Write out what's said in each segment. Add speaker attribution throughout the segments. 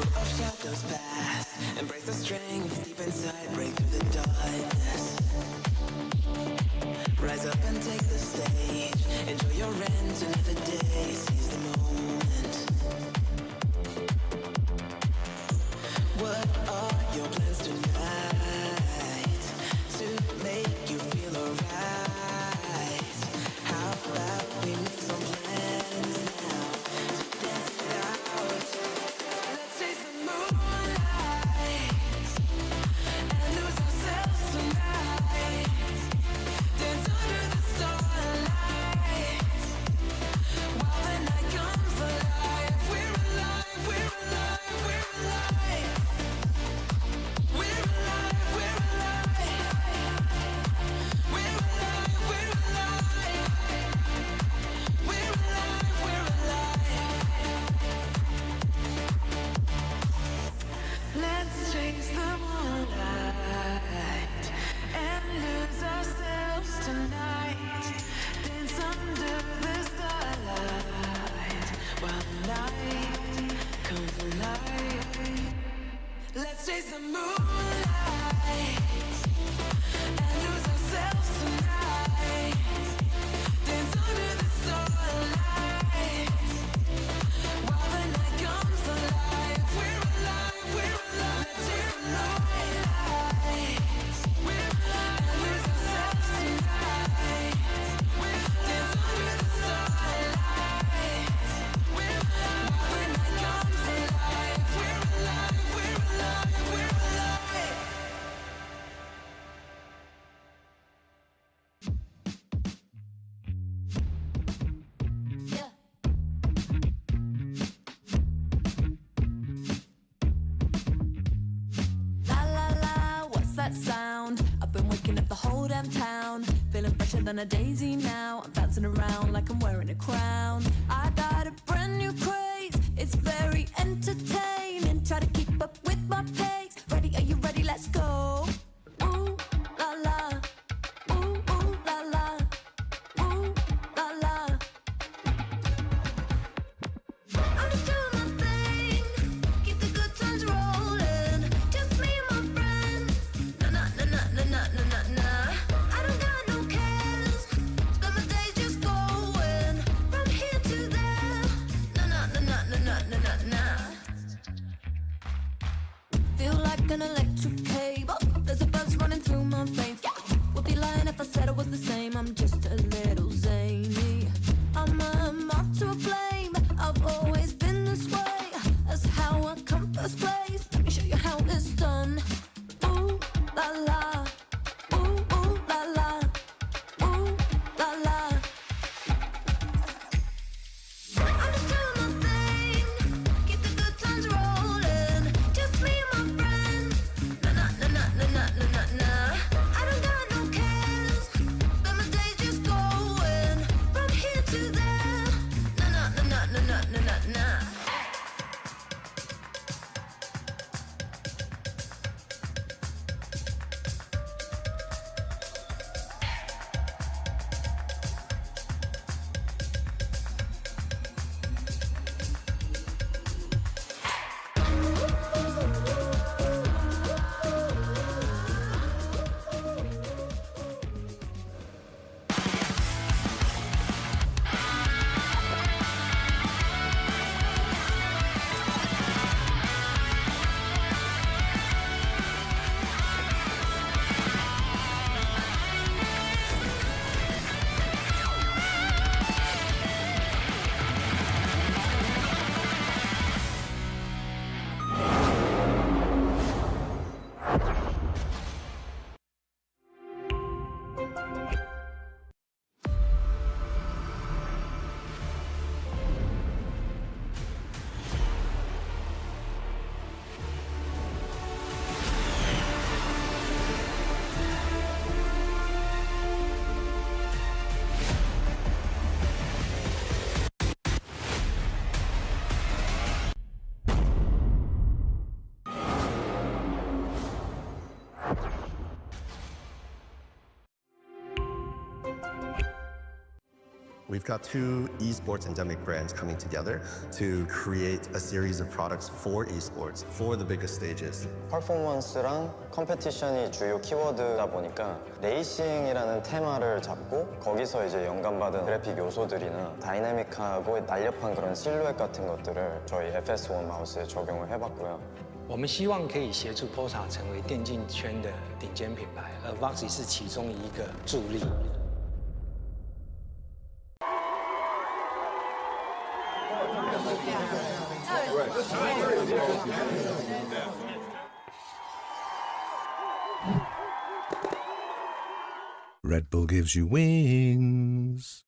Speaker 1: of shadows pass, embrace the strength deep inside, break through the darkness. Rise up and take the stage, enjoy your end, another day, seize the moment. What are your plans tonight to make you feel alright? How about we make some plans now to dance it out? Let's chase the moonlight and lose ourselves tonight. Dance under the starlight while the night comes alive. We're alive, we're alive, we're alive. We're alive, we're alive. We're alive, we're alive. We're alive, we're alive. Let's chase the moonlight and lose ourselves tonight. Dance under the starlight while the night comes alive. Let's chase the moonlight and lose ourselves tonight. Dance under the starlight while the night comes alive. We're alive, we're alive. Let's chase the moonlight. We're alive and lose ourselves tonight. Dance under the starlight. We're alive while the night comes alive. We're alive, we're alive, we're alive.
Speaker 2: Yeah. La la la, what's that sound? I've been waking up the whole damn town, feeling fresher than a daisy now. I'm bouncing around like I'm wearing a crown. I got a brand new craze, it's very entertaining. Try to keep up with my pace. Ready, are you ready? Let's go. Ooh la la, ooh la la, ooh la la. I'm just doing my thing, keep the good times rolling. Just me and my friends. Nah nah nah nah nah nah nah nah nah. I don't got no cares. Spend my days just going from here to there. Nah nah nah nah nah nah nah nah nah. Feel like an electric cable. There's a buzz running through my veins. Yeah. Would be lying if I said I was the same. I'm just a little zany. I'm a moth to a flame. I've always been this way. That's how I come first place. Let me show you how it's done. Ooh la la, ooh la la, ooh la la. I'm just doing my thing, keep the good times rolling. Just me and my friends.
Speaker 3: We've got two esports endemic brands coming together to create a series of products for esports for the biggest stages.
Speaker 4: 퍼포먼스랑 컴페티션이 주요 키워드다 보니까 레이싱이라는 테마를 잡고 거기서 이제 영감받은 그래픽 요소들이나 다이내믹하고 날렵한 그런 실루엣 같은 것들을 저희 FS1 마우스에 적용을 해봤고요.
Speaker 5: 我们希望可以协助 POSA 成为电竞圈的顶尖品牌，而 VOXY 是其中一个助力。
Speaker 6: Red Bull gives you wings.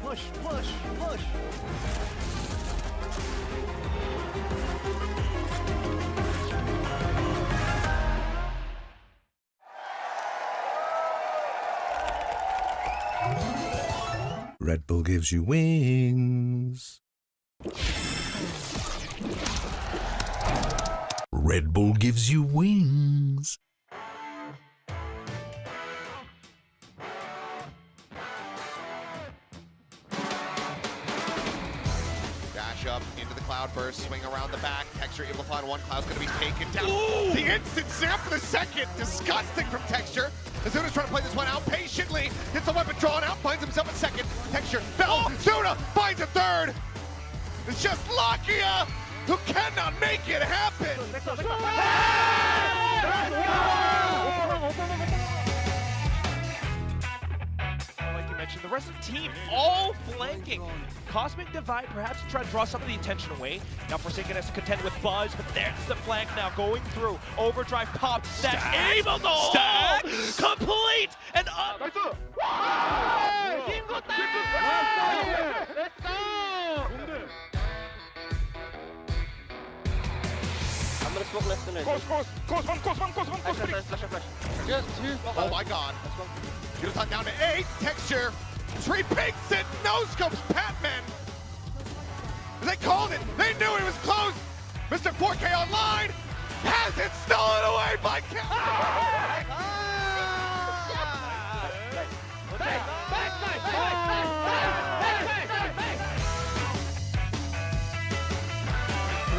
Speaker 7: Push, push, push.
Speaker 6: Red Bull gives you wings. Red Bull gives you wings.
Speaker 8: Dash up into the cloud burst, swing around the back. Texture able to find one. Cloud's going to be taken down. Ooh. The instant snap for the second. Disgusting from Texture. Azuna's trying to play this one out patiently. Gets the weapon drawn out, finds himself a second. Texture fell. Zuna finds a third. It's just Lakia who cannot make it happen.
Speaker 9: Like you mentioned, the rest of the team all flanking. Cosmic Divide perhaps to try to draw some of the attention away. Now Forsaken has to contend with Buzz, but there's the flank now going through. Overdrive popped, Stack able to hold! Complete and up!
Speaker 7: Let's go! I'm gonna smoke left and right.
Speaker 8: Oh my god. Yutan down to 8. Texture. Tree pinks it. No scopes. Patman. They called it. They knew it was close. Mr. 4K Online has it stolen away by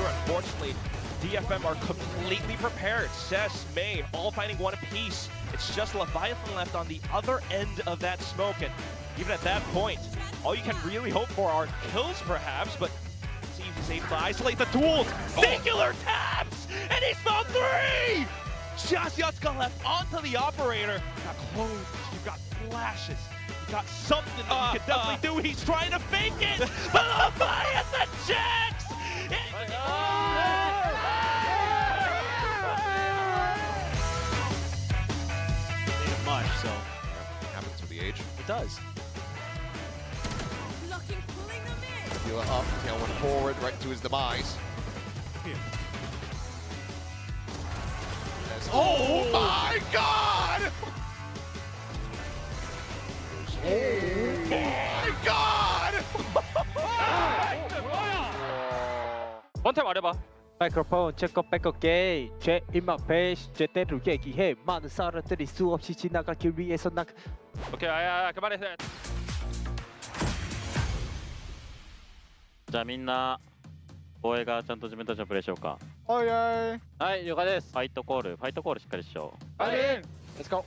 Speaker 9: Unfortunately, DFM are completely prepared. Cess, May, all fighting one apiece. It's just Leviathan left on the other end of that smoke, and even at that point, all you can really hope for are kills perhaps, but seems he's able to isolate the duels. Singular taps! And he's found 3! Just Yatsuka left onto the operator. You've got clothes, you've got flashes, you've got something that you can definitely do. He's trying to fake it, but Leviathan checks! Much, so
Speaker 8: happens with the age.
Speaker 9: it does.
Speaker 2: Locking, pulling them in.
Speaker 8: Healer up, tailwind forward, right to his demise. Oh my god! Oh my god!
Speaker 10: 원탭 말해봐. 마이크로폰 제거 뺏겼게 제 입맛 배시 제대로 얘기해 많은 사람들이 수없이 지나가기 위해서 나 오케이 아야 그만해
Speaker 11: じゃあみんな防衛がちゃんと自分たちのプレーしようか。
Speaker 10: はいはい
Speaker 11: はい了解です。ファイトコールしっかりしよう。
Speaker 10: はい Let's go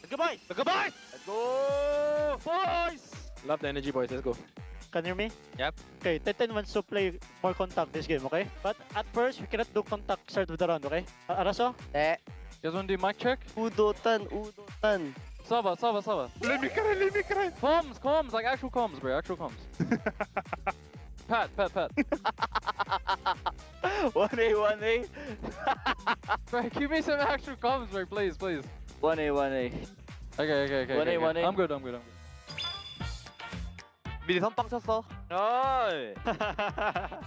Speaker 10: Goodbye Goodbye Let's go boys Love the energy boys let's go
Speaker 12: Can you hear me?
Speaker 10: Yep.
Speaker 12: Okay, Titan wants to play more contact this game, okay? But at first, we cannot do contact start with the round, okay? Araso?
Speaker 10: You guys wanna do mic check?
Speaker 12: Udotan.
Speaker 10: Saba Let me cry Comms like actual comms bro actual comms Pat
Speaker 12: 1A
Speaker 10: Bro give me some actual comms bro please
Speaker 12: 1A
Speaker 10: Okay
Speaker 12: 1A
Speaker 10: I'm good 미리 선빵 쳤어. 어이.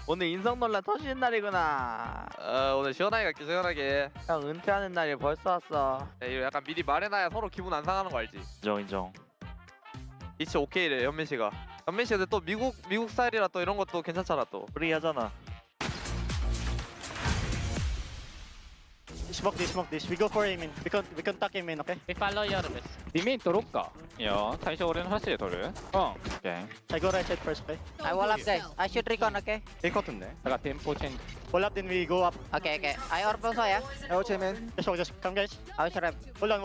Speaker 10: 오늘 인성 논란 터지는 날이구나. 오늘 시원하게 갈게 시원하게. 형 은퇴하는 날이 벌써 왔어. 야, 이거 약간 미리 말해놔야 서로 기분 안 상하는 거 알지?
Speaker 11: 인정.
Speaker 10: 이치 오케이래 현민 씨가. 현민 씨 근데 또 미국 스타일이라 또 이런 것도 괜찮잖아 또.
Speaker 11: 프리하잖아.
Speaker 12: Smoke this. We go for aim in. We can tuck aim in, okay?
Speaker 10: We follow your best.
Speaker 13: リメイン取ろっか。いいよ。最初俺の走りで取る。うん。オッケー。
Speaker 12: I go right side first, okay?
Speaker 14: I wall up guys. I should recon, okay?
Speaker 10: 될 것 같은데.
Speaker 13: だからテンポチェンジ。
Speaker 12: Wall up, then we go up.
Speaker 14: Okay, okay. I orb also, yeah?
Speaker 10: 야 오체맨.
Speaker 12: Just come, guys.
Speaker 14: I was rep.
Speaker 12: Hold on.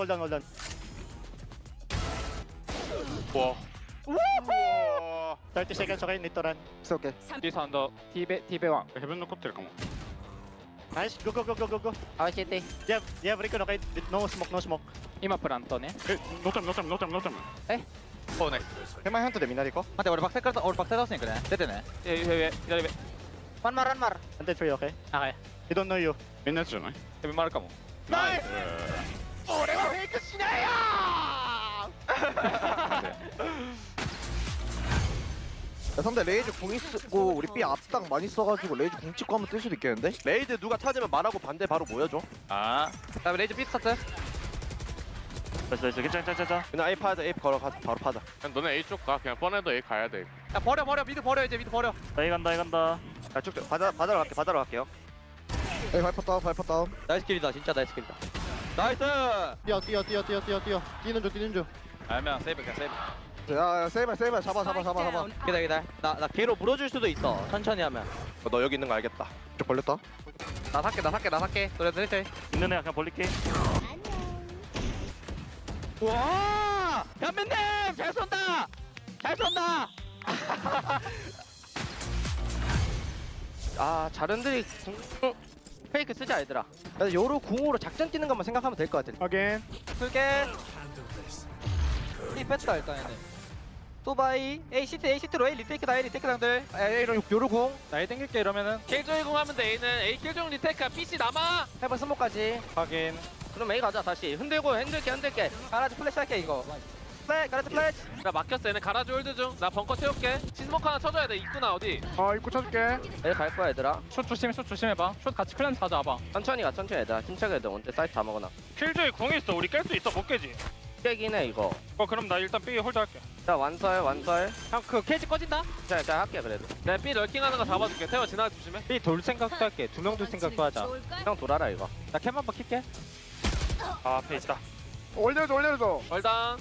Speaker 13: 와.
Speaker 12: 30 seconds, okay? Need to run.
Speaker 10: It's okay.
Speaker 13: リサンド T ベ1。ヘブン残ってるかも。
Speaker 12: Nice. Go.
Speaker 14: I was CT.
Speaker 12: You have recon, okay? No smoke.
Speaker 13: 今プラントね。
Speaker 12: No time.
Speaker 10: おね。手前ハントでみんなで行こう。待って俺バックサイから俺バックサイ倒しに行くね。出てね。
Speaker 13: 上左上。
Speaker 14: One more.
Speaker 12: Until for you, okay?
Speaker 13: はい。
Speaker 12: They don't know you.
Speaker 13: みんなやつじゃない？ヘブンもあるかも。
Speaker 10: ナイス。俺はフェイクしないよ야 선배 레이즈 궁 있고 우리 B 앞당 많이 써가지고 레이즈 궁 찍고 한번 뜰 수도 있겠는데? 레이즈 누가 찾으면 말하고 반대 바로 모여줘.
Speaker 13: 아.
Speaker 10: 그다음에 레이즈 B 스타트.
Speaker 11: 됐어. 괜찮아.
Speaker 10: 그냥 A 파자 A 걸어 가 바로 파자.
Speaker 13: 그냥 너네 A 쪽 가. 그냥 뻔해도 A 가야 돼.
Speaker 10: 야 버려 미드 버려 이제 미드 버려.
Speaker 11: 나이 간다.
Speaker 10: 야 쭉 바다로 갈게요. 에이 발퍼 다운. 나이스 킬이다 진짜 나이스 킬이다. 나이스. 뛰어. 뛰는 중.
Speaker 13: 알면 세이브 그냥 세이브.
Speaker 10: 야 세이버 잡아. 기다려. 나 개로 물어줄 수도 있어. 천천히 하면. 너 여기 있는 거 알겠다. 저 걸렸다. 나 살게. 그래.
Speaker 11: 있는 애 그냥 벌릴게.
Speaker 10: 와! 현민님 잘 쏜다. 아 자른들이 궁 페이크 쓰자 얘들아. 그래서 요로 궁으로 작전 뛰는 것만 생각하면 될 것 같아.
Speaker 12: Again.
Speaker 10: 풀게. 이 뺐다 일단 얘네. 또바이 A 시트로 A 리테이크 당들. A로 요로 궁.
Speaker 13: 나 A 땡길게 이러면은.
Speaker 9: 킬조이 공 하면 돼. A는 A 킬조이 리테이크야. PC 남아.
Speaker 10: 해봐 스모까지.
Speaker 13: 확인.
Speaker 10: 그럼 A 가자 다시. 흔들고 흔들게. 가라지 플래시 할게 이거. 가라지 플래시.
Speaker 9: 나 막혔어. 얘는 가라지 홀드 중. 나 벙커 태울게. 시스모크 하나 쳐줘야 돼. 입구나 어디?
Speaker 12: 입구 쳐줄게.
Speaker 10: A 갈 거야 얘들아.
Speaker 13: 숏 조심해봐. 숏 같이 클랜 가져와봐.
Speaker 10: 천천히 얘들아. 침착해 애들 언제 사이트 다 먹어놔.
Speaker 13: 킬조이 궁 있어. 우리 깰 수 있어. 못 깨지.
Speaker 10: 깨긴 해 이거.
Speaker 13: 그럼 나 일단 B 홀드 할게.
Speaker 10: 자 완설. 형 그 케이지 꺼진다? 자 할게 그래도.
Speaker 9: 내가 B 럴킹하는 거 잡아줄게. 태워 지나가 조심해.
Speaker 13: B 돌 생각도 할게. 2명 돌 생각도 하자.
Speaker 10: 형 돌아라 이거.
Speaker 13: 나 캠 한번 킬게. 아 앞에 있다.
Speaker 12: 올려줘.
Speaker 9: 얼당.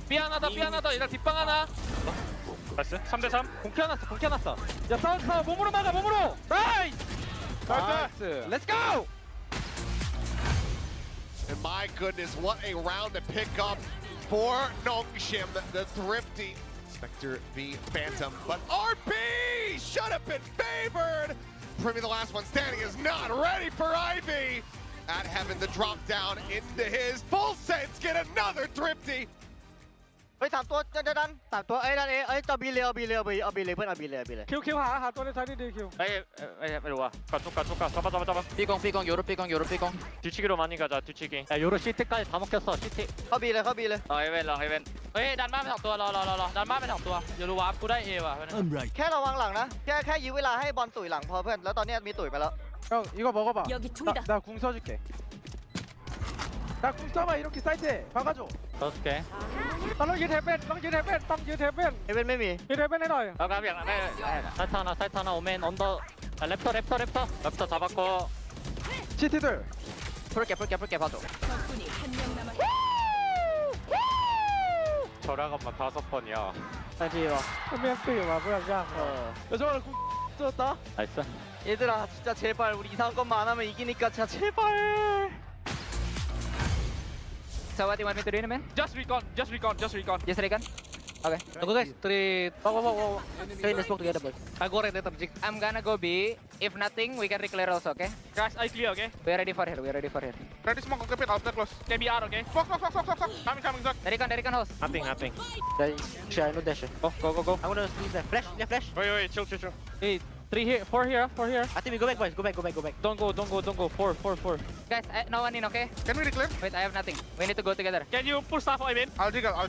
Speaker 9: B 하나 더. 얘들 뒷방 하나.
Speaker 13: 나이스. 3대3.
Speaker 10: 공 켜놨어. 야 싸워 몸으로 막아 몸으로. 나이스. Let's go.
Speaker 8: And my goodness, what a round to pick up for Nongshim, the thrifty. Spectre v Phantom, but RP should have been favored. Primi, the last one standing, is not ready for Ivy. At Heaven, the drop down into his full sense, get another thrifty.
Speaker 10: 3ตัวจะดัน3ตัวนั่นเองจะบีเลยเพื่อนบีเลย
Speaker 12: คิวหาตัวในท้ายนี่ดีคิว
Speaker 11: ไม่รู้ว่ะ가쪽가 잡아.
Speaker 14: 삐공, 요로 삐공.
Speaker 11: 뒤치기로 많이 가자. 뒤치기.
Speaker 13: 야 요로 시트까지 다 먹혔어. 시트.
Speaker 10: เข้าบีเลย
Speaker 11: รอเฮเว่นเฮ้ยดันมาไป2ตัวรอดันมาไป2ตัวอย่ารู้ว่ากูได้ A ว่ะ
Speaker 10: แค่ระวังหลังนะแค่ยื้อเวลาให้บอลตุ๋ยหลังพอเพื่อนแล้วตอนนี้มีตุ๋ยไปแล้ว
Speaker 12: 형 이거 먹어봐.
Speaker 2: 여기 둘이다.
Speaker 12: 나 궁 써줄게. 나 궁 써봐 이렇게 사이트에 박아줘.
Speaker 13: 5개.
Speaker 12: ต้องยืนเทปเป็นต้องยืนเทปเป็น
Speaker 10: เอเว่นไม่มี
Speaker 12: ยืนเทปเป็นให้หน่อย
Speaker 11: เรากำลังอย่างนั้นได้
Speaker 13: 사이트 하나 오멘 언더. 아, 랩터 잡았고.
Speaker 12: CT들.
Speaker 10: 풀게 봐줘.
Speaker 2: 적군이 한 명 남았다.
Speaker 13: 절약한만 5번이야.
Speaker 12: 아니요. 그냥 뛰어와 뭐야 그냥. 야 저거는 궁 썼다.
Speaker 13: 나이스.
Speaker 10: 얘들아 진짜 제발 우리 이상한 것만 안 하면 이기니까 진짜 제발.
Speaker 14: So what do you want me to do in a minute?
Speaker 9: Just recon.
Speaker 14: Yes, recon. Okay.
Speaker 10: Go guys. 3.
Speaker 14: Clean the smoke together, boys.
Speaker 10: I go right there.
Speaker 14: I'm gonna go B. If nothing, we can reclear also, okay?
Speaker 9: Guys, I clear, okay?
Speaker 14: We're ready for here.
Speaker 9: Ready smoke, okay? Pick out the close. KBR, okay? Fuck. Coming, Zach.
Speaker 14: Recon house.
Speaker 11: Nothing.
Speaker 12: Share no dash.
Speaker 13: Go.
Speaker 14: I'm gonna squeeze there. Flash.
Speaker 9: Wait, chill.
Speaker 10: Hey,
Speaker 13: 3 here, 4 here, 4 here.
Speaker 14: I think we go back, boys. Go back.
Speaker 13: Don't go. 4.
Speaker 14: Guys, no one in, okay?
Speaker 7: Can we reclaim?
Speaker 14: Wait, I have nothing. We need to go together.
Speaker 11: Can you push stuff I mean?
Speaker 7: I'll dig out.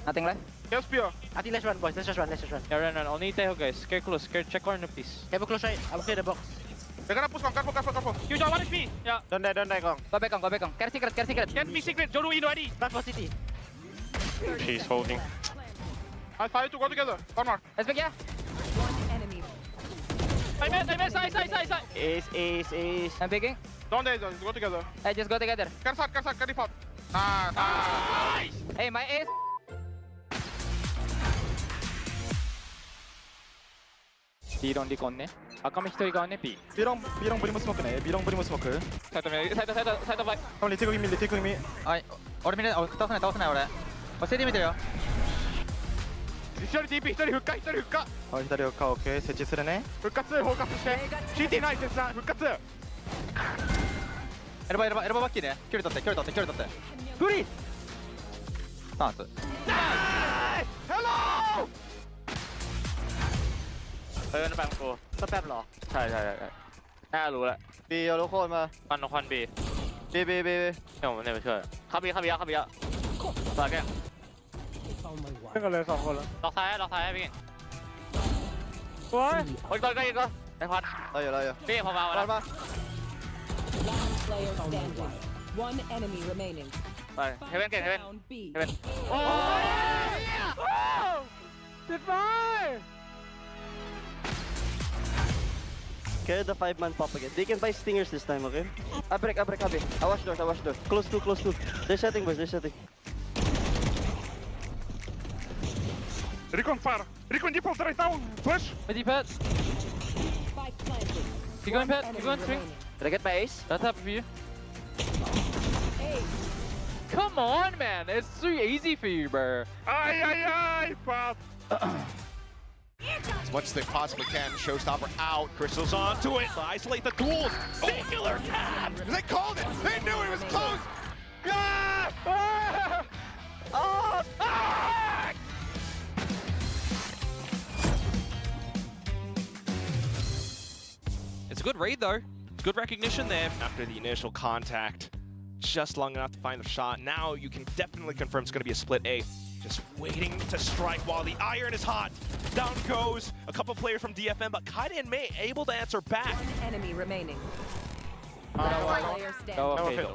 Speaker 14: Nothing left?
Speaker 7: Here's Pure.
Speaker 14: I think let's run, boys. Let's just run.
Speaker 13: Yeah, run. Only Teho, guys. Care close. Check corner, please.
Speaker 14: Have a close right. I'll clear the box.
Speaker 7: They're gonna push on. Careful.
Speaker 11: You don't want HP. Yeah.
Speaker 14: Don't die, Kong. Go back on. Care secret.
Speaker 11: Get me secret. Joru in ready.
Speaker 14: Back for city.
Speaker 13: She's holding.
Speaker 7: I'll fire to go together. One more.
Speaker 14: Let's back, yeah?
Speaker 11: I missed. Side.
Speaker 14: Ace. I'm picking.
Speaker 7: Don't die, go together.
Speaker 14: Hey, just go together.
Speaker 7: Carry default. Nice.
Speaker 14: Hey, my ace.
Speaker 13: B랑 리건네. 아까 면 히토리가 왔네. B. B랑 브리모 스모크네. B랑 브리모 스모크. 사이드 바이.
Speaker 14: 형 리테이크 이미. 아이, 오르미네. 따오스네 오래. 세디 미드요.1
Speaker 7: 人 DP 1人復活
Speaker 14: 左フッカオッケー設置するね
Speaker 7: 復活して CT ナイスですな復活
Speaker 14: エルババッキーね距離取ってフリースタンス
Speaker 7: Hello
Speaker 11: นั่นแปลงกู
Speaker 14: สแปมเหรอ
Speaker 11: ใช่น่ารู้แล้ว
Speaker 14: บีเอาลูกโคนมา
Speaker 11: ควันบี
Speaker 14: บี
Speaker 11: เดี๋ยวผมเนี่ยไปช่วยเข้าบีต่อแก
Speaker 12: ขึ้นกันเลย2 คนแล้ว
Speaker 11: ล็อกซ้ายให้พี่
Speaker 12: สวย
Speaker 11: โอ้ยก่อนไอ้ควัน
Speaker 14: เราอยู่
Speaker 11: พี่พอมาแล้ว
Speaker 14: มา
Speaker 2: One enemy remaining.
Speaker 11: ไปเฮเว่น
Speaker 2: Down B.
Speaker 11: โอ้ย
Speaker 12: ติดไฟ
Speaker 14: Carry the 5-man pop again. They can buy stingers this time, okay? I break, Abi. I watch doors. Close two. They're setting, boys.
Speaker 7: Recon fire. Recon default right now. Push.
Speaker 13: Ready, Pat.
Speaker 2: Spike planted.
Speaker 13: You going, Pat?
Speaker 2: Enemy
Speaker 13: You going, String?
Speaker 2: remaining.
Speaker 14: Did I get my ace?
Speaker 13: That's happened for you.
Speaker 2: Hey,
Speaker 13: Come on, man. It's too easy for you, bro.
Speaker 7: Ay, Pop.
Speaker 8: As much as they possibly can. Showstopper out. Crystal's onto it. Isolate the duels. Singular tap. They called it. They knew it was close.
Speaker 9: It's a good read, though. It's good recognition there. After the initial contact, just long enough to find the shot. Now you can definitely confirm it's going to be a split A. Just waiting to strike while the iron is hot. Down goes a couple players from DFM, but Kaida and Mei able to answer back.
Speaker 2: one enemy remaining. Last player standing.
Speaker 13: Okay.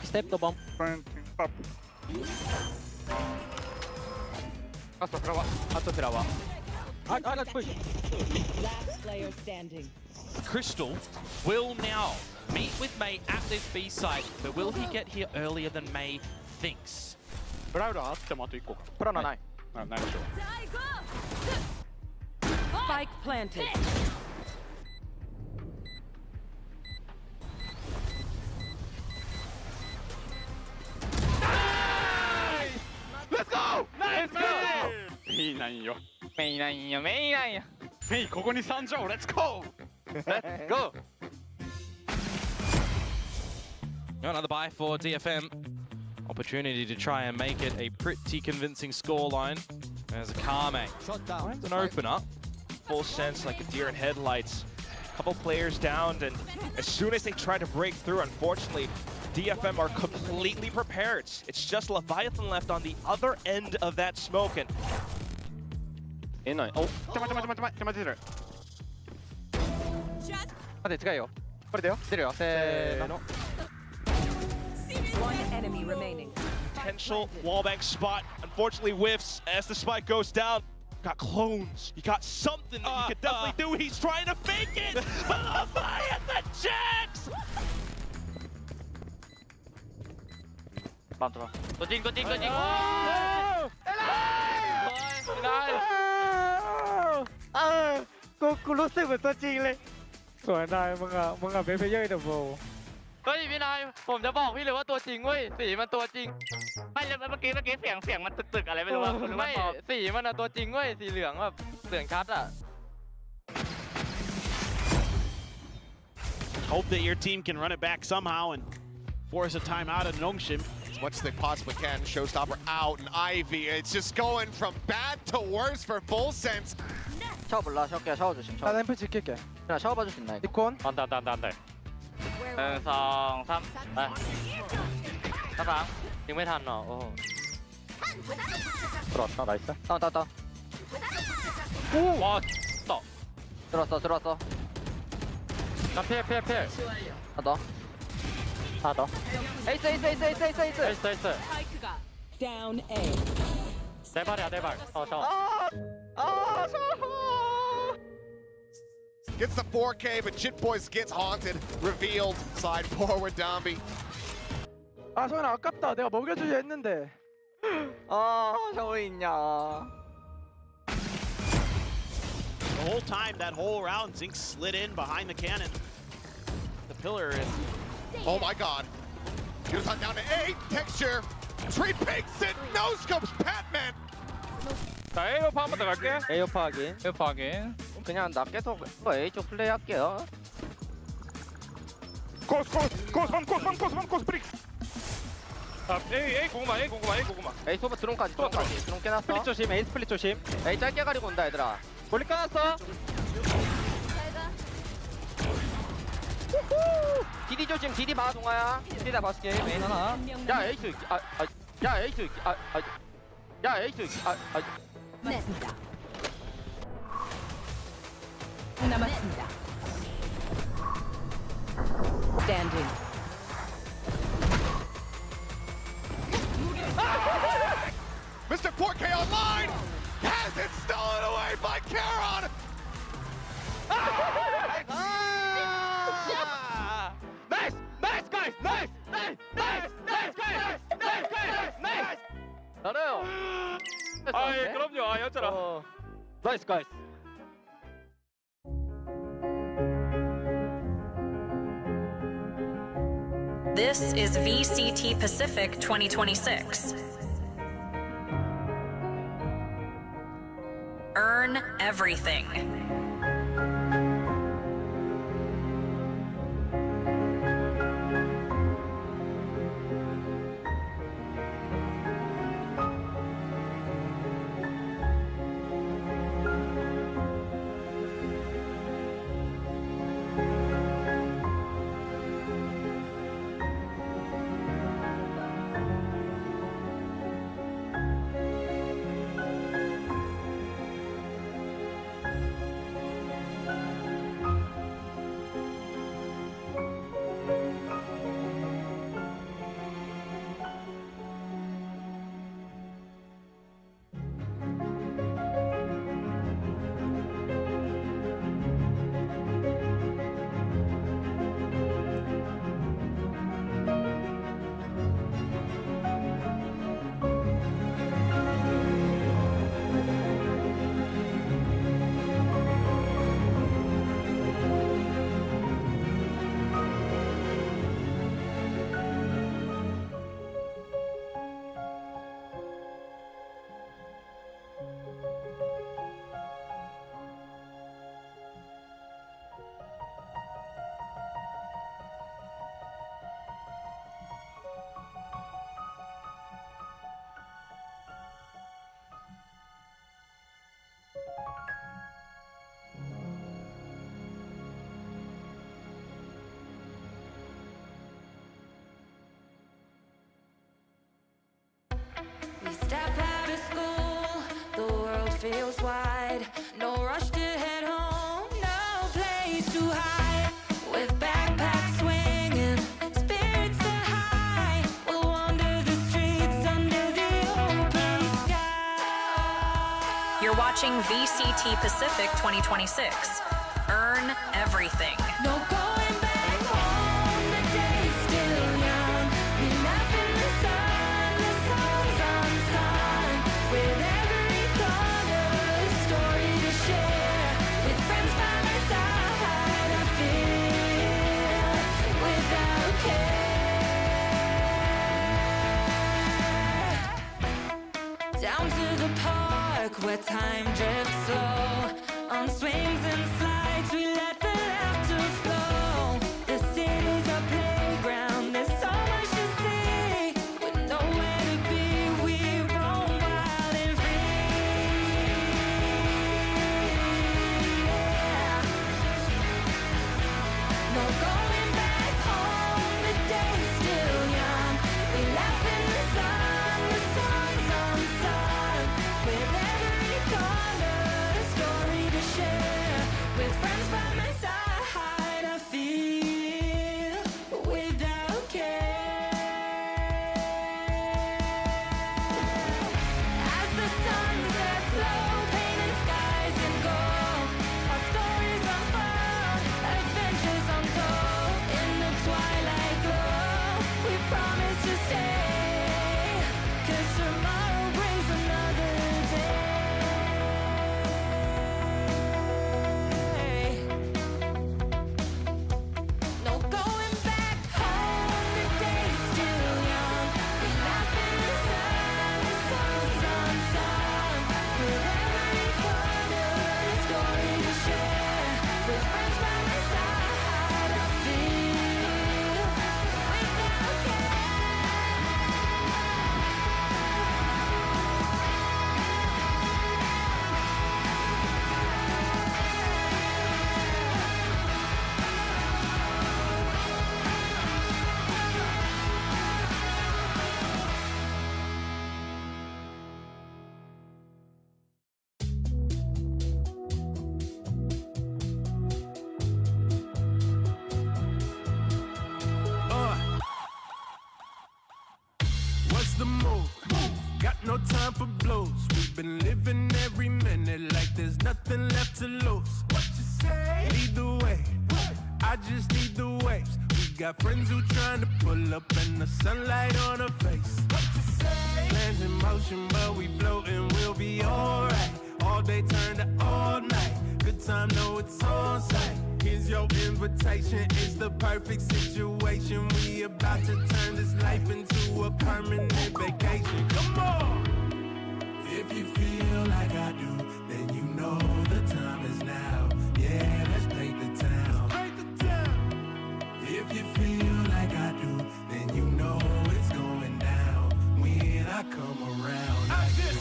Speaker 13: Step the bomb.
Speaker 7: Pop.
Speaker 13: あとフラワー。Let's push.
Speaker 2: Last player standing.
Speaker 9: Crystal will now meet with Mei at this B site, but will he get here earlier than Mei thinks?
Speaker 12: ブラウドあってもあと1個か
Speaker 14: プラのない
Speaker 12: ないでしょ
Speaker 2: Spike planted.
Speaker 7: Let's go.
Speaker 11: Let's go.
Speaker 12: いいないよ
Speaker 11: メイなんよ
Speaker 12: メイここに参上 Let's go
Speaker 11: Let's go.
Speaker 9: Another buy for DFM. Opportunity to try and make it a pretty convincing scoreline. There's a Kame. Finds an open up. Full sense like a deer in headlights. Couple players downed, and as soon as they try to break through, unfortunately, DFM are completely prepared. It's just Leviathan left on the other end of that smoke, and
Speaker 12: えないお手前出る
Speaker 14: 待って近いよこれだよ出るよせーの
Speaker 2: One enemy remaining.
Speaker 9: potential wallbang spot. Unfortunately whiffs as the spike goes down. Got clones. He got something that he could definitely do. He's trying to fake it. But Leviathan checks.
Speaker 11: バントだゴチンゴチンゴチンโอ้ยไม่ได้
Speaker 12: กูรู้สึกเหมือนตัวจริงเลยสวยนายมึงอ่ะเป็นเพลเยอร์เดอะโว
Speaker 11: เฮ้ยพี่นายผมจะบอกพี่เลยว่าตัวจริงเว้ยสีมันตัวจริงไม่แล้วเมื่อกี้เสียงมันตึกอะไรไม่รู้ว่าไม่สีมันอะตัวจริงเว้ยสีเหลืองแบบเหลืองชัดอะ
Speaker 15: Hope that your team can run it back somehow and force a timeout at Nongshim. It's
Speaker 8: as much as they possibly can. Showstopper out, and Ivy, it's just going from bad to worse for Bull Sense.
Speaker 10: 샤워 몰라. 샤워야 샤워 조심.
Speaker 13: 나 램프 지킬게.
Speaker 10: 야 샤워 봐줄 수 있나 이거?
Speaker 13: 니콘.
Speaker 11: 안돼 안돼 안돼 안돼 1 2 3ไปกระฟังยิงไม่ทันหรอโอ้โห
Speaker 12: 들어왔다. 나이스.
Speaker 10: 다운.
Speaker 11: 와
Speaker 10: 들어왔어.
Speaker 11: 나 피해
Speaker 10: 하나 더.
Speaker 12: 하나 더.
Speaker 10: 에이스.
Speaker 11: 나이스
Speaker 2: Down A.
Speaker 11: 내 발이야 내발 샤워
Speaker 8: Gets the 4K, but Jit Boys gets haunted. Revealed, slide forward, Domby.
Speaker 13: 아 소연아 아깝다. 내가 먹여주려 했는데.
Speaker 10: 샤워 있냐.
Speaker 15: The whole time, that whole round, Zink slid in behind the cannon. The pillar and...
Speaker 8: Oh my god. Yutan down to 8, texture. Tree Pigs and no scopes, Patman.
Speaker 11: 자 A오파 한번 더 갈게
Speaker 10: 에어파 하긴.
Speaker 11: A오파 하긴
Speaker 10: 그냥 나 계속 A 쪽 플레이 할게요.
Speaker 7: Close, bricks.
Speaker 11: A 고구마
Speaker 10: A 소바 드론까지. 드론 깨놨어.
Speaker 13: 스플릿 조심. A 스플릿 조심.
Speaker 10: A 짧게 가리고 온다 얘들아.
Speaker 11: 멀리 까놨어
Speaker 10: DD 조심. DD 봐 동아야. DD 다 봤을게. 메인 하나. 야 에이스. 야 에이스.
Speaker 2: 냈습니다. 남았습니다. Standing.
Speaker 8: Mr. 4K online has it stolen away by Charon.
Speaker 11: 나이스 가이스 나이스
Speaker 10: 잘해요.
Speaker 11: 아예 그럼요 아 였잖아
Speaker 10: 나이스 가이스.
Speaker 2: This is VCT Pacific 2026. Earn everything. We step out of school, the world feels wide. No rush to head home, no place to hide. With backpacks swinging, spirits so high, we'll wander the streets under the open sky. You're watching VCT Pacific 2026. Earn everything. No going back home, the day's still young. We laugh in the sun, the songs unsung. With every corner, a story to share. With friends by my side, I feel without care. Down to the park where time drifts slow. On swings and slides, we let the laughter flow. The city's a playground, there's so much to see, with no tomorrow brings another day. No going back home, the day's still young. We laugh in the sun, the sun's unsung. With every corner, a story to share. With friends by my side, I feel without care.
Speaker 1: What's the move? Got no time for blues. We've been living every minute like there's nothing left to lose. What you say? Lead the way. I just need the waves. We got friends who trying to pull up and the sunlight on her face. What you say? Plans in motion, but we floating. We'll be alright. All day turned to all night. Good time, know it's on site. Here's your invitation. It's the perfect situation. We about to turn this life into a permanent vacation. Come on! If you feel like I do, then you know the time is now. Yeah, let's paint the town. If you feel like I do, then you know it's going down when I come around. I just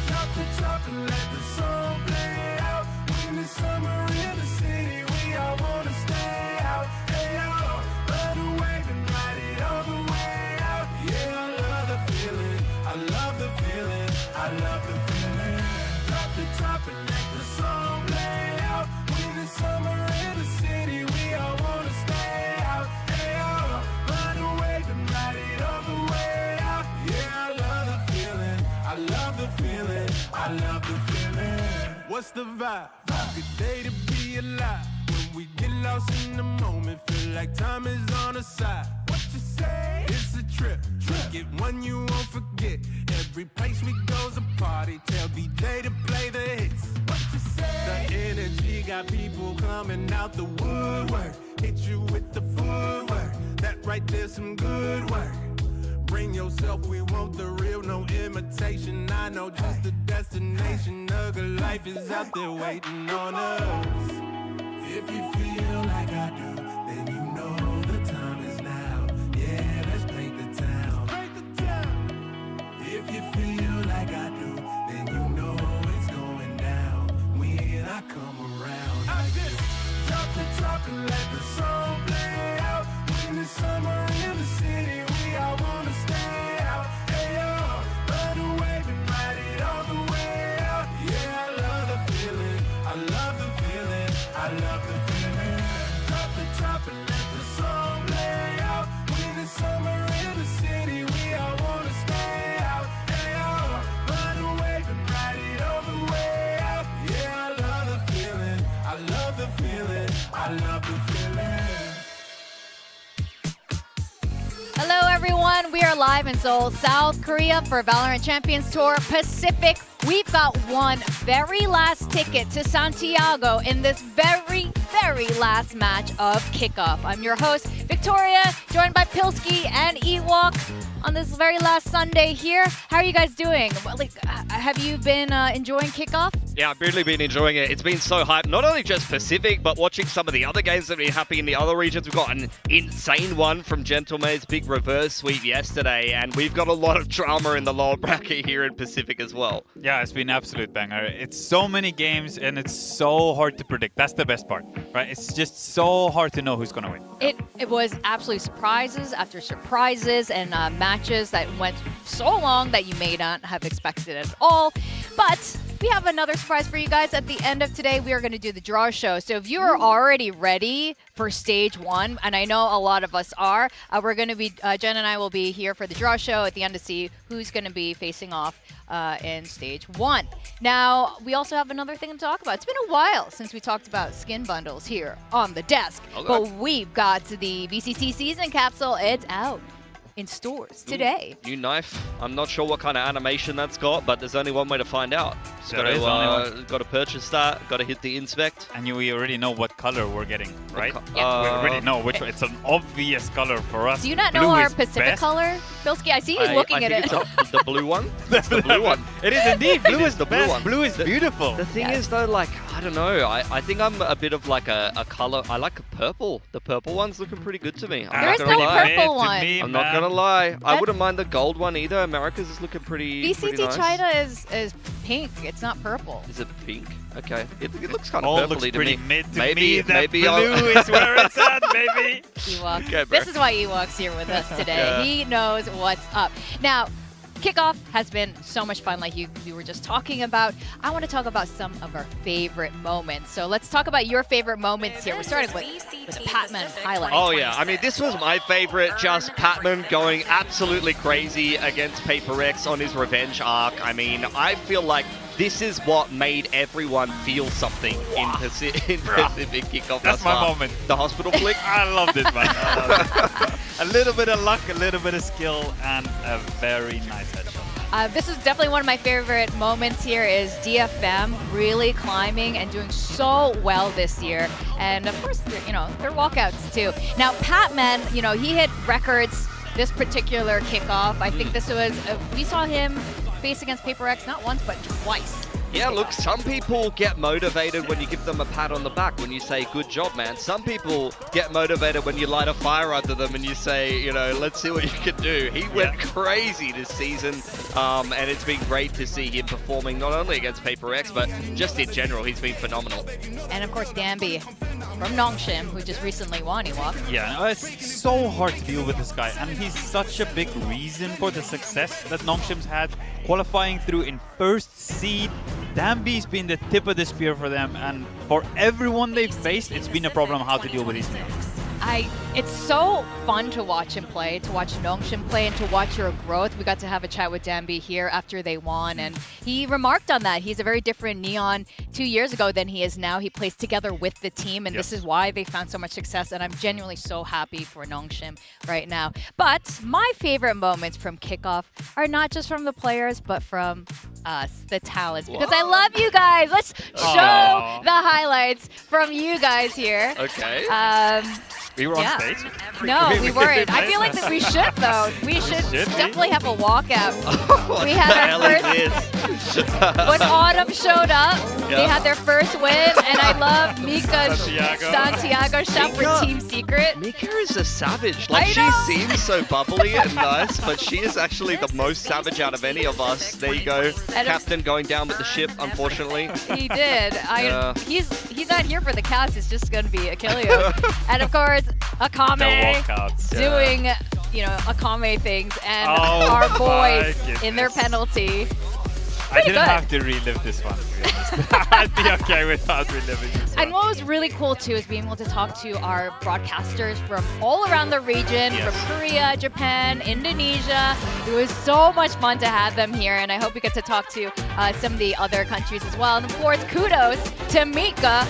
Speaker 1: drop the top and let the song play out. When the summer in the city, we all wanna stay out. Hey yo, run away and ride it all the way out. Yeah, I love the feeling. I love the feeling. I love the feeling. Drop the top and let the song play out. When the summer in the city, we all wanna stay out. Hey yo, run away and ride it all the way out. Yeah, I love the feeling. I love the feeling. I love the feeling. What's the vibe? Good day to be alive. When we get lost in the moment, feel like time is on our side. What you say? It's a trip. Get one you won't forget. Every place we go's a party. Tell DJ to play the hits. What you say? The energy got people coming out the woodwork. Hit you with the footwork. That right there's some good work. Bring yourself, we want the real, no imitation. I know just the destination. A good life is out there waiting on us. If you feel like I do, then you know the time is now. Yeah, let's paint the town. If you feel like I do, then you know it's going down when I come around. I just drop the top and let the song play out. When the summer in the city, we all wanna stay out. Hey yo, run away and ride it all the way out. Yeah, I love the feeling. I love the feeling. I love the feeling. Drop the top and let the song play out. When the summer in the city, we all wanna stay out. Hey yo, run away and ride it all the way out. Yeah, I love the feeling. I love the feeling. I love the feeling.
Speaker 16: Hello, everyone. We are live in Seoul, South Korea for Valorant Champions Tour Pacific. We've got one very last ticket to Santiago in this very last match of Kickoff. I'm your host, Victoria, joined by Pilski and Ewok on this very last Sunday here. How are you guys doing? Have you been enjoying Kickoff?
Speaker 9: Yeah, I've really been enjoying it. It's been so hyped. Not only just Pacific, but watching some of the other games that have been happening in the other regions. We've got an insane one from Gentleman's big reverse sweep yesterday, and we've got a lot of drama in the lower bracket here in Pacific as well.
Speaker 17: Yeah, it's been an absolute banger. It's so many games, and it's so hard to predict. That's the best part, right? It's just so hard to know who's going to win.
Speaker 16: It was absolutely surprises after surprises and matches that went so long that you may not have expected at all. But we have another surprise for you guys. At the end of today, we are going to do the draw show. So if you are already ready for stage one, and I know a lot of us are, we're going to be, Jen and I will be here for the draw show at the end to see who's going to be facing off in stage one. Now, we also have another thing to talk about. It's been a while since we talked about skin bundles here on the desk, but we've got the VCT season capsule. It's out. in stores today.
Speaker 9: New knife. I'm not sure what kind of animation that's got, but there's only one way to find out. Just
Speaker 17: There is only one.
Speaker 9: got to purchase that. Got to hit the inspect.
Speaker 17: And we already know what color we're getting, right? We
Speaker 16: Yeah.
Speaker 17: already know which one. It's an obvious color for us.
Speaker 16: Do you not
Speaker 17: Blue
Speaker 16: know our
Speaker 17: is
Speaker 16: Pacific
Speaker 17: best.
Speaker 16: color? Bilski, I see you looking at it.
Speaker 9: The blue one. That's the blue one.
Speaker 17: It is indeed. Blue is
Speaker 9: the
Speaker 17: the
Speaker 9: blue
Speaker 17: best.
Speaker 9: one.
Speaker 17: Blue is beautiful.
Speaker 9: The thing is though, like, I don't know. I think I'm a bit of like a color. I like purple. The purple one's looking pretty good to me. I'm
Speaker 16: There
Speaker 9: not
Speaker 16: is
Speaker 9: gonna
Speaker 16: no
Speaker 9: lie.
Speaker 16: purple one.
Speaker 9: I'm not gonna lie. I wouldn't mind the gold one either. America's is looking pretty.
Speaker 16: VCT
Speaker 9: pretty nice.
Speaker 16: China is pink. It's not purple.
Speaker 9: Is it pink? Okay. It looks kind
Speaker 17: All
Speaker 9: of
Speaker 17: looks
Speaker 9: purpley to
Speaker 17: pretty
Speaker 9: me.
Speaker 17: mid to
Speaker 9: maybe
Speaker 17: me. That
Speaker 9: maybe
Speaker 17: blue
Speaker 9: I'll...
Speaker 17: is where it's at, baby.
Speaker 16: Ewok.
Speaker 9: Okay, bro.
Speaker 16: This is why Ewok's here with us today.
Speaker 9: Yeah.
Speaker 16: He knows what's up. Now, Kickoff has been so much fun, like we were just talking about. I want to talk about some of our favorite moments. So let's talk about your favorite moments here. We're starting with the Patman highlight.
Speaker 9: Oh yeah, I mean this was my favorite, just Patman going absolutely crazy against PRX on his revenge arc. I mean, I feel like this is what made everyone feel something in Pacific Kickoff.
Speaker 17: That's my moment.
Speaker 9: The hospital flick.
Speaker 17: I loved it, man. I loved it. A little bit of luck, a little bit of skill, and a very nice headshot.
Speaker 16: This is definitely one of my favorite moments here is DFM really climbing and doing so well this year. And of course, their walkouts too. Now, Patman, he hit records this particular Kickoff. I think this was, we saw him face against PRX not once, but twice.
Speaker 9: Yeah, look, some people get motivated when you give them a pat on the back, when you say, good job, man. Some people get motivated when you light a fire under them and you say, let's see what you can do. He went crazy this season, and it's been great to see him performing not only against PRX, but just in general, he's been phenomenal.
Speaker 16: And of course, Danby from Nongshim, who just recently won Ewok.
Speaker 17: Yeah, it's so hard to deal with this guy, and he's such a big reason for the success that Nongshim's had, qualifying through in first seed. Danby's been the tip of the spear for them, and for everyone they've faced, it's been a problem how to deal with these things.
Speaker 16: It's so fun to watch him play, to watch Nongshim play, and to watch your growth. We got to have a chat with Danby here after they won, and he remarked on that. He's a very different Neon 2 years ago than he is now. He plays together with the team, and this is why they found so much success, and I'm genuinely so happy for Nongshim right now. But my favorite moments from Kickoff are not just from the players, but from us, the talents, because I love you guys. Let's show the highlights from you guys here.
Speaker 9: Okay.
Speaker 17: We were on stage?
Speaker 16: No, we weren't. I feel like that we should, though. We should definitely have a walkout. We had our first... when Autumn showed up, they had their first win, and I love Mika Santiago shot for Team Secret.
Speaker 9: Mika is a savage. Like, she seems so bubbly and nice, but she is actually the most savage out of any of us. There you go. Captain going down with the ship, unfortunately.
Speaker 16: He did. He's not here for the cast. It's just going to be Achilleo. And of course, Akame doing, Akame things, and our boys in their penalty.
Speaker 17: I didn't have to relive this one, to be honest. I'd be okay without reliving this one.
Speaker 16: And what was really cool too is being able to talk to our broadcasters from all around the region, from Korea, Japan, Indonesia. It was so much fun to have them here, and I hope we get to talk to some of the other countries as well. And of course, kudos to Mika,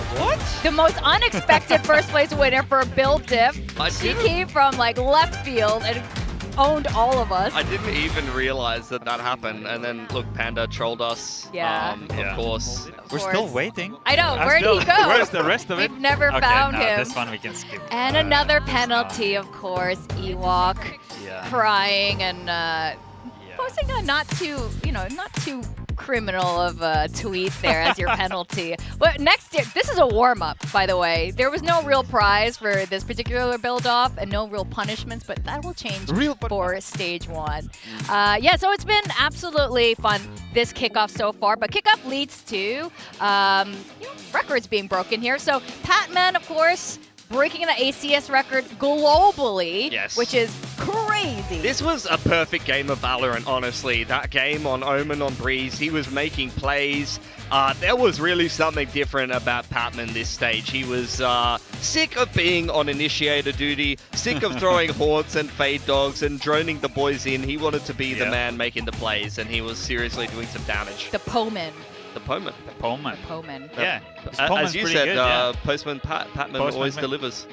Speaker 16: the most unexpected first place winner for Build Diff. She came from left field and owned all of us.
Speaker 9: I didn't even realize that happened, and then look, Panda trolled us. Of course.
Speaker 17: We're still waiting.
Speaker 16: I know, where'd he go?
Speaker 17: Where's the rest of it?
Speaker 16: We've never found him.
Speaker 17: This one we can skip.
Speaker 16: And another penalty, of course, Ewok crying and posting a not too criminal of a tweet there as your penalty. But next year, this is a warm-up, by the way. There was no real prize for this particular build-off and no real punishments, but that will change for stage 1. So it's been absolutely fun, this Kickoff so far, but Kickoff leads to records being broken here. So Patman, of course, breaking the ACS record globally, which is crazy.
Speaker 9: This was a perfect game of Valorant, honestly. That game on Omen on Breeze, he was making plays. There was really something different about Patman this stage. He was sick of being on initiator duty, sick of throwing haunts and fade dogs and droning the boys in. He wanted to be the man making the plays, and he was seriously doing some damage.
Speaker 16: The Poman.
Speaker 9: the Poman.
Speaker 17: Poman.
Speaker 16: Poman.
Speaker 17: Yeah.
Speaker 9: As you said, Postman Patman always delivers.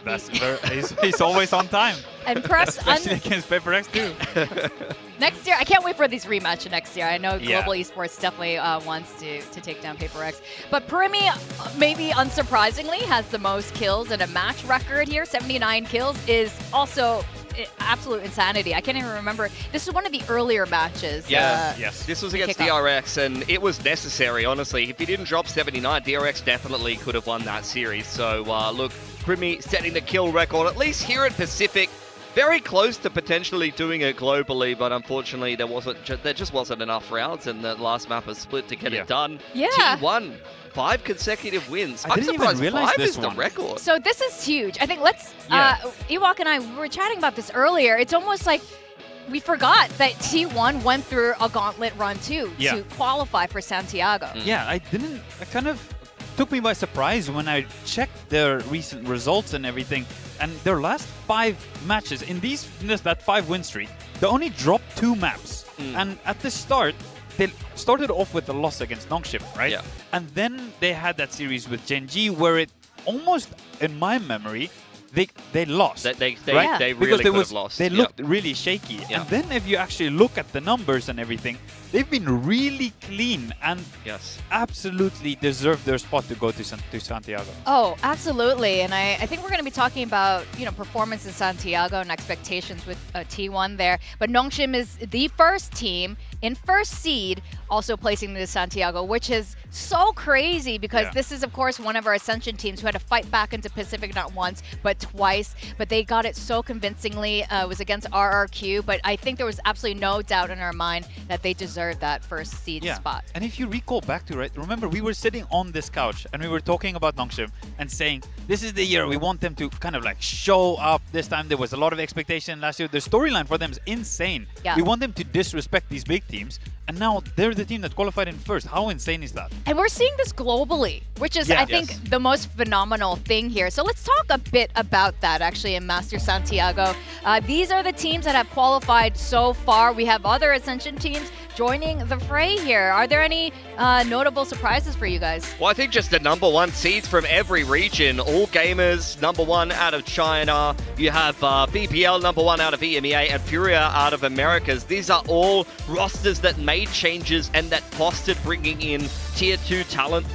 Speaker 17: He's always on time.
Speaker 16: And perhaps
Speaker 17: especially against PRX too.
Speaker 16: Next year, I can't wait for these rematch next year. I know
Speaker 17: Yeah.
Speaker 16: Global Esports definitely wants to take down PRX. But Primi, maybe unsurprisingly, has the most kills in a match record here. 79 kills is also absolute insanity. I can't even remember. This is one of the earlier matches.
Speaker 9: Yes. This was against
Speaker 16: Kickoff.
Speaker 9: DRX, and it was necessary, honestly. If he didn't drop 79, DRX definitely could have won that series. So, look, Primi setting the kill record, at least here at Pacific. Very close to potentially doing it globally, but unfortunately there just wasn't enough rounds, and the last map was split to get it done.
Speaker 16: Yeah.
Speaker 9: T1, 5 consecutive wins.
Speaker 17: I
Speaker 9: I'm
Speaker 17: didn't even
Speaker 9: surprised
Speaker 17: realize
Speaker 9: 5
Speaker 17: this
Speaker 9: is the
Speaker 17: one.
Speaker 9: record.
Speaker 16: So this is huge. I think Ewok and I were chatting about this earlier. It's almost like we forgot that T1 went through a gauntlet run too to qualify for Santiago.
Speaker 17: Yeah, it kind of took me by surprise when I checked their recent results and everything. And their last 5 matches in that 5-win streak, they only dropped 2 maps. And at the start, they started off with a loss against Nongshim, right?
Speaker 9: Yeah.
Speaker 17: And then they had that series with Genji where it almost, in my memory, they lost.
Speaker 9: They
Speaker 17: right?
Speaker 9: really could have lost.
Speaker 17: They looked really shaky.
Speaker 9: Yeah.
Speaker 17: And then if you actually look at the numbers and everything, they've been really clean and absolutely deserve their spot to go to Santiago.
Speaker 16: Oh, absolutely. And I think we're going to be talking about, performance in Santiago and expectations with T1 there. But Nongshim is the first team in first seed also placing to Santiago, which is so crazy because this is, of course, one of our Ascension teams who had to fight back into Pacific not once, but twice. But they got it so convincingly. It was against RRQ, but I think there was absolutely no doubt in our mind that they deserved that first seed spot.
Speaker 17: And if you recall back to remember we were sitting on this couch and we were talking about Nongshim and saying, this is the year we want them to kind of like show up. This time there was a lot of expectation last year. The storyline for them is insane.
Speaker 16: Yeah.
Speaker 17: We want them to disrespect these big teams. And now they're the team that qualified in first. How insane is that?
Speaker 16: And we're seeing this globally, which is, I think, the most phenomenal thing here. So let's talk a bit about that, actually, in Master Santiago. These are the teams that have qualified so far. We have other Ascension teams joining the fray here. Are there any notable surprises for you guys?
Speaker 9: Well, I think just the #1 seeds from every region. All Gamers, #1 out of China. You have BPL, #1 out of EMEA, and Furia out of Americas. These are all rosters that made changes and that fostered bringing in Tier 2 talent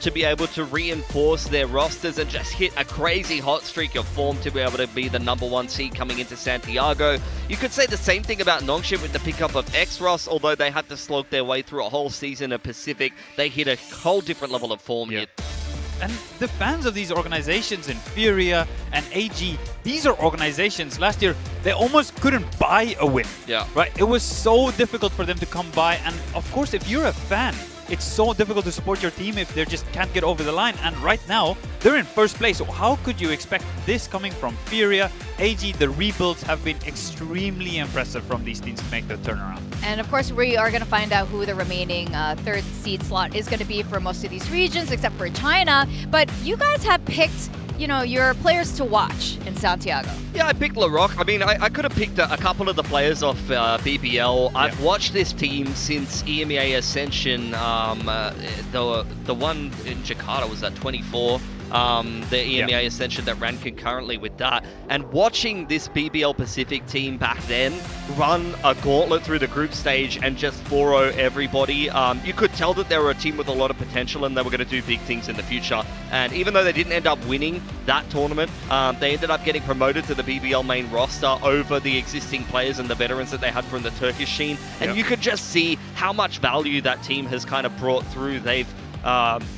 Speaker 9: to be able to reinforce their rosters and just hit a crazy hot streak of form to be able to be the #1 seed coming into Santiago. You could say the same thing about Nongshim with the pickup of X-Ross, although they had to slog their way through a whole season of Pacific. They hit a whole different level of form here.
Speaker 17: And the fans of these organizations in Furia and AG, these are organizations last year, they almost couldn't buy a win.
Speaker 9: Yeah.
Speaker 17: Right? It was so difficult for them to come by. And of course, if you're a fan, it's so difficult to support your team if they just can't get over the line. And right now, they're in first place. So how could you expect this coming from Furia? AG, the rebuilds have been extremely impressive from these teams to make the turnaround.
Speaker 16: And of course, we are going to find out who the remaining third seed slot is going to be for most of these regions, except for China. But you guys have picked, your players to watch in Santiago.
Speaker 9: Yeah, I picked LaRock. I mean, I could have picked a couple of the players off BBL. I've watched this team since EMEA Ascension. The one in Jakarta was at 24. The EMEA Ascension that ran concurrently with that. And watching this BBL Pacific team back then run a gauntlet through the group stage and just 4-0 everybody, you could tell that they were a team with a lot of potential and they were going to do big things in the future. And even though they didn't end up winning that tournament, they ended up getting promoted to the BBL main roster over the existing players and the veterans that they had from the Turkish scene. And you could just see how much value that team has kind of brought through. They've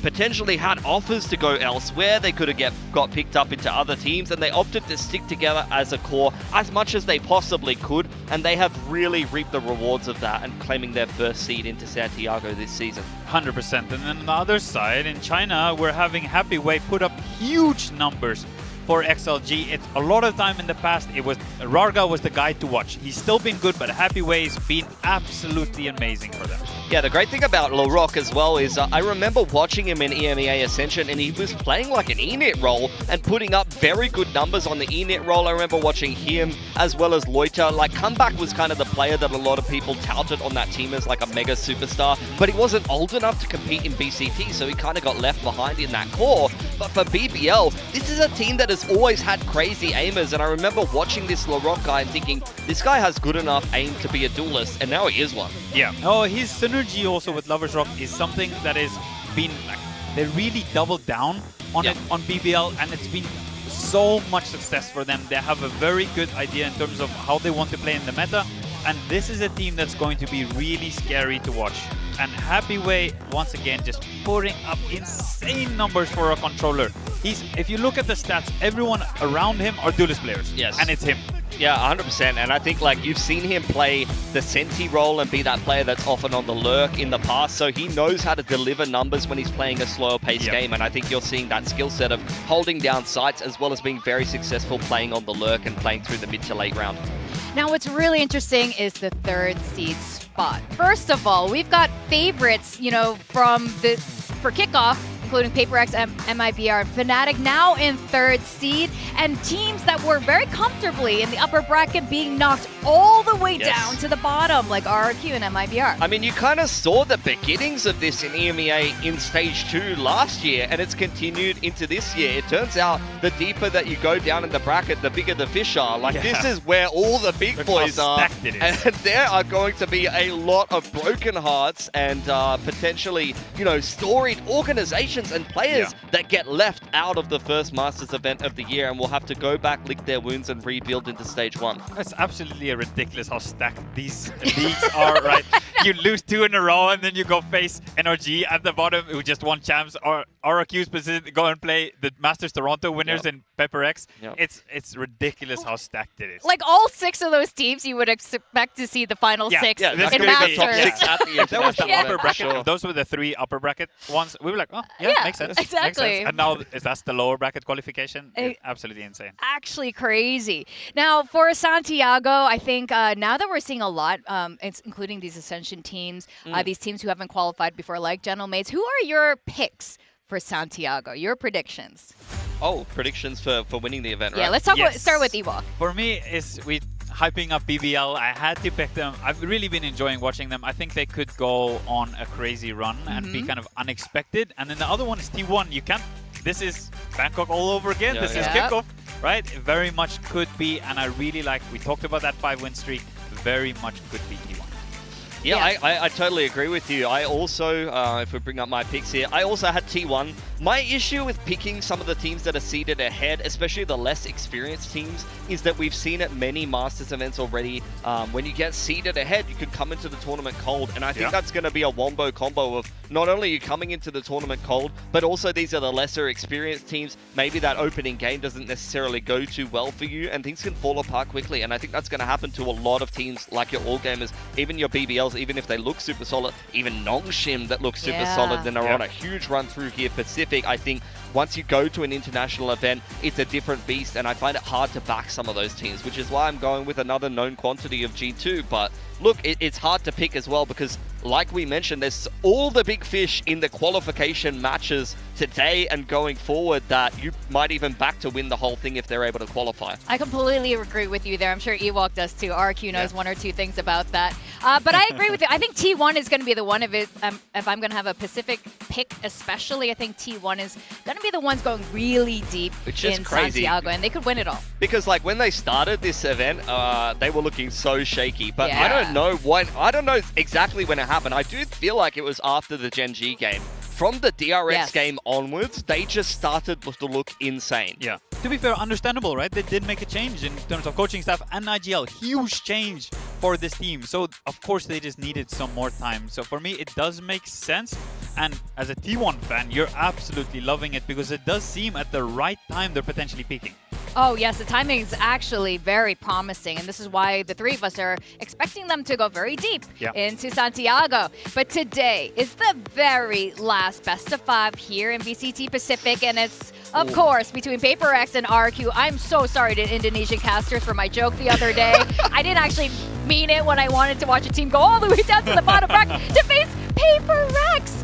Speaker 9: potentially had offers to go elsewhere. They could have got picked up into other teams, and they opted to stick together as a core as much as they possibly could, and they have really reaped the rewards of that and claiming their first seed into Santiago this season.
Speaker 17: 100%. And then on the other side, in China, we're having Happy Way put up huge numbers for XLG. It's a lot of time in the past, it was Rarga was the guy to watch. He's still been good, but Happy Way's been absolutely amazing for them.
Speaker 18: Yeah, the great thing about LaRock as well is I remember watching him in EMEA Ascension, and he was playing like an ENIT role and putting up very good numbers on the ENIT role. I remember watching him as well as Loiter. Like, Comeback was kind of the player that a lot of people touted on that team as like a mega superstar, but he wasn't old enough to compete in VCT, so he kind of got left behind in that core. But for BBL, this is a team that has always had crazy aimers, and I remember watching this LaRock guy and thinking, this guy has good enough aim to be a duelist, and now he is one.
Speaker 17: Yeah. Oh, his synergy also with Lovers Rock is something that has been like, they really doubled down on it on BBL, and it's been so much success for them. They have a very good idea in terms of how they want to play in the meta, and this is a team that's going to be really scary to watch. And Happy Way, once again, just putting up insane numbers for a controller. If you look at the stats, everyone around him are duelist players.
Speaker 18: Yes.
Speaker 17: And it's him.
Speaker 18: Yeah, 100%. And I think like you've seen him play the Senti role and be that player that's often on the lurk in the past. So he knows how to deliver numbers when he's playing a slower paced game. And I think you're seeing that skill set of holding down sites as well as being very successful playing on the lurk and playing through the mid to late round.
Speaker 16: Now, what's really interesting is the 3rd seed spot. First of all, we've got favorites, you know, for Kickoff, including PRX, MIBR, and Fnatic now in 3rd seed, and teams that were very comfortably in the upper bracket being knocked all the way down to the bottom, like RRQ and MIBR.
Speaker 18: I mean, you kind of saw the beginnings of this in EMEA in Stage 2 last year, and it's continued into this year. It turns out the deeper that you go down in the bracket, the bigger the fish are. Like, this is where all the big boys are. And there are going to be a lot of broken hearts and potentially, you know, storied organizations and players that get left out of the first Masters event of the year and will have to go back, lick their wounds, and rebuild into Stage 1.
Speaker 17: It's absolutely ridiculous how stacked these leagues are, right? You lose 2 in a row, and then you go face NRG at the bottom, who just won champs, or RRQ specifically go and play the Masters Toronto winners in PRX. It's ridiculous how stacked it is.
Speaker 16: Like, all 6 of those teams, you would expect to see the final 6 in Masters.
Speaker 17: If that was the upper bracket, if those were the 3 upper bracket ones, we were like, oh, makes sense.
Speaker 16: Exactly.
Speaker 17: Makes sense. And now, if that's the lower bracket qualification, it's absolutely insane.
Speaker 16: Actually crazy. Now, for Santiago, I think now that we're seeing a lot, it's including these Ascension teams, these teams who haven't qualified before, like Gentlemates, who are your picks for Santiago? Your predictions?
Speaker 18: Oh, predictions for winning the event, right?
Speaker 16: Yeah, let's start with Ewok.
Speaker 17: For me, hyping up BBL, I had to pick them. I've really been enjoying watching them. I think they could go on a crazy run and be kind of unexpected. And then the other one is T1. This is Bangkok all over again. This is Kickoff, right? It very much could be, and I really like, we talked about that 5-win streak, very much could be T1.
Speaker 18: Yeah, I totally agree with you. I also, if we bring up my picks here, I also had T1. My issue with picking some of the teams that are seeded ahead, especially the less experienced teams, is that we've seen at many Masters events already, when you get seeded ahead, you can come into the tournament cold. And I think that's going to be a wombo combo of not only you coming into the tournament cold, but also these are the lesser experienced teams. Maybe that opening game doesn't necessarily go too well for you, and things can fall apart quickly. And I think that's going to happen to a lot of teams like your All Gamers, even your BBLs, even if they look super solid, even Nongshim that looks super solid, then are on a huge run through here. Pacific, I think once you go to an international event, it's a different beast, and I find it hard to back some of those teams, which is why I'm going with another known quantity of G2. But look, it's hard to pick as well because, like we mentioned, there's all the big fish in the qualification matches today and going forward that you might even back to win the whole thing if they're able to qualify.
Speaker 16: I completely agree with you there. I'm sure Ewok does too. RRQ knows one or two things about that. But I agree with you. I think T1 is going to be the one if I'm going to have a Pacific pick especially. I think T1 is going to be the ones going really deep in Santiago, and they could win it all.
Speaker 18: Because like when they started this event, they were looking so shaky. But I don't know exactly when it happened. I do feel like it was after the Gen G game. From the DRX game onwards, they just started to look insane.
Speaker 17: Yeah. To be fair, understandable, right? They did make a change in terms of coaching staff and IGL. Huge change for this team. So, of course, they just needed some more time. So, for me, it does make sense. And as a T1 fan, you're absolutely loving it because it does seem at the right time they're potentially peaking.
Speaker 16: Oh, yes, the timing is actually very promising, and this is why the three of us are expecting them to go very deep into Santiago. But today is the very last best of 5 here in VCT Pacific, and it's, of course, between PRX and RRQ. I'm so sorry to Indonesian casters for my joke the other day. I didn't actually mean it when I wanted to watch a team go all the way down to the bottom bracket to face PRX.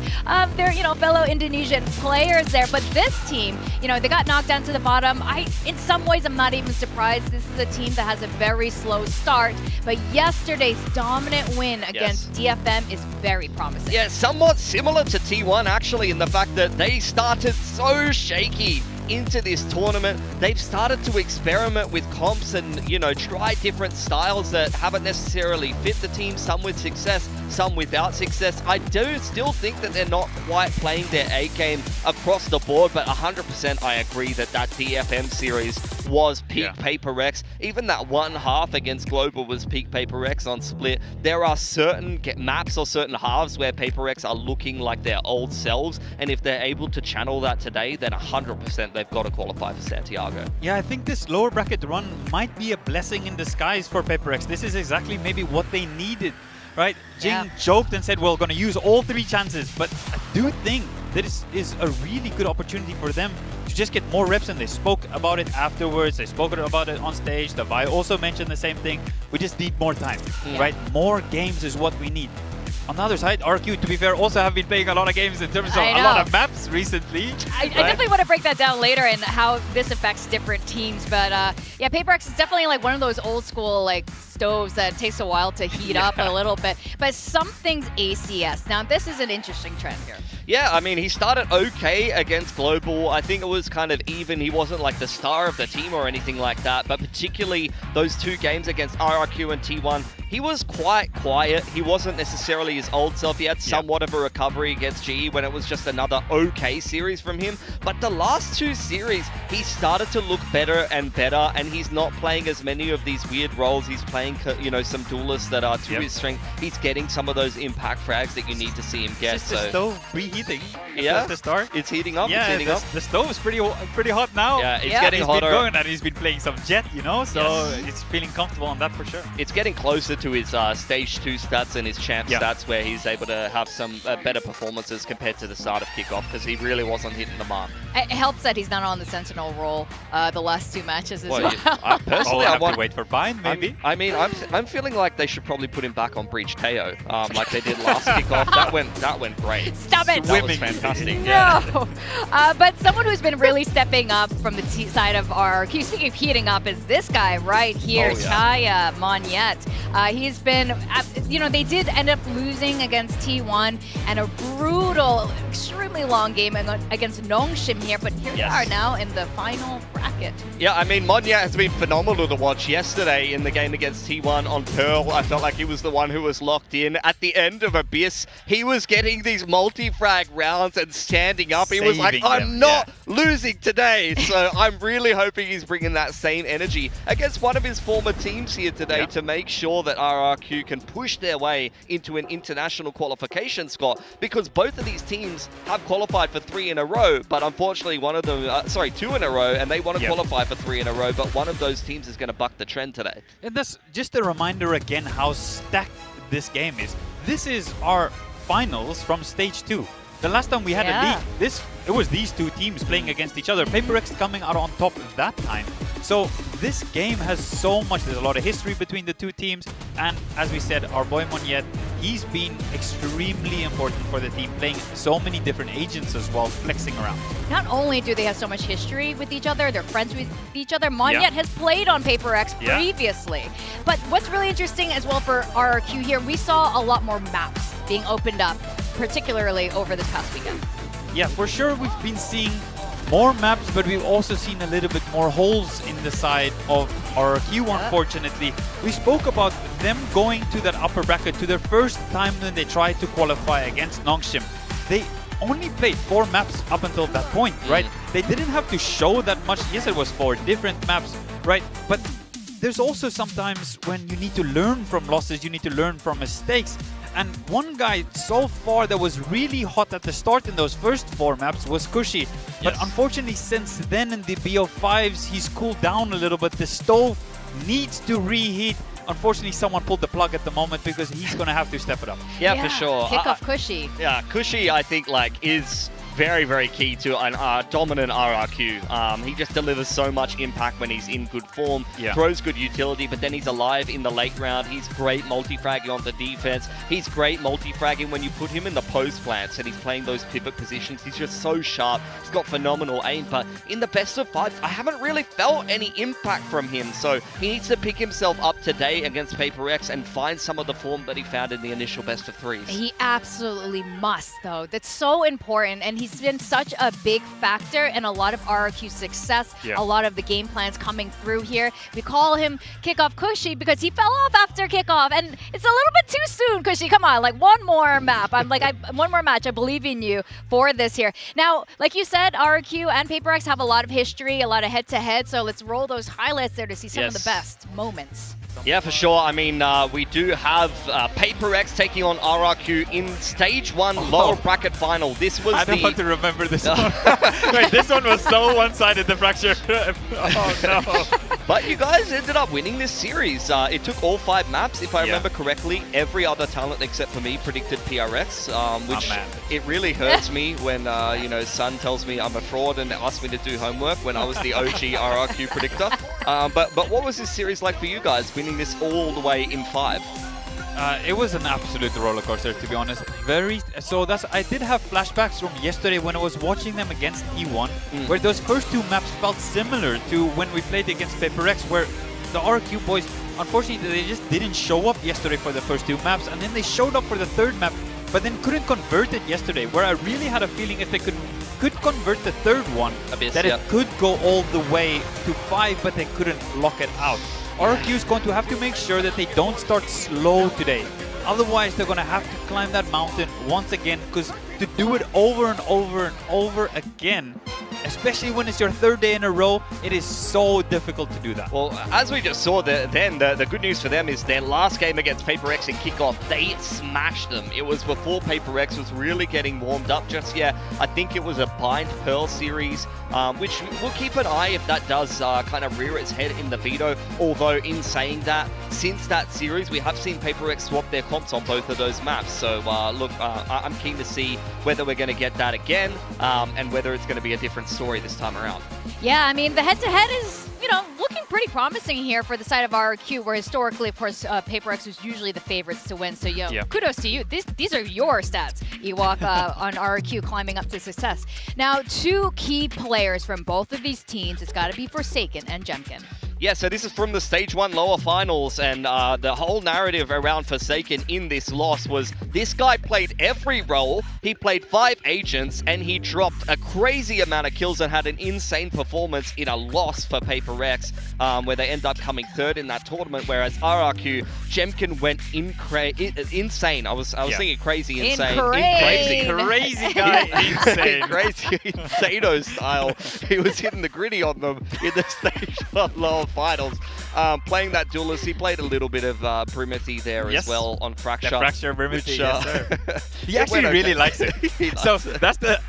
Speaker 16: They're, fellow Indonesian players there, but this team, they got knocked down to the bottom. In some ways, I'm not even surprised. This is a team that has a very slow start, but yesterday's dominant win against DFM is very promising.
Speaker 18: Yeah, somewhat similar to T1 actually in the fact that they started so shaky into this tournament. They've started to experiment with comps and, try different styles that haven't necessarily fit the team, some with success, some without success. I do still think that they're not quite playing their A game across the board, but 100% I agree that DFM series was peak PRX. Even that one half against Global was peak PRX on Split. There are certain maps or certain halves where PRX are looking like their old selves, and if they're able to channel that today, then 100% they've got to qualify for Santiago.
Speaker 17: Yeah, I think this lower bracket run might be a blessing in disguise for PRX. This is exactly maybe what they needed, right? Jing joked and said, we're going to use all 3 chances, but I do think that this is a really good opportunity for them to just get more reps, and they spoke about it afterwards. They spoke about it on stage. The Vi also mentioned the same thing. We just need more time, right? More games is what we need. On the other side, RRQ, to be fair, also have been playing a lot of games in terms of a lot of maps recently.
Speaker 16: I definitely want to break that down later and how this affects different teams. But yeah, PRX is definitely like one of those old school stoves that takes a while to heat up a little bit. But something's ACS. Now, this is an interesting trend here.
Speaker 18: Yeah, I mean, he started okay against Global. I think it was kind of even. He wasn't like the star of the team or anything like that, but particularly those 2 games against RRQ and T1, he was quite quiet. He wasn't necessarily his old self. He had somewhat of a recovery against GE when it was just another okay series from him. But the last 2 series, he started to look better and better, and he's not playing as many of these weird roles. He's playing, some duelists that are to his strength. He's getting some of those impact frags that you need to see him get.
Speaker 17: Just the stove reheating.
Speaker 18: Yeah,
Speaker 17: at the start.
Speaker 18: It's heating up.
Speaker 17: Yeah,
Speaker 18: it's heating up.
Speaker 17: The stove is pretty hot now.
Speaker 18: Yeah, it's getting hotter.
Speaker 17: He's been going and he's been playing some Jet, so it's feeling comfortable on that for sure.
Speaker 18: It's getting closer to his stage 2 stats and his champ stats, where he's able to have some better performances compared to the start of Kickoff, because he really wasn't hitting the mark.
Speaker 16: It helps that he's not on the Sentinel role the last 2 matches as well.
Speaker 18: Personally,
Speaker 17: I have to wait for Bind, maybe.
Speaker 18: I'm feeling like they should probably put him back on Breach Teo, like they did last Kickoff. That went great.
Speaker 16: Stop it!
Speaker 18: That was fantastic.
Speaker 16: No! But someone who's been really stepping up from the side of RRQ, speaking of heating up, is this guy right here, Chaya Monyet. He's been, they did end up losing against T1 and a brutal, extremely long game against Nongshim here, but here we are now in the final bracket.
Speaker 18: Yeah, I mean, Monyet has been phenomenal to watch. Yesterday in the game against T1 on Pearl, I felt like he was the one who was locked in. At the end of Abyss, he was getting these multi-frag rounds and standing up. He was like, I'm not losing today. So I'm really hoping he's bringing that same energy against one of his former teams here today to make sure that RRQ can push their way into an international qualification spot, because both of these teams have qualified for 3 in a row, but unfortunately one of them, 2 in a row, and they want to qualify for 3 in a row, but one of those teams is going to buck the trend today.
Speaker 17: And that's just a reminder again how stacked this game is. This is our finals from stage 2. The last time we had a league, it was these 2 teams playing against each other. PRX coming out on top that time. So this game has so much, there's a lot of history between the 2 teams. And as we said, our boy Monyet, he's been extremely important for the team, playing so many different agents as well, flexing around.
Speaker 16: Not only do they have so much history with each other, they're friends with each other. Monyet has played on PRX previously. But what's really interesting as well for RRQ here, we saw a lot more maps being opened up, particularly over this past weekend.
Speaker 17: Yeah, for sure we've been seeing more maps, but we've also seen a little bit more holes in the side of RRQ, unfortunately. We spoke about them going to that upper bracket to their first time when they tried to qualify against Nongshim. They only played 4 maps up until that point, right? They didn't have to show that much. Yes, it was 4 different maps, right? But there's also sometimes when you need to learn from losses, you need to learn from mistakes. And one guy so far that was really hot at the start in those first 4 maps was Kushi. But unfortunately, since then in the BO5s, he's cooled down a little bit. The stove needs to reheat. Unfortunately, someone pulled the plug at the moment because he's going to have to step it up.
Speaker 18: Yeah, for sure.
Speaker 16: Kickoff Kushi.
Speaker 18: Yeah, Kushi, I think, is very, very key to an dominant RRQ. He just delivers so much impact when he's in good form, throws good utility, but then he's alive in the late round. He's great multi-fragging on the defense. He's great multi-fragging when you put him in the post plants and he's playing those pivot positions. He's just so sharp. He's got phenomenal aim, but in the best of fives, I haven't really felt any impact from him. So he needs to pick himself up today against PRX and find some of the form that he found in the initial best of threes.
Speaker 16: He absolutely must, though. That's so important, and he's been such a big factor in a lot of RRQ success, a lot of the game plans coming through here. We call him Kickoff Cushy because he fell off after Kickoff, and it's a little bit too soon, Cushy. Come on, like one more map. One more match. I believe in you for this here. Now, like you said, RRQ and PRX have a lot of history, a lot of head-to-head, so let's roll those highlights there to see some of the best moments.
Speaker 18: Yeah, for sure. I mean, we do have PRX taking on RRQ in stage 1 lower bracket final. This was
Speaker 17: I don't want to remember this one. Wait, this one was so one-sided, the fracture. Oh, no.
Speaker 18: But you guys ended up winning this series. It took all 5 maps, if I remember correctly. Every other talent except for me predicted PRX, which it really hurts me when, you know, Sun tells me I'm a fraud and asks me to do homework when I was the OG RRQ predictor. But what was this series like for you guys, winning this all the way in 5?
Speaker 17: It was an absolute roller coaster, to be honest. I did have flashbacks from yesterday when I was watching them against T1, where those first 2 maps felt similar to when we played against PRX, where the RRQ boys, unfortunately, they just didn't show up yesterday for the first 2 maps, and then they showed up for the 3rd map, but then couldn't convert it yesterday, where I really had a feeling if they could convert the 3rd one, that it could go all the way to 5, but they couldn't lock it out. RRQ is going to have to make sure that they don't start slow today. Otherwise, they're going to have to climb that mountain once again, because to do it over and over and over again, especially when it's your 3rd day in a row, it is so difficult to do that.
Speaker 18: Well, as we just saw, the good news for them is their last game against PRX in Kickoff, they smashed them. It was before PRX was really getting warmed up just yet. I think it was a Bind Pearl series, which we'll keep an eye if that does kind of rear its head in the Veto. Although, in saying that, since that series, we have seen PRX swap their comps on both of those maps. So, look, I'm keen to see whether we're going to get that again and whether it's going to be a different story this time around.
Speaker 16: Yeah, I mean, the head-to-head is, you know, looking pretty promising here for the side of RRQ, where historically, of course, PRX was usually the favorites to win. So, kudos to you. These are your stats, Ewok, on RRQ climbing up to success. Now, 2 key players from both of these teams. It's got to be Forsaken and Jemkin.
Speaker 18: Yeah, so this is from the Stage 1 lower finals, and the whole narrative around Forsaken in this loss was this guy played every role, he played 5 agents, and he dropped a crazy amount of kills and had an insane performance in a loss for PRX, where they end up coming 3rd in that tournament, whereas RRQ, Jemkin went insane. I was thinking crazy insane.
Speaker 17: Crazy guy, insane.
Speaker 18: Crazy Insano style. He was hitting the gritty on them in the Stage 1 lower finals. Playing that duelist, he played a little bit of Brimity there as well on Fracture.
Speaker 17: The Fracture Brimity, yes sir. He
Speaker 18: it
Speaker 17: actually
Speaker 18: went
Speaker 17: really
Speaker 18: okay.
Speaker 17: likes it. So that's the,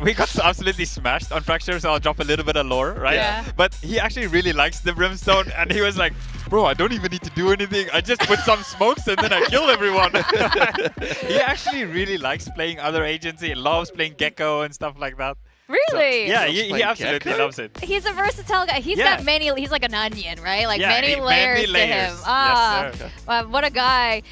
Speaker 17: we got absolutely smashed on Fracture, so I'll drop a little bit of lore, right?
Speaker 16: Yeah.
Speaker 17: But he actually really likes the Brimstone, and he was like, bro, I don't even need to do anything. I just put some smokes and then I kill everyone. He actually really likes playing other agents. He loves playing Gecko and stuff like that.
Speaker 16: Really?
Speaker 17: So, yeah, he absolutely loves it.
Speaker 16: He's a versatile guy. He's got many, he's like an onion, right? Like many layers to him.
Speaker 17: Yes, sir.
Speaker 16: What a guy.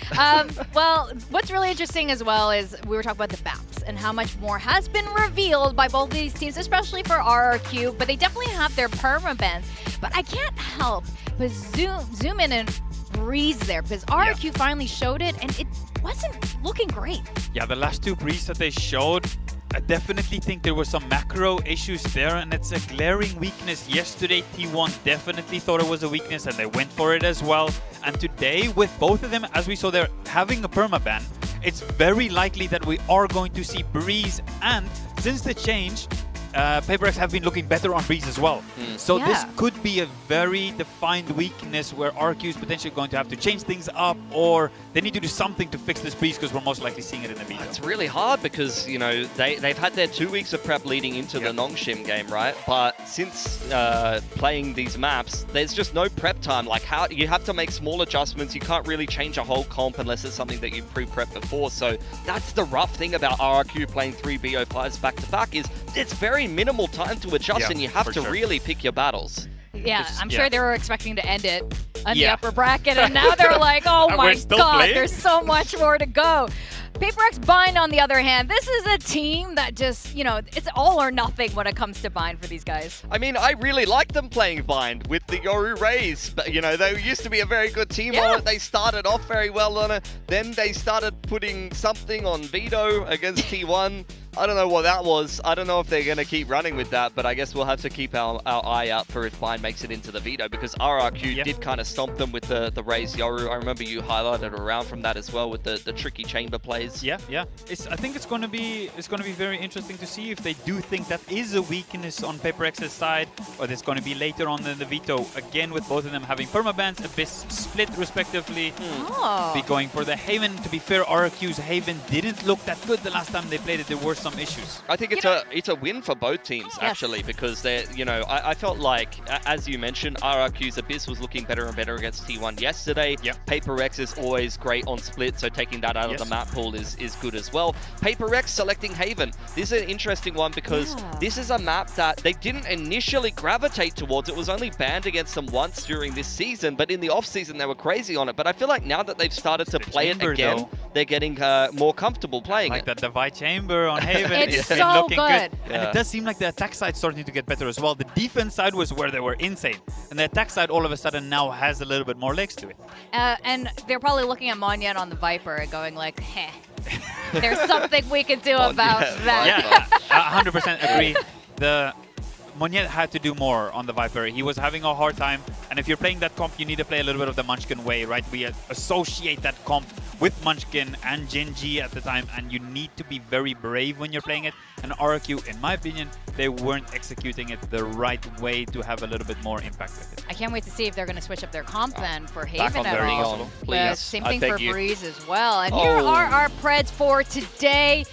Speaker 16: Well, what's really interesting as well is we were talking about the maps and how much more has been revealed by both of these teams, especially for RRQ, but they definitely have their permabans. But I can't help but zoom in and breeze there, because RRQ finally showed it and it wasn't looking great.
Speaker 17: Yeah, the last 2 breeze that they showed, I definitely think there were some macro issues there, and it's a glaring weakness. Yesterday, T1 definitely thought it was a weakness, and they went for it as well. And today, with both of them, as we saw, they're having a permaban. It's very likely that we are going to see Breeze, and since the change, PaperX have been looking better on Breeze as well. So this
Speaker 16: Yeah.
Speaker 17: could be a very defined weakness where RRQ is potentially going to have to change things up, or they need to do something to fix this Breeze because we're most likely seeing it in the Veto.
Speaker 18: It's really hard because, you know, they've had their 2 weeks of prep leading into the Nongshim game, right? But since playing these maps, there's just no prep time. Like, how you have to make small adjustments. You can't really change a whole comp unless it's something that you've pre-prepped before. So that's the rough thing about RRQ playing 3 BO5s back-to-back is it's very minimal time to adjust, and you have to really pick your battles.
Speaker 16: Yeah, I'm sure they were expecting to end it on the upper bracket, and now they're like, oh my god, there's so much more to go. PaperX Bind, on the other hand, this is a team that just, you know, it's all or nothing when it comes to Bind for these guys.
Speaker 18: I mean, I really like them playing Bind with the Yoru Rays. But, you know, they used to be a very good team on it. They started off very well on it. Then they started putting something on Veto against T1. I don't know what that was. I don't know if they're going to keep running with that, but I guess we'll have to keep our eye out for if Bind makes it into the Veto, because RRQ did kind of stomp them with the Raze Yoru. I remember you highlighted around from that as well with the tricky chamber plays.
Speaker 17: Yeah. I think it's going to be very interesting to see if they do think that is a weakness on PaperX's side, or it's going to be later on in the Veto. Again, with both of them having permabans, Abyss split respectively. Be going for the Haven. To be fair, RRQ's Haven didn't look that good the last time they played it. There were some issues.
Speaker 18: I think it's a win for both teams actually, because they're, you know, I felt like, as you mentioned, RRQ's Abyss was looking better and better against T1 yesterday. PaperX is always great on split, so taking that out of the map pool is good as well. PaperX selecting Haven. This is an interesting one because this is a map that they didn't initially gravitate towards. It was only banned against them once during this season, but in the off season they were crazy on it. But I feel like now that they've started to play it again, they're getting more comfortable playing
Speaker 17: like that Divide Chamber on Haven.
Speaker 16: It's
Speaker 17: been
Speaker 16: so
Speaker 17: looking good. And it does seem like the attack side starting to get better as well. The defense side was where they were insane, and the attack side all of a sudden now has a little bit more legs to it.
Speaker 16: And they're probably looking at Monyet on the Viper and going like, heh, there's something we can do about that.
Speaker 17: Yeah, 100% agree. The Monyet had to do more on the Viper. He was having a hard time, and if you're playing that comp, you need to play a little bit of the Munchkin way, right? We associate that comp with Munchkin and Genji at the time, and you need to be very brave when you're playing it. And RRQ, in my opinion, they weren't executing it the right way to have a little bit more impact with it.
Speaker 16: I can't wait to see if they're going to switch up their comp then for Haven at
Speaker 18: very
Speaker 16: all.
Speaker 18: on, please.
Speaker 16: Same thing for Breeze as well. And here are our Preds for today.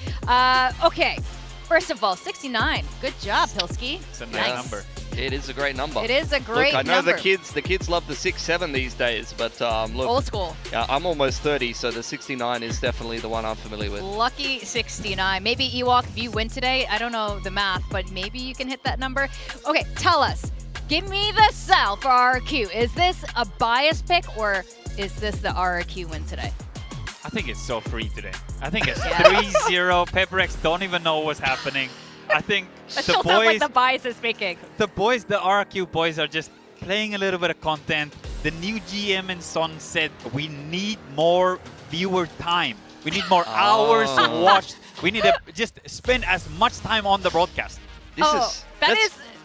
Speaker 16: Okay. First of all, 69. Good job, Pilski.
Speaker 17: It's a nice number.
Speaker 18: It is a great number.
Speaker 16: It is a great
Speaker 18: number. I know
Speaker 16: number.
Speaker 18: the kids love the 6-7 these days, but look.
Speaker 16: Old school.
Speaker 18: Yeah, I'm almost 30, so the 69 is definitely the one I'm familiar with.
Speaker 16: Lucky 69. Maybe Ewok, if you win today, I don't know the math, but maybe you can hit that number. Okay, tell us. Give me the sell for RRQ. Is this a bias pick, or is this the RRQ win today?
Speaker 17: I think it's so free today. I think it's 3-0. PaperX don't even know what's happening. I think
Speaker 16: that still sounds like the bias is speaking.
Speaker 17: The RRQ boys are just playing a little bit of content. The new GM and Son said we need more viewer time. We need more hours watched. We need to just spend as much time on the broadcast.
Speaker 16: Because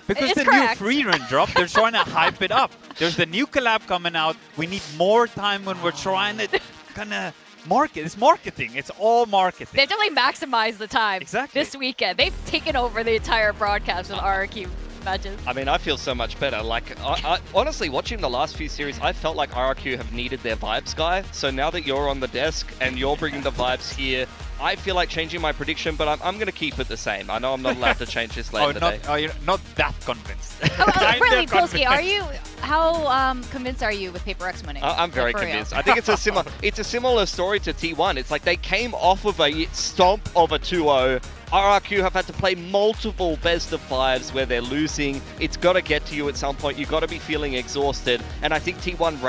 Speaker 17: the new free run drop, they're trying to hype it up. There's the new collab coming out. We need more time when we're trying to kind of market. It's marketing. It's all marketing.
Speaker 16: They've definitely maximized the time this weekend. They've taken over the entire broadcast with RRQ matches.
Speaker 18: I mean, I feel so much better. Like, I honestly, watching the last few series, I felt like RRQ have needed their vibes guy. So now that you're on the desk and you're bringing the vibes here, I feel like changing my prediction, but I'm going to keep it the same. I know I'm not allowed to change this later today.
Speaker 17: You're not that convinced.
Speaker 16: Really, Polsky, are you? How convinced are you with PaperX winning?
Speaker 18: I'm very convinced. I think it's a similar story to T1. It's like they came off of a stomp of a 2-0. RRQ have had to play multiple best of fives where they're losing. It's got to get to you at some point. You've got to be feeling exhausted. And I think T1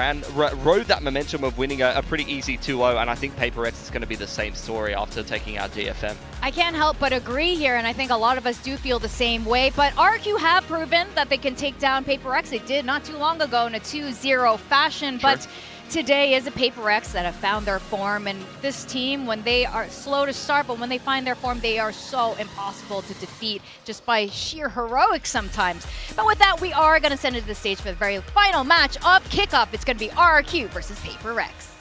Speaker 18: rode that momentum of winning a pretty easy 2-0. And I think PaperX is going to be the same story after taking out DFM.
Speaker 16: I can't help but agree here, and I think a lot of us do feel the same way. But RRQ have proven that they can take down PaperX. They did not too long ago in a 2-0 fashion. Sure. But today is a PaperX that have found their form, and this team, when they are slow to start, but when they find their form, they are so impossible to defeat just by sheer heroics sometimes. But with that, we are going to send it to the stage for the very final match of Kickoff. It's going to be RRQ versus PaperX.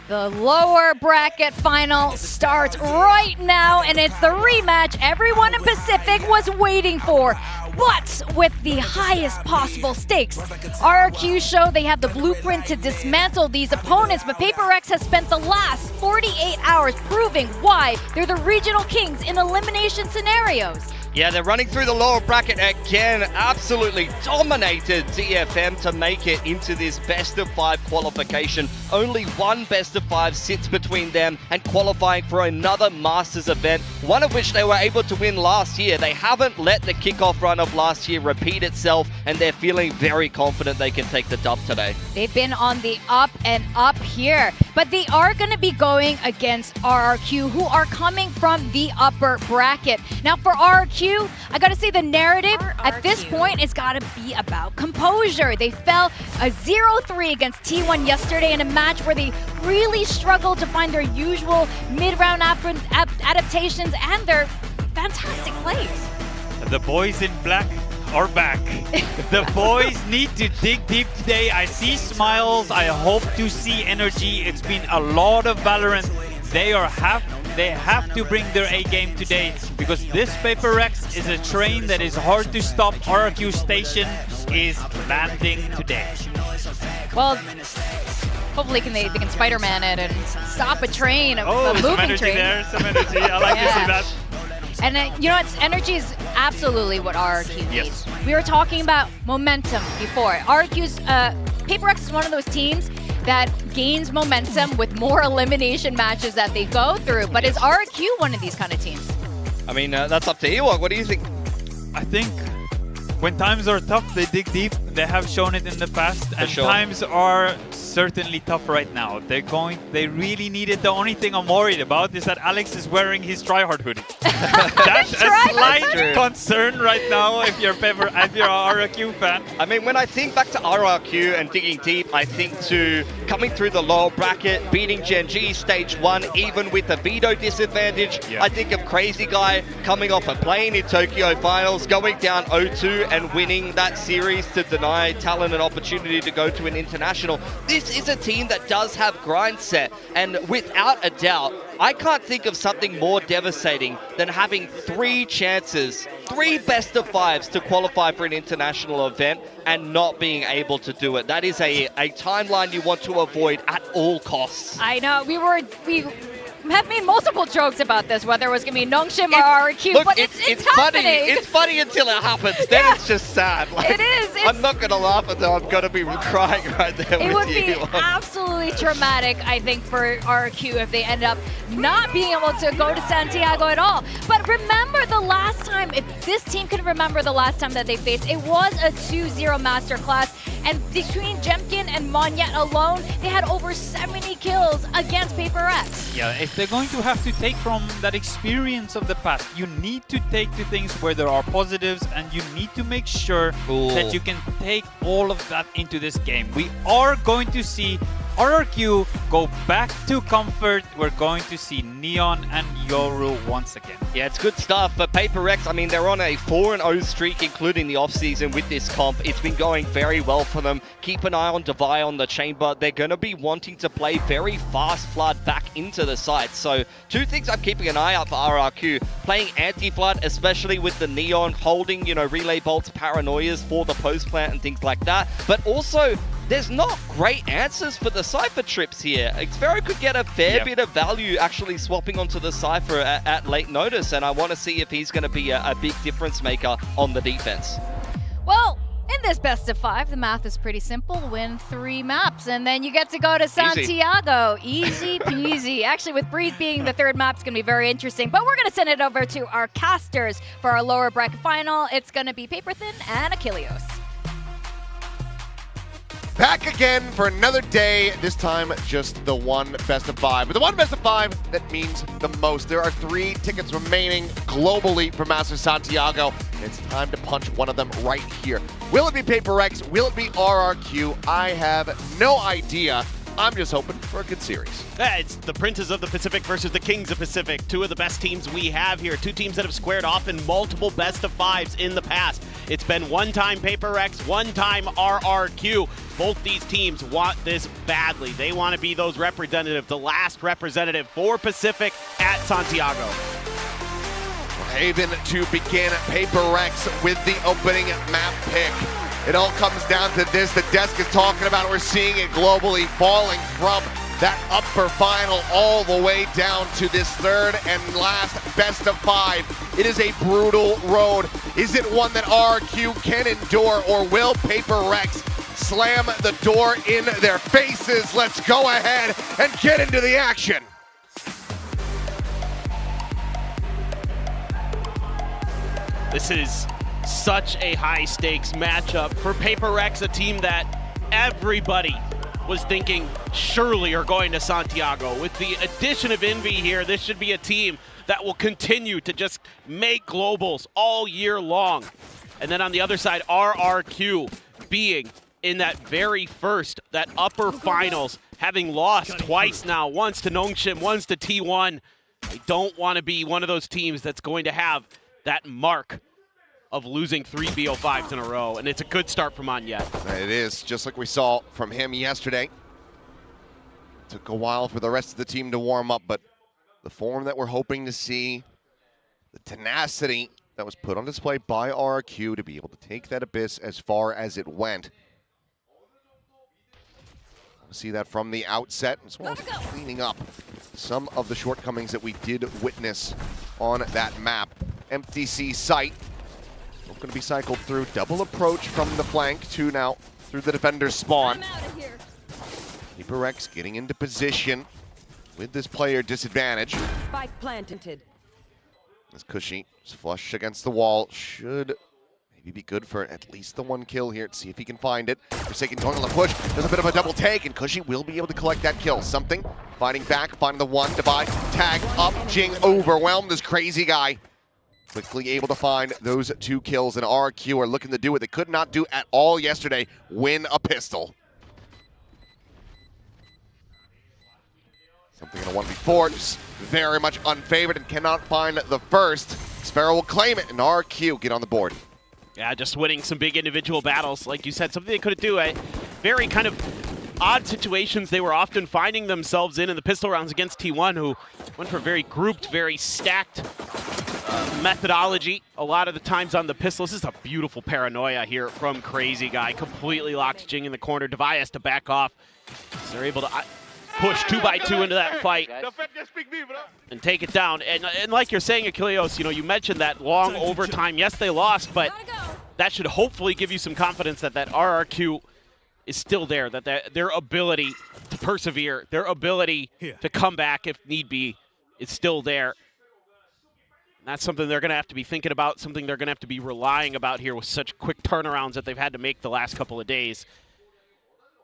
Speaker 16: The lower bracket final starts right now, and it's the rematch everyone in Pacific was waiting for, but with the highest possible stakes. RRQ show they have the blueprint to dismantle these opponents, but PRX has spent the last 48 hours proving why they're the regional kings in elimination scenarios.
Speaker 18: Yeah, they're running through the lower bracket again. Absolutely dominated DFM to make it into this best-of-5 qualification. Only one best-of-5 sits between them and qualifying for another Masters event, one of which they were able to win last year. They haven't let the kickoff run of last year repeat itself, and they're feeling very confident they can take the dub today.
Speaker 16: They've been on the up and up here, but they are going to be going against RRQ, who are coming from the upper bracket. Now for RRQ, I gotta say the narrative at this point has gotta be about composure. They fell a 0-3 against T1 yesterday in a match where they really struggled to find their usual mid-round adaptations and their fantastic plays.
Speaker 17: The boys in black are back. The boys need to dig deep today. I see smiles. I hope to see energy. It's been a lot of VALORANT. They have to bring their A game today, because this PRX is a train that is hard to stop. RRQ station is landing today.
Speaker 16: Well, hopefully they can Spider-Man it and stop a train, a moving
Speaker 17: some energy
Speaker 16: train.
Speaker 17: there, some energy. I like to see that.
Speaker 16: And you know what? Energy is absolutely what RRQ needs. We were talking about momentum before. RRQ's PRX is one of those teams that gains momentum with more elimination matches that they go through. But is RRQ one of these kind of teams?
Speaker 18: I mean, that's up to Ewok. What do you think?
Speaker 17: I think when times are tough, they dig deep. They have shown it in the past, and times are certainly tough right now. They really need it. The only thing I'm worried about is that Alex is wearing his tryhard hoodie. That's a slight concern right now if you're an RRQ fan.
Speaker 18: I mean, when I think back to RRQ and digging deep, I think to coming through the lower bracket, beating Gen G stage 1, even with the Veto disadvantage. I think of Crazy Guy coming off a plane in Tokyo Finals, going down 0-2 and winning that series to deny talent an opportunity to go to an international. This is a team that does have grind set, and without a doubt, I can't think of something more devastating than having 3 chances, 3 best-of-5s to qualify for an international event and not being able to do it. That is a timeline you want to avoid at all costs.
Speaker 16: I know. We have made multiple jokes about this, whether it was going to be Nongshim or RRQ,
Speaker 18: look,
Speaker 16: but it's happening.
Speaker 18: It's funny until it happens. Then it's just sad. Like,
Speaker 16: it is.
Speaker 18: I'm not going to laugh until I'm going to be crying right there with you.
Speaker 16: It would be absolutely traumatic, I think, for RRQ if they end up not being able to go to Santiago at all. But remember the last time, if this team can remember the last time that they faced, it was a 2-0 masterclass. And between Jemkin and Monyet alone, they had over 70 kills against PRX.
Speaker 17: Yeah, if they're going to have to take from that experience of the past, you need to take the things where there are positives, and you need to make sure that you can take all of that into this game. We are going to see RRQ go back to comfort. We're going to see Neon and Yoru once again.
Speaker 18: Yeah, it's good stuff. But PRX, I mean, they're on a 4-0 streak, including the offseason with this comp. It's been going very well for them. Keep an eye on Devi on the chamber. They're going to be wanting to play very fast flood back into the site. So 2 things I'm keeping an eye out for RRQ. Playing anti-flood, especially with the Neon, holding, relay bolts, paranoias for the post plant and things like that. But also, there's not great answers for the Cypher trips here. Xvero could get a fair bit of value actually swapping onto the Cypher at late notice, and I want to see if he's going to be a big difference maker on the defense.
Speaker 16: Well, in this best of 5, the math is pretty simple. Win 3 maps, and then you get to go to Santiago. Easy peasy. Actually, with Breeze being the 3rd map, it's going to be very interesting. But we're going to send it over to our casters for our lower bracket final. It's going to be Paperthin and Achilleos.
Speaker 8: Back again for another day, this time just the one best of 5. But the one best of 5 that means the most. There are 3 tickets remaining globally for Masters Santiago. It's time to punch one of them right here. Will it be PRX? Will it be RRQ? I have no idea. I'm just hoping for a good series.
Speaker 15: Yeah, it's the Princes of the Pacific versus the Kings of Pacific. Two of the best teams we have here. Two teams that have squared off in multiple best-of-5s in the past. It's been one time PRX, one time RRQ. Both these teams want this badly. They want to be those representative, the last representative for Pacific at Santiago.
Speaker 8: Haven to begin PRX with the opening map pick. It all comes down to this. The desk is talking about it. We're seeing it globally, falling from that upper final all the way down to this third and last best of 5. It is a brutal road. Is it one that RRQ can endure, or will PRX slam the door in their faces? Let's go ahead and get into the action.
Speaker 15: This is such a high-stakes matchup for PRX, a team that everybody was thinking surely are going to Santiago. With the addition of Envy here, this should be a team that will continue to just make globals all year long. And then on the other side, RRQ being in that very first, that upper finals, having lost twice now, once to Nongshim, once to T1. They don't want to be one of those teams that's going to have that mark of losing 3 BO5s in a row, and it's a good start from Anyet.
Speaker 8: It is, just like we saw from him yesterday. Took a while for the rest of the team to warm up, but the form that we're hoping to see, the tenacity that was put on display by RRQ to be able to take that Abyss as far as it went. See that from the outset, as well as cleaning up some of the shortcomings that we did witness on that map. MTC site going to be cycled through. Double approach from the flank to now through the defender's spawn. PRX getting into position with this player disadvantage.
Speaker 19: Spike planted.
Speaker 8: As Cushy is flush against the wall, should maybe be good for at least the 1 kill here. Let's see if he can find it. Forsaken going on the push. There's a bit of a double take, and Cushy will be able to collect that kill. Something fighting back, finding the 1, divide, tag up. Jing overwhelmed this crazy guy. Quickly able to find those 2 kills, and RRQ are looking to do what they could not do at all yesterday, win a pistol. Something in a 1v4, just very much unfavored and cannot find the first. Sparrow will claim it, and RRQ get on the board.
Speaker 15: Yeah, just winning some big individual battles, like you said, something they couldn't do. Very kind of odd situations they were often finding themselves in the pistol rounds against T1, who went for very grouped, very stacked methodology a lot of the times on the pistols. This is a beautiful paranoia here from Crazy Guy. Completely locks Jing in the corner. Devi has to back off. So they're able to push 2x2 into that fight and take it down. And like you're saying, Achilleos, you know, you mentioned that long overtime. Yes, they lost, but that should hopefully give you some confidence that that RRQ is still there, that their ability to persevere, their ability to come back if need be, is still there. That's something they're going to have to be thinking about, something they're going to have to be relying about here with such quick turnarounds that they've had to make the last couple of days.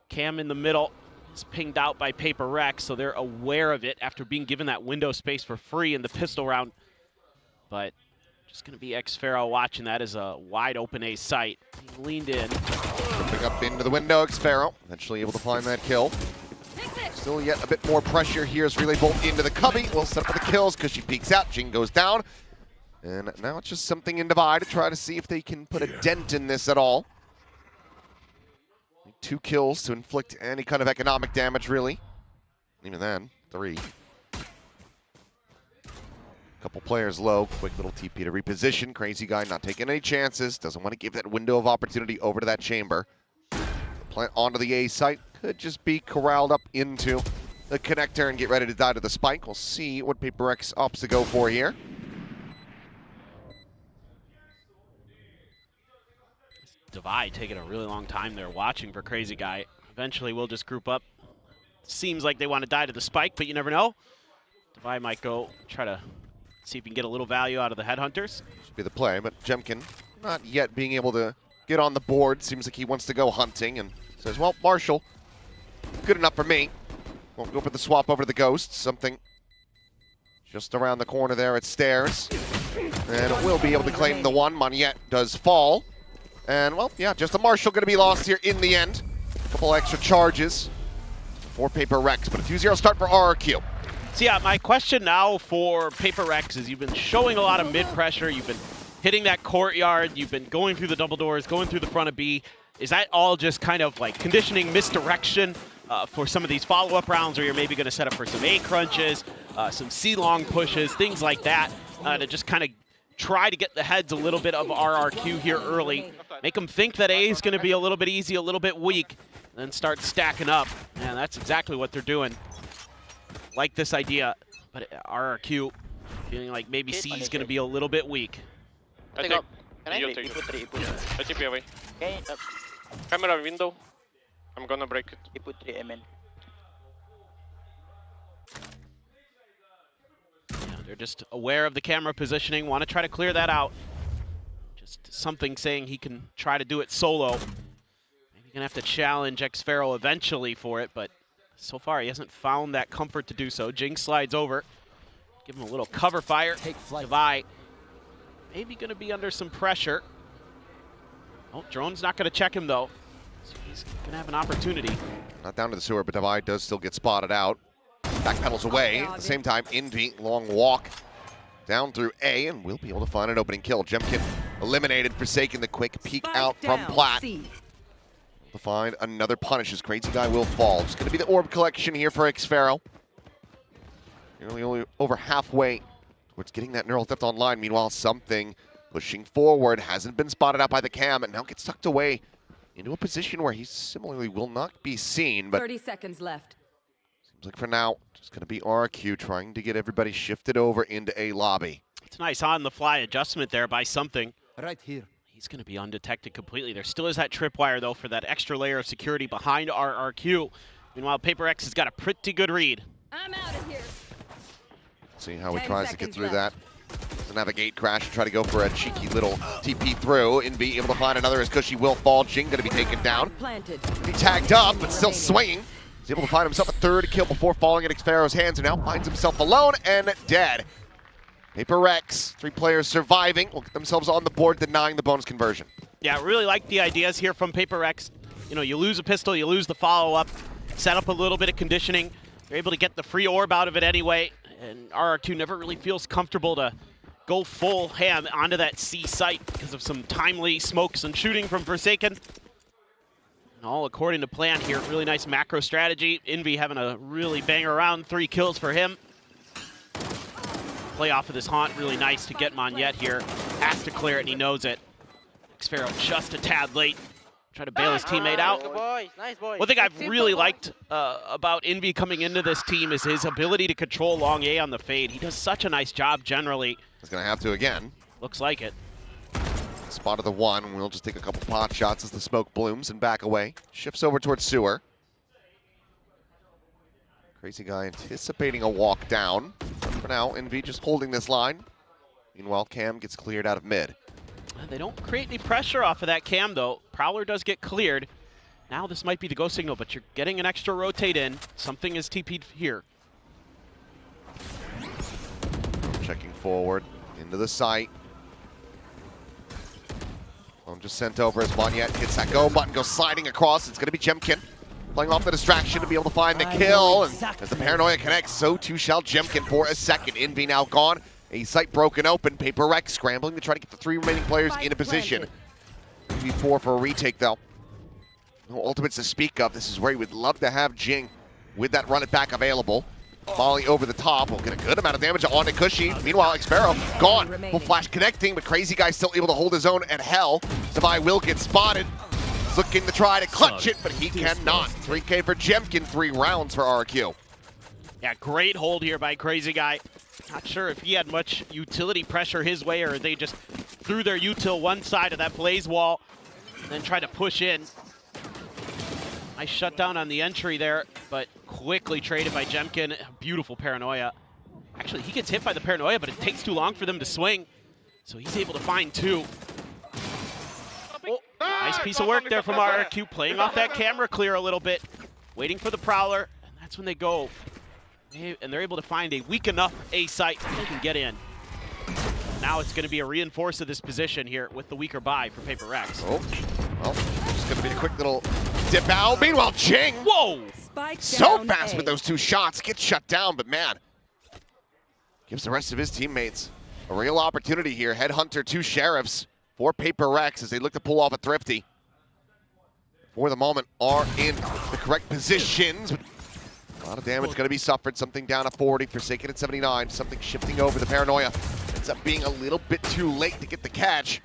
Speaker 15: Cam in the middle is pinged out by PRX, so they're aware of it after being given that window space for free in the pistol round. But just going to be xFaro watching that as a wide open A site. He leaned in.
Speaker 8: Pick up into the window, xFaro eventually able to find that kill. Still yet a bit more pressure here as Relay Bolt into the cubby. Will set up for the kills because she peeks out. Jing goes down. And now it's just something in Divide to try to see if they can put a dent in this at all. 2 kills to inflict any kind of economic damage, really. Even then, 3. Couple players low. Quick little TP to reposition. Crazy Guy not taking any chances. Doesn't want to give that window of opportunity over to that chamber. Plant onto the A site. Could just be corralled up into the connector and get ready to die to the spike. We'll see what PRX opts to go for here.
Speaker 15: Divide taking a really long time there watching for Crazy Guy. Eventually we'll just group up. Seems like they want to die to the spike, but you never know. Divide might go try to see if he can get a little value out of the headhunters.
Speaker 8: Should be the play, but Jemkin not yet being able to get on the board. Seems like he wants to go hunting and says, well, Marshall, good enough for me. Won't go for the swap over to the Ghost. Something just around the corner there at Stairs. And will be able to claim the 1. Maniette does fall. And, well, yeah, just a Marshall going to be lost here in the end. A couple extra charges for PRX, but a 2-0 start for RRQ.
Speaker 15: So yeah, my question now for PRX is you've been showing a lot of mid-pressure, you've been hitting that courtyard, you've been going through the double doors, going through the front of B. Is that all just kind of like conditioning misdirection for some of these follow-up rounds, or you're maybe going to set up for some A crunches, some C long pushes, things like that, to just kind of try to get the heads a little bit of RRQ here early, make them think that A is going to be a little bit easy, a little bit weak, and then start stacking up. And that's exactly what they're doing. Like this idea, but RRQ feeling like maybe C is going to be a little bit weak.
Speaker 11: I take. You take it. I take away. Camera window. I'm gonna break it.
Speaker 14: You put 3 MN.
Speaker 15: Yeah, they're just aware of the camera positioning, want to try to clear that out. Just something saying he can try to do it solo. Maybe gonna have to challenge Xfero eventually for it, but so far he hasn't found that comfort to do so. Jing slides over, give him a little cover fire. Take flight. Devi maybe gonna be under some pressure. Oh, Drone's not gonna check him though. So he's gonna have an opportunity.
Speaker 8: Not down to the sewer, but Devi does still get spotted out. Backpedals away. At the same time, Envy, long walk down through A, and we'll be able to find an opening kill. Jemkin eliminated, forsaking the quick peek out from Platt. To find another punish as Crazy Guy will fall. It's gonna be the orb collection here for Xfero. Nearly only over halfway towards getting that neural theft online. Meanwhile, something pushing forward, hasn't been spotted out by the cam, and now gets tucked away into a position where he similarly will not be seen. But
Speaker 2: 30 seconds left.
Speaker 8: Seems like for now, just going to be RRQ trying to get everybody shifted over into A lobby.
Speaker 15: It's a nice on-the-fly adjustment there by something.
Speaker 19: Right here.
Speaker 15: He's going to be undetected completely. There still is that tripwire, though, for that extra layer of security behind RRQ. Meanwhile, PRX has got a pretty good read.
Speaker 2: I'm out of here.
Speaker 8: See how he tries to get through that. Doesn't have a gate crash, try to go for a cheeky little TP through. Envy able to find another as Cushy will fall. Jing going to be taken down. He tagged up, but still swinging. He's able to find himself a third kill before falling at Xfero's hands, and now finds himself alone and dead. PRX, 3 players surviving, will get themselves on the board, denying the bonus conversion.
Speaker 15: Yeah, I really like the ideas here from PRX. You know, you lose a pistol, you lose the follow-up, set up a little bit of conditioning. You're able to get the free orb out of it anyway, and RRQ never really feels comfortable to go full ham onto that C site because of some timely smokes and shooting from Forsaken. And all according to plan here. Really nice macro strategy. Envy having a really banger around, 3 kills for him. Play off of this haunt, really nice to get Monyet here. Has to clear it, and he knows it. Xfero just a tad late. Try to bail his teammate out.
Speaker 14: Nice boy.
Speaker 15: One thing I've really liked about Envy coming into this team is his ability to control long A on the fade. He does such a nice job generally.
Speaker 8: He's going to have to again.
Speaker 15: Looks like it.
Speaker 8: Spotted the one. We'll just take a couple pot shots as the smoke blooms and back away. Shifts over towards sewer. Crazy Guy anticipating a walk down. But for now, Envy just holding this line. Meanwhile, Cam gets cleared out of mid.
Speaker 15: They don't create any pressure off of that cam, though. Prowler does get cleared. Now this might be the go signal, but you're getting an extra rotate in. Something is TP'd here.
Speaker 8: Checking forward into the site. Phone just sent over as Monyet hits that go button, goes sliding across. It's going to be Jemkin playing off the distraction to be able to find the kill. And as the paranoia connects, so too shall Jemkin for a second. Envy now gone. A site broken open. PRX scrambling to try to get the 3 remaining players in a position. 3v4 for a retake, though. No ultimates to speak of. This is where he would love to have Jing with that run it back available. Volley over the top will get a good amount of damage onto Cushy. Meanwhile, Xfero gone. Full flash connecting, but Crazy Guy still able to hold his own at hell. Devi will get spotted. He's looking to try to clutch it, but he cannot. 3K for Jemkin, 3 rounds for RRQ.
Speaker 15: Yeah, great hold here by Crazy Guy. Not sure if he had much utility pressure his way, or they just threw their util one side of that blaze wall and then tried to push in. Nice shutdown on the entry there, but quickly traded by Jemkin. Beautiful paranoia. Actually, he gets hit by the paranoia, but it takes too long for them to swing. So he's able to find 2. Oh, nice piece of work there from RRQ, playing off that camera clear a little bit, waiting for the Prowler, and that's when they go. And they're able to find a weak enough A site that they can get in. Now it's going to be a reinforce of this position here with the weaker buy for PRX.
Speaker 8: Oh, well, just going to be a quick little dip out. Meanwhile, Jing.
Speaker 15: Whoa!
Speaker 8: so fast with those 2 shots. Gets shut down, but man, gives the rest of his teammates a real opportunity here. Headhunter 2 Sheriffs for PRX as they look to pull off a thrifty. For the moment, are in the correct positions. A lot of damage going to be suffered. Something down at 40, Forsaken at 79. Something shifting over. The Paranoia ends up being a little bit too late to get the catch.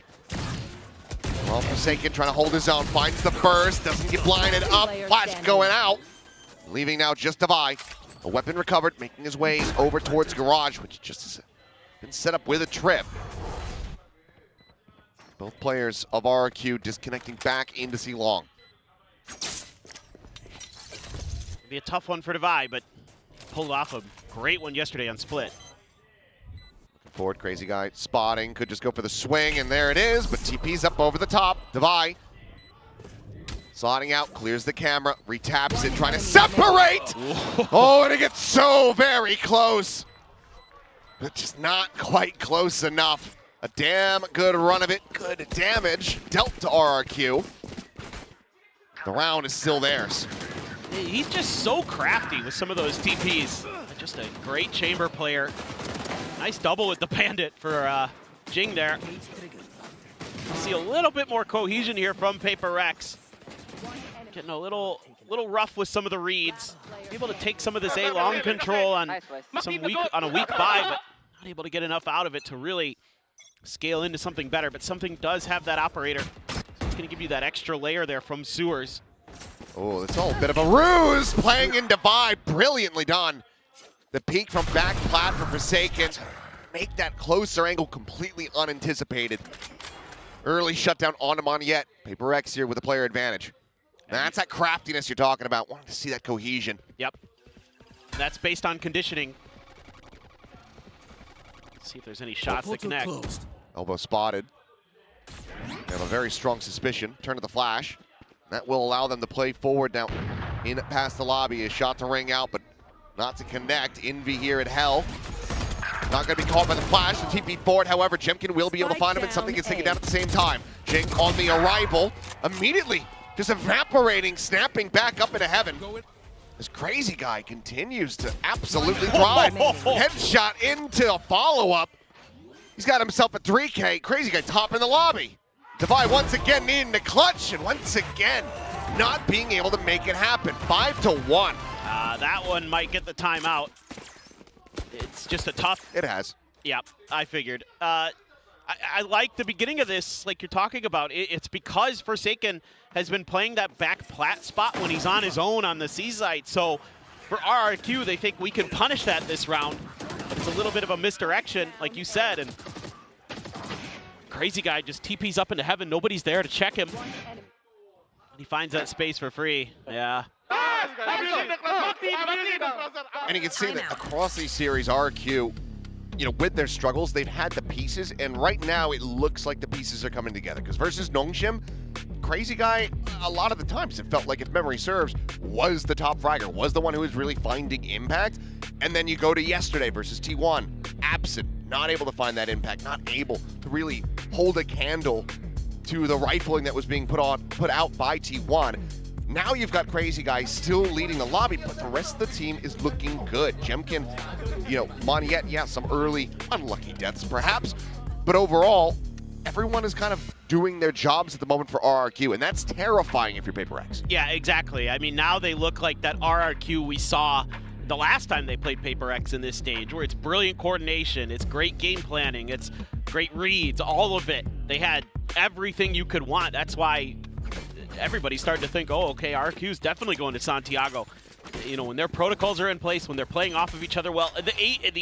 Speaker 8: Well, Forsaken trying to hold his own, finds the burst, doesn't get blinded up. Flash going out. Leaving now just Divide. A weapon recovered, making his way over towards Garage, which just has been set up with a trip. Both players of RRQ disconnecting back into C-Long.
Speaker 15: Be a tough one for Divide, but pulled off a great one yesterday on Split.
Speaker 8: Looking forward, Crazy Guy spotting, could just go for the swing, and there it is, but TP's up over the top. Divide sliding out, clears the camera, retaps it, trying to separate! Oh, and it gets so very close, but just not quite close enough. A damn good run of it, good damage dealt to RRQ. The round is still theirs.
Speaker 15: He's just so crafty with some of those TPs. Just a great chamber player. Nice double with the Bandit for Jing there. See a little bit more cohesion here from PRX. Getting a little rough with some of the reads. Able to take some of this A-long control on a weak buy, but not able to get enough out of it to really scale into something better. But something does have that operator. It's going to give you that extra layer there from Sewers.
Speaker 8: Oh, it's all a bit of a ruse. Playing in Divide, brilliantly done. The peek from back plat for Forsaken. Make that closer angle completely unanticipated. Early shutdown onto Moniette. PRX here with a player advantage. That's that craftiness you're talking about. Wanting to see that cohesion.
Speaker 15: Yep. That's based on conditioning. Let's see if there's any shots that connect.
Speaker 8: Elbow spotted. They have a very strong suspicion. Turn to the flash. That will allow them to play forward now. In past the lobby. A shot to ring out, but not to connect. Envy here at Hell. Not going to be caught by the flash. The TP forward, however, Jemkin will be able to find him, and something gets taken down at the same time. Jing on the arrival. Immediately just evaporating, snapping back up into heaven. This Crazy Guy continues to absolutely drive. Headshot into a follow-up. He's got himself a 3K. Crazy Guy top in the lobby. Divide once again needing the clutch, and once again not being able to make it happen. 5-1.
Speaker 15: That one might get the timeout. It's just a tough.
Speaker 8: It has.
Speaker 15: Yep, I figured. I like the beginning of this, like you're talking about. It's because Forsaken has been playing that back plat spot when he's on his own on the C side. So for RRQ, they think we can punish that this round. But it's a little bit of a misdirection, like you said. And Crazy Guy just TP's up into heaven. Nobody's there to check him. He finds that space for free. Yeah.
Speaker 8: And you can see that across these series, RRQ, with their struggles, they've had the pieces, and right now it looks like the pieces are coming together. Because versus Nongshim, Crazy Guy, a lot of the times it felt like, if memory serves, was the top fragger, was the one who was really finding impact. And then you go to yesterday versus T1, absent, not able to find that impact, not able to really hold a candle to the rifling that was being put out by T1. Now you've got Crazy Guy still leading the lobby, but the rest of the team is looking good. Jemkin, Moniette, yeah, some early unlucky deaths perhaps, but overall, everyone is kind of doing their jobs at the moment for RRQ, and that's terrifying if you're PRX.
Speaker 15: Yeah, exactly. I mean, now they look like that RRQ we saw the last time they played PRX in this stage, where it's brilliant coordination, it's great game planning, it's great reads, all of it. They had everything you could want. That's why everybody's starting to think, oh, okay, RRQ's definitely going to Santiago. When their protocols are in place, when they're playing off of each other well. The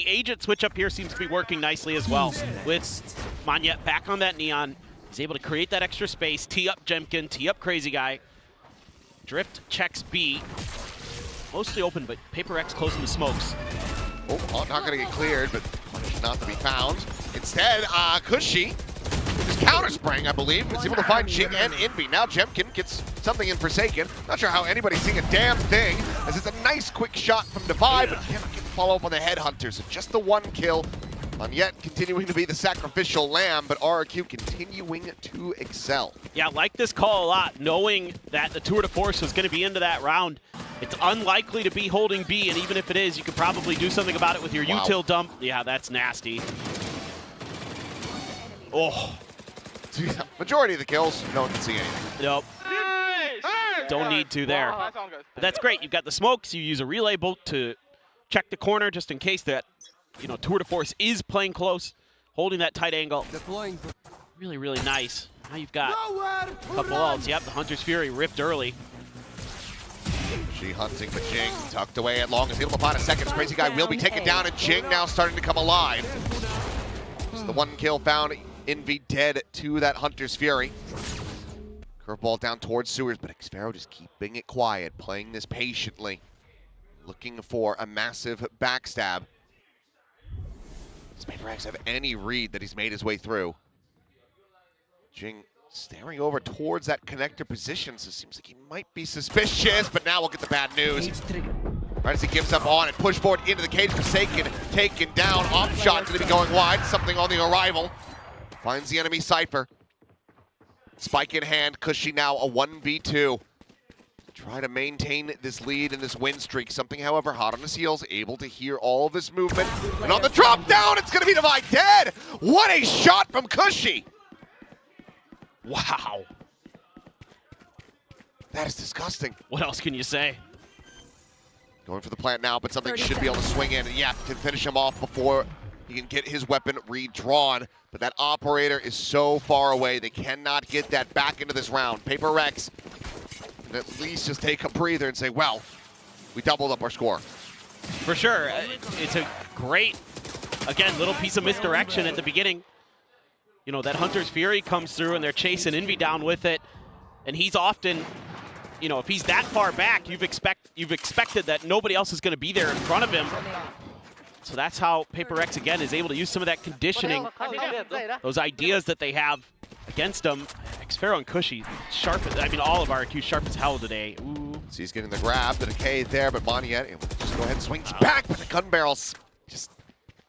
Speaker 15: agent switch up here seems to be working nicely as well. With Moniette back on that Neon, he's able to create that extra space, tee up Jemkin, tee up Crazy Guy. Drift checks B. Mostly open, but PRX closing the smokes.
Speaker 8: Oh, not going to get cleared, but not to be found. Instead, Kushi just counter-spraying, I believe. Is able to find Jing and Envy. Now Jemkin gets something in Forsaken. Not sure how anybody's seeing a damn thing, as it's a nice quick shot from Divide, but cannot get the follow-up on the Headhunter. So just the one kill. Moniette continuing to be the sacrificial lamb, but RRQ continuing to excel.
Speaker 15: Yeah, I like this call a lot, knowing that the tour de force was going to be into that round. It's unlikely to be holding B, and even if it is, you could probably do something about it with your util dump. Yeah, that's nasty. Oh.
Speaker 8: Majority of the kills, no one can see anything.
Speaker 15: Nope. Don't need to there. But that's great. You've got the smokes. You use a relay bolt to check the corner just in case that, you know, Tour de Force is playing close, holding that tight angle. Really, really nice. Now you've got a couple ults. Yep, the Hunter's Fury ripped early.
Speaker 8: She hunting, but Jing tucked away at long as able to find a second. Crazy Guy will be taken down, and Jing now starting to come alive. So the one kill found, Envy dead to that Hunter's Fury. Curveball down towards Sewers, but Xfero just keeping it quiet, playing this patiently, looking for a massive backstab. Does PRX have any read that he's made his way through? Jing staring over towards that connector position, so it seems like he might be suspicious, but now we'll get the bad news. Right as he gives up on it, push forward into the cage, Forsaken, taken down, off shot going to be going wide, something on the arrival. Finds the enemy Cypher. Spike in hand, Cushy now a 1v2. Try to maintain this lead and this win streak. Something, however, hot on his heels, able to hear all of this movement. And on the drop down, it's going to be Divide dead! What a shot from Cushy! Wow. That is disgusting.
Speaker 15: What else can you say?
Speaker 8: Going for the plant now, but something should be able to swing in. And yeah, can finish him off before he can get his weapon redrawn. But that operator is so far away, they cannot get that back into this round. PRX can at least just take a breather and say, well, we doubled up our score.
Speaker 15: For sure. It's a great, again, little piece of misdirection at the beginning. You know, that Hunter's Fury comes through and they're chasing Envy down with it. And he's often, you know, if he's that far back, you've expected that nobody else is going to be there in front of him. So that's how PRX, again, is able to use some of that conditioning, those ideas that they have against him. Xfero and Cushy, sharp, I mean, all of RRQ sharp as hell today. Ooh.
Speaker 8: So he's getting the grab, the decay there, but Moniette just go ahead and swings back, but the gun barrel's just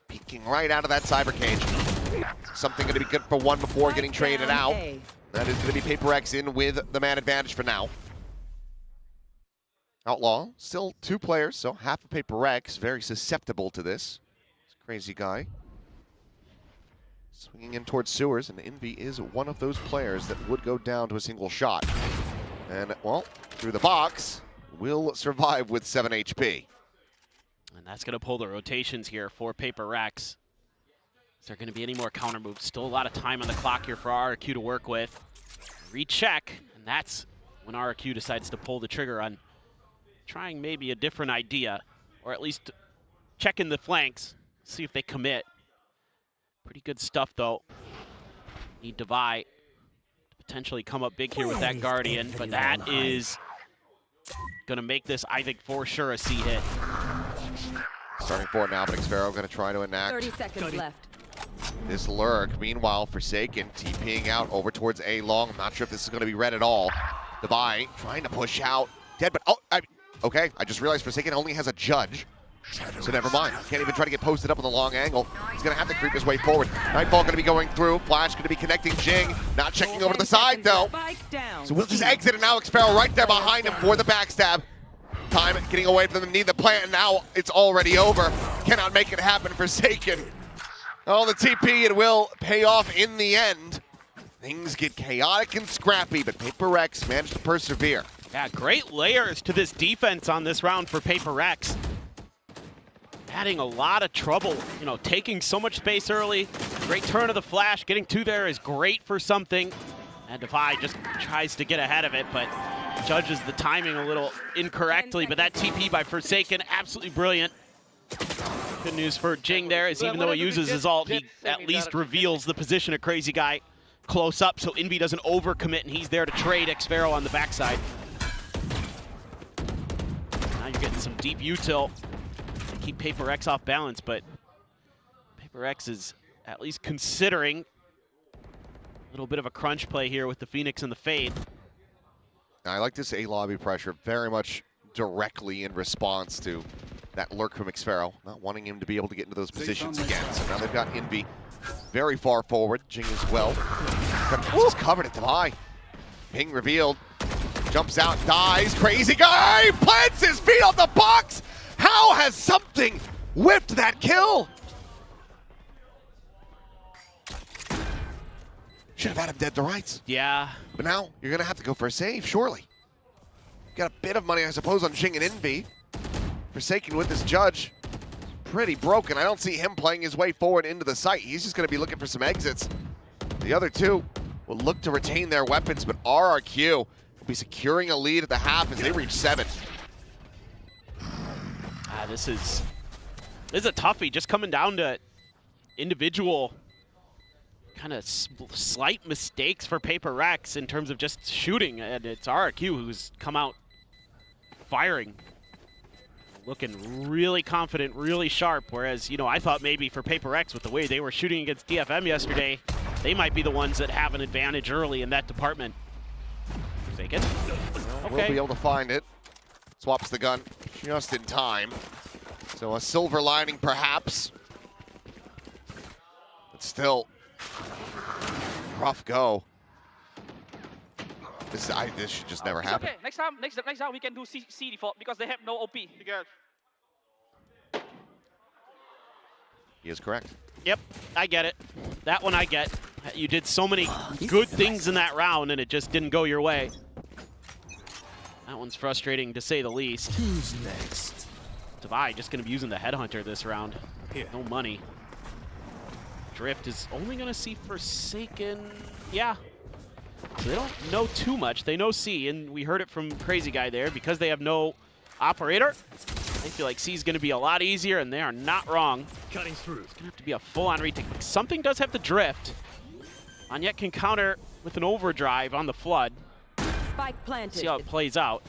Speaker 8: peeking right out of that cyber cage. Something going to be good for one before getting traded out. That is going to be PRX in with the man advantage for now. Outlaw, still 2 players, so half of PRX, very susceptible to this. Crazy Guy. Swinging in towards Sewers, and Envy is one of those players that would go down to a single shot. And, well, through the box, will survive with 7 HP.
Speaker 15: And that's going to pull the rotations here for PRX. Is there going to be any more counter moves? Still a lot of time on the clock here for RRQ to work with. Recheck, and that's when RRQ decides to pull the trigger on trying maybe a different idea, or at least checking the flanks, see if they commit. Pretty good stuff, though. Need Divide to potentially come up big here with that Guardian, but that is going to make this, I think, for sure a C hit.
Speaker 8: Starting forward now, but Xfero going to try to enact
Speaker 2: 30 seconds left.
Speaker 8: this lurk. Meanwhile, Forsaken TPing out over towards A long. I'm not sure if this is going to be red at all. Divide trying to push out. Dead, but okay, I just realized Forsaken only has a judge. So never mind. Can't even try to get posted up on the long angle. He's going to have to creep his way forward. Nightfall going to be going through. Flash going to be connecting Jing. Not checking over to the side, though. So we'll just exit, and now Xfero right there behind him for the backstab. Time getting away from them. Need the plant, and now it's already over. Cannot make it happen. Forsaken. Oh, the TP, it will pay off in the end. Things get chaotic and scrappy, but PRX managed to persevere.
Speaker 15: Yeah, great layers to this defense on this round for PRX. Adding a lot of trouble, you know, taking so much space early. Great turn of the flash. Getting 2 there is great for something. And Divide just tries to get ahead of it, but judges the timing a little incorrectly. But that TP by Forsaken, absolutely brilliant. Good news for Jing there is even though he uses his ult, he at least reveals the position of Crazy Guy close up, so Envy doesn't overcommit, and he's there to trade Xfero on the backside. Now you're getting some deep util. Keep PRX off balance, but PRX is at least considering a little bit of a crunch play here with the Phoenix and the Fade.
Speaker 8: I like this A lobby pressure very much directly in response to that lurk from Xfero, not wanting him to be able to get into those positions again. So now they've got Envy very far forward, Jing as well. Just covered at Divide. Ping revealed. Jumps out, dies, crazy guy, plants his feet on the box! How has something whipped that kill? Should have had him dead to rights.
Speaker 15: Yeah.
Speaker 8: But now, you're gonna have to go for a save, surely. Got a bit of money, I suppose, on Jing and Envy. Forsaken with this judge. Pretty broken. I don't see him playing his way forward into the site. He's just gonna be looking for some exits. The other two will look to retain their weapons, but RRQ will be securing a lead at the half as they reach 7.
Speaker 15: This is a toughie, just coming down to individual kind of slight mistakes for PRX in terms of just shooting, and it's RRQ who's come out firing, looking really confident, really sharp, whereas, you know, I thought maybe for PRX with the way they were shooting against DFM yesterday, they might be the ones that have an advantage early in that department. Forsaken.
Speaker 8: Okay. We'll be able to find it. Swaps the gun just in time. So a silver lining perhaps. But still, rough go. This should just never happen.
Speaker 11: Okay, next time we can do C default because they have no OP.
Speaker 8: He is correct.
Speaker 15: Yep, I get it. That one I get. You did so many good things in that round and it just didn't go your way. That one's frustrating to say the least.
Speaker 6: Who's next?
Speaker 15: Tavai just going to be using the Headhunter this round. No money. Drift is only going to see Forsaken. Yeah. So they don't know too much. They know C, and we heard it from Crazy Guy there. Because they have no operator, they feel like C is going to be a lot easier, and they are not wrong.
Speaker 6: Cutting through.
Speaker 15: It's going to have to be a full-on retake. Something does have the Drift. Onyet can counter with an overdrive on the Flood.
Speaker 2: Spike planted.
Speaker 15: See how it plays out.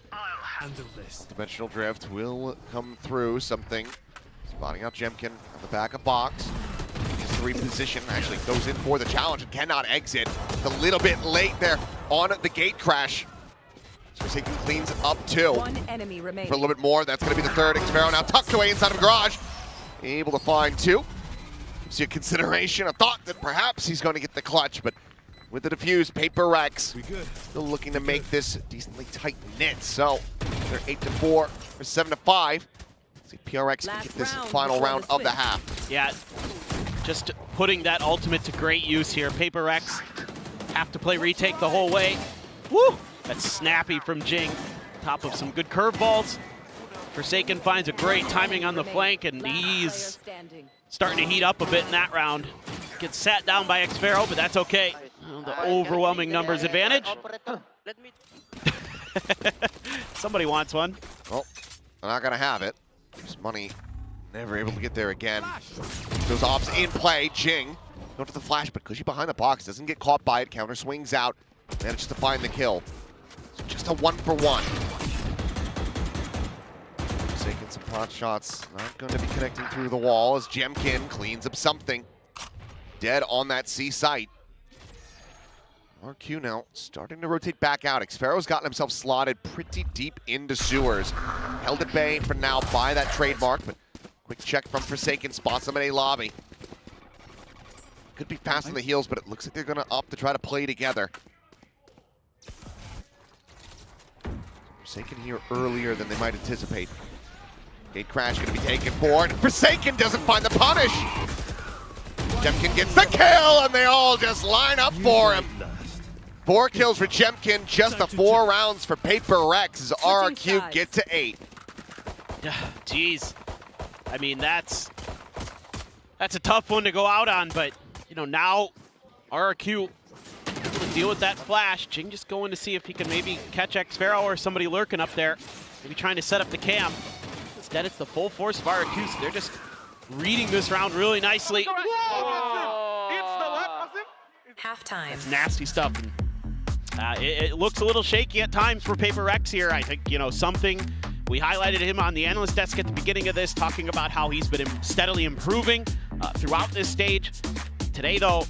Speaker 6: Handle this.
Speaker 8: Dimensional drift will come through something. Spotting out Jemkin on the back of box. His 3 position actually goes in for the challenge and cannot exit. It's a little bit late there on the gate crash. So Forsaken cleans up 2.
Speaker 2: One enemy remaining.
Speaker 8: For a little bit more, that's going to be the 3rd. Xfero now tucked away inside of garage. Able to find 2. See a consideration, a thought that perhaps he's going to get the clutch, but with the defuse, PRX still looking to make this decently tight knit. So they're 8-4 or 7-5. See PRX can get this final round of the half.
Speaker 15: Yeah, just putting that ultimate to great use here. PRX have to play retake the whole way. Woo! That's snappy from Jing. Top of some good curveballs. Forsaken finds a great timing on the flank, and he's starting to heat up a bit in that round. Gets sat down by Xfero, but that's okay. The overwhelming numbers advantage. Somebody wants one.
Speaker 8: Well, they're not gonna have it. Just money, never able to get there again. Those ops in play. Jing, go to the flash, but Cushy behind the box, doesn't get caught by it. Counter swings out, manages to find the kill. So just a 1-for-1. Taking some pot shots, not going to be connecting through the wall as Jemkin cleans up something. Dead on that C site. RQ now starting to rotate back out. Xfero's gotten himself slotted pretty deep into sewers. Held at bay for now by that trademark, but quick check from Forsaken, spots him in a lobby. Could be fast on the heels, but it looks like they're gonna opt to try to play together. Forsaken here earlier than they might anticipate. Gate crash gonna be taken for, and Forsaken doesn't find the punish! Jemkin gets the kill, and they all just line up for him. 4 kills for Jemkin, just the 4 rounds for PRX as RRQ get to 8.
Speaker 15: Jeez. I mean, that's a tough one to go out on, but, you know, now RRQ able to deal with that flash. Jing just going to see if he can maybe catch Xfero or somebody lurking up there, maybe trying to set up the cam. Instead, it's the full force of RRQ, so they're just reading this round really nicely.
Speaker 2: Halftime.
Speaker 15: It's nasty stuff. It looks a little shaky at times for PRX here. I think, you know, something. We highlighted him on the analyst desk at the beginning of this, talking about how he's been steadily improving throughout this stage. Today, though,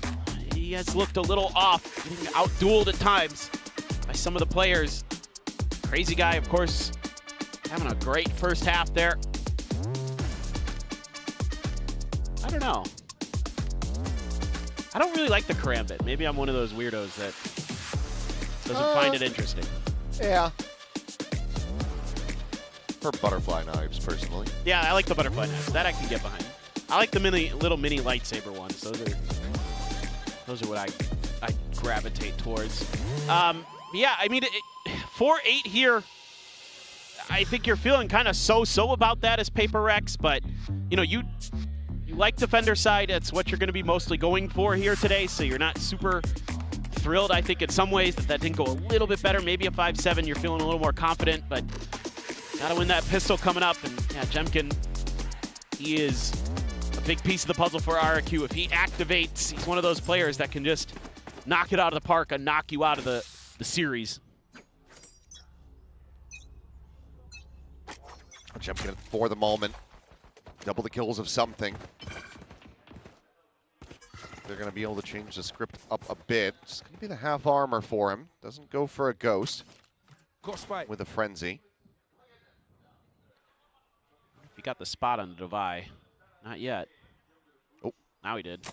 Speaker 15: he has looked a little off, getting out-dueled at times by some of the players. Crazy Guy, of course, having a great first half there. I don't know. I don't really like the Karambit. Maybe I'm one of those weirdos that doesn't find it interesting.
Speaker 8: Yeah. For butterfly knives, personally.
Speaker 15: Yeah, I like the butterfly knives. That I can get behind. I like the little mini lightsaber ones. Those are what I gravitate towards. Yeah, I mean, 4-8 here. I think you're feeling kind of so-so about that as PRX, but you know, you like defender side. That's what you're going to be mostly going for here today, so you're not super thrilled. I think in some ways that didn't go a little bit better. Maybe a 5-7, you're feeling a little more confident, but gotta win that pistol coming up. And yeah, Jemkin, he is a big piece of the puzzle for RRQ. If he activates, he's one of those players that can just knock it out of the park and knock you out of the series.
Speaker 8: Jemkin for the moment. Double the kills of something. They're going to be able to change the script up a bit. It's going to be the half armor for him. Doesn't go for a ghost with a frenzy.
Speaker 15: He got the spot on the Divide. Not yet.
Speaker 8: Oh,
Speaker 15: now he did.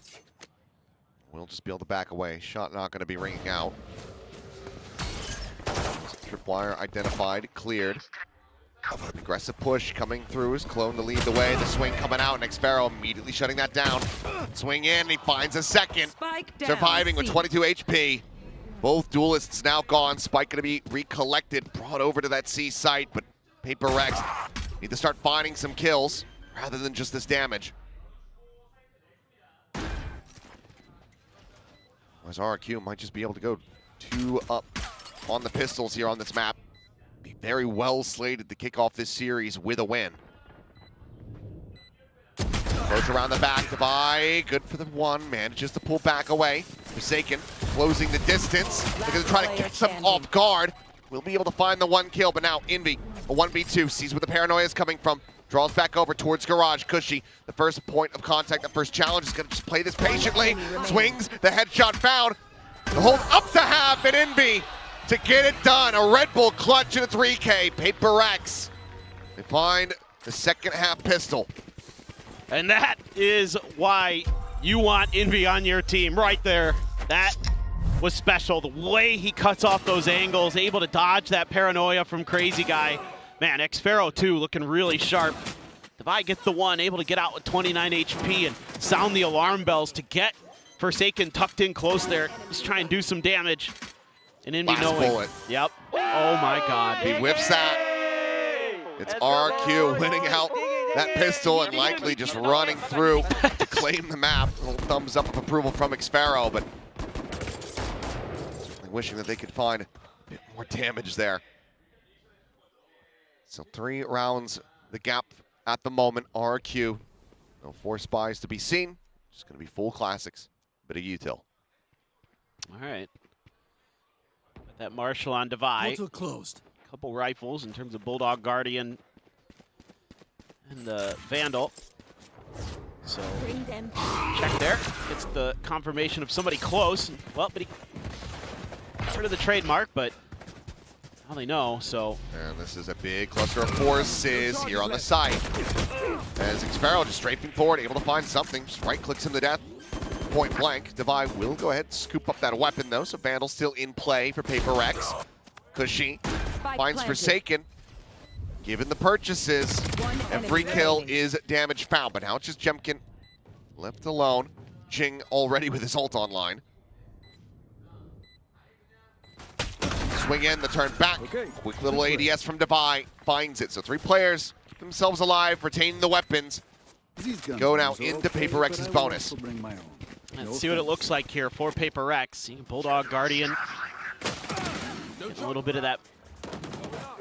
Speaker 8: We'll just be able to back away. Shot not going to be ringing out. Tripwire identified, cleared. Aggressive push coming through. His clone to lead the way. The swing coming out, and Xfero immediately shutting that down. Swing in, he finds a second. Surviving with 22 HP. Both duelists now gone. Spike going to be recollected, brought over to that C site, but PRX need to start finding some kills rather than just this damage. As RRQ might just be able to go 2 up on the pistols here on this map. Be very well slated to kick off this series with a win. Approach around the back, Divide, good for the one, manages to pull back away. Forsaken, closing the distance. They're gonna try to catch them off guard. We'll be able to find the 1 kill, but now Envy, a 1v2, sees where the paranoia is coming from. Draws back over towards Garage. Cushy, the first point of contact, the first challenge, is gonna just play this patiently. Swings, the headshot found. The hold up to half, and Envy to get it done. A Red Bull clutch in a 3K. PRX, they find the second half pistol.
Speaker 15: And that is why you want Envy on your team right there. That was special. The way he cuts off those angles, able to dodge that paranoia from Crazy Guy. Man, Xfero too, looking really sharp. Divide gets the 1, able to get out with 29 HP and sound the alarm bells to get Forsaken tucked in close there. Just try and do some damage. And Envy knowing.
Speaker 8: Bullet.
Speaker 15: Yep. Oh my God.
Speaker 8: He whiffs that. It's RRQ winning out that pistol and likely just running through to claim the map. A little thumbs up of approval from Xfero, but wishing that they could find a bit more damage there. So 3 rounds, the gap at the moment. RRQ, no 4 spies to be seen. Just going to be full classics. Bit of util.
Speaker 15: All right. Got that Marshall on Divide.
Speaker 1: Portal closed.
Speaker 15: Couple rifles in terms of Bulldog, Guardian, and the Vandal. So check there. Gets the confirmation of somebody close. Well, but he got rid of the trademark, but now they know, so.
Speaker 8: And this is a big cluster of forces here on the side. As Xfero just strafing forward, able to find something. Just right clicks him to death. Point blank. Divide will go ahead and scoop up that weapon though, so Vandal still in play for PRX. Cushy finds Forsaken. Given the purchases, every kill is damage found, but now it's just Jemkin left alone. Jing already with his ult online. Swing in, the turn back. Quick little ADS from Divide, finds it. So 3 players keep themselves alive, retaining the weapons. Go now into PRX's bonus.
Speaker 15: Let's see what it looks like here for PRX. Bulldog, Guardian. Getting a little bit of that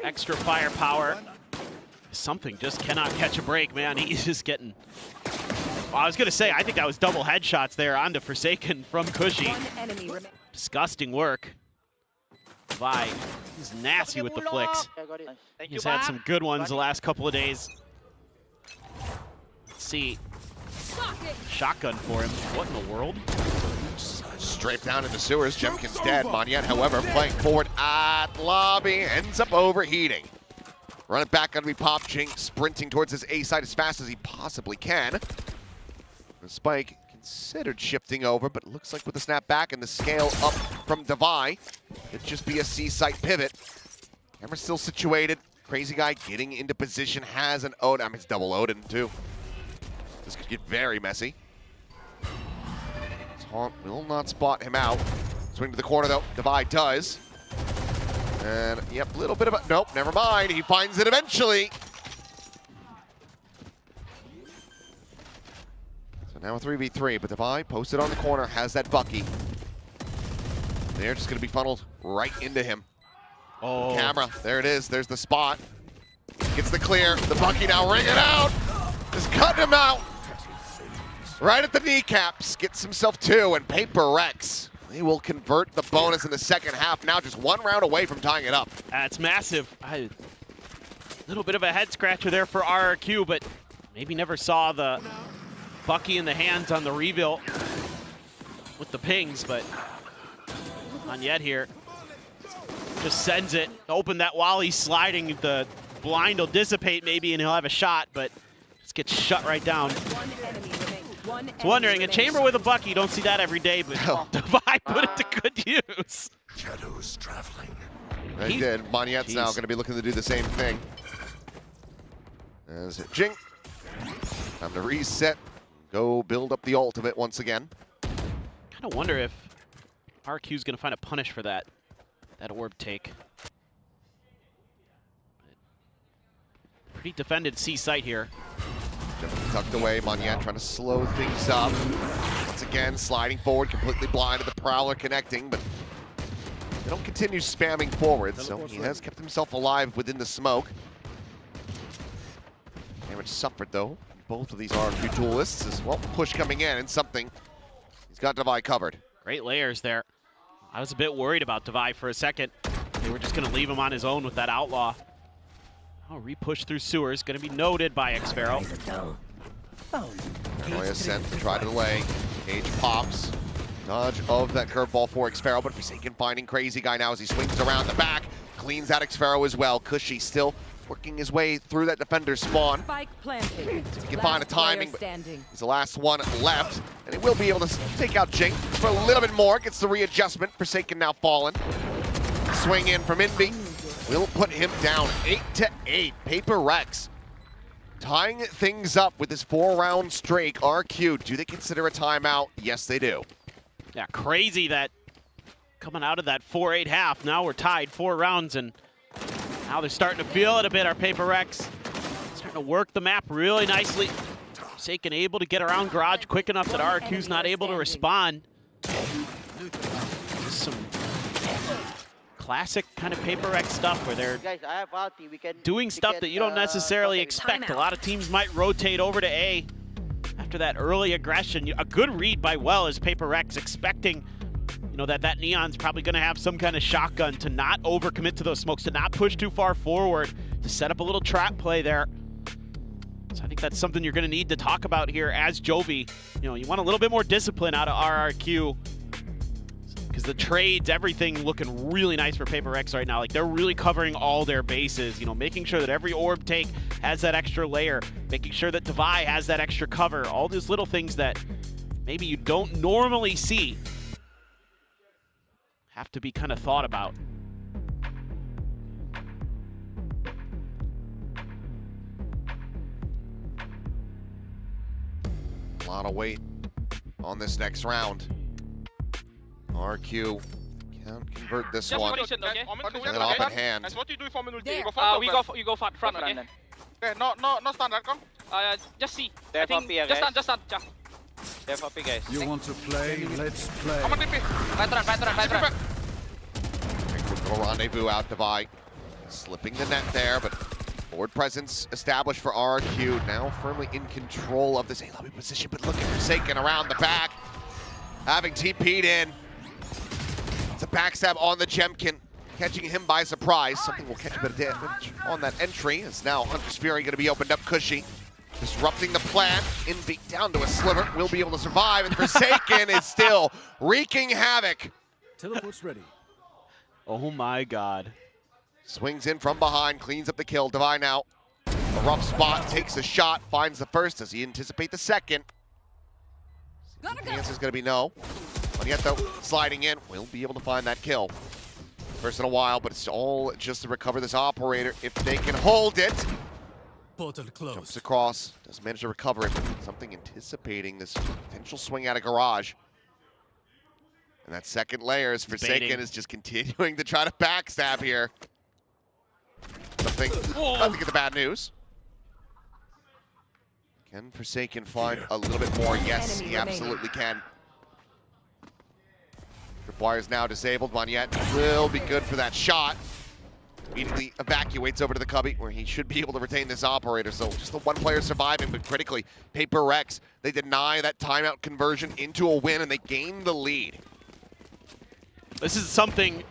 Speaker 15: extra firepower. Something just cannot catch a break, man. He's just getting... Well, I was going to say, I think that was double headshots there onto Forsaken from Cushy. Disgusting work. Vi, he's nasty with the flicks. He's had some good ones the last couple of days. Let's see. Shotgun for him. What in the world?
Speaker 8: Straight down in the sewers. Jemkin's dead. Monyet, however, playing forward at lobby, ends up overheating. Run it back, gonna be Pop. Jing sprinting towards his A side as fast as he possibly can. The Spike considered shifting over, but it looks like with the snap back and the scale up from Divai. It'd just be a C-site pivot. Camera's still situated. Crazy guy getting into position, has an Odin. I mean, it's double Odin too. This could get very messy. Taunt will not spot him out. Swing to the corner though. Divai does. And yep, a little bit of a, nope, never mind. He finds it eventually. So now a 3v3, but Divai posted on the corner, has that Bucky. They're just gonna be funneled right into him.
Speaker 15: Oh.
Speaker 8: Camera, there it is, there's the spot. Gets the clear, the Bucky now ringing out. Just cutting him out. Right at the kneecaps, gets himself 2, and PRX. They will convert the bonus in the second half, now just 1 round away from tying it up.
Speaker 15: That's massive. A little bit of a head scratcher there for RRQ, but maybe never saw the Bucky in the hands on the reveal with the pings, but not yet here. Just sends it. Open that while he's sliding. The blind will dissipate maybe and he'll have a shot, but just gets shut right down. It's wondering, a chamber with a Bucky, you don't see that every day, but Divai put it to good use.
Speaker 3: Shadows traveling.
Speaker 8: They did. Monyette's now going to be looking to do the same thing. As Jing. Time to reset. Go build up the ultimate once again.
Speaker 15: Kind of wonder if RQ's going to find a punish for that orb take. Pretty defended C site here.
Speaker 8: Tucked away, Monyette trying to slow things up. Once again, sliding forward, completely blind to the Prowler connecting, but they don't continue spamming forward, so he has kept himself alive within the smoke. Damage suffered, though. Both of these RRQ duelists as well. Push coming in, and something. He's got Divai covered.
Speaker 15: Great layers there. I was a bit worried about Divai for a second. They were just going to leave him on his own with that Outlaw. Oh, re-push through sewers, going to be noted by Xpharaoh.
Speaker 8: Roya sent to try to delay. Cage pops. Dodge of that curveball for Xpharaoh, but Forsaken finding Crazy Guy now as he swings around the back. Cleans out Xpharaoh as well. Cushy still working his way through that defender spawn.
Speaker 19: Spike planted.
Speaker 8: He can find a timing, but he's the last one left. And he will be able to take out Jink for a little bit more. Gets the readjustment. Forsaken now fallen. Swing in from Invi. Will put him down 8-8. PRX tying things up with this 4-round streak. RQ, do they consider a timeout? Yes, they do.
Speaker 15: Yeah, crazy that coming out of that 4-8 half, now we're tied 4 rounds, and now they're starting to feel it a bit, our PRX. Starting to work the map really nicely. Forsaken able to get around Garage quick enough that RQ's not able to respond. Just some classic kind of PRX stuff where they're doing stuff that you don't necessarily expect. A lot of teams might rotate over to A after that early aggression. A good read by Well is PRX, expecting that Neon's probably going to have some kind of shotgun to not overcommit to those smokes, to not push too far forward, to set up a little trap play there. So I think that's something you're going to need to talk about here as Jovi. You want a little bit more discipline out of RRQ. Because the trades, everything looking really nice for PRX right now. Like, they're really covering all their bases, making sure that every orb take has that extra layer, making sure that Divai has that extra cover, all these little things that maybe you don't normally see have to be kind of thought about.
Speaker 8: A lot of weight on this next round. RQ can't convert this one. And then off at hand.
Speaker 11: What you do for minute? You go front, okay? Okay, no standard, come. Just see. I think just stand. They're for P, guys.
Speaker 6: You want to play? Let's play.
Speaker 11: I'm on TP. Right run.
Speaker 8: Little rendezvous out, Divai. Slipping the net there, but forward presence established for RQ. Now firmly in control of this A-lobby position, but looking Forsaken around the back. Having TP'd in. It's a backstab on the Jemkin, catching him by surprise. Something will catch a bit of damage on that entry. As now Hunter's Fury going to be opened up. Cushy disrupting the plan. Inbeat down to a sliver. Will be able to survive, and Forsaken is still wreaking havoc.
Speaker 6: Teleport's ready.
Speaker 15: Oh my God.
Speaker 8: Swings in from behind, cleans up the kill. Divai now, a rough spot, takes a shot, finds the first. Does he anticipate the second? The answer's going to be no. Yet though, sliding in, will be able to find that kill. First in a while, but it's all just to recover this operator if they can hold it.
Speaker 1: Portal closed.
Speaker 8: Jumps across, does manage to recover it, but something anticipating this potential swing out of garage. And that second layer is Forsaken is just continuing to try to backstab here. Something, nothing of the bad news. Can Forsaken find a little bit more? Yes, he absolutely can. Tripwire's now disabled. Monyet will be good for that shot. Immediately evacuates over to the cubby where he should be able to retain this operator. So just the one player surviving, but critically, PRX, they deny that timeout conversion into a win and they gain the lead.
Speaker 15: This is something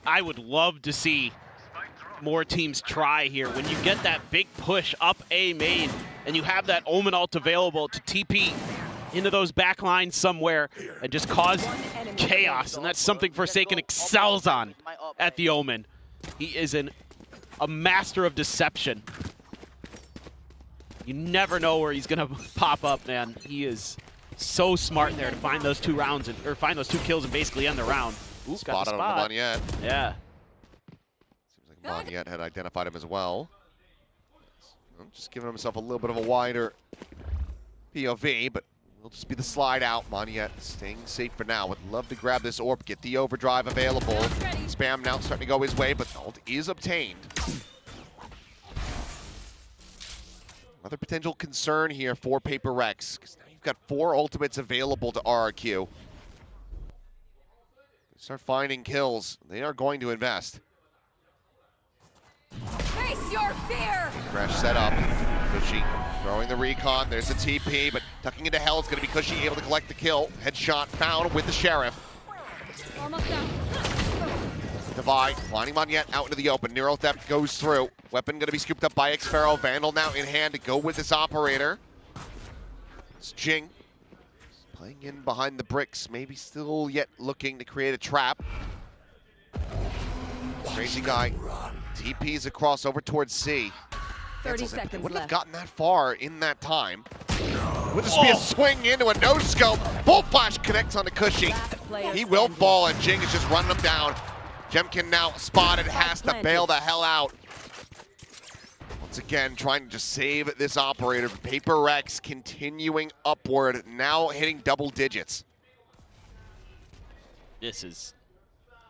Speaker 15: I would love to see more teams try here. When you get that big push up A main and you have that Omen ult available to TP into those back lines somewhere and just cause chaos. And that's something Forsaken excels on at the Omen. He is a master of deception. You never know where he's gonna pop up, man. He is so smart there to find those 2 rounds or find those 2 kills and basically end the round. Ooh,
Speaker 8: spot on Monyet.
Speaker 15: Yeah.
Speaker 8: Seems like Monyet had identified him as well. Just giving himself a little bit of a wider POV, but will just be the slide out. Monyet staying safe for now. Would love to grab this orb, get the overdrive available. Spam now starting to go his way, but the ult is obtained. Another potential concern here for PRX, because now you've got 4 ultimates available to RRQ. They start finding kills. They are going to invest.
Speaker 2: Face your fear!
Speaker 8: Crash set up. Cushy throwing the recon. There's a TP, but tucking into hell. It's going to be Cushy able to collect the kill. Headshot found with the Sheriff.
Speaker 2: Almost down.
Speaker 8: Divide, finding Monyet out into the open. Neural Theft goes through. Weapon going to be scooped up by Xpharaoh. Vandal now in hand to go with this operator. It's Jing. Playing in behind the bricks. Maybe still yet looking to create a trap. Crazy guy. TP's across over towards C.
Speaker 2: 30 seconds
Speaker 8: wouldn't have
Speaker 2: left.
Speaker 8: gotten that far in that time. Would just be a swing into a no-scope. Full flash connects on the Cushy. He will fall, and Jing is just running him down. Jemkin now spotted, has to bail the hell out. Once again, trying to just save this operator. PRX continuing upward, now hitting double digits.
Speaker 15: This is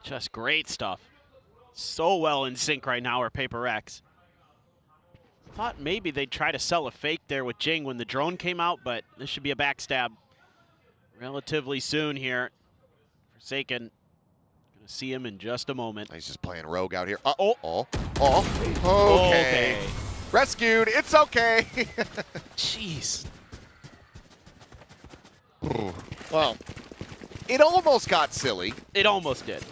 Speaker 15: just great stuff. So well in sync right now are PRX. Thought maybe they'd try to sell a fake there with Jing when the drone came out, but this should be a backstab relatively soon here. Forsaken, gonna see him in just a moment.
Speaker 8: He's just playing rogue out here. Okay. Rescued, it's okay.
Speaker 15: Jeez.
Speaker 8: Well, it almost got silly.
Speaker 15: It almost did.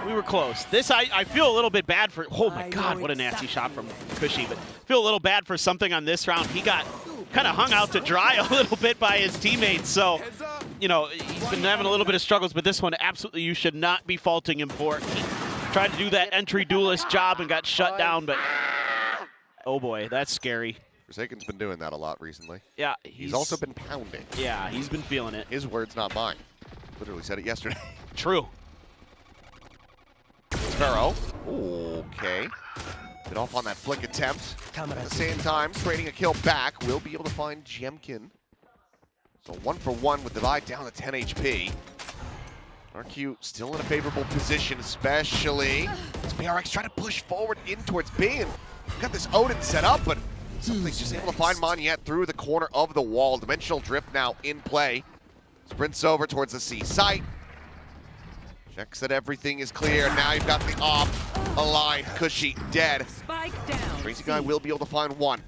Speaker 15: We were close. This, I feel a little bit bad for, oh my God, what a nasty shot from Cushy, but feel a little bad for something on this round. He got kind of hung out to dry a little bit by his teammates, so, you know, he's been having a little bit of struggles, but this one, absolutely, you should not be faulting him for. He tried to do that entry duelist job and got shut down, but, oh boy, that's scary.
Speaker 8: Forsaken's been doing that a lot recently.
Speaker 15: Yeah.
Speaker 8: He's also been pounding.
Speaker 15: Yeah, he's been feeling it.
Speaker 8: His words, not mine. Literally said it yesterday.
Speaker 15: True.
Speaker 8: Sparrow. Okay. Get off on that flick attempt. At the same time, trading a kill back. Will be able to find Jemkin. So 1 for 1 with Divide down to 10 HP. RQ still in a favorable position, especially as PRX trying to push forward in towards B. And got this Odin set up, but something's just able to find Monyet through the corner of the wall. Dimensional Drift now in play. Sprints over towards the C site. Checks that everything is clear. Now you've got the off aligned. Cushy dead.
Speaker 2: Spike down.
Speaker 8: Crazy guy will be able to find one.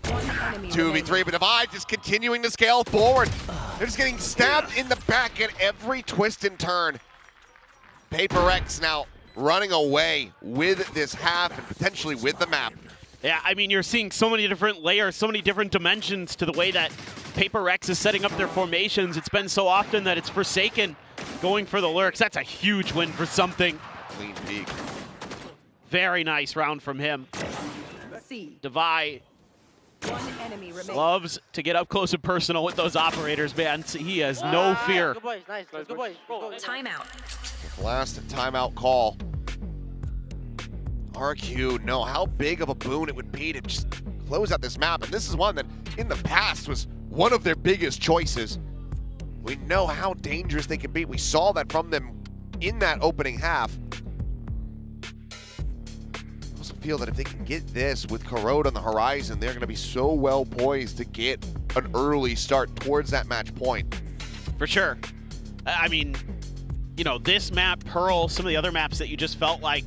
Speaker 2: 2v3,
Speaker 8: 2v3, but Divide just continuing to scale forward. They're just getting stabbed in the back at every twist and turn. PRX now running away with this half and potentially with the map.
Speaker 15: Yeah, I mean, you're seeing so many different layers, so many different dimensions to the way that PRX is setting up their formations. It's been so often that it's Forsaken going for the lurks. That's a huge win for something.
Speaker 8: Clean peek.
Speaker 15: Very nice round from him.
Speaker 2: C.
Speaker 15: Divide Loves to get up close and personal with those operators, man. He has no fear.
Speaker 14: Good boys, nice. Good boys.
Speaker 2: Timeout.
Speaker 8: Last timeout call. RRQ know how big of a boon it would be to just close out this map, and this is one that in the past was one of their biggest choices. We know how dangerous they can be. We saw that from them in that opening half. I also feel that if they can get this with Corrode on the horizon, they're going to be so well poised to get an early start towards that match point.
Speaker 15: For sure. I mean, you know, this map, Pearl, some of the other maps that you just felt like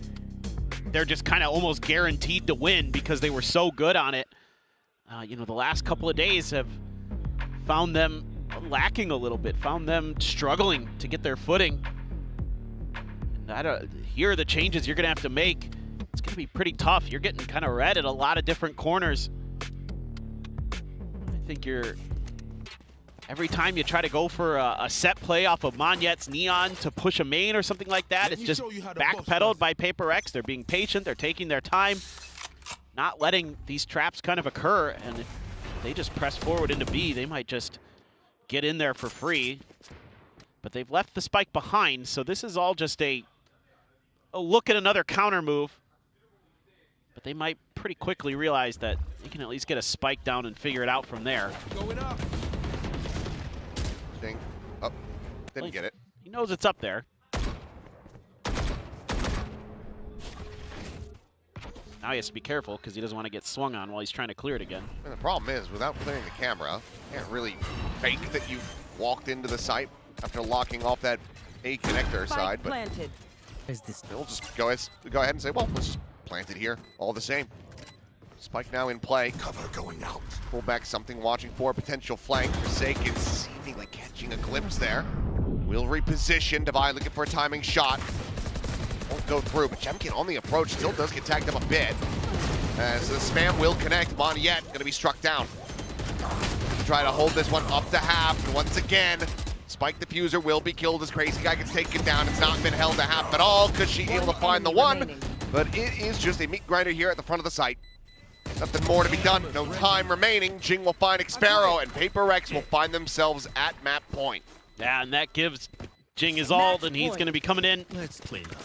Speaker 15: they're just kind of almost guaranteed to win because they were so good on it. You know, the last couple of days have found them lacking a little bit, found them struggling to get their footing. And here are the changes you're going to have to make. It's going to be pretty tough. You're getting kind of red at a lot of different corners. I think every time you try to go for a set play off of Monyet's Neon to push a main or something like that, it's just backpedaled by PRX. They're being patient, they're taking their time, not letting these traps kind of occur. And if they just press forward into B, they might just get in there for free. But they've left the spike behind, so this is all just a look at another counter move. But they might pretty quickly realize that they can at least get a spike down and figure it out from there.
Speaker 8: Going up. Oh, didn't get it.
Speaker 15: He knows it's up there. Now he has to be careful because he doesn't want to get swung on while he's trying to clear it again.
Speaker 8: And the problem is, without clearing the camera, you can't really fake that you walked into the site after locking off that A connector side. But they'll just go ahead and say, well, let's just plant it here, all the same. Spike now in play. Cover going out. Pull back something, watching for a potential flank. Forsaken seemingly catching a glimpse there. Will reposition. Divide looking for a timing shot. Won't go through, but Jemkin on the approach still does get tagged up a bit. As the spam will connect. Monyet going to be struck down. Try to hold this one up to half. And once again, Spike Diffuser will be killed as Crazy Guy gets taken down. It's not been held to half at all because she's able to find the one. But it is just a meat grinder here at the front of the site. Nothing more to be done. No time remaining. Jing will find Xpero, and PRX will find themselves at map point.
Speaker 15: Yeah, and that gives Jing his ult, and he's going to be coming in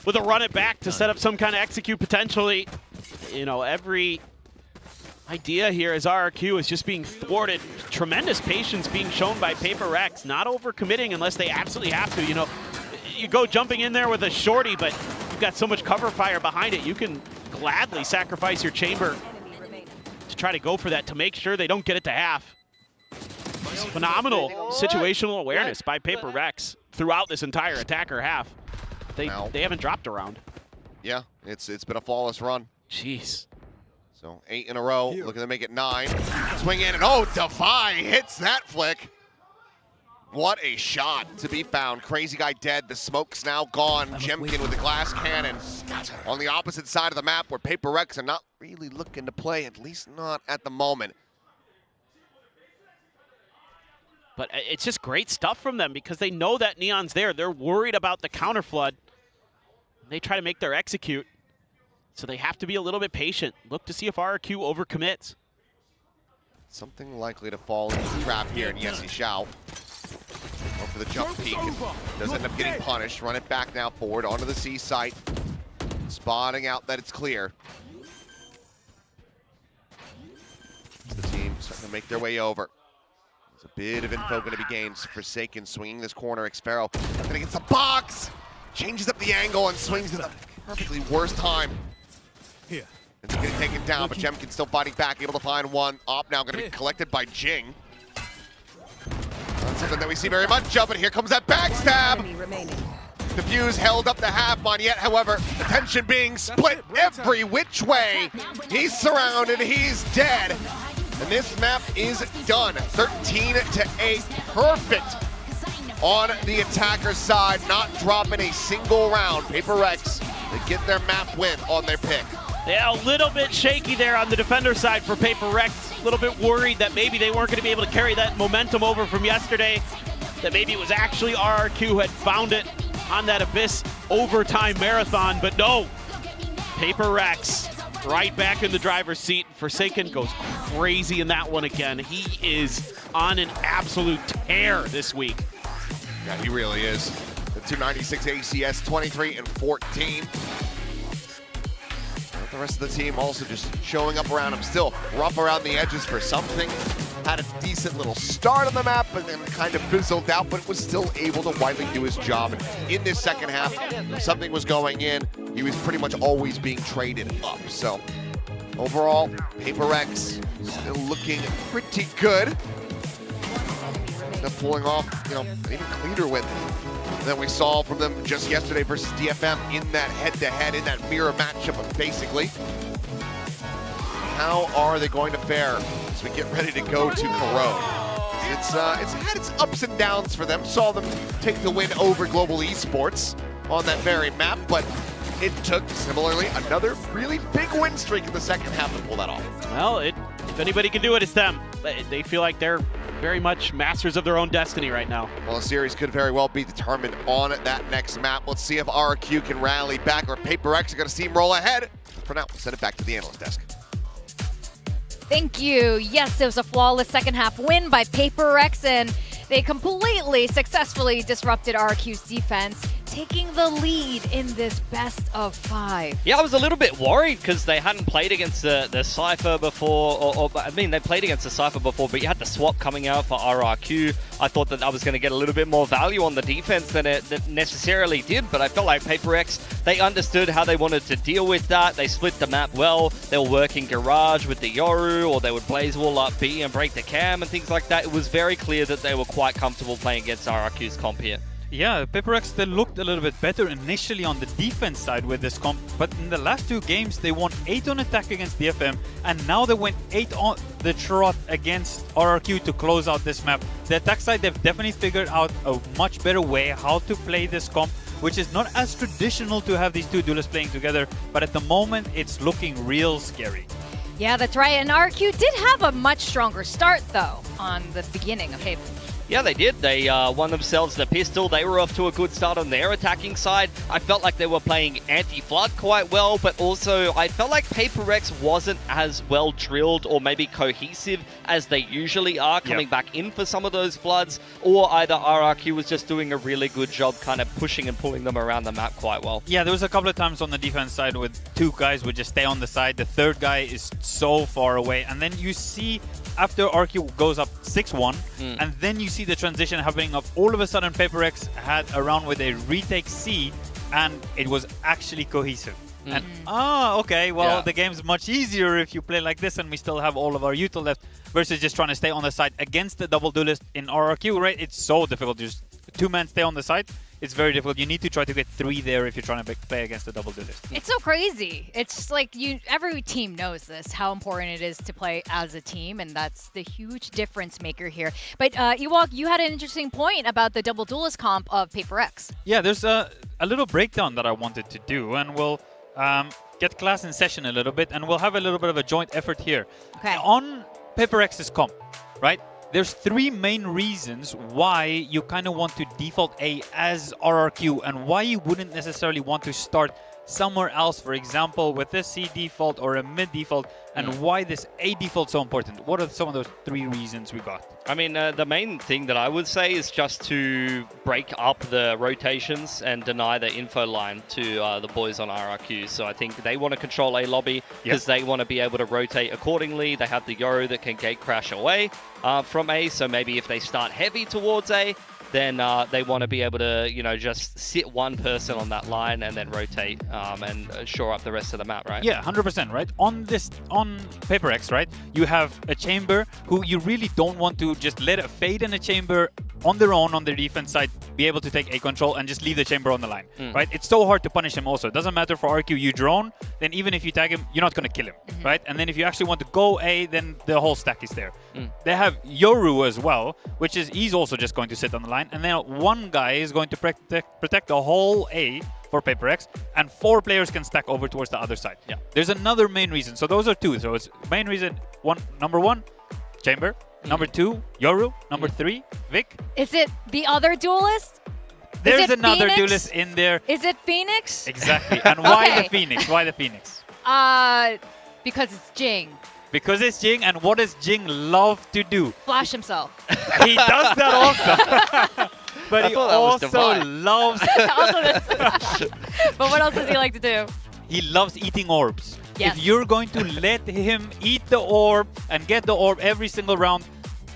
Speaker 15: with a run it back to set up some kind of execute potentially. You know, every idea here is RRQ is just being thwarted. Tremendous patience being shown by PRX, not overcommitting unless they absolutely have to. You know, you go jumping in there with a shorty, but you've got so much cover fire behind it, you can gladly sacrifice your chamber to try to go for that, to make sure they don't get it to half. Phenomenal situational awareness by PRX throughout this entire attacker half. They haven't dropped a round.
Speaker 8: Yeah, it's been a flawless run.
Speaker 15: Jeez.
Speaker 8: So 8 in a row, looking to make it 9. Swing in, and oh, Defy hits that flick. What a shot to be found. Crazy Guy dead, the smoke's now gone. Jemkin with the glass cannon on the opposite side of the map where PRX are not really looking to play, at least not at the moment.
Speaker 15: But it's just great stuff from them because they know that Neon's there. They're worried about the counter flood. They try to make their execute. So they have to be a little bit patient. Look to see if RRQ overcommits.
Speaker 8: Something likely to fall into the trap here, and yes, he shall. Go for the jump peek, and does end up getting punished. Run it back now forward onto the C site. Spotting out that it's clear. The team starting to make their way over. There's a bit of info going to be gained. Forsaken swinging this corner. Xpero up against the box. Changes up the angle and swings at the perfectly worst time.
Speaker 6: Here.
Speaker 8: It's getting taken down, but Jemkin still fighting back, able to find one. Op now going to be collected by Jing. Not something that we see very much of, but here comes that backstab. Diffuse held up the half on yet, however, attention being split every which way. He's surrounded, he's dead. And this map is done. 13-8, perfect on the attacker side, not dropping a single round. PRX, they get their map win on their pick.
Speaker 15: Yeah, a little bit shaky there on the defender side for PRX. A little bit worried that maybe they weren't going to be able to carry that momentum over from yesterday. That maybe it was actually RRQ who had found it on that Abyss overtime marathon. But no, PRX right back in the driver's seat. Forsaken goes crazy in that one again. He is on an absolute tear this week.
Speaker 8: Yeah, he really is. The 296 ACS, 23 and 14. The rest of the team also just showing up around him. Still rough around the edges for something. Had a decent little start on the map, but then kind of fizzled out, but was still able to widely do his job. And in this second half, if something was going in, he was pretty much always being traded up. So overall, PRX still looking pretty good. They're pulling off, an even cleaner win than we saw from them just yesterday versus DFM in that head-to-head, in that mirror matchup, basically. How are they going to fare as we get ready to go to Corone? It's had its ups and downs for them. Saw them take the win over Global Esports on that very map, but it took, similarly, another really big win streak in the second half to pull that off.
Speaker 15: Well, if anybody can do it, it's them. They feel like they're very much masters of their own destiny right now.
Speaker 8: Well, the series could very well be determined on that next map. Let's see if RRQ can rally back or PRX are going to steamroll ahead. For now, we'll send it back to the analyst desk.
Speaker 16: Thank you. Yes, it was a flawless second half win by PRX, and they completely successfully disrupted RRQ's defense, taking the lead in this best of 5.
Speaker 18: Yeah, I was a little bit worried because they hadn't played against the Cypher before, I mean, they played against the Cypher before, but you had the swap coming out for RRQ. I thought that I was going to get a little bit more value on the defense than it necessarily did, but I felt like PRX, they understood how they wanted to deal with that. They split the map well. They were working Garage with the Yoru, or they would blaze wall up B and break the cam and things like that. It was very clear that they were quite comfortable playing against RRQ's comp here.
Speaker 17: Yeah, PRX, they looked a little bit better initially on the defense side with this comp, but in the last 2 games, they won 8 on attack against DFM, and now they went 8 on the trot against RRQ to close out this map. The attack side, they've definitely figured out a much better way how to play this comp, which is not as traditional to have these 2 duelists playing together, but at the moment, it's looking real scary.
Speaker 16: Yeah, that's right, and RRQ did have a much stronger start, though, on the beginning of Haven.
Speaker 18: Yeah, they did. They won themselves the pistol. They were off to a good start on their attacking side. I felt like they were playing anti-flood quite well, but also I felt like PRX wasn't as well drilled or maybe cohesive as they usually are, coming back in for some of those floods, or either RRQ was just doing a really good job kind of pushing and pulling them around the map quite well.
Speaker 17: Yeah, there was a couple of times on the defense side with 2 guys would just stay on the side. The 3rd guy is so far away, and then you see after RQ goes up 6-1, and then you see the transition happening of all of a sudden PRX had a round with a retake C, and it was actually cohesive. And okay, well, the game's much easier if you play like this, and we still have all of our util left, versus just trying to stay on the side against the double duelist in RRQ, right? It's so difficult to just 2-man stay on the side. It's very difficult. You need to try to get 3 there if you're trying to play against a double duelist.
Speaker 16: It's so crazy. It's like every team knows this, how important it is to play as a team, and that's the huge difference maker here. But Ewok, you had an interesting point about the double duelist comp of PRX.
Speaker 17: Yeah, there's a little breakdown that I wanted to do, and we'll get class in session a little bit, and we'll have a little bit of a joint effort here.
Speaker 16: Okay.
Speaker 17: On PRX's comp, right? There's 3 main reasons why you kind of want to default A as RRQ, and why you wouldn't necessarily want to start somewhere else, for example, with a C default or a mid default, and why this A default so important. What are some of those 3 reasons we got?
Speaker 18: I mean, the main thing that I would say is just to break up the rotations and deny the info line to the boys on RRQ. So I think they want to control A lobby because they want to be able to rotate accordingly. They have the Yoru that can gate crash away from A. So maybe if they start heavy towards A, then they want to be able to, just sit one person on that line and then rotate and shore up the rest of the map, right?
Speaker 17: Yeah, 100%, right? On PRX, right? You have a chamber who you really don't want to just let it fade in a chamber on their own on their defense side, be able to take A control and just leave the chamber on the line, right? It's so hard to punish him also. It doesn't matter for RQ, you drone, then even if you tag him, you're not going to kill him, right? And then if you actually want to go A, then the whole stack is there. They have Yoru as well, which is, he's also just going to sit on the line, and then one guy is going to protect the whole A for PRX, and 4 players can stack over towards the other side. Yeah. There's another main reason. So those are 2. So it's main reason, number 1, chamber. Number 2, Yoru. Number 3, Vic.
Speaker 16: Is it the other duelist?
Speaker 17: There's another duelist in there.
Speaker 16: Is it Phoenix?
Speaker 17: Exactly. And why the Phoenix? Why the Phoenix?
Speaker 16: Because it's Jing.
Speaker 17: Because it's Jing, and what does Jing love to do?
Speaker 16: Flash himself.
Speaker 17: He does that also. But he also loves...
Speaker 16: But what else does he like to do?
Speaker 17: He loves eating orbs.
Speaker 16: Yes.
Speaker 17: If you're going to let him eat the orb and get the orb every single round,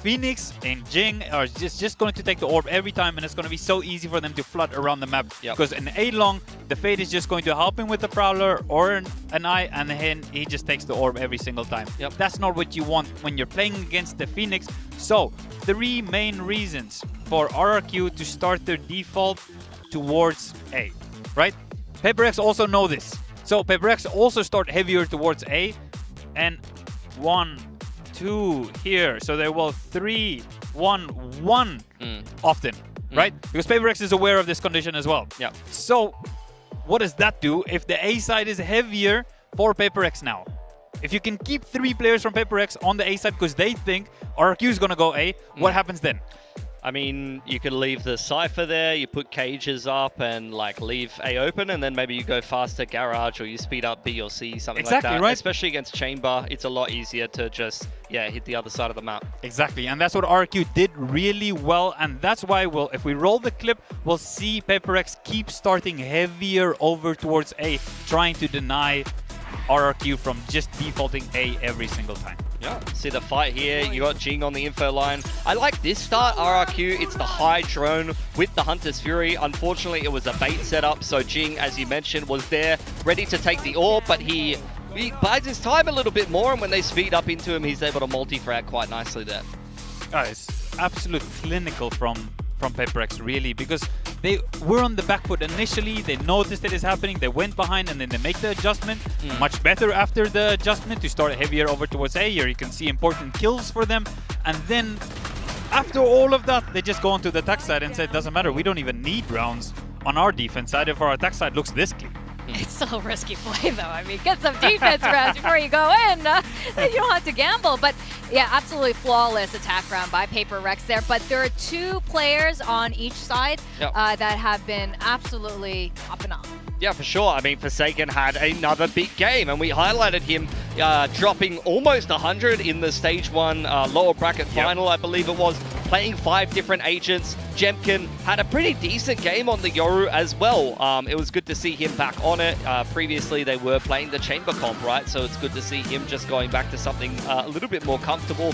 Speaker 17: Phoenix and Jing are just going to take the orb every time, and it's going to be so easy for them to flood around the map. Because in A-Long, the Fade is just going to help him with the Prowler or an Eye, and then he just takes the orb every single time. That's not what you want when you're playing against the Phoenix. So, 3 main reasons for RRQ to start their default towards A, right? PaperX also know this. So, PaperX also start heavier towards A, and 1, 2 here, so they will 3, 1, 1 often, right? Because PaperX is aware of this condition as well.
Speaker 18: Yeah.
Speaker 17: So what does that do if the A side is heavier for PaperX now? If you can keep 3 players from PaperX on the A side because they think RRQ is going to go A, what happens then?
Speaker 18: I mean, you could leave the Cypher there, you put cages up and like leave A open, and then maybe you go faster Garage or you speed up B or C, something like that.
Speaker 17: Right.
Speaker 18: Especially against Chamber, it's a lot easier to just, hit the other side of the map.
Speaker 17: Exactly, and that's what RRQ did really well, and that's why if we roll the clip, we'll see PaperX keep starting heavier over towards A, trying to deny RRQ from just defaulting A every single time.
Speaker 18: Yeah, see the fight here. You got Jing on the info line. I like this start, RRQ. It's the high drone with the Hunter's Fury. Unfortunately, it was a bait setup, so Jing, as you mentioned, was there ready to take the orb, but he bides his time a little bit more, and when they speed up into him, he's able to multi-frag quite nicely there.
Speaker 17: Guys, absolute clinical from PaperX, really, because they were on the back foot initially. They noticed it is happening, they went behind, and then they make the adjustment. Much better after the adjustment to start heavier over towards A. Here you can see important kills for them, and then after all of that, they just go onto the attack side and say, it doesn't matter, we don't even need rounds on our defense side if our attack side looks this clean.
Speaker 16: It's still a risky play, though. I mean, get some defense rounds before you go in. You don't have to gamble. But yeah, absolutely flawless attack round by PaperX there. But there are 2 players on each side that have been absolutely popping off.
Speaker 18: Yeah, for sure. I mean, Forsaken had another big game, and we highlighted him dropping almost 100 in the Stage 1 lower bracket final, I believe it was, playing 5 different agents. Jemkin had a pretty decent game on the Yoru as well. It was good to see him back on it. Previously, they were playing the Chamber comp, right? So it's good to see him just going back to something a little bit more comfortable.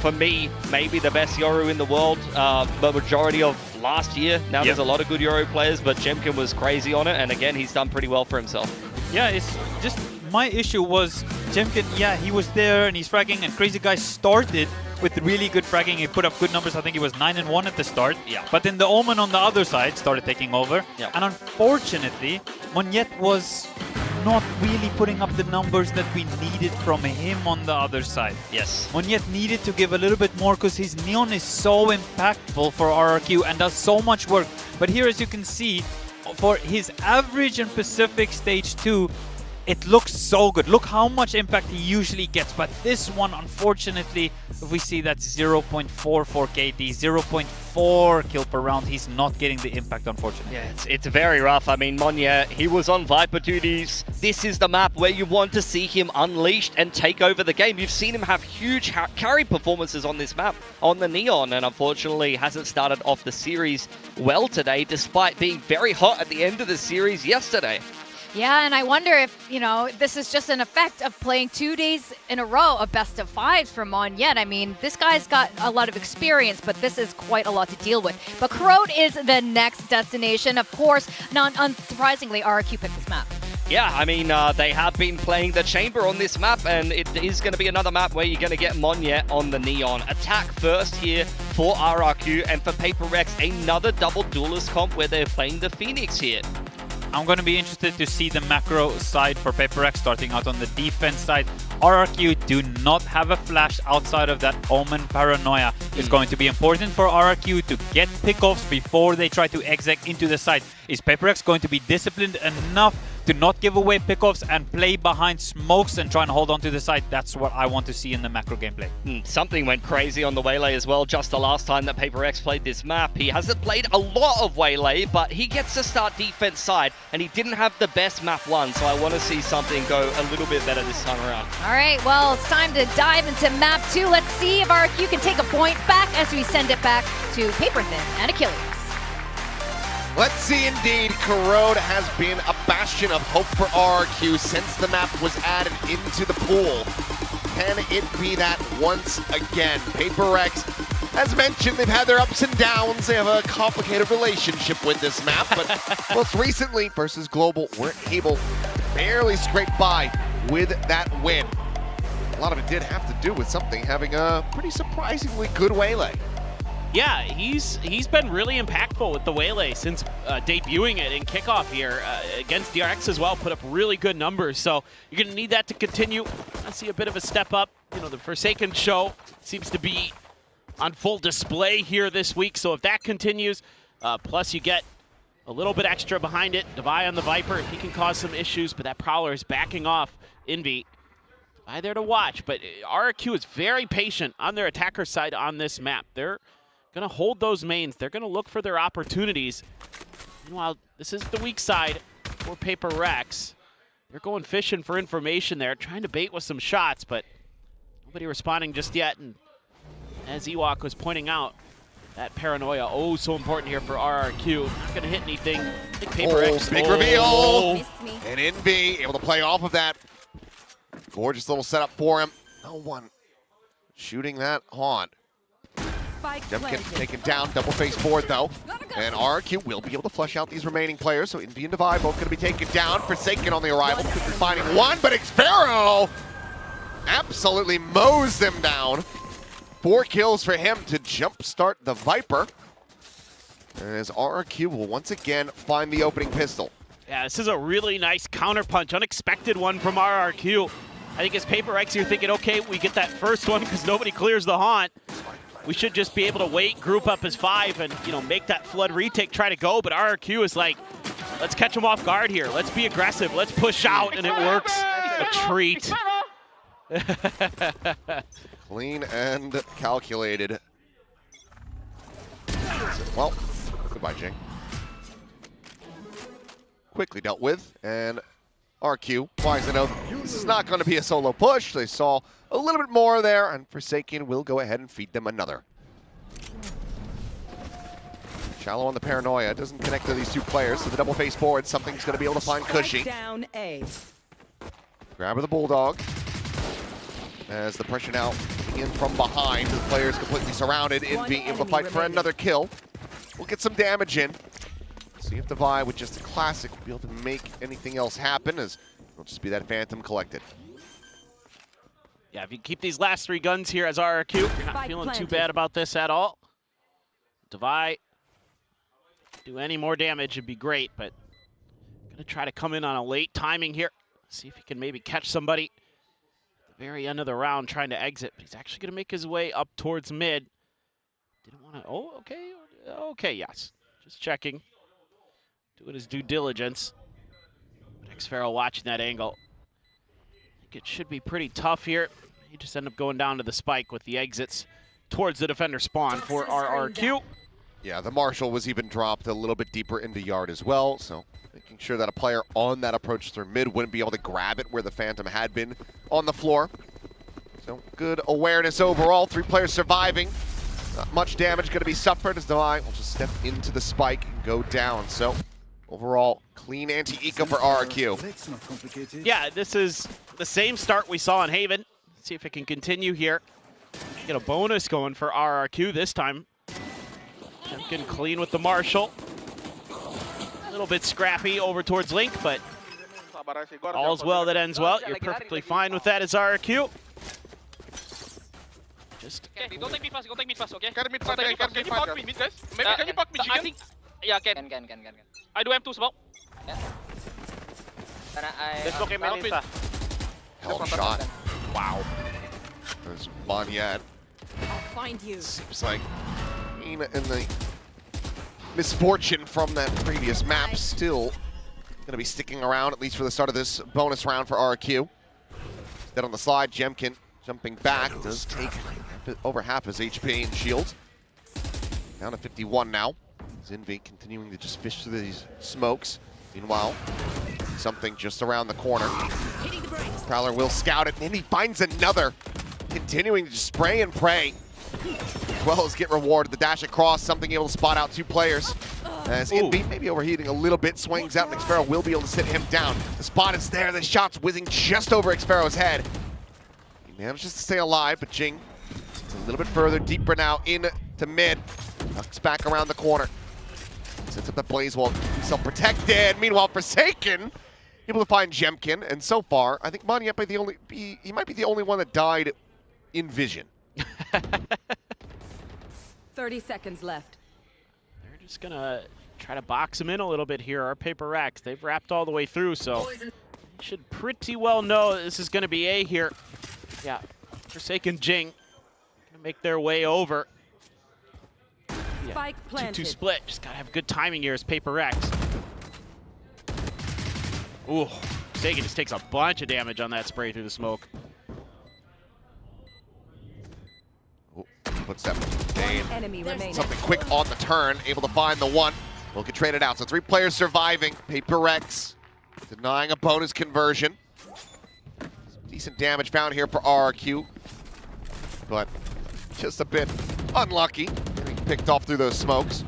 Speaker 18: For me, maybe the best Yoru in the world, the majority of last year. Now there's a lot of good Yoru players, but Jemkin was crazy on it, and again, he's done pretty well for himself.
Speaker 17: Yeah, it's just my issue was Jemkin, he was there and he's fragging, and Crazy Guy started with really good fragging. He put up good numbers. I think he was 9-1 at the start.
Speaker 18: Yeah.
Speaker 17: But then the Omen on the other side started taking over.
Speaker 18: Yeah.
Speaker 17: And unfortunately, Monyet was not really putting up the numbers that we needed from him on the other side.
Speaker 18: Yes.
Speaker 17: Monyet needed to give a little bit more because his Neon is so impactful for RRQ and does so much work. But here, as you can see, for his average in Pacific Stage 2, it looks so good. Look how much impact he usually gets. But this one, unfortunately, we see that 0.44 KD, 0.4 kill per round. He's not getting the impact, unfortunately.
Speaker 18: Yeah, it's very rough. I mean, Monya, he was on Viper duties. This is the map where you want to see him unleashed and take over the game. You've seen him have huge carry performances on this map, on the Neon, and unfortunately hasn't started off the series well today, despite being very hot at the end of the series yesterday.
Speaker 16: Yeah, and I wonder if, this is just an effect of playing 2 days in a row of best of 5s from Monyet. I mean, this guy's got a lot of experience, but this is quite a lot to deal with. But Corrode is the next destination. Of course, not unsurprisingly, RRQ picked this map.
Speaker 18: Yeah, I mean, they have been playing the Chamber on this map, and it is going to be another map where you're going to get Monyet on the Neon. Attack first here for RRQ, and for PaperX, another double duelist comp where they're playing the Phoenix here.
Speaker 17: I'm going to be interested to see the macro side for PaperX starting out on the defense side. RRQ do not have a flash outside of that Omen Paranoia. It's going to be important for RRQ to get pickoffs before they try to exec into the side. Is PaperX going to be disciplined enough to not give away pickoffs and play behind smokes and try and hold on to the side. That's what I want to see in the macro gameplay.
Speaker 18: Something went crazy on the Waylay as well. Just the last time that PRX played this map, he hasn't played a lot of Waylay, but he gets to start defense side, and he didn't have the best map one, so I want to see something go a little bit better this time around.
Speaker 16: All right, well, it's time to dive into map 2. Let's see if RRQ can take a point back as we send it back to Paper Thin and Achilles.
Speaker 8: Let's see indeed. Corrode has been a bastion of hope for RRQ since the map was added into the pool. Can it be that once again? PRX, as mentioned, they've had their ups and downs. They have a complicated relationship with this map, but most recently versus Global, we're able to barely scrape by with that win. A lot of it did have to do with something having a pretty surprisingly good Waylay.
Speaker 15: Yeah, he's been really impactful with the Waylay since debuting it in Kickoff here against DRX as well. Put up really good numbers, so you're going to need that to continue. I see a bit of a step up. You know, the Forsaken show seems to be on full display here this week, so if that continues, plus you get a little bit extra behind it. Devi on the Viper, he can cause some issues, but that Prowler is backing off Envy. Devi there to watch, but RRQ is very patient on their attacker side on this map. They're going to hold those mains. They're going to look for their opportunities. Meanwhile, this is the weak side for PRX. They're going fishing for information there, trying to bait with some shots, but nobody responding just yet. And as Ewok was pointing out, that paranoia, oh, so important here for RRQ. Not going to hit anything. I think PRX.
Speaker 8: Big reveal. And Envy able to play off of that. Gorgeous little setup for him. No one shooting that haunt. Demkin taken down, double face board though. And RRQ will be able to flush out these remaining players. So Envy and Devi both going to be taken down. Forsaken on the arrival, finding one, but Xfero absolutely mows them down. 4 kills for him to jumpstart the Viper. As RRQ will once again find the opening pistol.
Speaker 15: Yeah, this is a really nice counterpunch, unexpected one from RRQ. I think as PRX, you're thinking, okay, we get that first one because nobody clears the haunt. We should just be able to wait, group up as 5, and make that flood retake, try to go. But RRQ is like, let's catch them off guard here. Let's be aggressive. Let's push out, and it works. A treat.
Speaker 8: Clean and calculated. Well, goodbye, Jing. Quickly dealt with, and RQ, wise to know this is not going to be a solo push. They saw a little bit more there, and Forsaken will go ahead and feed them another. Shallow on the paranoia, doesn't connect to these 2 players, so the double face board, something's going to be able to find Cushy.
Speaker 19: Down A.
Speaker 8: Grab of the Bulldog. As the pressure now in from behind, the players completely surrounded. Envy able to fight for another kill. We'll get some damage in. See if Devi with just a classic will be able to make anything else happen, as it'll just be that Phantom collected.
Speaker 15: Yeah, if you keep these last 3 guns here as RRQ, you're not feeling too bad about this at all. Devi, do any more damage would be great, but gonna try to come in on a late timing here. See if he can maybe catch somebody at the very end of the round trying to exit, but he's actually gonna make his way up towards mid. Didn't want to, oh, okay, okay, yes. Just checking. Doing his due diligence. Xfero watching that angle. I think it should be pretty tough here. He just ended up going down to the spike with the exits towards the defender spawn for RRQ.
Speaker 8: Yeah, the Marshal was even dropped a little bit deeper into yard as well, so making sure that a player on that approach through mid wouldn't be able to grab it where the Phantom had been on the floor. So good awareness overall. 3 players surviving. Not much damage going to be suffered as Devi will just step into the spike and go down. So overall, clean anti-eco for RRQ.
Speaker 15: Yeah, this is the same start we saw in Haven. Let's see if it can continue here. Get a bonus going for RRQ this time. Getting clean with the Marshal. A little bit scrappy over towards Link, but all's well that ends well. You're perfectly fine with that as RRQ. Just
Speaker 11: okay, don't take me fast, don't take me fast, okay?
Speaker 7: Can you
Speaker 11: pop me mid, guys? Maybe can you pop me chicken? I think, yeah, can. I do M2 smoke.
Speaker 10: Yeah.
Speaker 11: Let's look at mid.
Speaker 8: Hell of a shot. Wow. There's Banyat.
Speaker 19: I'll find you.
Speaker 8: Seems like in the misfortune from that previous map still Gonna be sticking around, at least for the start of this bonus round for RRQ. Then on the slide, Jemkin jumping back, does take over half his HP and shield. Down to 51 now. Zinvi continuing to just fish through these smokes. Meanwhile, something just around the corner. Prowler will scout it, and he finds another. Continuing to just spray and pray, as well as get rewarded. The dash across, something able to spot out 2 players. As Invi, maybe overheating a little bit, swings out, and Xfero will be able to sit him down. The spot is there, the shot's whizzing just over Xfero's head. He manages to stay alive, but Jing is a little bit further, deeper now into mid. Ducks back around the corner. Sets up the blaze wall, self-protected. Meanwhile, Forsaken able to find Jemkin, and so far, I think Mani might be the only one that died in vision.
Speaker 19: 30 seconds left.
Speaker 15: They're just gonna try to box him in a little bit here. Our PRX, they've wrapped all the way through, so should pretty well know this is gonna be A here. Yeah, Forsaken Jing gonna make their way over.
Speaker 19: Spike planted.
Speaker 15: 2-2 split. Just gotta have good timing here as PRX. Ooh, Forsaken just takes a bunch of damage on that spray through the smoke.
Speaker 8: Ooh, footstep.
Speaker 19: Enemy remaining.
Speaker 8: Something quick on the turn, able to find the one. Will get traded out. So 3 players surviving. PRX denying a bonus conversion. Decent damage found here for RRQ, but just a bit unlucky. Getting picked off through those smokes.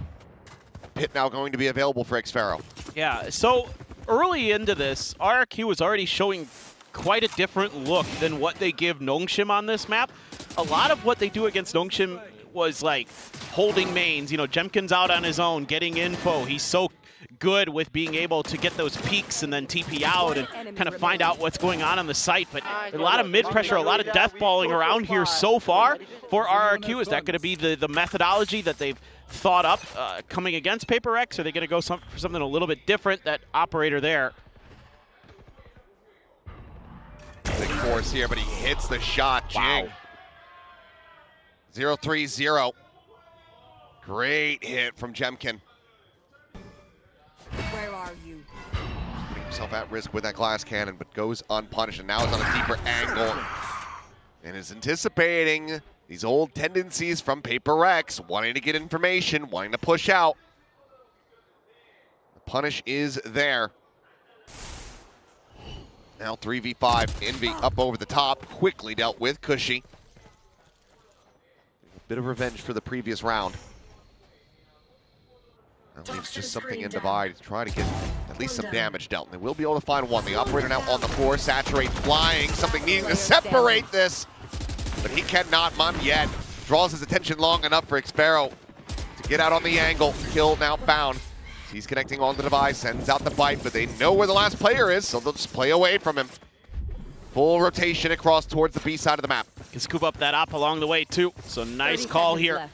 Speaker 8: Pit now going to be available for Xfero.
Speaker 15: Yeah, so early into this, RRQ was already showing quite a different look than what they give Nongshim on this map. A lot of what they do against Nongshim was like holding mains. You know, Jemkin's out on his own, getting info. He's so good with being able to get those peaks and then TP out and kind of find out what's going on the site. But a lot of mid pressure, a lot of death balling around here so far for RRQ. Is that going to be the methodology that they've thought up coming against PRX? Or are they going to go for something a little bit different? That operator there.
Speaker 8: Big force here, but he hits the shot. Jing. 0-3-0. Great hit from Jemkin.
Speaker 19: Where are you?
Speaker 8: Putting himself at risk with that glass cannon, but goes unpunished, and now is on a deeper angle. And is anticipating these old tendencies from PRX, wanting to get information, wanting to push out. The punish is there. Now 3v5, Envy up over the top, quickly dealt with. Cushy. A bit of revenge for the previous round. That leaves just something in Divide to try to get at least some damage dealt. And they will be able to find one. The operator now on the floor, Saturate flying, something needing to separate this. But he cannot, Mon yet. Draws his attention long enough for Xfero to get out on the angle. Kill now found. He's connecting on the device, sends out the bite, but they know where the last player is, so they'll just play away from him. Full rotation across towards the B side of the map.
Speaker 15: Can scoop up that op along the way too. So nice call here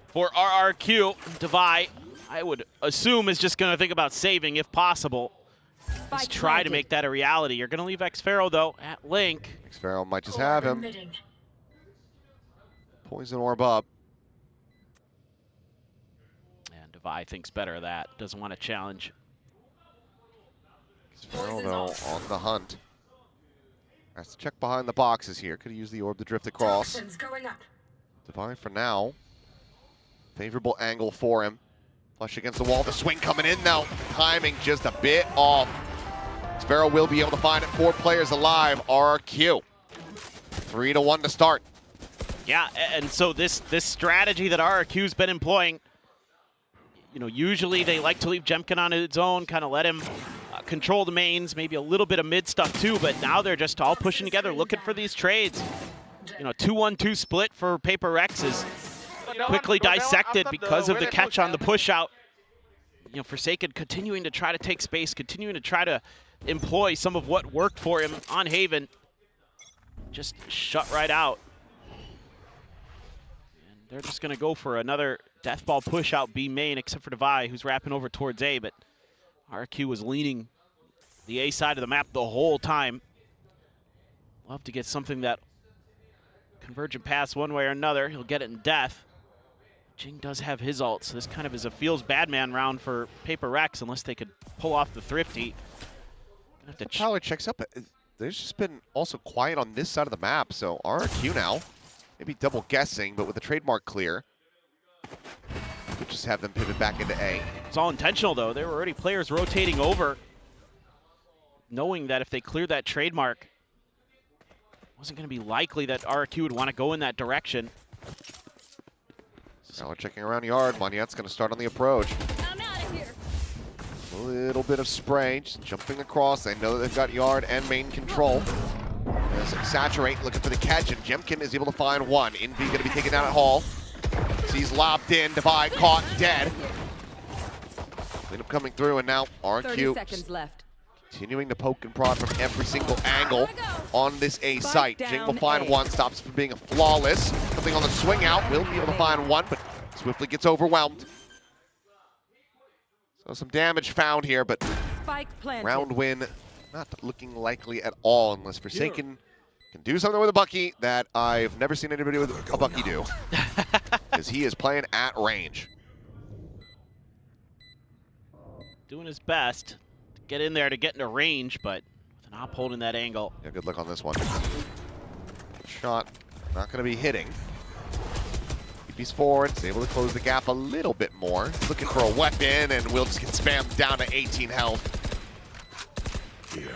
Speaker 15: for RRQ. Divide, I would assume, is just going to think about saving if possible. Just try to make that a reality. You're going to leave Xfero though at Link.
Speaker 8: Xfero might just have him. Poison orb up.
Speaker 15: And Divide thinks better of that. Doesn't want to challenge.
Speaker 8: Xfero though on the hunt. Has to check behind the boxes here. Could have used the orb to drift across. Divide for now. Favorable angle for him. Flush against the wall. The swing coming in now. Timing just a bit off. Xfero will be able to find it. 4 players alive. RRQ. 3-1 to start.
Speaker 15: Yeah, and so this strategy that RRQ's been employing, you know, usually they like to leave Jemkin on his own, kind of let him control the mains, maybe a little bit of mid stuff too, but now they're just all pushing together, looking for these trades. You know, 2-1-2 split for PRX is quickly dissected because of the catch on the push out. You know, Forsaken continuing to try to take space, continuing to try to employ some of what worked for him on Haven. Just shut right out. And they're just going to go for another death ball push out B main, except for Divide, who's wrapping over towards A, but RQ was leaning the A side of the map the whole time. Love to get something that convergent pass one way or another. He'll get it in death. Jing does have his ult, so this kind of is a feels bad man round for PRX unless they could pull off the thrifty.
Speaker 8: Tyler checks up. There's just been also quiet on this side of the map, so RRQ now, maybe double guessing, but with the trademark clear, we'll just have them pivot back into A.
Speaker 15: It's all intentional, though. There were already players rotating over, knowing that if they cleared that trademark, it wasn't going to be likely that RRQ would want to go in that direction.
Speaker 8: Now we're checking around yard. Moniette's going to start on the approach. A little bit of spray, just jumping across. They know that they've got yard and main control. As Saturate looking for the catch, and Jemkin is able to find one. Envy going to be taken down at Hall. He's lobbed in, Divide caught, dead. Cleanup coming through, and now RQ
Speaker 19: 30 seconds left.
Speaker 8: continuing to poke and prod from every single angle on this A site. Jing will find one, stops from being a flawless. Something on the swing out, will be able to find one, but swiftly gets overwhelmed. So some damage found here, but round win not looking likely at all unless Forsaken can do something with a Bucky that I've never seen anybody with a Bucky do. Because he is playing at range.
Speaker 15: Doing his best to get in there to get into range, but with an op holding that angle.
Speaker 8: Yeah, good luck on this one. Shot not going to be hitting. He's forward, is able to close the gap a little bit more. Looking for a weapon, and will just get spammed down to 18 health.
Speaker 6: Here.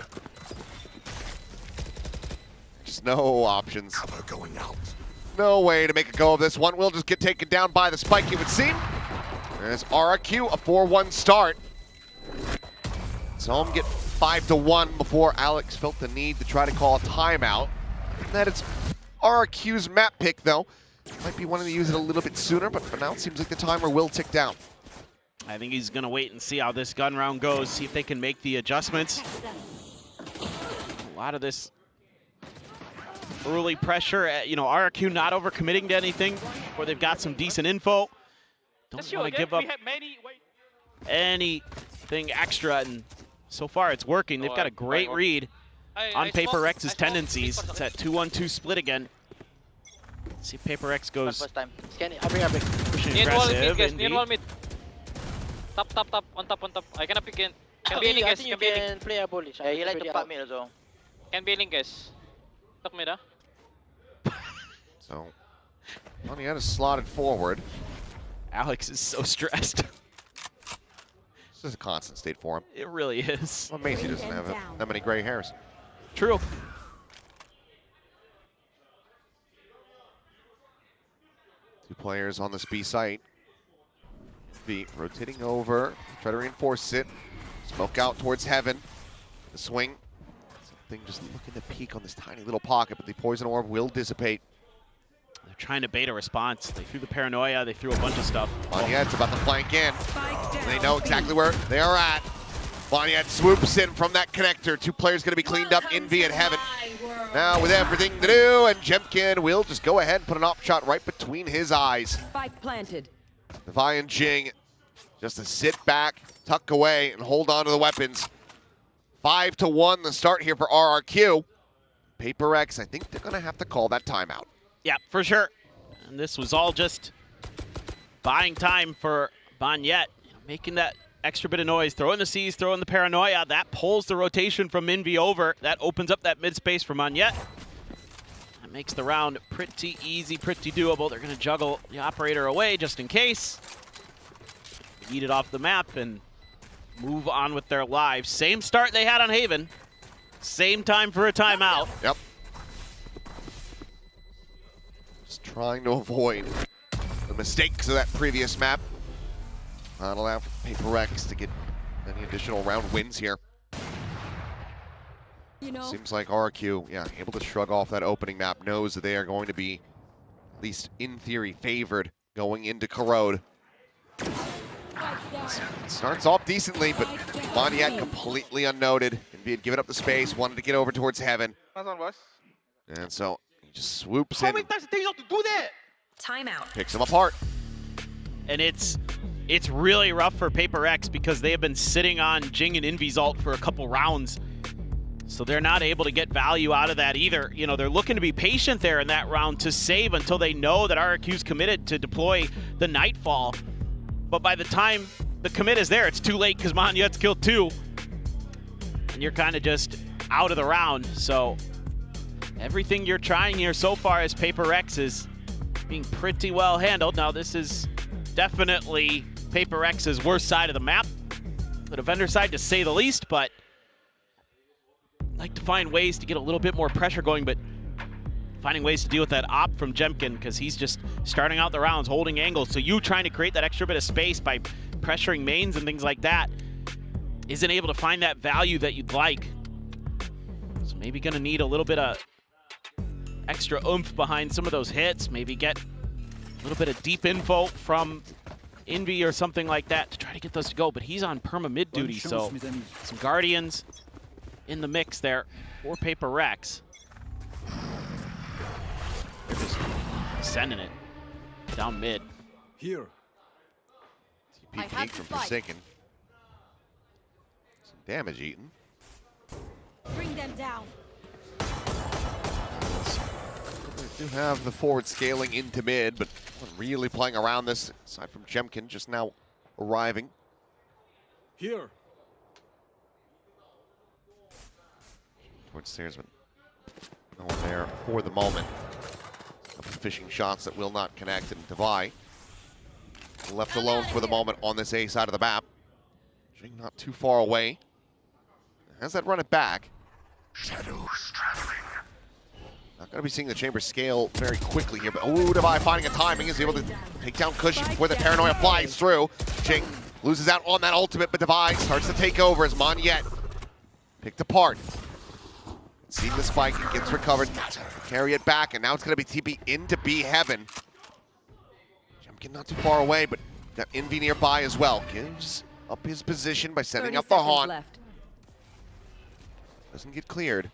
Speaker 8: Just no options. Cover going out. No way to make a go of this one. Will just get taken down by the spike, it would seem. There's RRQ, a 4-1 start. Saw him get 5-1 before Alex felt the need to try to call a timeout. That is RRQ's map pick, though. Might be wanting to use it a little bit sooner, but for now it seems like the timer will tick down.
Speaker 15: I think he's going to wait and see how this gun round goes, see if they can make the adjustments. A lot of this early pressure, you know, RRQ not overcommitting to anything, or they've got some decent info. Don't want to give up anything extra, and so far it's working. They've got a great read on PRX's tendencies. It's that 2-1-2 split again. Let's see if PRX goes pushing aggressive.
Speaker 11: Near wall mid. Top. On top. I cannot pick in. Can be link, guys. Can be link.
Speaker 14: Play a bullish. He like to pop mid as well.
Speaker 11: Can be link, guys. Top mid,
Speaker 8: So, Moniette is slotted forward.
Speaker 15: Alex is so stressed.
Speaker 8: This is a constant state for him.
Speaker 15: It really is.
Speaker 8: Well, Macy doesn't have that many gray hairs.
Speaker 15: True.
Speaker 8: Two players on this B site. B rotating over, try to reinforce it. Smoke out towards Heaven. The swing. Something just looking to peek on this tiny little pocket, but the poison orb will dissipate.
Speaker 15: They're trying to bait a response. They threw the paranoia, they threw a bunch of stuff.
Speaker 8: Moniette's about to flank in. They know exactly where they are at. Moniette swoops in from that connector. Two players going to be cleaned up, Envy and Heaven. Now with everything to do, and Jemkin will just go ahead and put an op shot right between his eyes.
Speaker 19: Spike planted.
Speaker 8: Devi and Jing just to sit back, tuck away, and hold on to the weapons. 5-1 the start here for RRQ. PRX, I think they're going to have to call that timeout.
Speaker 15: Yeah, for sure. And this was all just buying time for Moniette, making that extra bit of noise, throwing the C's, throwing the paranoia. That pulls the rotation from Envy over. That opens up that mid space for Moniette. That makes the round pretty easy, pretty doable. They're going to juggle the operator away just in case. Eat it off the map and move on with their lives. Same start they had on Haven. Same time for a timeout.
Speaker 8: Yep. Just trying to avoid the mistakes of that previous map. Not allow for PRX to get any additional round wins here. Seems like RRQ, yeah, able to shrug off that opening map, knows that they are going to be, at least in theory, favored going into Corrode. It starts off decently, but Moniette completely unnoted. Envy had given up the space, wanted to get over towards Heaven. And so he just swoops in.
Speaker 19: How many times did you have to do that? Timeout.
Speaker 8: Picks him apart.
Speaker 15: And it's really rough for PRX because they have been sitting on Jing and Envy's ult for a couple rounds. So they're not able to get value out of that either. You know, they're looking to be patient there in that round to save until they know that RRQ's committed to deploy the Nightfall. But by the time the commit is there, it's too late because Moniette's killed two. and you're kind of just out of the round. So everything you're trying here so far as PRX is being pretty well handled. Now this is definitely PRX's worst side of the map, the defender side to say the least, but I'd like to find ways to get a little bit more pressure going, but finding ways to deal with that op from Jemkin, because he's just starting out the rounds, holding angles. So you trying to create that extra bit of space by pressuring mains and things like that isn't able to find that value that you'd like. So maybe gonna need a little bit of extra oomph behind some of those hits, maybe get a little bit of deep info from Envy or something like that to try to get those to go. But he's on perma mid duty, so some Guardians in the mix there for PRX. They're just sending it down mid.
Speaker 8: Here. TP peek from Forsaken. Some damage eaten.
Speaker 2: Bring them down.
Speaker 8: They do have the forward scaling into mid, but really playing around this, aside from Jemkin just now arriving.
Speaker 7: Here.
Speaker 8: Towards stairs, but no one there for the moment. Fishing shots that will not connect, and Divai left alone for the moment on this A side of the map. Jing not too far away. Has that run it back? Shadows traveling. Not going to be seeing the chamber scale very quickly here, but oh, Divai finding a timing, is able to take down Cushy before the paranoia flies through. Jing loses out on that ultimate, but Divai starts to take over as Monyet picked apart. Seeing the spike, it gets recovered, carry it back, and now it's going to be TP into B heaven. Jemkin not too far away, but got Envy nearby as well. Gives up his position by setting up the haunt. Doesn't get cleared.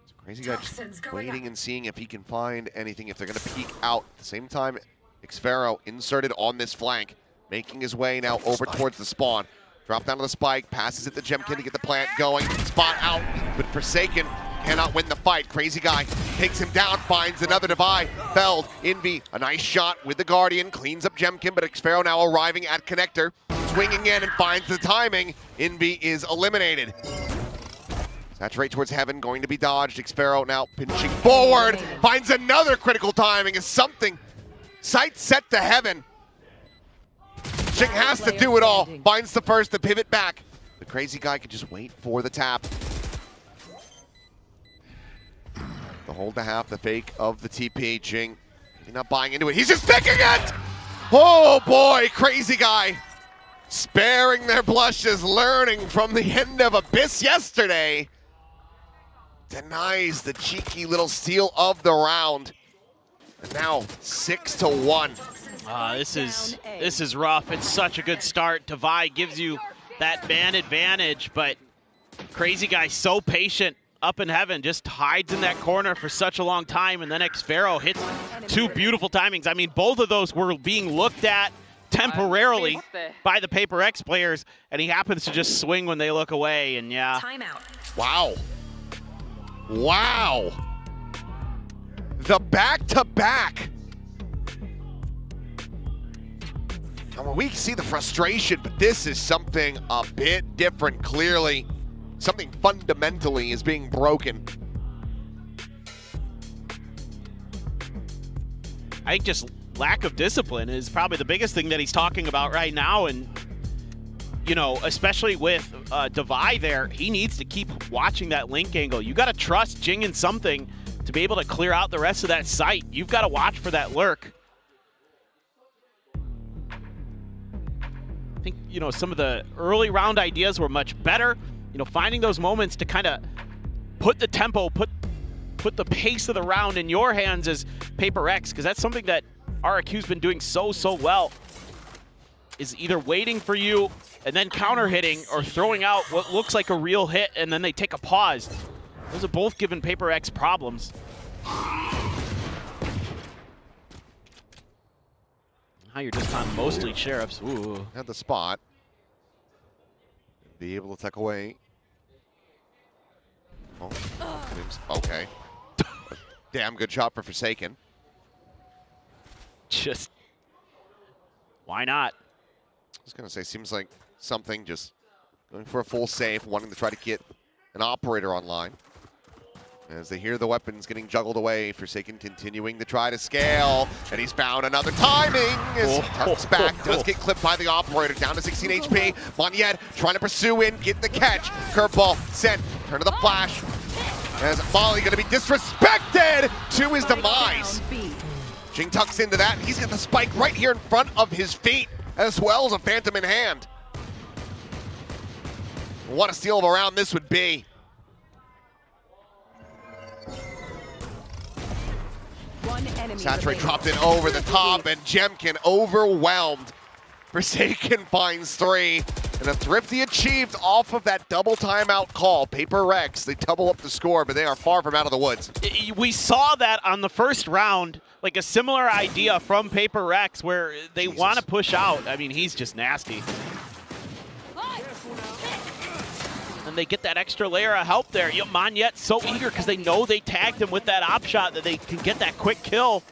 Speaker 8: It's a crazy guy just waiting and seeing if he can find anything, if they're going to peek out. At the same time, Xfero inserted on this flank, making his way now over towards the spawn. Drop down to the spike, passes it to Jemkin to get the plant going. Spot out, but Forsaken cannot win the fight. Crazy guy takes him down, finds another Divai. Felled. Envy, a nice shot with the Guardian, cleans up Jemkin, but Xfero now arriving at connector. Swinging in and finds the timing. Envy is eliminated. Saturate towards heaven, going to be dodged. Xfero now pinching forward, finds another critical timing as something. Sight set to heaven. Jing has to do it all. Finds the first to pivot back. The crazy guy can just wait for the tap. The hold to half, the fake of the TP. Jing, he's not buying into it. He's just taking it! Oh boy, crazy guy. Sparing their blushes, learning from the end of Abyss yesterday. Denies the cheeky little steal of the round. And now 6-1.
Speaker 15: This is rough. It's such a good start. Divai gives you that man advantage, but crazy guy so patient up in heaven, just hides in that corner for such a long time, and then Xfero hits two beautiful timings. I mean, both of those were being looked at temporarily by the PRX players, and he happens to just swing when they look away, and yeah.
Speaker 19: Timeout.
Speaker 8: Wow. Wow. The back-to-back. We see the frustration, but this is something a bit different, clearly. Something fundamentally is being broken.
Speaker 15: I think just lack of discipline is probably the biggest thing that he's talking about right now, and you know, especially with Divai there, he needs to keep watching that link angle. You got to trust Jing in something to be able to clear out the rest of that site. You've got to watch for that lurk. I think, you know, some of the early round ideas were much better. You know, finding those moments to kind of put the tempo, put the pace of the round in your hands as PRX, because that's something that RRQ's been doing so well, is either waiting for you and then counter hitting, or throwing out what looks like a real hit and then they take a pause. Those have both given PRX problems. Now you're just on mostly Sheriffs. Ooh.
Speaker 8: Had the spot. Be able to tuck away. Oh, okay. Damn good shot for Forsaken.
Speaker 15: Just, why not?
Speaker 8: I was gonna say, seems like something just Going for a full save, wanting to try to get an operator online. As they hear the weapons getting juggled away, Forsaken continuing to try to scale, and he's found another timing as he tucks back, does get clipped by the operator, down to 16 HP. Monyet trying to pursue in, get the catch. Curveball sent, turn to the flash. As Molly going to be disrespected to his demise. Jing tucks into that, and he's got the spike right here in front of his feet, as well as a phantom in hand. What a steal of a round this would be. Saturate dropped in over the top, and Jemkin overwhelmed. Forsaken finds 3, and a Thrifty achieved off of that double timeout call. PRX, they double up the score, but they are far from out of the woods.
Speaker 15: We saw that on the first round, like a similar idea from PRX where they want to push out. I mean, he's just nasty. And they get that extra layer of help there. Monyet so eager because they know they tagged him with that op shot that they can get that quick kill.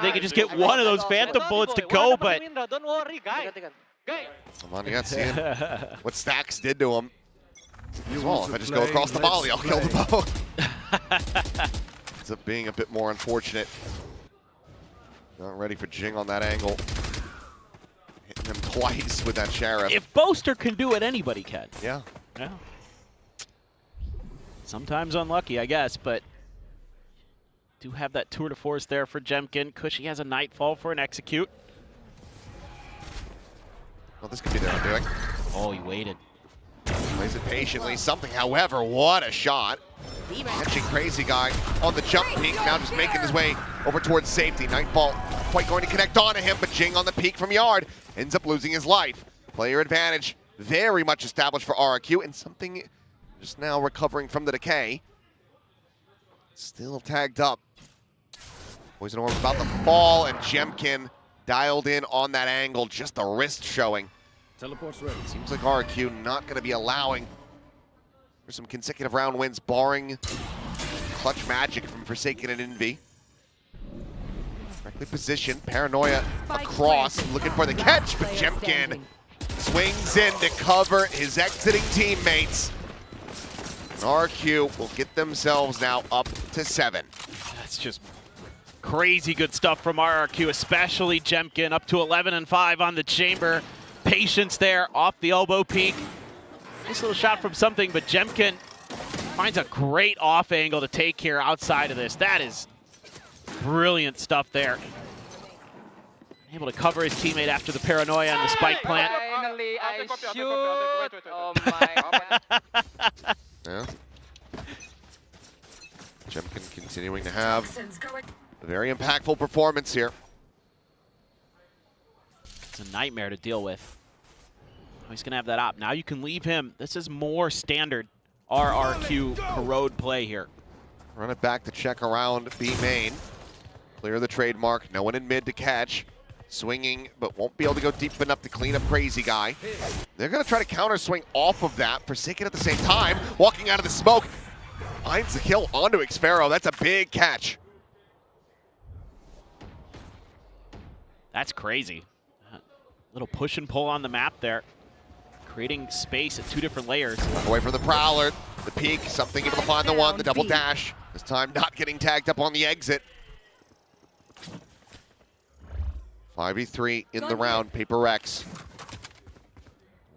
Speaker 15: They can just get one of those phantom bullets to go, but
Speaker 8: Monyet seeing what Stacks did to him. Well, if I just go across the volley, I'll kill them both. Ends up being a bit more unfortunate. Not ready for Jing on that angle. Hitting him twice with that Sheriff.
Speaker 15: If Boaster can do it, anybody can.
Speaker 8: Yeah.
Speaker 15: Yeah. Sometimes unlucky, I guess, but do have that tour de force there for Jemkin. Cushy has a Nightfall for an execute.
Speaker 8: Well, this could be their undoing.
Speaker 15: Oh, he waited.
Speaker 8: Plays it patiently. Something, however, what a shot. Catching Crazy Guy on the jump peak, now just making his way over towards safety. Nightfall quite going to connect onto him, but Jing on the peak from Yard ends up losing his life. Player advantage very much established for RRQ, and something just now recovering from the decay. Still tagged up. Poison Orb about to fall, and Jemkin dialed in on that angle, just the wrist showing.
Speaker 7: Teleport's ready.
Speaker 8: Seems like RRQ not going to be allowing for some consecutive round wins, barring clutch magic from Forsaken and Envy. Correctly positioned, Paranoia across, looking for the catch, but Jemkin swings in to cover his exiting teammates. RRQ will get themselves now up to 7.
Speaker 15: That's just crazy good stuff from RRQ, especially Jemkin, up to 11-5 on the chamber. Patience there off the elbow peak. Nice little shot from something, but Jemkin finds a great off angle to take here outside of this. That is brilliant stuff there. Able to cover his teammate after the paranoia and the spike plant.
Speaker 11: Finally, I shoot. Oh my god.
Speaker 8: Yeah. Jemkin continuing to have a very impactful performance here.
Speaker 15: It's a nightmare to deal with. Oh, he's going to have that op. Now you can leave him. This is more standard RRQ corrode play here.
Speaker 8: Run it back to check around B main. Clear the trademark. No one in mid to catch. Swinging, but won't be able to go deep enough to clean up Crazy Guy. They're going to try to counter swing off of that. Forsaken at the same time. Walking out of the smoke. Finds the kill onto Xfero. That's a big catch.
Speaker 15: That's crazy. Little push and pull on the map there. Creating space at 2 different layers.
Speaker 8: Away from the Prowler. The peak. Something able to find the one. The double dash. This time not getting tagged up on the exit. 5v3 in the round. PRX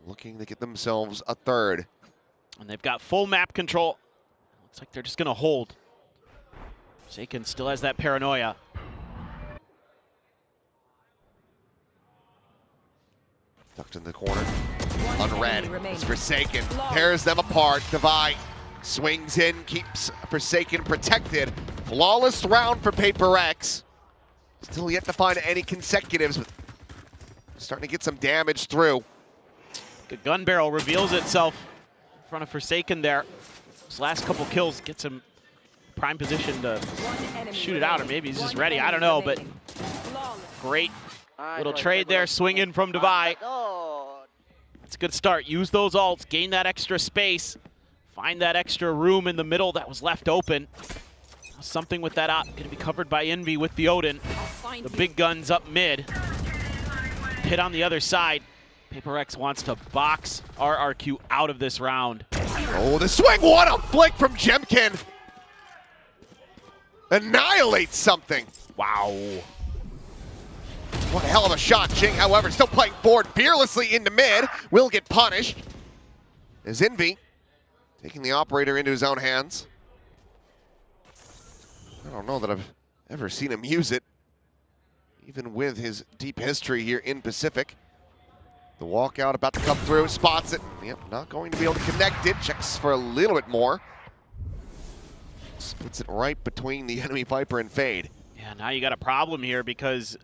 Speaker 8: looking to get themselves a 3rd.
Speaker 15: And they've got full map control. Looks like they're just going to hold. Forsaken still has that paranoia.
Speaker 8: Tucked in the corner. Unread. It's Forsaken. Tears them apart. Divide swings in, keeps Forsaken protected. Flawless round for PRX. Still yet to find any consecutives, but starting to get some damage through.
Speaker 15: The gun barrel reveals itself in front of Forsaken there. His last couple kills gets him prime position to shoot it out, or maybe he's just ready. I don't know, but great little trade there. Swing in from Divide. That's a good start. Use those ults, gain that extra space, find that extra room in the middle that was left open. Something with that op, going to be covered by Envy with the Odin. The big guns up mid. Hit on the other side. PRX wants to box RRQ out of this round.
Speaker 8: Oh, the swing, what a flick from Jemkin. Annihilates something.
Speaker 15: Wow.
Speaker 8: What a hell of a shot. Jing, however, still playing forward fearlessly into mid. Will get punished. As Envy taking the operator into his own hands. I don't know that I've ever seen him use it, even with his deep history here in Pacific. The walkout about to come through, spots it. Yep, not going to be able to connect it. Checks for a little bit more. Splits it right between the enemy Viper and Fade.
Speaker 15: Yeah, now you got a problem here because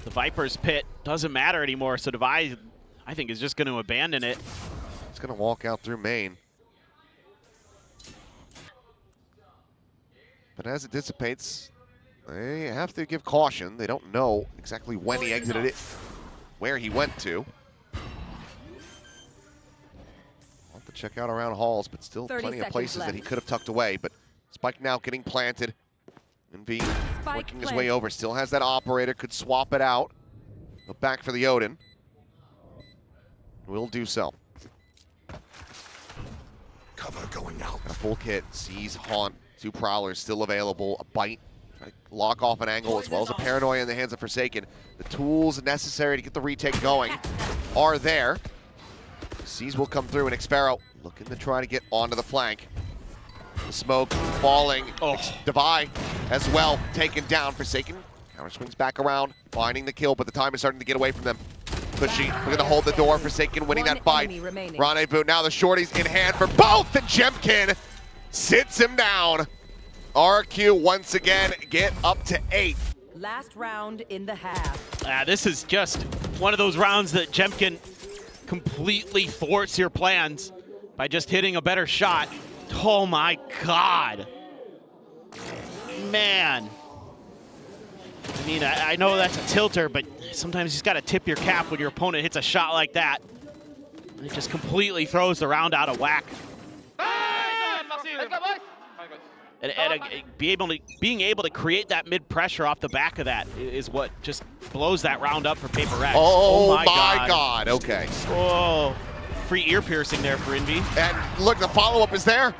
Speaker 15: the Viper's pit doesn't matter anymore. So Devi, I think, is just going to abandon it.
Speaker 8: He's going to walk out through main. But as it dissipates, they have to give caution. They don't know exactly when he exited it, where he went to. Want to check out around halls, but still plenty of places that he could have tucked away. But Spike now getting planted. Envy working his way over. Still has that operator, could swap it out. But back for the Odin. Will do so.
Speaker 6: Cover going out.
Speaker 8: Got a full kit, sees Haunt. 2 Prowlers still available. A bite, trying to lock off an angle, as well as a Paranoia in the hands of Forsaken. The tools necessary to get the retake going are there. Seas will come through, and Xpero looking to try to get onto the flank. The smoke falling. Devi as well, taken down. Forsaken counter swings back around, finding the kill, but the time is starting to get away from them. Pushy, looking to hold the door. Forsaken winning that fight. Rendezvous, now the shorties in hand for both, and Jemkin sits him down. RRQ once again get up to 8.
Speaker 19: Last round in the half.
Speaker 15: This is just one of those rounds that Jemkin completely thwarts your plans by just hitting a better shot. Oh my God. Man. I mean, I know that's a tilter, but sometimes you just got to tip your cap when your opponent hits a shot like that. And it just completely throws the round out of whack. And being able to create that mid pressure off the back of that is what just blows that round up for PRX.
Speaker 8: Oh my God. Okay.
Speaker 15: Oh, free ear piercing there for Envy.
Speaker 8: And look, the follow-up is there.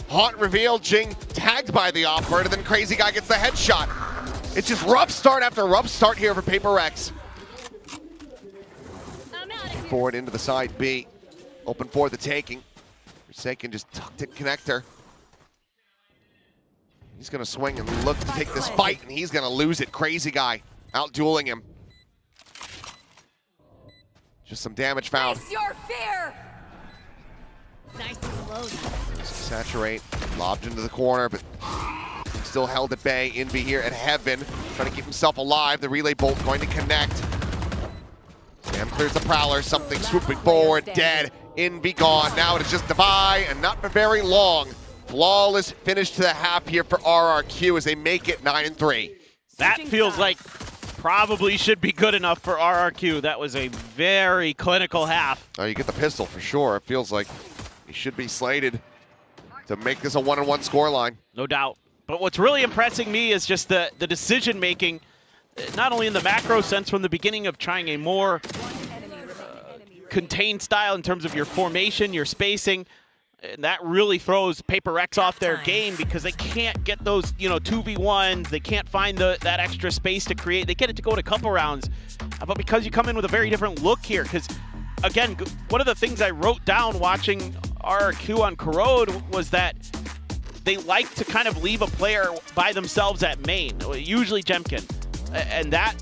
Speaker 8: Haunt revealed, Jing tagged by the operator, then Crazy Guy gets the headshot. It's just rough start after rough start here for PRX. Forward into the side B. Open for the taking. Forsaken just tucked it connector. He's going to swing and look to take this fight, and he's going to lose it. Crazy Guy out-dueling him. Just some damage found.
Speaker 2: Face your fear! Nice and low.
Speaker 8: Saturate, lobbed into the corner, but still held at bay. Envy here at Heaven, trying to keep himself alive. The relay bolt going to connect. Sam clears the Prowler, something swooping forward, dead. Envy gone. Now it is just Devi, and not for very long. Flawless finish to the half here for RRQ as they make it 9-3.
Speaker 15: That feels like probably should be good enough for RRQ. That was a very clinical half.
Speaker 8: Oh, you get the pistol for sure. It feels like he should be slated to make this a 1-1 scoreline.
Speaker 15: No doubt. But what's really impressing me is just the decision making, not only in the macro sense from the beginning of trying a more contained style in terms of your formation, your spacing. And that really throws PRX off their game because they can't get those, 2v1s. They can't find that extra space to create. They get it to go in a couple rounds. But because you come in with a very different look here, because, again, one of the things I wrote down watching RRQ on Corrode was that they like to kind of leave a player by themselves at main, usually Jemkin. And that,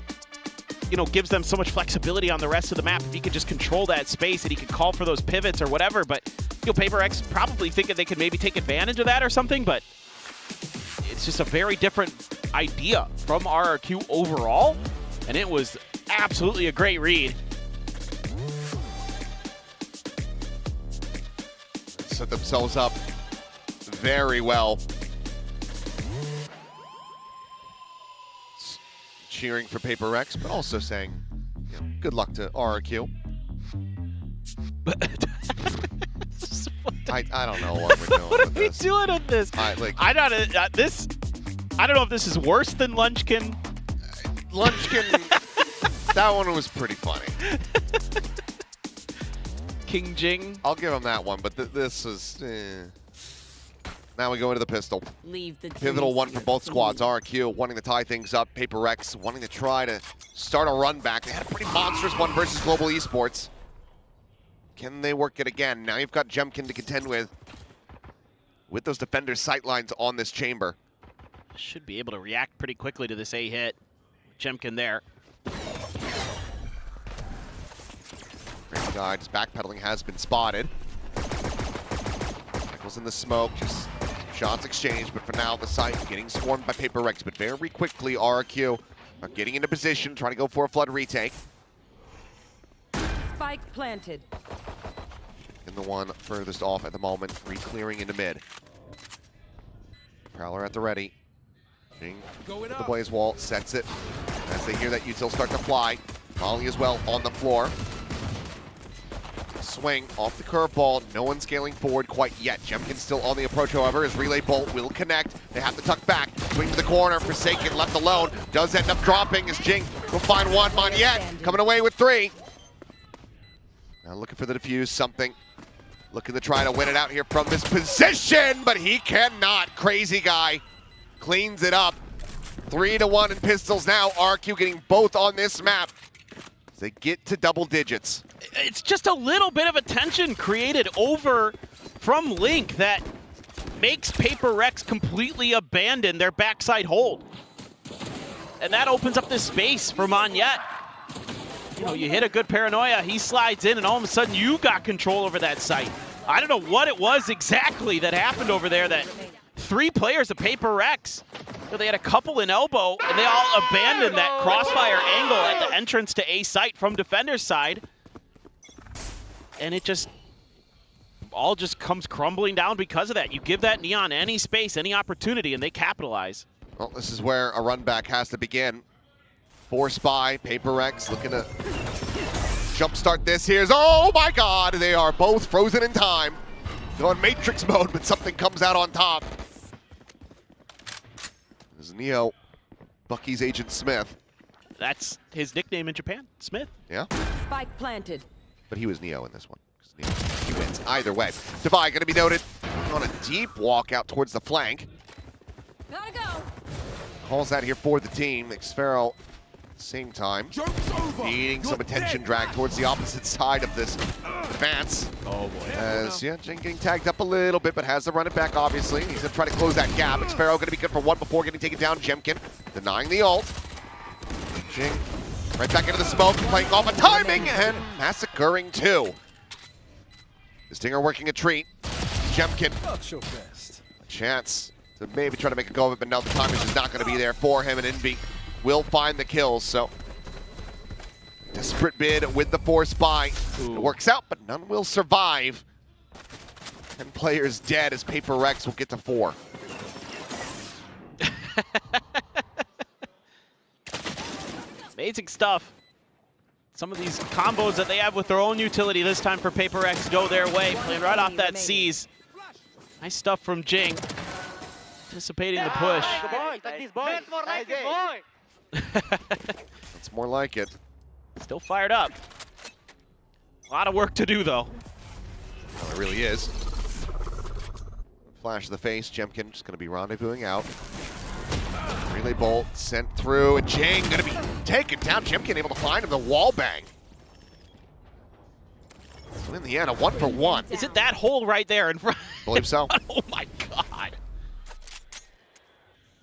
Speaker 15: gives them so much flexibility on the rest of the map. If he could just control that space and he could call for those pivots or whatever, but PRX probably thinking they could maybe take advantage of that or something, but it's just a very different idea from RRQ overall, and it was absolutely a great read.
Speaker 8: Set themselves up very well. Cheering for PRX, but also saying, good luck to RRQ. I don't know what we're doing.
Speaker 15: What are we doing with this? I don't know if this is worse than Lunchkin.
Speaker 8: Lunchkin, that one was pretty funny.
Speaker 15: King Jing.
Speaker 8: I'll give him that one, but this is... Now we go into the pistol.
Speaker 19: Leave the
Speaker 8: Pivotal one for both squads. RRQ wanting to tie things up. PRX wanting to try to start a run back. They had a pretty monstrous one versus Global Esports. Can they work it again? Now you've got Jemkin to contend with those defenders' sightlines on this chamber.
Speaker 15: Should be able to react pretty quickly to this A hit. Jemkin there.
Speaker 8: Great guy, just backpedaling has been spotted. Michael's in the smoke, just shots exchanged, but for now the site getting swarmed by PRX, but very quickly RRQ are getting into position, trying to go for a flood retake.
Speaker 19: Spike planted.
Speaker 8: And the one furthest off at the moment, re-clearing into mid. Prowler at the ready. Jing with the blaze wall, sets it. As they hear that util start to fly. Molly as well on the floor. Swing off the curveball, no one scaling forward quite yet. Jemkin's still on the approach, however, his relay bolt will connect. They have to tuck back, swing to the corner, Forsaken left alone, does end up dropping as Jing will find one. Moniette coming away with 3. Now looking for the defuse, something. Looking to try to win it out here from this position, but he cannot. Crazy guy cleans it up. 3-1 in pistols now. RRQ getting both on this map as they get to double digits.
Speaker 15: It's just a little bit of a tension created over from Link that makes PRX completely abandon their backside hold. And that opens up this space for Moniette. You know, you hit a good paranoia, he slides in, and all of a sudden you got control over that site. I don't know what it was exactly that happened over there that 3 players of PRX, they had a couple in elbow, and they all abandoned that crossfire angle at the entrance to A site from defender's side. And it just all just comes crumbling down because of that. You give that Neon any space, any opportunity, and they capitalize.
Speaker 8: Well, this is where a run back has to begin. 4 spy, PRX looking to jumpstart this. Here's, oh my God, they are both frozen in time. Going Matrix mode, but something comes out on top. This is Neo, Bucky's Agent Smith.
Speaker 15: That's his nickname in Japan, Smith.
Speaker 8: Yeah.
Speaker 19: Spike planted.
Speaker 8: But he was Neo in this one. Neo, he wins either way. Divide going to be noted on a deep walk out towards the flank.
Speaker 19: Gotta go.
Speaker 8: Calls that here for the team. Xfero, same time, needing some attention drag towards the opposite side of this advance.
Speaker 15: Oh boy.
Speaker 8: As, yeah, Jing getting tagged up a little bit, but has to run it back, obviously. He's going to try to close that gap. Xfero going to be good for 1 before getting taken down. Jemkin denying the ult. Jing right back into the smoke, playing off a timing, and massacring 2. The Stinger working a treat. Jemkin. A chance to maybe try to make a go of it, but now the timing is not going to be there for him, and Envy will find the kills. So, desperate bid with the 4 spy. It works out, but none will survive. 10 players dead as PRX will get to 4.
Speaker 15: Amazing stuff. Some of these combos that they have with their own utility this time for PRX go their way, playing right off that C's. Nice stuff from Jing. Anticipating the push.
Speaker 8: That's more like it.
Speaker 15: Still fired up. A lot of work to do, though.
Speaker 8: Well, it really is. Flash of the face. Jemkin just going to be rendezvousing out. Relay bolt sent through, and Jing going to be taken down. Jemkin able to find him the wall bang. So in the end, a 1-for-1.
Speaker 15: Is it that hole right there in front?
Speaker 8: I believe so.
Speaker 15: Oh my God.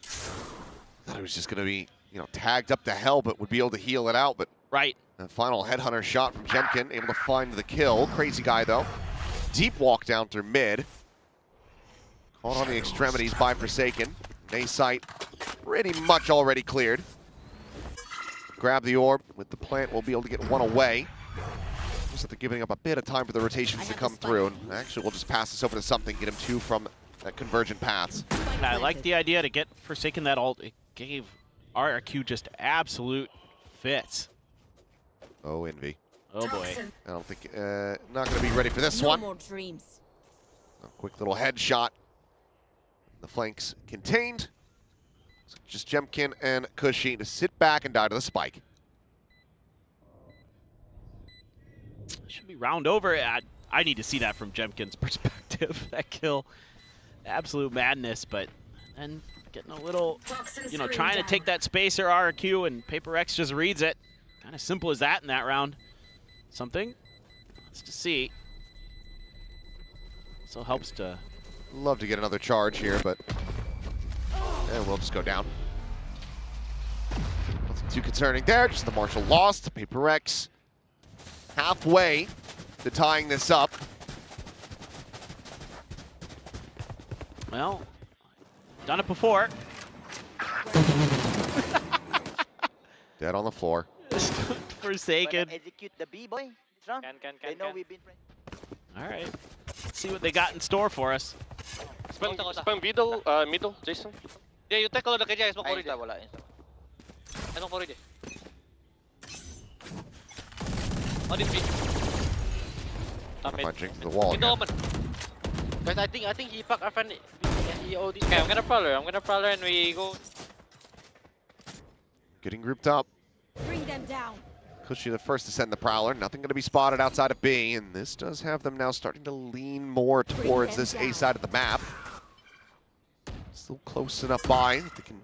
Speaker 8: Thought it was just going to be, you know, tagged up to hell, but would be able to heal it out. But
Speaker 15: right.
Speaker 8: The final headhunter shot from Jemkin, able to find the kill. Crazy guy, though. Deep walk down through mid. Caught on the extremities by Forsaken. A site pretty much already cleared. Grab the orb with the plant. We'll be able to get 1 away. Looks like they're giving up a bit of time for the rotations to come through. And actually, we'll just pass this over to something, get him 2 from that convergent paths.
Speaker 15: I like the idea to get Forsaken that ult. It gave RRQ just absolute fits.
Speaker 8: Oh, Envy.
Speaker 15: Oh boy.
Speaker 8: I don't think, not going to be ready for this one.
Speaker 19: More dreams.
Speaker 8: A quick little headshot. The flanks contained. So just Jemkin and Cushy to sit back and die to the spike.
Speaker 15: should be round over. I need to see that from Jemkin's perspective. That kill, absolute madness, but then getting a little, you know, trying to take that space or RRQ, and PRX just reads it. Kind of simple as that in that round. Something, let's just see. So helps to.
Speaker 8: Love to get another charge here, but we'll just go down. Nothing too concerning there, just the Marshall lost. PRX halfway to tying this up.
Speaker 15: Well, done it before.
Speaker 8: Dead on the floor.
Speaker 15: Forsaken.
Speaker 14: Execute the B, boy. They know we've been friends.
Speaker 15: All right. Let's see what they got in store for us.
Speaker 11: Spam middle, Jason. Yeah, you take a look at Jay. Smoke corridor. Wala. Smoke corridor. On this beat.
Speaker 8: Punching to the wall.
Speaker 11: Window open. Guys, I think he fucked our friend. He owed this. Okay, I'm gonna prowler and we go.
Speaker 8: Getting grouped up.
Speaker 19: Bring them down.
Speaker 8: Cushy the first to send the Prowler. Nothing going to be spotted outside of B, and this does have them now starting to lean more towards this A side of the map. Still close enough by that they can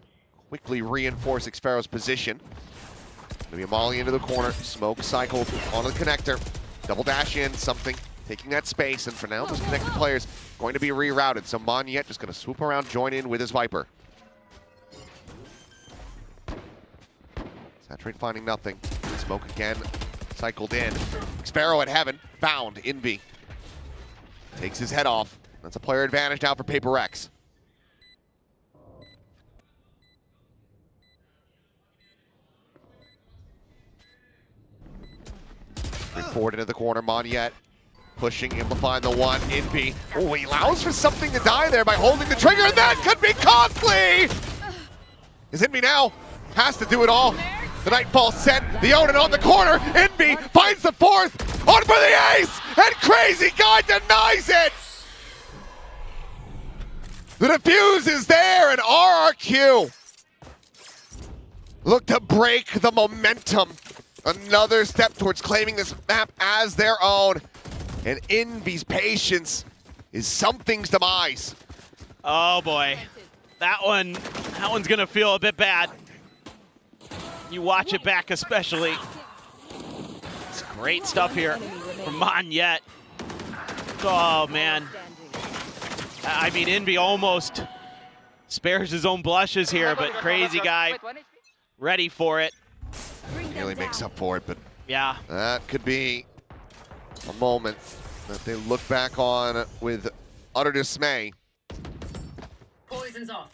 Speaker 8: quickly reinforce Xfero's position. Going to be a molly into the corner. Smoke cycled onto the connector. Double dash in, something taking that space, and for now, those connected players going to be rerouted. So Monyet just going to swoop around, join in with his Viper. Saturate finding nothing. Smoke again, cycled in. Xfero at heaven, found Envy. Takes his head off. That's a player advantage now for PRX. Forward into the corner, Monyet pushing, amplifying the one. Envy. Oh, he allows for something to die there by holding the trigger, and that could be costly! Is Envy now? Has to do it all. The Nightfall sent the Onin on the corner. Envy finds the fourth. On for the ace! And Crazy Guy denies it! The defuse is there, and RRQ look to break the momentum. Another step towards claiming this map as their own. And Envy's patience is something's demise.
Speaker 15: Oh boy. That one's gonna feel a bit bad. You watch it back especially. It's great stuff here from Monyet. Oh man. I mean, Envy almost spares his own blushes here, but Crazy Guy ready for it.
Speaker 8: Nearly makes up for it, but
Speaker 15: yeah,
Speaker 8: that could be a moment that they look back on with utter dismay.
Speaker 19: Poison's off.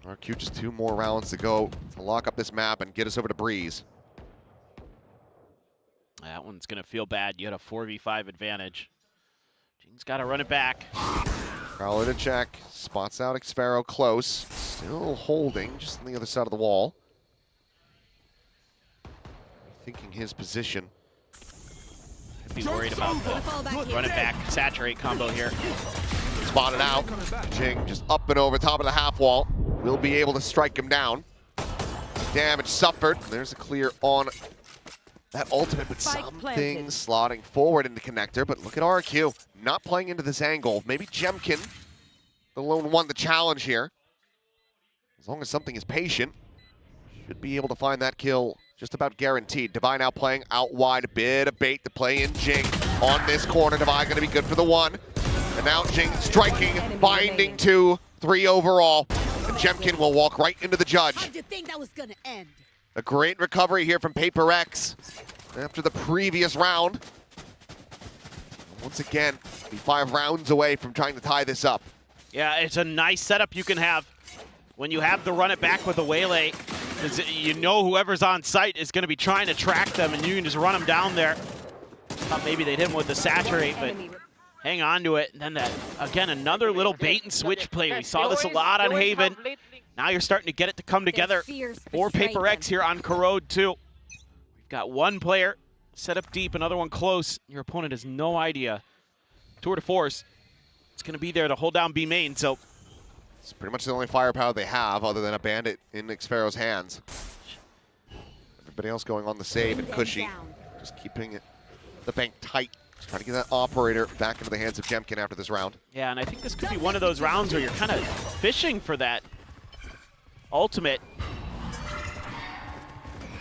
Speaker 8: RQ just 2 more rounds to go to lock up this map and get us over to Breeze.
Speaker 15: That one's gonna feel bad. You had a 4v5 advantage. Jing's gotta run it back.
Speaker 8: Prowler to check, spots out Xfero close, still holding just on the other side of the wall. Thinking his position.
Speaker 15: I'd be worried about the run it back, saturate combo here.
Speaker 8: Spotted out. Jing just up and over top of the half wall. Will be able to strike him down. Damage suffered. There's a clear on that ultimate, but something slotting forward into connector. But look at RRQ, not playing into this angle. Maybe Jemkin, the lone one, the challenge here. As long as something is patient, should be able to find that kill just about guaranteed. Divine now playing out wide, a bit of bait to play in Jing on this corner. Divine gonna be good for the one. And now Jing striking, binding 2, 3 overall. And Jemkin will walk right into the judge.
Speaker 19: How'd you think that was gonna end?
Speaker 8: A great recovery here from PRX after the previous round. Once again, be 5 rounds away from trying to tie this up.
Speaker 15: Yeah, it's a nice setup you can have when you have to run it back with a waylay. You know whoever's on site is going to be trying to track them, and you can just run them down there. Thought maybe they'd hit him with the saturate, but hang on to it. And then that, again, another little bait and switch play. We saw this a lot on Haven. Now you're starting to get it to come together for PRX here on Corrode too. We've got one player set up deep, another one close. Your opponent has no idea. Tour de force. It's going to be there to hold down B main, so
Speaker 8: it's pretty much the only firepower they have other than a bandit in Xfero's hands. Everybody else going on the save, and Cushy just keeping it the bank tight. Just trying to get that operator back into the hands of Jemkin after this round.
Speaker 15: Yeah, and I think this could be one of those rounds where you're kind of fishing for that ultimate.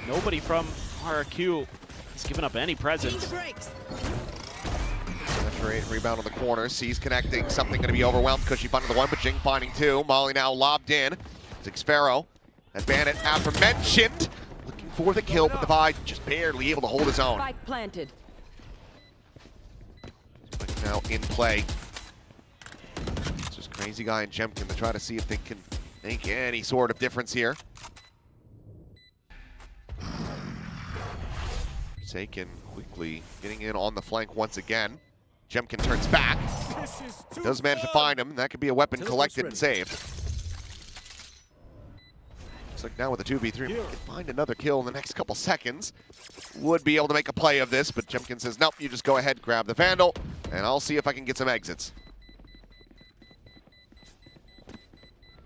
Speaker 15: Nobody from RRQ has given up any presence.
Speaker 8: Rebound on the corner. C's connecting. Something going to be overwhelmed. Cushy finding the one, but Jing finding two. Molly now lobbed in. Zixfero, that bandit aforementioned, looking for the kill, but Divide just barely able to hold his own.
Speaker 19: Spike planted.
Speaker 8: But now in play. It's just Crazy Guy and Jemkin to try to see if they can make any sort of difference here. Forsaken quickly getting in on the flank once again. Jemkin turns back. Does manage to find him. That could be a weapon collected and saved. Looks like now with a 2v3, we can find another kill in the next couple seconds. Would be able to make a play of this, but Jemkin says, nope, you just go ahead, grab the Vandal, and I'll see if I can get some exits.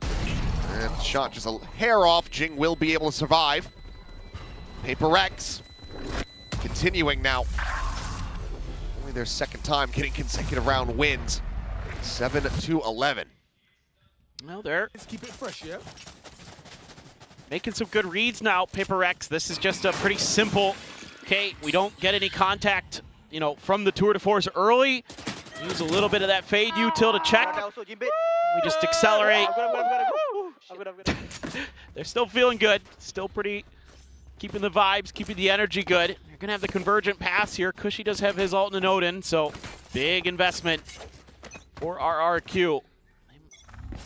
Speaker 8: And shot just a hair off. Jing will be able to survive. PRX continuing now. Only their second time getting consecutive round wins. 7-11.
Speaker 15: Well, they're
Speaker 7: keep it fresh, yeah.
Speaker 15: making some good reads now, PRX. This is just a pretty simple, okay, we don't get any contact, you know, from the tour de force early. Use a little bit of that fade util to check. We just accelerate. They're still feeling good. Still pretty, keeping the vibes, keeping the energy good. You're going to have the convergent pass here. Cushy does have his ult and Odin, so big investment for RRQ. They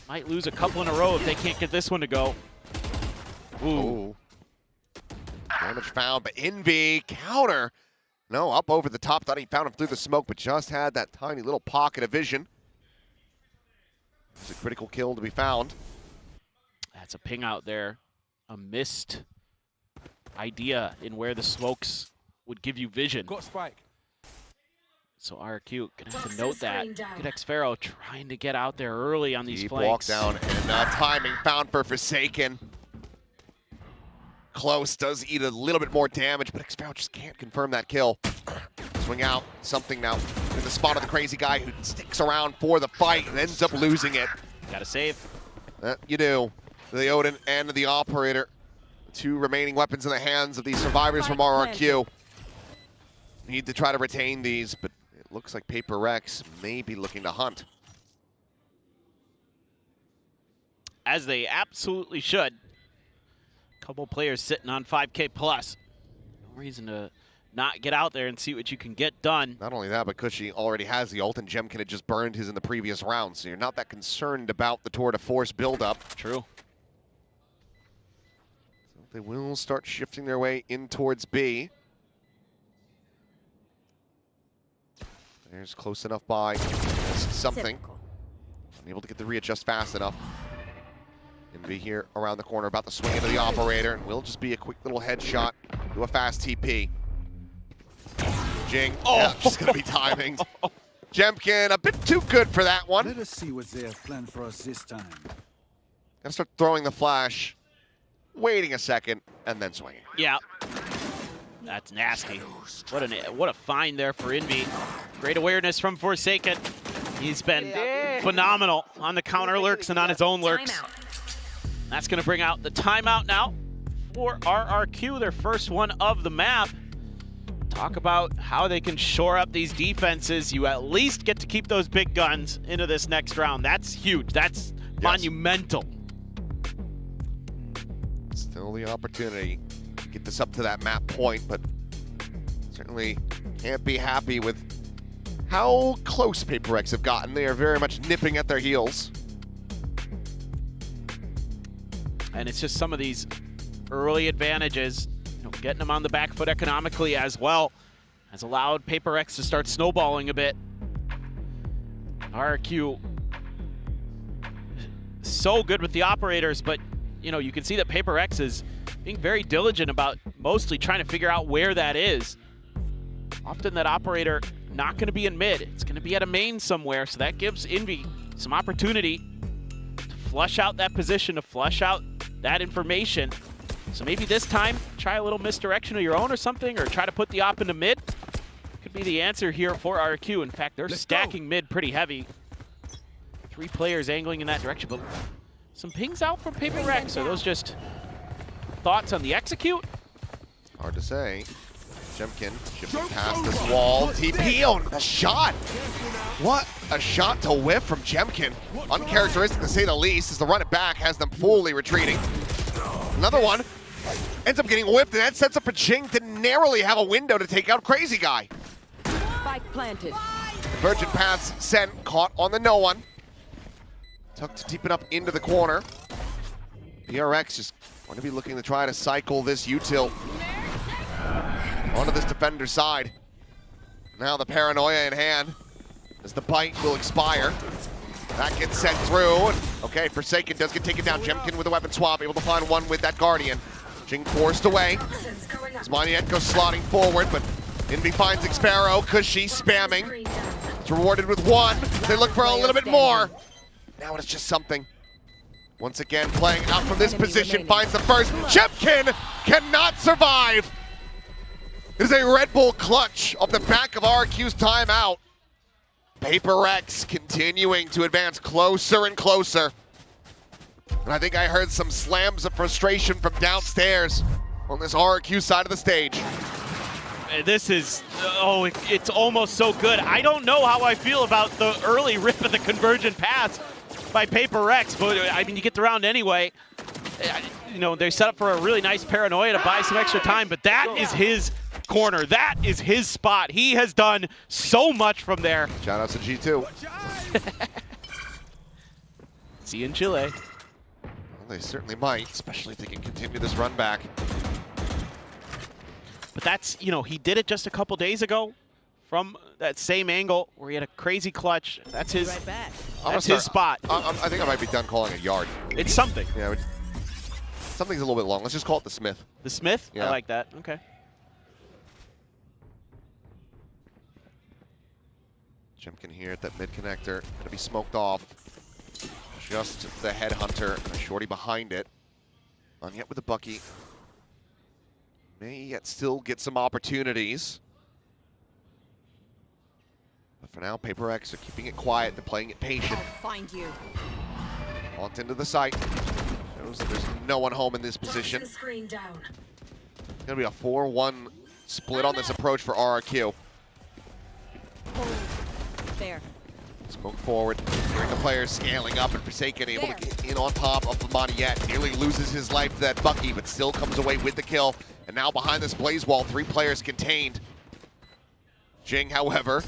Speaker 15: might lose a couple in a row if they can't get this one to go. Ooh.
Speaker 8: Damage found, but Envy counter. No, up over the top. Thought he found him through the smoke, but just had that tiny little pocket of vision. It's a critical kill to be found.
Speaker 15: That's a ping out there. A missed idea in where the smokes would give you vision.
Speaker 7: Got spike.
Speaker 15: So RRQ gonna have to note that. Good Xfero trying to get out there early on these
Speaker 8: Deep
Speaker 15: flanks.
Speaker 8: walk down and timing found for Forsaken. Close, does eat a little bit more damage, but Xfero just can't confirm that kill. Swing out, something now in the spot of the Crazy Guy who sticks around for the fight and ends up losing it.
Speaker 15: Gotta save.
Speaker 8: You do. The Odin and the Operator. Two remaining weapons in the hands of these survivors from RRQ. Need to try to retain these, but it looks like PRX may be looking to hunt.
Speaker 15: As they absolutely should. Couple players sitting on 5K plus. No reason to not get out there and see what you can get done.
Speaker 8: Not only that, but Cushy already has the ult, and Jemkin had just burned his in the previous round, so you're not that concerned about the tour de force buildup.
Speaker 15: True.
Speaker 8: So they will start shifting their way in towards B. There's close enough by. Something. Unable to get the readjust fast enough. Envy here around the corner, about to swing into the Operator, and will just be a quick little headshot. Do a fast TP. Jing, just gonna be timing. Jemkin, a bit too good for that one.
Speaker 7: Let us see what they have planned for us this time.
Speaker 8: Gotta start throwing the flash, waiting a second, and then swinging.
Speaker 15: Yeah. That's nasty. What a find there for Envy. Great awareness from Forsaken. He's been phenomenal on the counter lurks and on his own lurks. That's going to bring out the timeout now for RRQ, their first one of the map. Talk about how they can shore up these defenses. You at least get to keep those big guns into this next round. That's huge. That's monumental.
Speaker 8: Still the opportunity to get this up to that map point, but certainly can't be happy with how close PRX have gotten. They are very much nipping at their heels.
Speaker 15: And it's just some of these early advantages, you know, getting them on the back foot economically as well, has allowed PRX to start snowballing a bit. RRQ so good with the operators, but you know, you can see that PRX is being very diligent about mostly trying to figure out where that is. Often that operator not going to be in mid, it's going to be at a main somewhere, so that gives Envy some opportunity to flush out that position, to flush out that information. So maybe this time, try a little misdirection of your own or something, or try to put the op into mid. could be the answer here for RRQ. In fact, they're stacking mid pretty heavy. 3 players angling in that direction, but some pings out from PRX. Are those just thoughts on the execute?
Speaker 8: Hard to say. Jemkin shifting past this wall. TP on the shot. What a shot to whip from Jemkin. Uncharacteristic to say the least, as the run it back has them fully retreating. Another one ends up getting whipped, and that sets up for Jing to narrowly have a window to take out Crazy Guy.
Speaker 19: Spike planted.
Speaker 8: Virgin pass sent, caught on the no one. Tucked to deep it up into the corner. PRX just going to be looking to try to cycle this util onto this defender's side. Now the paranoia in hand as the bite will expire. That gets sent through. Okay, Forsaken does get taken down. Jemkin with a weapon swap, able to find one with that Guardian. Jing forced away. As Maniet goes slotting forward, but Envy finds Xpero. Cushy spamming. It's rewarded with one. They look for a little bit more. Now it's just something. Once again, playing out from this position, finds the first. Jemkin cannot survive. It is a Red Bull clutch off the back of RRQ's timeout. PRX continuing to advance closer and closer. And I think I heard some slams of frustration from downstairs on this RRQ side of the stage.
Speaker 15: This is, oh, it's almost so good. I don't know how I feel about the early rip of the convergent pass by PRX, but I mean, you get the round anyway. You know, they set up for a really nice paranoia to buy some extra time, but that is his corner. That is his spot. He has done so much from there.
Speaker 8: Shout out to G2.
Speaker 15: See you in Chile.
Speaker 8: Well, they certainly might, especially if they can continue this run back.
Speaker 15: But that's, you know, he did it just a couple days ago from that same angle where he had a crazy clutch. That's his, that's his spot.
Speaker 8: I think I might be done calling a yard.
Speaker 15: It's something.
Speaker 8: Yeah, something's a little bit long. Let's just call it the Smith.
Speaker 15: The Smith?
Speaker 8: Yeah.
Speaker 15: I like that. Okay.
Speaker 8: Jemkin here at that mid connector. Gonna be smoked off. Just the headhunter and a shorty behind it. On yet with the Bucky. May yet still get some opportunities. But for now, PRX are keeping it quiet. They're playing it patient.
Speaker 19: I'll find you.
Speaker 8: Launched into the site. Shows that there's no one home in this position.
Speaker 19: Screen down.
Speaker 8: Gonna be a 4-1 split on this approach for RRQ.
Speaker 19: There.
Speaker 8: Smoke forward. Hearing the players scaling up, and Forsaken able to get in on top of Maniet. Nearly loses his life to that Bucky, but still comes away with the kill. And now behind this blaze wall, 3 players contained. Jing, however,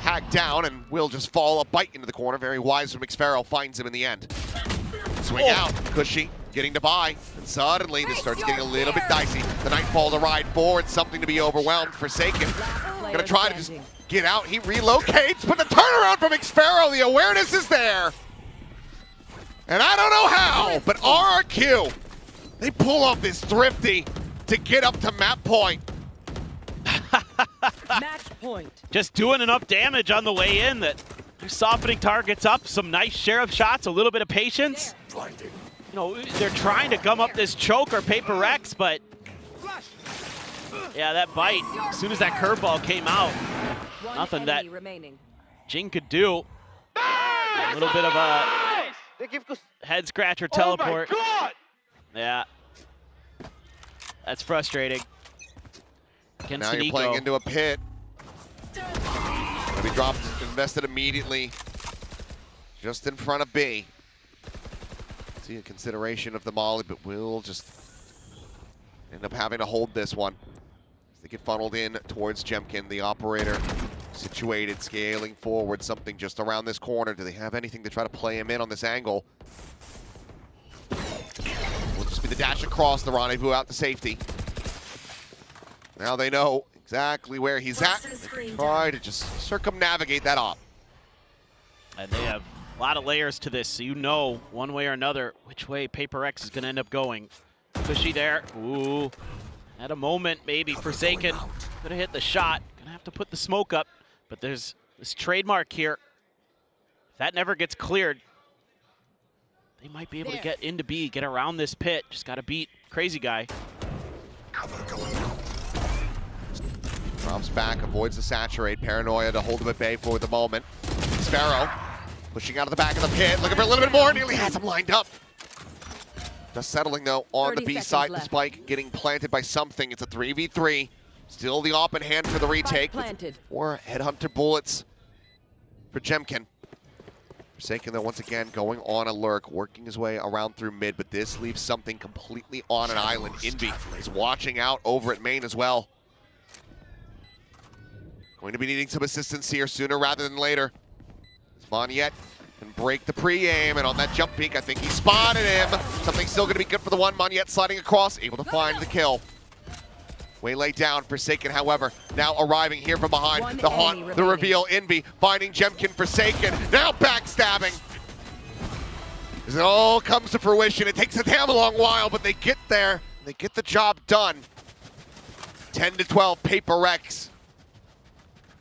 Speaker 8: hacked down and will just fall a bite into the corner. Very wise from Xpero, finds him in the end. Swing out, Cushy getting to buy. And suddenly this starts getting a little bit dicey. The Nightfall to ride forward, something to be overwhelmed. Forsaken gonna try to just get out. He relocates, but the turnaround from Xpero, the awareness is there. And I don't know how, but RRQ, they pull off this thrifty to get up to map point.
Speaker 19: Match point.
Speaker 15: Just doing enough damage on the way in that they're softening targets up. Some nice sheriff shots, a little bit of patience. You know, they're trying to gum up this choke or PRX, but yeah, that bite, as soon as that curveball came out, nothing that Jing could do. A little bit of a head scratcher teleport.
Speaker 9: Oh my God!
Speaker 15: Yeah. That's frustrating.
Speaker 8: Now you're playing into a pit. Gonna be dropped, invested immediately. Just in front of B. See a consideration of the molly, but will just end up having to hold this one. As they get funneled in towards Jemkin, the operator situated, scaling forward, something just around this corner. Do they have anything to try to play him in on this angle? Will just be the dash across, the rendezvous out to safety. Now they know exactly where he's at. They can try to just circumnavigate that op.
Speaker 15: And they have a lot of layers to this, so you know one way or another which way PRX is going to end up going. Cushy there. Ooh. At a moment, maybe Forsaken could have hit the shot. Gonna have to put the smoke up, but there's this trademark here. If that never gets cleared, they might be able to get into B, get around this pit. Just got to beat Crazy Guy.
Speaker 8: Drops back, avoids the saturate. Paranoia to hold him at bay for the moment. Sparrow pushing out of the back of the pit, looking for a little bit more, nearly has him lined up. Just settling though on the B side, the spike getting planted by something. It's a 3v3. Still the open hand for the retake. Four headhunter bullets for Jemkin. Forsaken though once again going on a lurk, working his way around through mid, but this leaves something completely on an island. Envy is watching out over at main as well. Going to be needing some assistance here sooner rather than later. Monyet can break the pre-aim, and on that jump peek, I think he spotted him. Something still going to be good for the one. Monyet sliding across, able to find the kill. Waylay down, Forsaken, however, now arriving here from behind. The haunt, the reveal, Envy, finding Jemkin, Forsaken, now backstabbing. As it all comes to fruition, it takes a damn long while, but they get there. They get the job done. 10-12, PRX.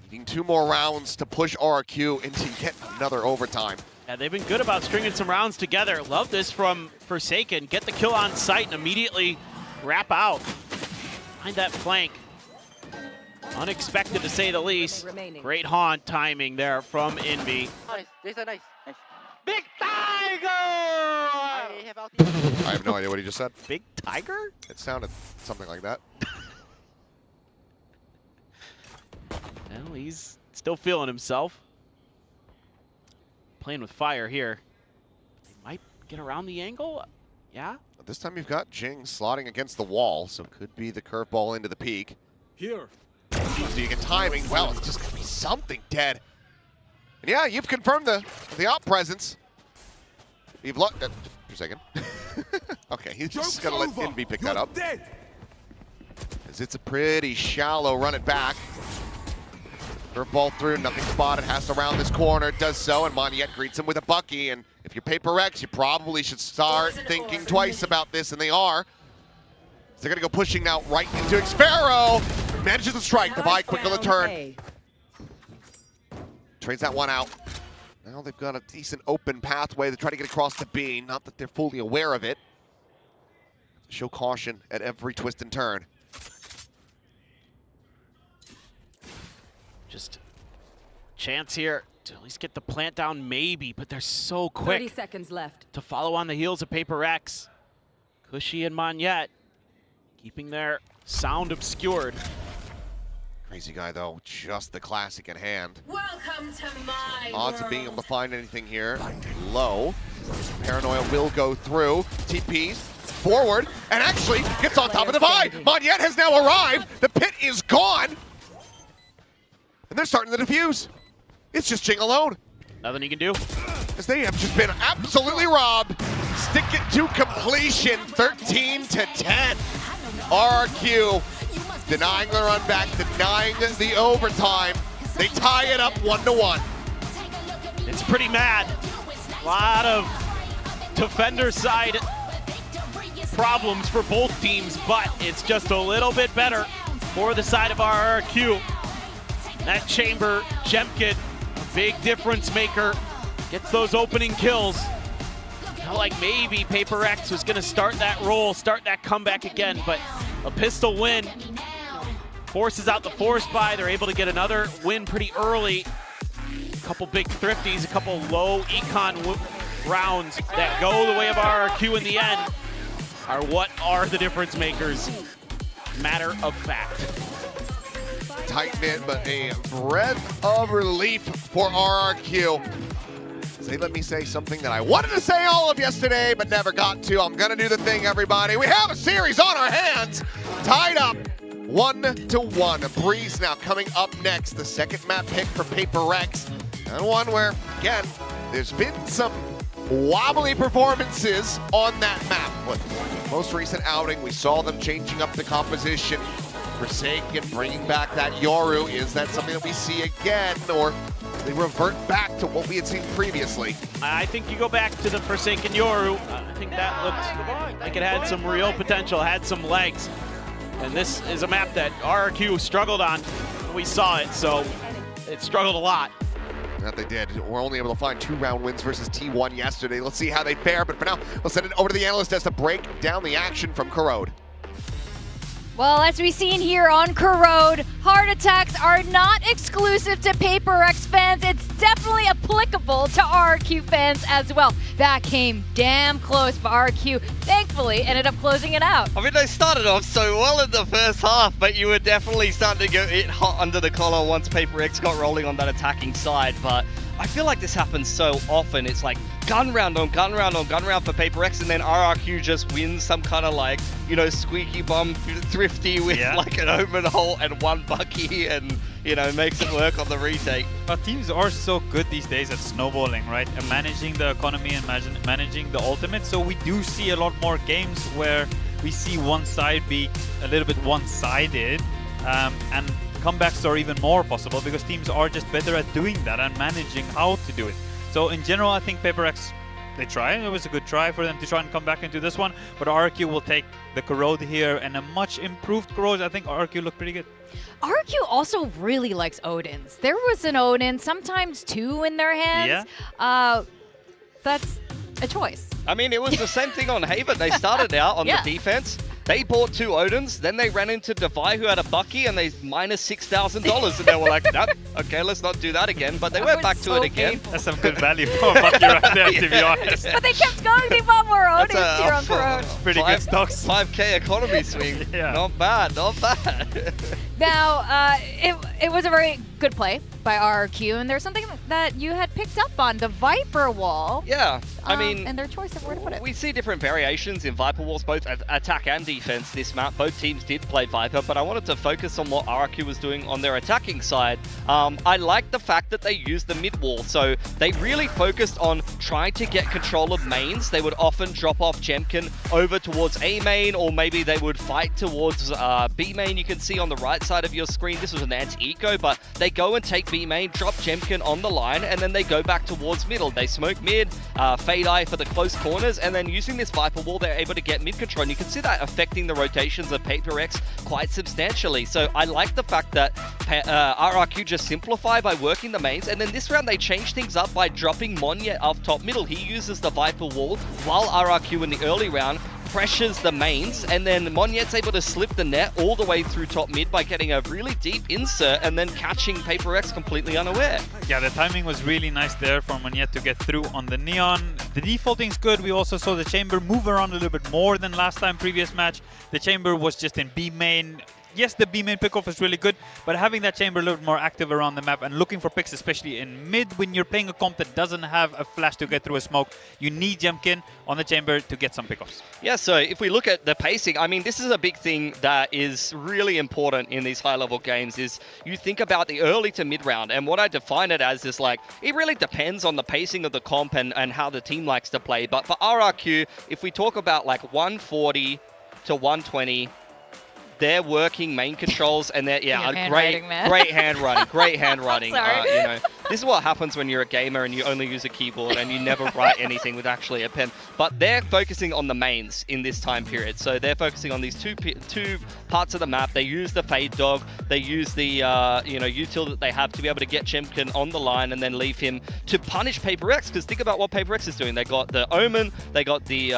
Speaker 8: Needing 2 more rounds to push RRQ into yet another overtime.
Speaker 15: Yeah, they've been good about stringing some rounds together. Love this from Forsaken. Get the kill on sight and immediately wrap out. Find that flank. Unexpected to say the least. Great haunt timing there from Envy.
Speaker 11: Nice, nice. Big Tiger!
Speaker 8: I have no idea what he just said.
Speaker 15: Big Tiger?
Speaker 8: It sounded something like that.
Speaker 15: Well, he's still feeling himself. Playing with fire here. They might get around the angle. Yeah.
Speaker 8: This time you've got Jing slotting against the wall, so could be the curveball into the peak.
Speaker 7: Here.
Speaker 8: So you get timing. Well, it's just gonna be something dead. And yeah, you've confirmed the op presence. You've looked at for a second. Okay, he's just gonna let Envy pick that up. As it's a pretty shallow run it back. Curveball through, nothing spotted, has to round this corner, does so, and Monyet greets him with a Bucky, and if you're PRX, you probably should start thinking twice about this, and they are. So they're gonna go pushing now right into Sparrow. Manages to strike, the buy quick on the turn. Trades that one out. Now they've got a decent open pathway to try to get across the B, not that they're fully aware of it. Show caution at every twist and turn.
Speaker 15: Just chance here to at least get the plant down, maybe, but they're so quick.
Speaker 19: 30 seconds left.
Speaker 15: To follow on the heels of PRX. Cushy and Monyet keeping their sound obscured.
Speaker 8: Crazy guy though, just the classic in hand.
Speaker 19: Welcome to my
Speaker 8: Odds of being able to find anything here, low. Paranoia will go through, TPs forward, and actually gets on top of the divide. Monyet has now arrived, the pit is gone. And they're starting to defuse. It's just Jing alone.
Speaker 15: Nothing you can do.
Speaker 8: As they have just been absolutely robbed. Stick it to completion, 13-10. RRQ denying the run back, denying the overtime. They tie it up 1-1.
Speaker 15: It's pretty mad. A lot of defender side problems for both teams, but it's just a little bit better for the side of RRQ. That chamber, Jemkin, big difference maker, gets those opening kills. Felt like maybe PRX was going to start that roll, start that comeback again, but a pistol win forces out the force buy. They're able to get another win pretty early. A couple big thrifties, a couple low econ rounds that go the way of RRQ in the end are what are the difference makers. Matter of fact.
Speaker 8: Tight knit, but a breath of relief for RRQ. Say, let me say something that I wanted to say all of yesterday, but never got to. I'm gonna do the thing, everybody. We have a series on our hands, tied up 1-1. A breeze now coming up next. The second map pick for PRX, and one where, again, there's been some wobbly performances on that map. But most recent outing, we saw them changing up the composition. Forsaken bringing back that Yoru. Is that something that we see again, or they revert back to what we had seen previously?
Speaker 15: I think you go back to the Forsaken Yoru. I think that looked like it had some real potential, had some legs. And this is a map that RRQ struggled on. We saw it, so it struggled a lot.
Speaker 8: That they did. We're only able to find 2-round wins versus T1 yesterday. Let's see how they fare, but for now, let's send it over to the analyst desk to break down the action from Corrode.
Speaker 16: Well, as we've seen here on Corrode, heart attacks are not exclusive to PaperX fans. It's definitely applicable to RRQ fans as well. That came damn close, but RRQ thankfully ended up closing it out.
Speaker 18: I mean, they started off so well in the first half, but you were definitely starting to get hot under the collar once PaperX got rolling on that attacking side. But I feel like this happens so often. It's like gun round on gun round on gun round for PaperX, and then RRQ just wins some kind of like, you know, squeaky bum thrifty with like an open hole and one bucky, and you know, makes it work on the retake.
Speaker 17: But teams are so good these days at snowballing, right? And managing the economy and managing the ultimate. So we do see a lot more games where we see one side be a little bit one-sided, and comebacks are even more possible because teams are just better at doing that and managing how to do it. So in general, I think PaperX, they try. It was a good try for them to try and come back into this one. But RRQ will take the Corrode here, and a much improved Corrode. I think RRQ looked pretty good.
Speaker 16: RRQ also really likes Odins. There was an Odin, sometimes two in their hands.
Speaker 17: Yeah.
Speaker 16: That's a choice.
Speaker 18: I mean, it was the same thing on Haven. They started out on the defense. They bought 2 Odins, then they ran into Devi, who had a Bucky, and they minus $6,000, and they were like, nope, okay, let's not do that again. But they went back to it again.
Speaker 17: That's some good value for a Bucky right there, to be honest.
Speaker 16: But they kept going. They bought more Odins here on Corrode.
Speaker 17: Pretty good stocks.
Speaker 18: 5K economy swing. Not bad, not bad.
Speaker 16: Now, it was a very good play by RRQ, and there's something that you had picked up on, the Viper Wall.
Speaker 18: Yeah, I mean,
Speaker 16: and their choice of where to put it.
Speaker 18: We see different variations in Viper Walls, both attack and defense this map. Both teams did play Viper, but I wanted to focus on what RRQ was doing on their attacking side. I like the fact that they used the mid wall, so they really focused on trying to get control of mains. They would often drop off Jemkin over towards A main, or maybe they would fight towards B main. You can see on the right side of your screen, this was an anti-eco, but they go and take B main, drop Jemkin on the line, and then they go back towards middle. They smoke mid, Fade Eye for the close corners, and then using this Viper Wall, they're able to get mid control. And you can see that affecting the rotations of PaperX quite substantially. So I like the fact that RRQ just simplify by working the mains, and then this round they change things up by dropping Monyet off top middle. He uses the Viper Wall while RRQ in the early round pressures the mains, and then Monyet's able to slip the net all the way through top mid by getting a really deep insert and then catching PaperX completely unaware.
Speaker 17: Yeah, the timing was really nice there for Monyet to get through on the Neon. The defaulting's good. We also saw the Chamber move around a little bit more than last time, previous match. The Chamber was just in B main. Yes, the B main pickoff is really good, but having that Chamber a little bit more active around the map and looking for picks, especially in mid, when you're playing a comp that doesn't have a flash to get through a smoke, you need Jemkin on the Chamber to get some pickoffs.
Speaker 18: Yeah, so if we look at the pacing, I mean, this is a big thing that is really important in these high-level games, is you think about the early to mid-round, and what I define it as is like, it really depends on the pacing of the comp and how the team likes to play. But for RRQ, if we talk about like 140 to 120, they're working main controls, and they're great handwriting. You know, this is what happens when you're a gamer and you only use a keyboard and you never write anything with actually a pen. But they're focusing on the mains in this time period, so they're focusing on these two parts of the map. They use the Fade Dog, they use the util that they have to be able to get Jemkin on the line and then leave him to punish PaperX. Because think about what PaperX is doing. They got the Omen, they got the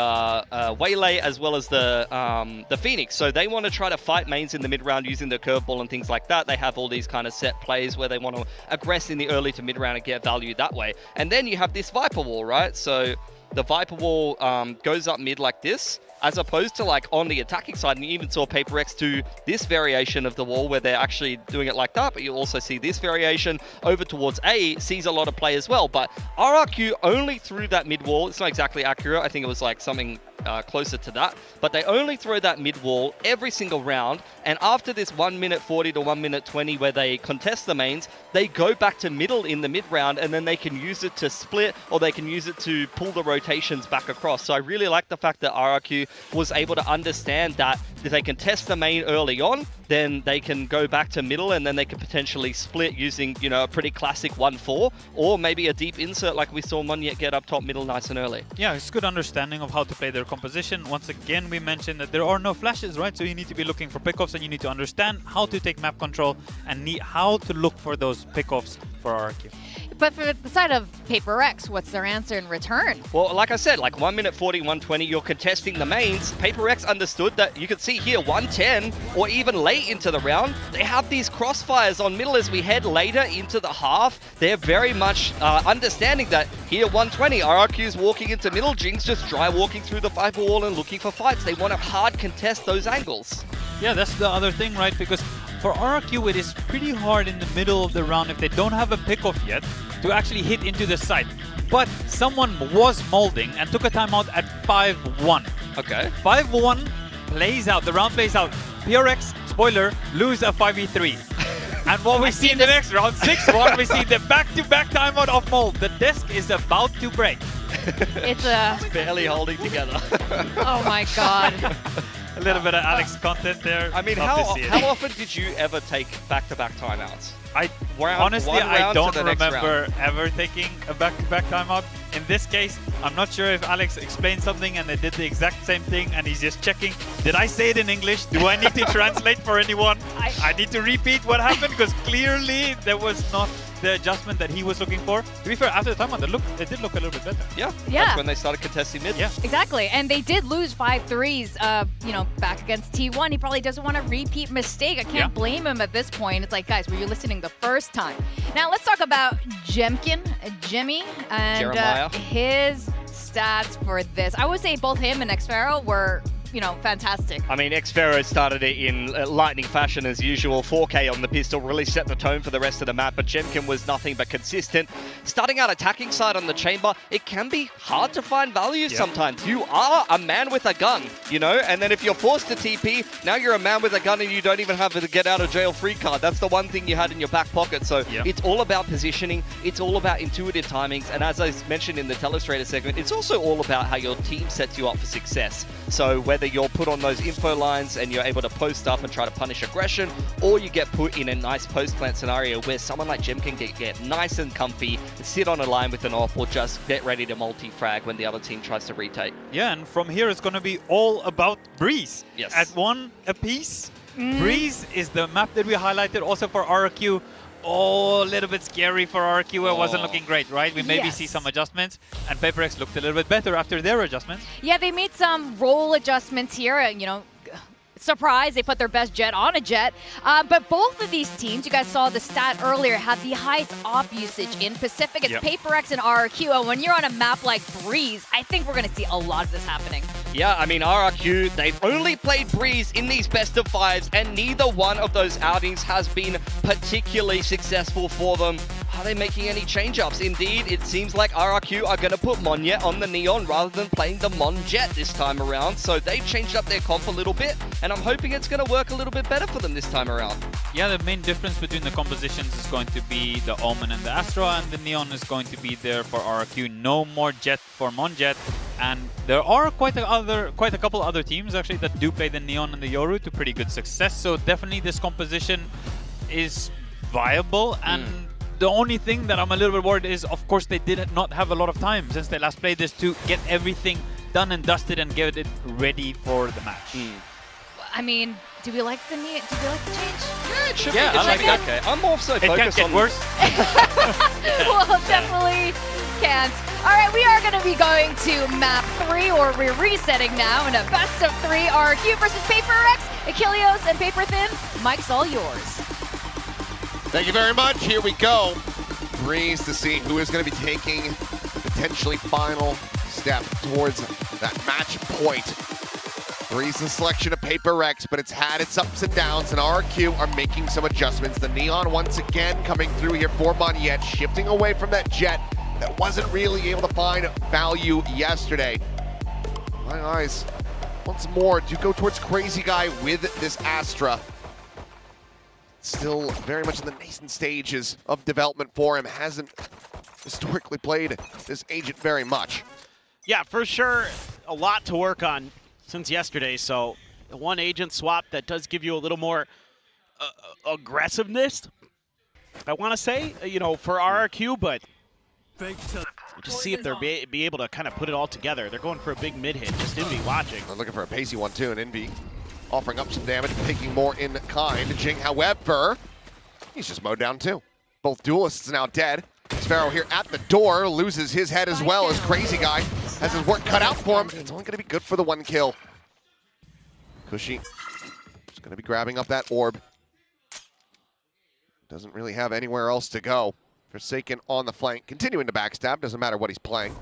Speaker 18: Waylay, as well as the Phoenix. So they want to try to fight mains in the mid round using the curveball and things like that. They have all these kind of set plays where they want to aggress in the early to mid round and get value that way. And then you have this Viper Wall, right? So the Viper Wall goes up mid like this, as opposed to like on the attacking side. And you even saw PaperX do this variation of the wall where they're actually doing it like that, but you also see this variation over towards A, sees a lot of play as well. But RRQ only threw that mid wall. It's not exactly accurate. I think it was like something closer to that, but they only throw that mid wall every single round, and after this 1 minute 40 to 1 minute 20 where they contest the mains, they go back to middle in the mid round, and then they can use it to split, or they can use it to pull the rotations back across. So I really like the fact that RRQ was able to understand that if they can test the main early on, then they can go back to middle, and then they can potentially split using, you know, a pretty classic 1-4, or maybe a deep insert like we saw Monyet get up top middle nice and early.
Speaker 17: Yeah, it's good understanding of how to play their composition. Once again, we mentioned that there are no flashes, right? So you need to be looking for pickoffs, and you need to understand how to take map control and how to look for those pickoffs for RRQ.
Speaker 16: But for the side of PRX, what's their answer in return?
Speaker 18: Well, like I said, like 1 minute 40, 120, you're contesting the mains. PRX understood that. You can see here 110 or even late into the round, they have these crossfires on middle as we head later into the half. They're very much understanding that here 120, RRQ's walking into middle, Jinx just dry walking through the fiber wall and looking for fights. They want to hard contest those angles.
Speaker 17: Yeah, that's the other thing, right? Because for RRQ, it is pretty hard in the middle of the round if they don't have a pickoff yet to actually hit into the site. But someone was molding and took a timeout at 5-1.
Speaker 18: Okay.
Speaker 17: 5-1 plays out, the round plays out. PRX, spoiler, lose a 5v3. And what we see in the next round, 6-1, we see the back-to-back timeout of mold. The desk is about to break.
Speaker 16: It's
Speaker 18: barely holding together.
Speaker 16: Oh my god.
Speaker 17: A little bit of Alex content there.
Speaker 18: I mean, how often did you ever take back-to-back timeouts?
Speaker 17: Honestly, I don't remember
Speaker 18: round.
Speaker 17: ever taking a back-to-back timeout. In this case, I'm not sure if Alex explained something and they did the exact same thing and he's just checking, did I say it in English? Do I need to translate for anyone? I need to repeat what happened because clearly there was not the adjustment that he was looking for. To be fair, after the timeout, it did look a little bit better.
Speaker 18: Yeah,
Speaker 16: Yeah.
Speaker 18: That's when they started contesting mid.
Speaker 17: Yeah.
Speaker 16: Exactly, and they did lose 5 threes, you know, back against T1. He probably doesn't want to repeat mistake. I can't blame him at this point. It's like, guys, were you listening the first time? Now let's talk about Jimmy, and his stats for this. I would say both him and Xfero were, you know, fantastic.
Speaker 18: I mean, Xfero started it in lightning fashion as usual. 4K on the pistol really set the tone for the rest of the map, but Jemkin was nothing but consistent. Starting out attacking side on the chamber, it can be hard to find value sometimes. You are a man with a gun, you know, and then if you're forced to TP, now you're a man with a gun and you don't even have a get out of jail free card. That's the one thing you had in your back pocket. So it's all about positioning. It's all about intuitive timings. And as I mentioned in the Telestrator segment, it's also all about how your team sets you up for success. So whether you're put on those info lines and you're able to post up and try to punish aggression, or you get put in a nice post-plant scenario where someone like Jem can get nice and comfy, sit on a line with an off, or just get ready to multi-frag when the other team tries to retake.
Speaker 17: Yeah, and from here it's going to be all about Breeze.
Speaker 18: Yes.
Speaker 17: At 1 apiece, Breeze is the map that we highlighted also for RRQ. Oh, a little bit scary for RRQ. It wasn't looking great, right? We maybe see some adjustments, and PRX looked a little bit better after their adjustments.
Speaker 16: Yeah, they made some role adjustments here, you know. Surprise, they put their best jet on a jet. But both of these teams, you guys saw the stat earlier, have the highest op usage in Pacific. It's PRX and RRQ. And when you're on a map like Breeze, I think we're going to see a lot of this happening.
Speaker 18: Yeah, I mean, RRQ, they've only played Breeze in these best of fives, and neither one of those outings has been particularly successful for them. Are they making any change-ups? Indeed, it seems like RRQ are going to put Monjet on the Neon rather than playing the Monjet this time around. So they've changed up their comp a little bit, and I'm hoping it's going to work a little bit better for them this time around.
Speaker 17: Yeah, the main difference between the compositions is going to be the Omen and the Astra, and the Neon is going to be there for RRQ. No more Jet for Monjet, and there are quite a couple other teams actually that do play the Neon and the Yoru to pretty good success. So definitely this composition is viable, and the only thing that I'm a little bit worried is, of course, they did not have a lot of time since they last played this to get everything done and dusted and get it ready for the match.
Speaker 16: I mean, do we like the change?
Speaker 18: Yeah, it should be.
Speaker 17: I like that.
Speaker 18: Okay. I'm more so focused on...
Speaker 17: It can't get worse.
Speaker 16: Well, definitely can't. All right, we are going to be going to map 3, or we're resetting now in a best of 3 RRQ versus PRX, Achilleos and Paper Thin. Mike's all yours.
Speaker 8: Thank you very much. Here we go. Breeze to see who is going to be taking potentially final step towards that match point. Breeze the selection of PRX, but it's had its ups and downs, and RRQ are making some adjustments. The Neon once again coming through here for Monjet, shifting away from that Jet that wasn't really able to find value yesterday. My eyes, once more, do go towards Crazy Guy with this Astra. Still very much in the nascent stages of development for him. Hasn't historically played this agent very much.
Speaker 15: Yeah, for sure, a lot to work on since yesterday. So the one agent swap that does give you a little more aggressiveness, I want to say, you know, for RRQ, but just see if they'll be able to kind of put it all together. They're going for a big mid hit, just Envy watching.
Speaker 8: They're looking for a pacey one too, and Envy offering up some damage, taking more in kind. Jing, however, he's just mowed down too. Both duelists now dead. Sparrow here at the door, loses his head as well as Crazy Guy has his work cut out for him. It's only going to be good for the 1 kill. Cushy is going to be grabbing up that orb. Doesn't really have anywhere else to go. Forsaken on the flank, continuing to backstab, doesn't matter what he's playing.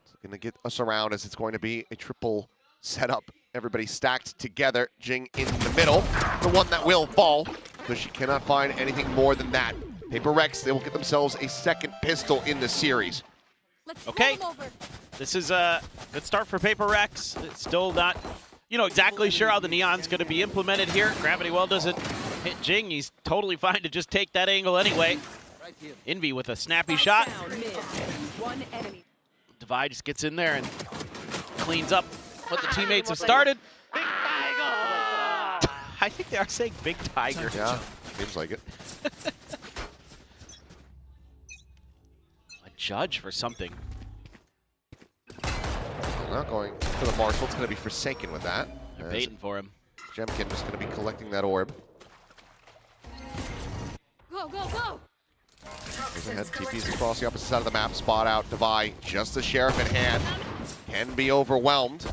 Speaker 8: It's going to get us around as it's going to be a triple setup. Everybody stacked together. Jing in the middle, the one that will fall, because she cannot find anything more than that. PRX, they will get themselves a second pistol in the series.
Speaker 15: Okay, this is a good start for PRX. It's still not, exactly sure how the Neon's going to be implemented here. Gravity Well doesn't hit Jing. He's totally fine to just take that angle anyway. Envy with a snappy shot. Divide just gets in there and cleans up what the teammates have started. I think they are saying Big Tiger.
Speaker 8: Yeah, seems like it.
Speaker 15: A judge for something.
Speaker 8: Not going for the Marshal. It's going to be Forsaken with that.
Speaker 15: They're baiting for him.
Speaker 8: Jemkin just going to be collecting that orb.
Speaker 19: Go, go, go!
Speaker 8: Ahead, TP's across the opposite side of the map. Spot out Divide. Just the Sheriff in hand. Can be overwhelmed.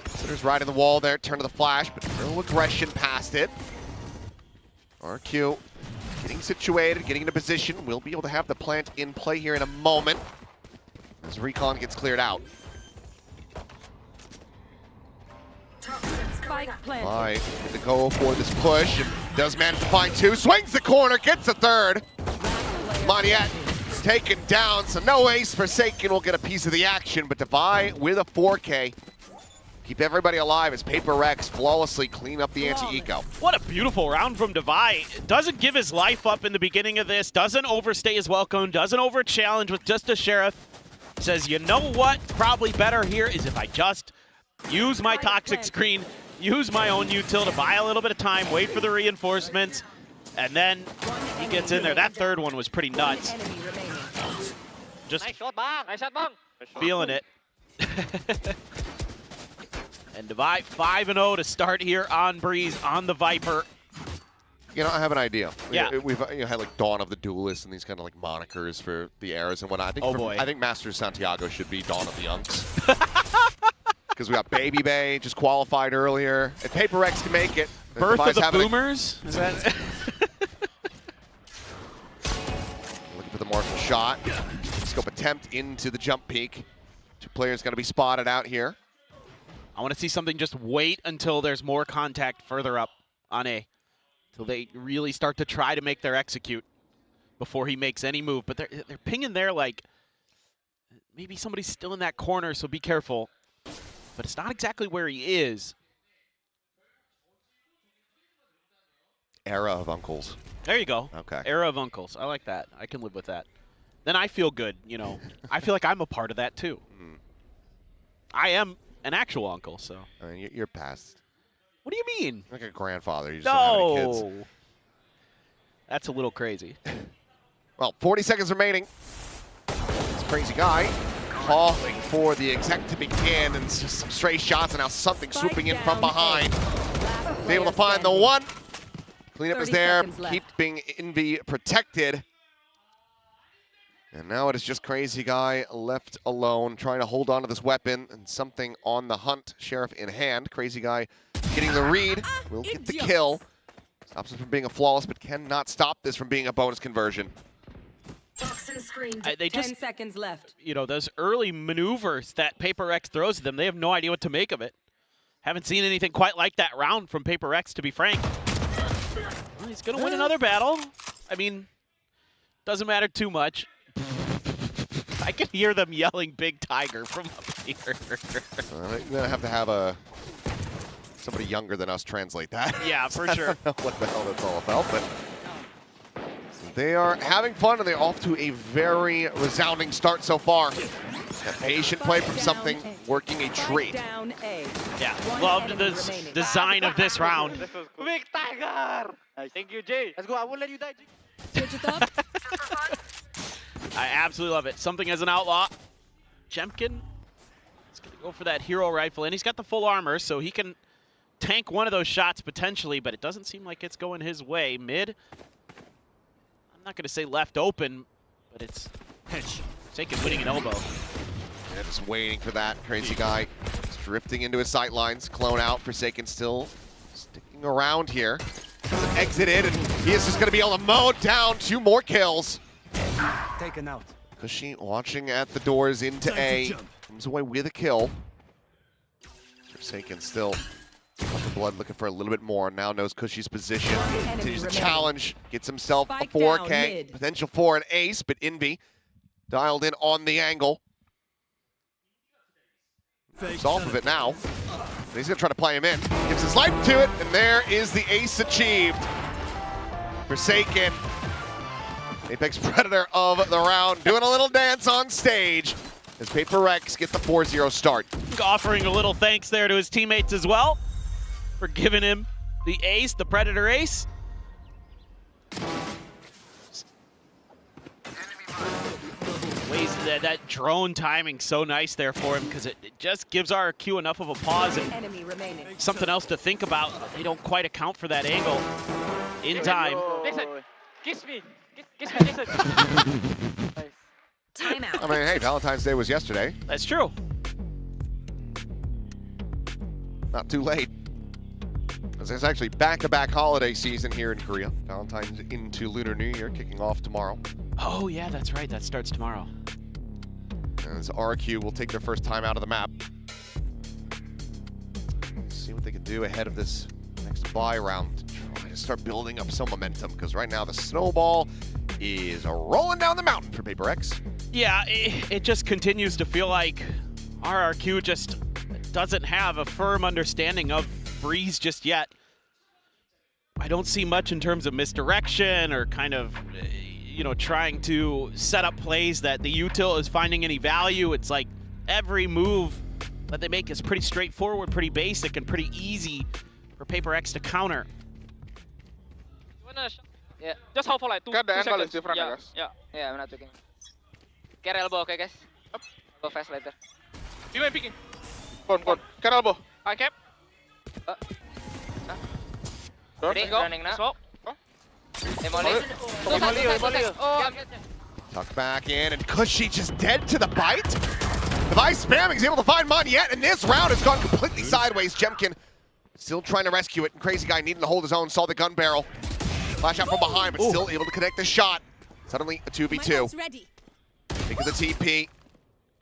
Speaker 8: Sitter's riding the wall there. Turn to the flash, but no aggression past it. RRQ getting situated, getting into position. We'll be able to have the plant in play here in a moment as Recon gets cleared out. Right, to go for this push, and does manage to find 2. Swings the corner, gets the 3rd. Moniette taken down, so no ace. Forsaken will get a piece of the action, but Divide with a 4K. Keep everybody alive as PRX flawlessly clean up the anti-eco.
Speaker 15: What a beautiful round from Divide. Doesn't give his life up in the beginning of this, doesn't overstay his welcome, doesn't over-challenge with just a Sheriff. Says, you know what, probably better here is if I just use my toxic screen, use my own util to buy a little bit of time, wait for the reinforcements, and then he gets in there. That 3rd one was pretty nuts. Just feeling it. And Divide 5-0 to start here on Breeze, on the Viper.
Speaker 8: I have an idea.
Speaker 15: Yeah.
Speaker 8: We've had like Dawn of the Duelist and these kind of like monikers for the eras and whatnot. I think Master Santiago should be Dawn of the Unks. Because we got Baby Bay just qualified earlier. If PRX can make it.
Speaker 15: Birth of the Boomers? Is that?
Speaker 8: Looking for the Marshal shot. Scope attempt into the jump peak. 2 players going to be spotted out here.
Speaker 15: I want to see something just wait until there's more contact further up on A. Till they really start to try to make their execute before he makes any move. But they're pinging there like maybe somebody's still in that corner, so be careful. But it's not exactly where he is.
Speaker 8: Era of Uncles.
Speaker 15: There you go.
Speaker 8: Okay.
Speaker 15: Era of Uncles. I like that. I can live with that. Then I feel good, I feel like I'm a part of that too. I am an actual uncle, so.
Speaker 8: I mean, you're past.
Speaker 15: What do you mean?
Speaker 8: Like a grandfather. You just don't have any kids.
Speaker 15: That's a little crazy.
Speaker 8: Well, 40 seconds remaining. This Crazy Guy calling for the exec to begin, and just some stray shots, and now something swooping in from behind. Be able to find the 1. Cleanup is there, keeping Envy protected. And now it is just Crazy Guy left alone, trying to hold on to this weapon, and something on the hunt. Sheriff in hand. Crazy Guy getting the read, will get the kill. Stops him from being a flawless, but cannot stop this from being a bonus conversion.
Speaker 15: They just,
Speaker 19: 10 seconds left.
Speaker 15: Those early maneuvers that PRX throws at them, they have no idea what to make of it. Haven't seen anything quite like that round from PRX, to be frank. Well, he's going to win another battle. I mean, doesn't matter too much. I can hear them yelling Big Tiger from up here.
Speaker 8: You're going to have somebody younger than us translate that.
Speaker 15: Yeah, for sure.
Speaker 8: I don't know what the hell that's all about, but they are having fun, and they're off to a very resounding start so far. A patient play from something, working a treat.
Speaker 15: Yeah, loved the design of this round.
Speaker 11: Big Tiger! Thank you, Jay. Let's go. I won't let you die, Jay.
Speaker 19: Switch it up.
Speaker 15: I absolutely love it. Something as an outlaw. Jemkin is going to go for that hero rifle, and he's got the full armor, so he can tank one of those shots potentially, but it doesn't seem like it's going his way. Mid, not going to say left open, but it's Forsaken winning an elbow.
Speaker 8: Yeah, just waiting for that. Crazy guy is drifting into his sight lines. Clone out. Forsaken still sticking around here. Hasn't exited, and he is just going to be able to mow down 2 more kills.
Speaker 7: Taken out.
Speaker 8: Cushy watching at the doors into A. Comes away with a kill. Forsaken still up the blood, looking for a little bit more. Now knows Cushy's position. Continues to challenge. Gets himself a 4K. Potential for an ace, but Envy dialed in on the angle. He's off of it now. And he's going to try to play him in. Gives his life to it, and there is the ace achieved. Forsaken, Apex Predator of the round, doing a little dance on stage as PRX get the 4-0 start.
Speaker 15: Offering a little thanks there to his teammates as well for giving him the ace, the Predator ace. Ways that drone timing so nice there for him because it just gives RRQ enough of a pause and something else to think about. They don't quite account for that angle in time.
Speaker 11: Listen, kiss me. Kiss me, listen.
Speaker 19: Timeout.
Speaker 8: I mean, hey, Valentine's Day was yesterday.
Speaker 15: That's true.
Speaker 8: Not too late. It's actually back-to-back holiday season here in Korea. Valentine's into Lunar New Year, kicking off tomorrow.
Speaker 15: Oh, yeah, that's right. That starts tomorrow.
Speaker 8: As RRQ will take their first time out of the map. See what they can do ahead of this next bye round to try to start building up some momentum, because right now the snowball is rolling down the mountain for PRX.
Speaker 15: Yeah, it just continues to feel like RRQ just doesn't have a firm understanding of Breeze just yet. I don't see much in terms of misdirection or kind of, you know, trying to set up plays that the util is finding any value. It's like every move that they make is pretty straightforward, pretty basic, and pretty easy for PRX to counter.
Speaker 11: Yeah, just hold for like 2 seconds.
Speaker 13: Different,
Speaker 11: yeah, yeah, I'm not taking. Get elbow, okay, guys? Up. Go fast later. You ain't picking.
Speaker 13: Go on. Get elbow.
Speaker 11: I cap. Ready, go. Running now.
Speaker 8: Tuck back in, and Cushy just dead to the bite. Device spamming is able to find Monette, and this round has gone completely sideways. Jemkin still trying to rescue it, and Crazy Guy needing to hold his own, saw the gun barrel. Flash out from behind, but still able to connect the shot. Suddenly a 2v2. Think of the TP.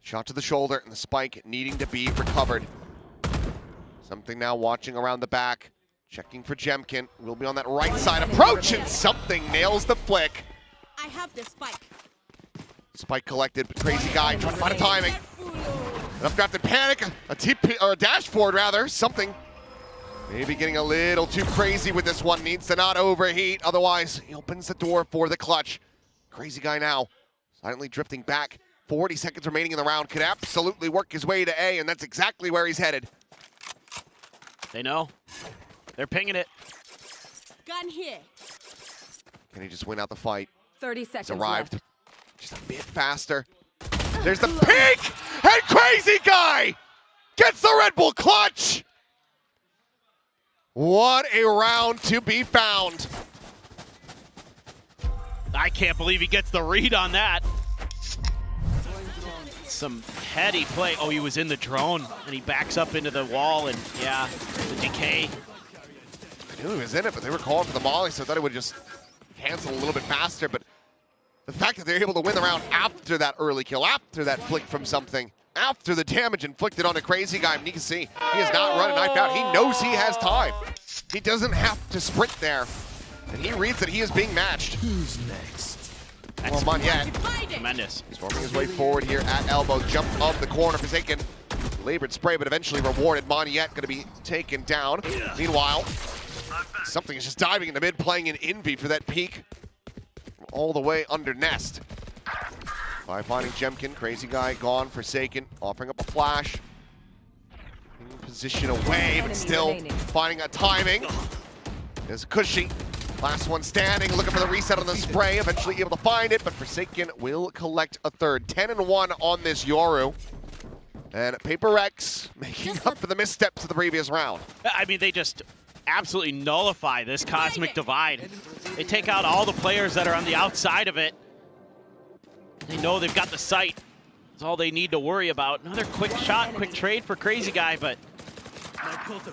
Speaker 8: Shot to the shoulder, and the spike needing to be recovered. Something now watching around the back. Checking for Jemkin. Will be on that right side approach, and something nails the flick.
Speaker 19: I have the spike.
Speaker 8: Spike collected, but Crazy Guy trying to find a timing. An updrafted panic, a TP, or a dash forward rather, something. Maybe getting a little too crazy with this one. Needs to not overheat, otherwise he opens the door for the clutch. Crazy Guy now silently drifting back. 40 seconds remaining in the round. Could absolutely work his way to A, and that's exactly where he's headed.
Speaker 15: They know. They're pinging it.
Speaker 19: Gun here.
Speaker 8: Can he just win out the fight?
Speaker 19: 30 seconds
Speaker 8: He's arrived
Speaker 19: left.
Speaker 8: just a bit faster. There's the peek, and Crazy Guy gets the Red Bull clutch. What a round to be found.
Speaker 15: I can't believe he gets the read on that. Some heady play. Oh, he was in the drone, and he backs up into the wall, and yeah, the decay.
Speaker 8: I knew he was in it, but they were calling for the molly, so I thought it would just cancel a little bit faster. But the fact that they're able to win the round after that early kill, after that flick from something, after the damage inflicted on a Crazy Guy, and you can see he is not running knife out. He knows he has time. He doesn't have to sprint there, and he reads that he is being matched.
Speaker 6: Who's next?
Speaker 8: Well, Monette,
Speaker 15: tremendous.
Speaker 8: Storming his way forward here at elbow, jump of the corner, Forsaken. Labored spray, but eventually rewarded. Monette going to be taken down. Meanwhile, something is just diving into mid, playing in Envy for that peak. All the way under Nest. By finding Jemkin, Crazy Guy gone, Forsaken, offering up a flash. In position away, but still finding a timing. There's Cushy. Last one standing, looking for the reset on the spray, eventually able to find it, but Forsaken will collect a third. 10-1 on this Yoru. And PRX making up for the missteps of the previous round.
Speaker 15: I mean, they just absolutely nullify this Cosmic Divide. They take out all the players that are on the outside of it. They know they've got the site. That's all they need to worry about. Another quick shot, quick trade for Crazy Guy, but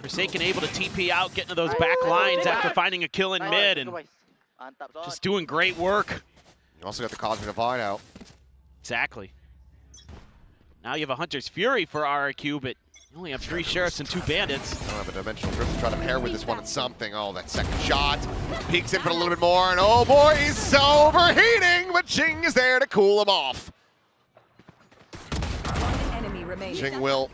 Speaker 15: Forsaken able to TP out, get into those back lines after finding a kill in mid, and just doing great work.
Speaker 8: You also got the Cosmic Divide out.
Speaker 15: Exactly. Now you have a Hunter's Fury for RRQ, but you only have 3 Sheriffs and 2 Bandits.
Speaker 8: I don't have a Dimensional Drift to try to pair with this one. It's something. Oh, that second shot. Peeks in for a little bit more, and oh boy, he's overheating, but Jing is there to cool him off. Jing will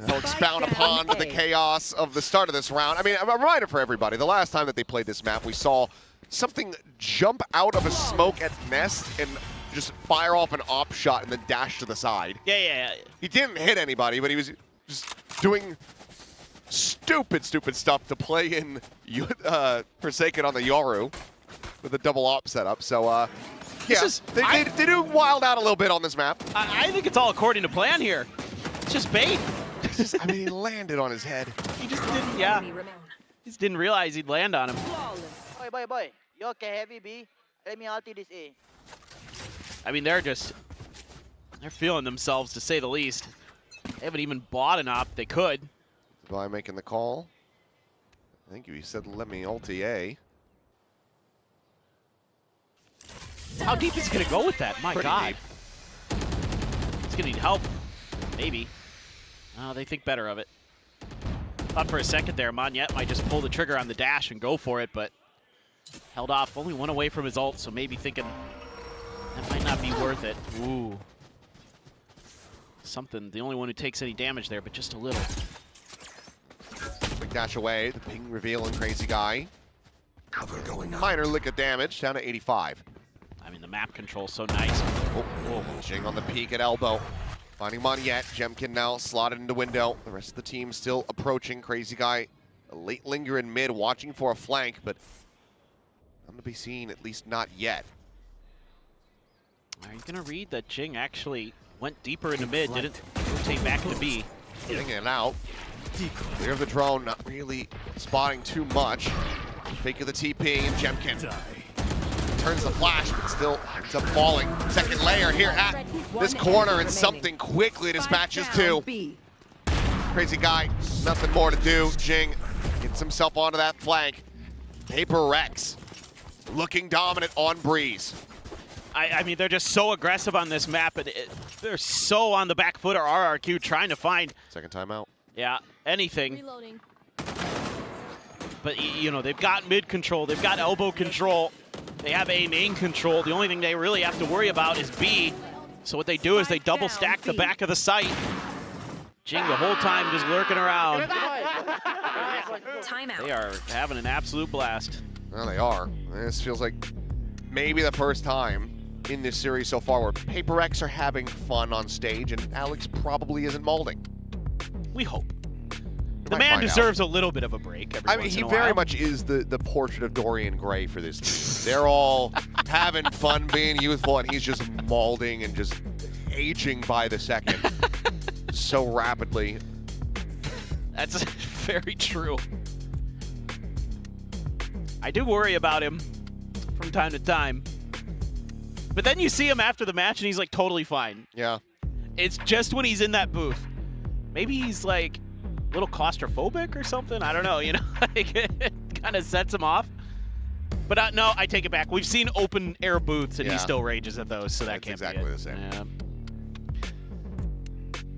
Speaker 8: expound upon the chaos of the start of this round. I mean, a reminder for everybody, the last time that they played this map, we saw something jump out of a smoke at Nest and just fire off an op shot and then dash to the side.
Speaker 15: Yeah.
Speaker 8: He didn't hit anybody, but he was just doing stupid stuff to play in Forsaken on the Yoru with a double op setup. So, yeah, they do wild out a little bit on this map.
Speaker 15: I think it's all according to plan here. It's just bait.
Speaker 8: I mean, he landed on his head.
Speaker 15: He just didn't, yeah. He just didn't realize he'd land on him.
Speaker 20: Boy. You okay, heavy B? Let me ulti this A.
Speaker 15: I mean, they're feeling themselves, to say the least. They haven't even bought an op. They could.
Speaker 8: By making the call. I think he said, let me ulti A.
Speaker 15: How deep is he going to go with that? My
Speaker 8: Pretty
Speaker 15: God.
Speaker 8: Deep.
Speaker 15: He's going to need help. Maybe. Oh, they think better of it. Thought for a second there, Monyet might just pull the trigger on the dash and go for it, but held off. Only 1 away from his ult, so maybe thinking that might not be worth it. Ooh. Something, the only one who takes any damage there, but just a little.
Speaker 8: Quick dash away, the ping reveal and Crazy Guy. Cover going on. Minor lick of damage, down to 85.
Speaker 15: I mean, the map control's so nice.
Speaker 8: Jing on the peak at elbow. Finding Monyet. Jemkin now slotted into window. The rest of the team still approaching. Crazy Guy, a late linger in mid, watching for a flank, but not to be seen, at least not yet.
Speaker 15: Are you going to read that Jing actually went deeper into mid, didn't rotate back into B?
Speaker 8: Getting it out. Clear of the drone, not really spotting too much. Fake of the TP, and Jemkin turns the flash, but still ends up falling. Second layer here at this corner, and something quickly dispatches to Crazy Guy. Nothing more to do. Jing gets himself onto that flank. PRX looking dominant on Breeze.
Speaker 15: I mean, they're just so aggressive on this map, and they're so on the back foot, or RRQ trying to find.
Speaker 8: Second timeout.
Speaker 15: Yeah, anything.
Speaker 2: Reloading.
Speaker 15: But, you know, they've got mid control, they've got elbow control, they have A main control. The only thing they really have to worry about is B. So what they do is they double stack the back of the site. Jing the whole time just lurking around.
Speaker 19: Timeout.
Speaker 15: They are having an absolute blast.
Speaker 8: Well, they are. This feels like maybe the first time in this series so far where PRX are having fun on stage and Alex probably isn't molding.
Speaker 15: We hope. The man deserves a little bit of a break every
Speaker 8: I mean, he very much is the portrait of Dorian Gray for this team. They're all having fun being youthful, and he's just molding and just aging by the second so rapidly.
Speaker 15: That's very true. I do worry about him from time to time. But then you see him after the match, and he's like totally fine.
Speaker 8: Yeah.
Speaker 15: It's just when he's in that booth. Maybe he's like a little claustrophobic or something. I don't know, you know, like, it kind of sets him off. But no, I take it back. We've seen open air booths, and he still rages at those, so that can't be
Speaker 8: exactly the same.
Speaker 15: Yeah.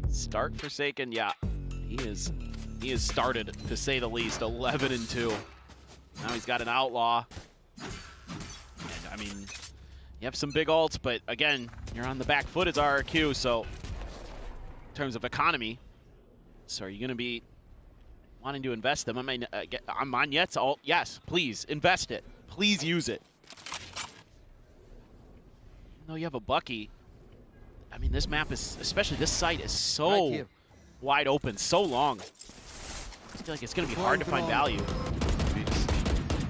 Speaker 15: Start Forsaken, yeah, he is started, to say the least. 11-2. Now he's got an outlaw. And, I mean, you have some big ults, but again, you're on the back foot as RRQ, so in terms of economy, so are you going to be wanting to invest them? I mean, on Monyet's ult, yes, please invest it. Please use it. Even though you have a Bucky, I mean, this map is, especially this site, is so wide open, so long. I feel like it's going to be hard to find value.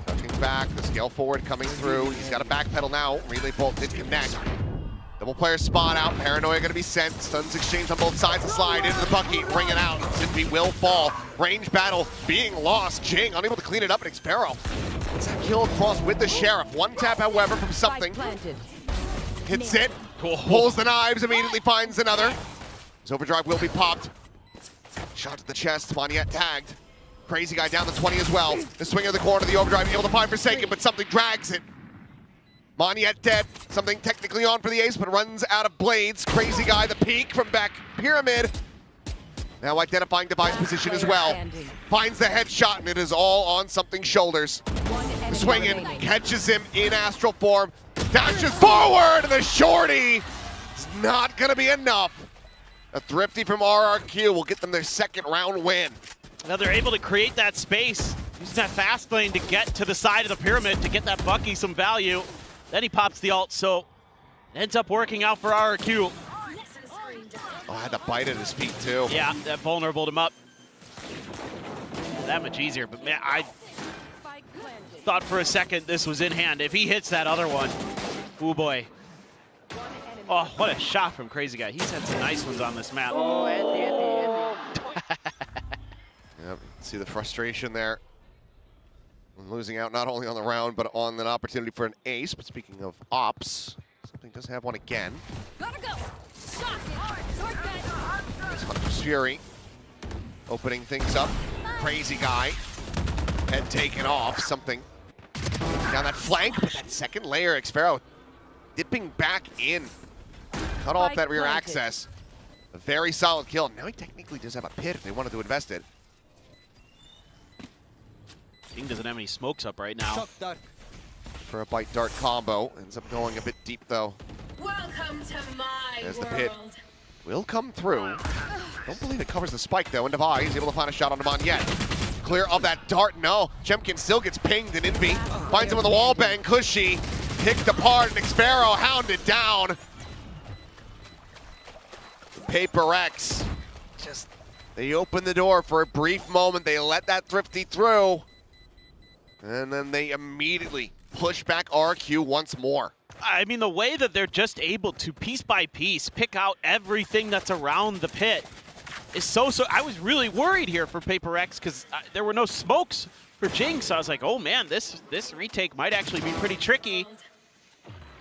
Speaker 8: Tucking back, the scale forward coming through. He's got a backpedal now. Relay bolt did connect. Double player spot out. Paranoia going to be sent. Stuns exchange on both sides to slide into the bucket. Ring it out. Zippy will fall. Range battle being lost. Jing unable to clean it up. And Xpero gets that kill across with the Sheriff. One tap, however, from something. Hits it. Pulls the knives. Immediately finds another. His overdrive will be popped. Shot to the chest. Moniette tagged. Crazy guy down the 20 as well. The swing of the corner, the overdrive able to find Forsaken, but something drags it. Moniette dead. Something technically on for the ace, but runs out of blades. Crazy guy, the peak from back pyramid. Now identifying device position as well. Finds the headshot, and it is all on something's shoulders. Swinging, catches him in astral form. Dashes forward, and the shorty is not going to be enough. A thrifty from RRQ will get them their second round win.
Speaker 15: Now they're able to create that space, using that fast lane to get to the side of the pyramid to get that Bucky some value. Then he pops the ult, so it ends up working out for RRQ.
Speaker 8: Oh, I had to bite at his feet too.
Speaker 15: Yeah, that vulnerable him up. That much easier, but man, I thought for a second this was in hand. If he hits that other one, oh boy. Oh, what a shot from Crazy Guy. He's had some nice ones on this map.
Speaker 11: Oh, Andy.
Speaker 8: Yep, see the frustration there. Losing out not only on the round, but on an opportunity for an ace. But speaking of ops, something does have one again.
Speaker 19: Gotta go.
Speaker 8: It's Hunter's Fury opening things up. Crazy guy. Head taken off. Something down that flank, but that second layer, Xpero dipping back in. Cut off that rear access. A very solid kill. Now he technically does have a pit if they wanted to invest it.
Speaker 15: King doesn't have any smokes up right now.
Speaker 8: For a bite dart combo. Ends up going a bit deep though.
Speaker 19: Welcome to my
Speaker 8: As the pit will come through. Don't believe it covers the spike though. Into Vi, he's able to find a shot on Moniette. Clear of that dart, no. Jemkin still gets pinged and Envy finds him with a wall bang. Cushy picked apart and Xpero hounded down. PRX, just, they open the door for a brief moment. They let that thrifty through. And then they immediately push back RQ once more.
Speaker 15: I mean, the way that they're just able to piece by piece pick out everything that's around the pit is so. I was really worried here for PRX because there were no smokes for Jing, so I was like, oh man, this retake might actually be pretty tricky.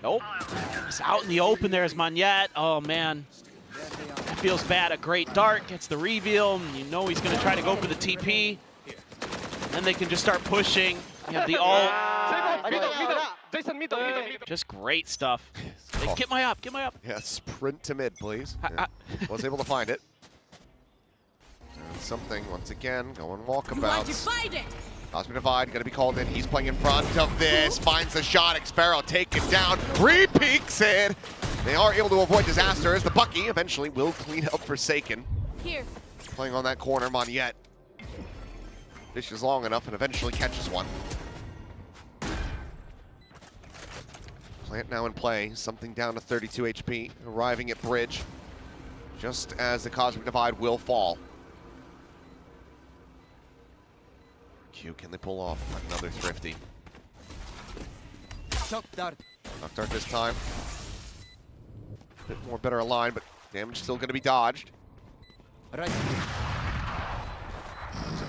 Speaker 15: Nope, it's out in the open. There's Moniette. Oh man, that feels bad. A great dart gets the reveal. You know he's gonna try to go for the TP. Then they can just start pushing. You have the ult. Just great stuff. Hey, get my up, get my up.
Speaker 8: Yeah, sprint to mid, please. Yeah. Was able to find it. And something, once again, going walkabouts. Cosmic Divide, gonna be called in. He's playing in front of this. Finds the shot. Xpero taken down. Re-peeks it. They are able to avoid disaster as the Bucky eventually will clean up Forsaken.
Speaker 19: Here.
Speaker 8: Playing on that corner, Moniette. Dishes long enough and eventually catches one. Plant now in play. Something down to 32 HP. Arriving at bridge. Just as the Cosmic Divide will fall. Q, can they pull off another thrifty? Knock dart this time. A bit more better aligned, but damage still going to be dodged. Right.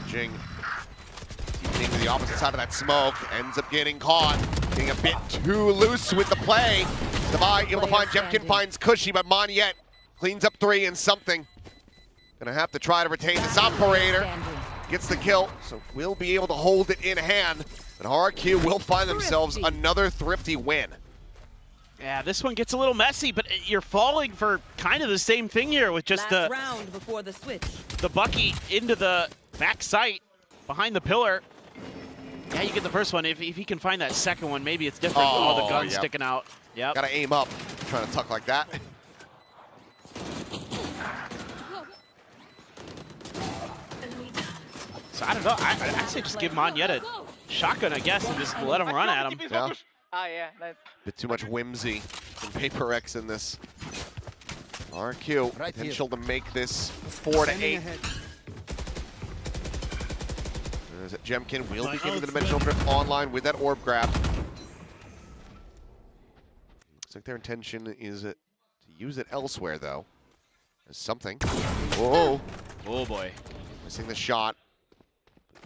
Speaker 8: Jing keeping to the opposite side of that smoke. Ends up getting caught. Getting a bit too loose with the play. Divide able to find Jemkin, finds Cushy, but Moniette cleans up 3 and something. Gonna have to try to retain this operator. Gets the kill, so we'll be able to hold it in hand. But RRQ will find themselves another thrifty win.
Speaker 15: Yeah, this one gets a little messy, but you're falling for kind of the same thing here with just
Speaker 19: Last round before the switch.
Speaker 15: the Bucky into the back sight behind the pillar. Yeah, you get the first one. If he can find that second one, maybe it's different. Oh, the gun's sticking out. Yep.
Speaker 8: Gotta aim up, trying to tuck like that.
Speaker 15: So I don't know. I'd say just give Moniette a shotgun, I guess, and just let him run at him.
Speaker 8: Yeah.
Speaker 11: Yeah, nice.
Speaker 8: Bit too much whimsy from PRX in this. RQ, potential to make this 4 to 8. As Jemkin will be getting the Dimensional Drift online with that orb grab. Looks like their intention is use it elsewhere, though. There's something. Whoa.
Speaker 15: Oh, boy.
Speaker 8: Missing the shot.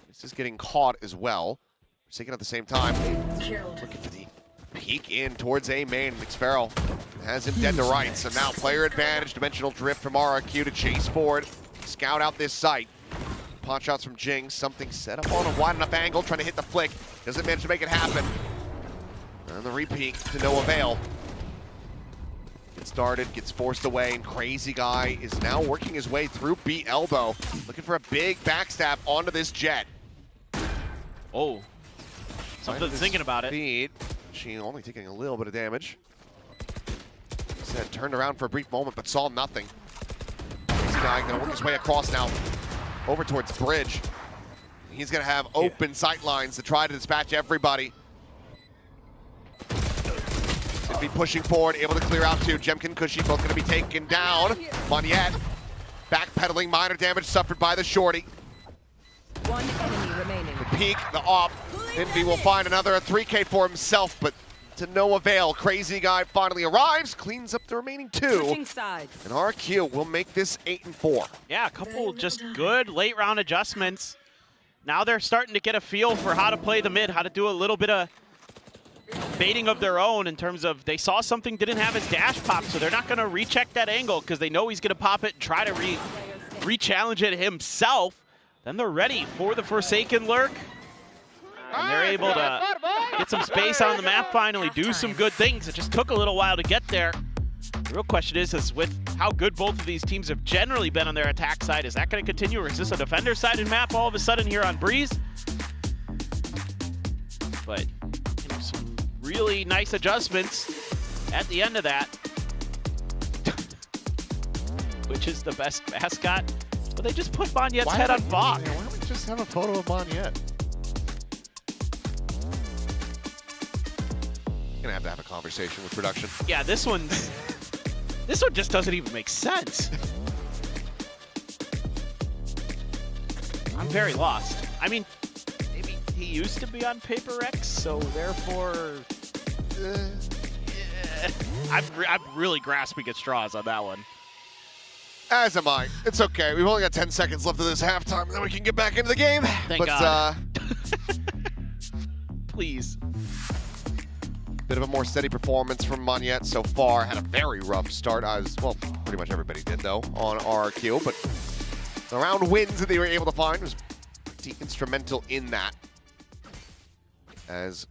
Speaker 8: This is getting caught as well. Forsaken at the same time. Looking for the peek in towards A main. McSparrow has him dead to rights. And now player advantage. Dimensional drift from RRQ to chase forward. Scout out this site. Pot shots from Jing. Something set up on a wide enough angle. Trying to hit the flick. Doesn't manage to make it happen. And the repeat to no avail. Gets started, gets forced away, and Crazy Guy is now working his way through B elbow. Looking for a big backstab onto this Jet.
Speaker 15: Oh. Something's thinking about it.
Speaker 8: Speed. She only taking a little bit of damage. Said turned around for a brief moment, but saw nothing. This guy gonna work his way across now, over towards Bridge. He's gonna have open sight lines to try to dispatch everybody. Gonna be pushing forward, able to clear out two. Jemkin, Kushi, both gonna be taken down. Monyet, backpedaling, minor damage suffered by the shorty.
Speaker 19: One enemy remaining.
Speaker 8: The peek, the op. Envy will find another 3K for himself, but to no avail. Crazy Guy finally arrives, cleans up the remaining two. And RRQ will make this 8-4.
Speaker 15: Yeah, a couple just good late round adjustments. Now they're starting to get a feel for how to play the mid, how to do a little bit of baiting of their own in terms of they saw something didn't have his dash pop, so they're not going to recheck that angle because they know he's going to pop it and try to re-challenge it himself. Then they're ready for the Forsaken lurk. And they're able to get some space on the map finally, do some good things. It just took a little while to get there. The real question is with how good both of these teams have generally been on their attack side, is that going to continue, or is this a defender-sided map all of a sudden here on Breeze? But you know, some really nice adjustments at the end of that. Which is the best mascot? But they just put Monyet's head on Bach.
Speaker 8: Why don't we just have a photo of Monyet? Gonna have to have a conversation with production.
Speaker 15: Yeah, this one just doesn't even make sense. I'm very lost. I mean, maybe he used to be on PRX, so therefore, I'm really grasping at straws on that one.
Speaker 8: As am I. It's okay. We've only got 10 seconds left of this halftime, and then we can get back into the game.
Speaker 15: Thank God. Please.
Speaker 8: Bit of a more steady performance from Monyet so far. Had a very rough start, as well, pretty much everybody did though, on RRQ, but the round wins that they were able to find was pretty instrumental in that. As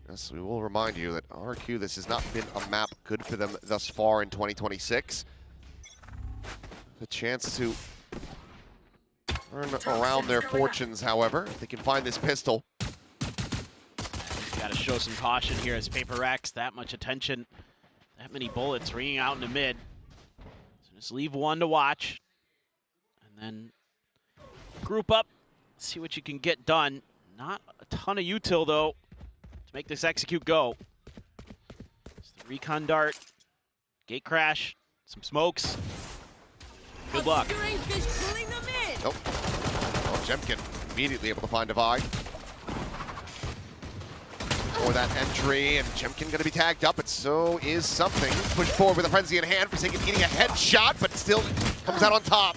Speaker 8: yes, we will remind you that RRQ, this has not been a map good for them thus far in 2026. A chance to turn around their fortunes, however, if they can find this pistol.
Speaker 15: Got to show some caution here as PRX, that much attention, that many bullets ringing out in the mid. So just leave one to watch, and then group up, see what you can get done. Not a ton of util though to make this execute go. It's the recon dart, gate crash, some smokes. Good luck.
Speaker 8: Nope. Well, Jemkin immediately able to find Divide. For that entry, and Jemkin going to be tagged up, but so is something. Push forward with a frenzy in hand, Forsaken getting a headshot, but still comes out on top.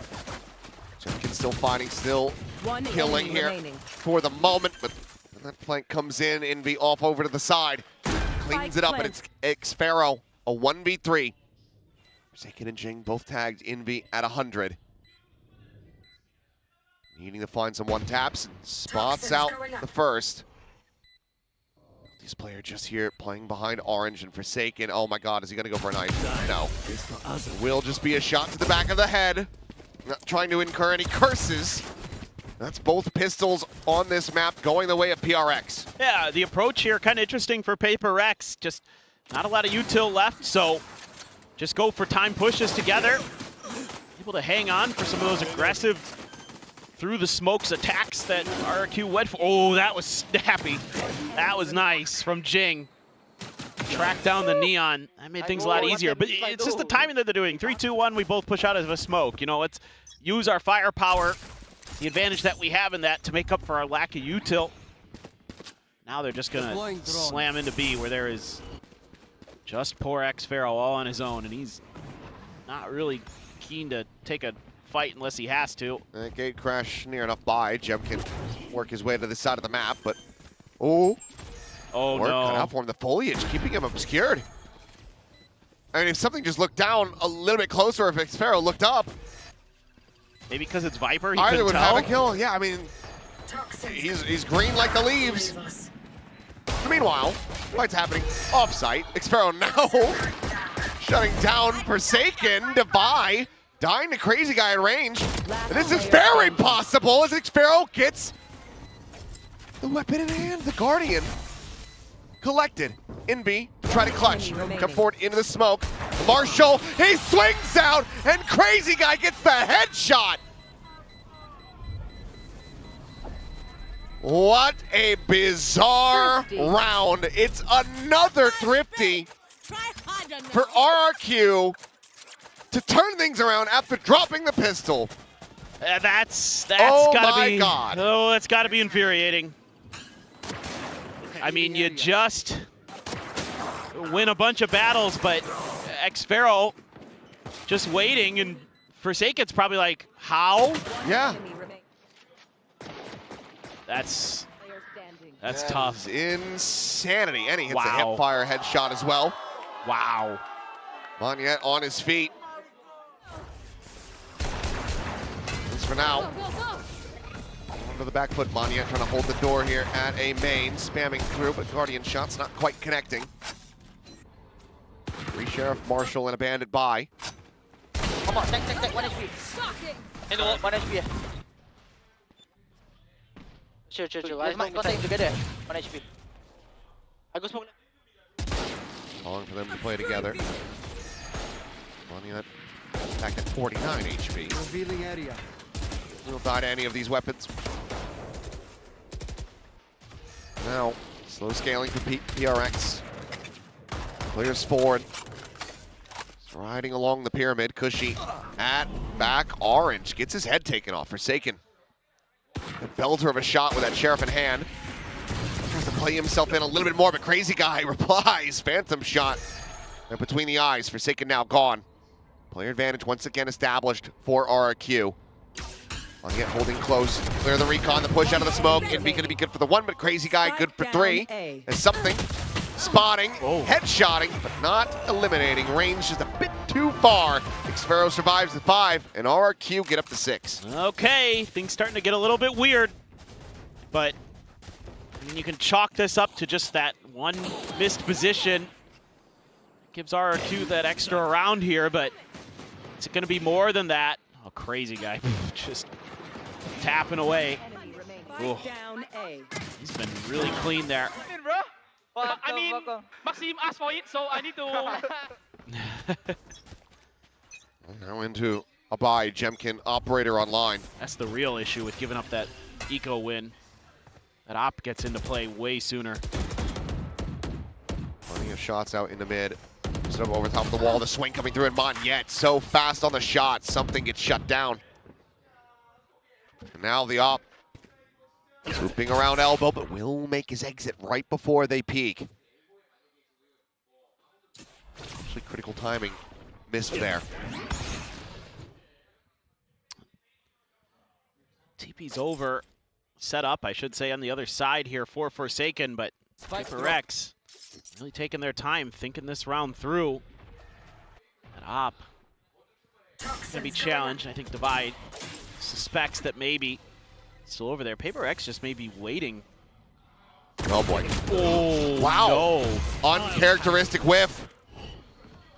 Speaker 8: Jemkin still fighting, still killing here for the moment, but when that flank comes in, Envy off over to the side. Cleans it up, and it's Xpharaoh, a 1v3. Forsaken and Jing both tagged, Envy at 100. Needing to find some one-taps, and spots out the first. This player just here playing behind Orange and Forsaken. Oh my God, is he gonna go for a knife? No. It will just be a shot to the back of the head. Not trying to incur any curses. That's both pistols on this map going the way of PRX.
Speaker 15: Yeah, the approach here kind of interesting for PRX. Just not a lot of util left, so just go for time pushes together. Able to hang on for some of those aggressive through the smokes attacks that RRQ went for. Oh, that was snappy. That was nice from Jing. Track down the Neon. That made things a lot easier, but it's just the timing that they're doing. 3, 2, 1, we both push out of a smoke. You know, let's use our firepower, the advantage that we have in that, to make up for our lack of util. Now they're just gonna slam into B, where there is just poor Xpharaoh all on his own, and he's not really keen to take a fight unless he has to.
Speaker 8: Gate crash near enough by. Jem can work his way to the side of the map, but oh
Speaker 15: no.
Speaker 8: Cut out for him. The foliage keeping him obscured. I mean, if something just looked down a little bit closer, if Xfero looked up,
Speaker 15: maybe because it's Viper, he
Speaker 8: either
Speaker 15: couldn't
Speaker 8: would
Speaker 15: tell.
Speaker 8: have a kill. Yeah, I mean, he's green like the leaves. Meanwhile, fight's happening off-site. Xfero now shutting down Forsaken. Divide dying to Crazy Guy in range. And this is very possible as Xfero gets the weapon in hand. The Guardian collected. In B to try to clutch. Come forward into the smoke. Marshall, he swings out, and Crazy Guy gets the headshot. What a bizarre round. It's another Thrifty for RRQ to turn things around after dropping the pistol.
Speaker 15: That's
Speaker 8: oh
Speaker 15: gotta
Speaker 8: my
Speaker 15: be,
Speaker 8: God.
Speaker 15: Oh, that's gotta be infuriating. I mean, you just win a bunch of battles, but Xfero just waiting, and Forsaken's probably like, how?
Speaker 8: Yeah.
Speaker 15: That's
Speaker 8: That
Speaker 15: tough.
Speaker 8: is insanity. And he hits a
Speaker 15: Wow.
Speaker 8: hipfire headshot as well.
Speaker 15: Wow.
Speaker 8: Monyet on his feet. This for now. Onto the back foot, Monyet trying to hold the door here at A main, spamming through, but Guardian shots not quite connecting. Sheriff Marshall and a bandit by.
Speaker 20: Come on, take, 1 HP. And 1 HP. Chill. Go stay together. 1 HP. I go smoke.
Speaker 8: Calling for them to play together. Monyet back at 49 HP.
Speaker 7: Revealing area.
Speaker 8: We'll die to any of these weapons. Now, slow scaling for PRX. Clears forward. Riding along the pyramid. Cushy at back. Orange gets his head taken off. Forsaken. The belter of a shot with that Sheriff in hand. Tries to play himself in a little bit more, but Crazy Guy replies. Phantom shot. And between the eyes. Forsaken now gone. Player advantage once again established for RRQ. Monyet holding close. Clear the recon, the push out of the smoke. It'd be going to be good for the 1, but Crazy Guy good for 3. As something spotting, headshotting, but not eliminating. Range just a bit too far. Xfero survives the 5, and RRQ get up to 6.
Speaker 15: Okay, things starting to get a little bit weird, but I mean, you can chalk this up to just that one missed position. Gives RRQ that extra round here, but it's going to be more than that. Oh, Crazy Guy just tapping away. Oh. He's been really clean there.
Speaker 11: I mean, Maxime asked for it, so I need to...
Speaker 8: Now into a bye. Jemkin operator online.
Speaker 15: That's the real issue with giving up that eco win. That op gets into play way sooner.
Speaker 8: Plenty of shots out in the mid. Sort of over top of the wall. The swing coming through, and Monyet so fast on the shot. Something gets shut down. And now the op swooping around elbow, but will make his exit right before they peak. Actually, critical timing missed there.
Speaker 15: TP's over. Set up, I should say, on the other side here for Forsaken, but PRX really taking their time, thinking this round through. That op gonna be challenged. I think Divide suspects that maybe still over there. PRX just may be waiting.
Speaker 8: Oh boy.
Speaker 15: Oh,
Speaker 8: wow.
Speaker 15: No.
Speaker 8: Uncharacteristic whiff.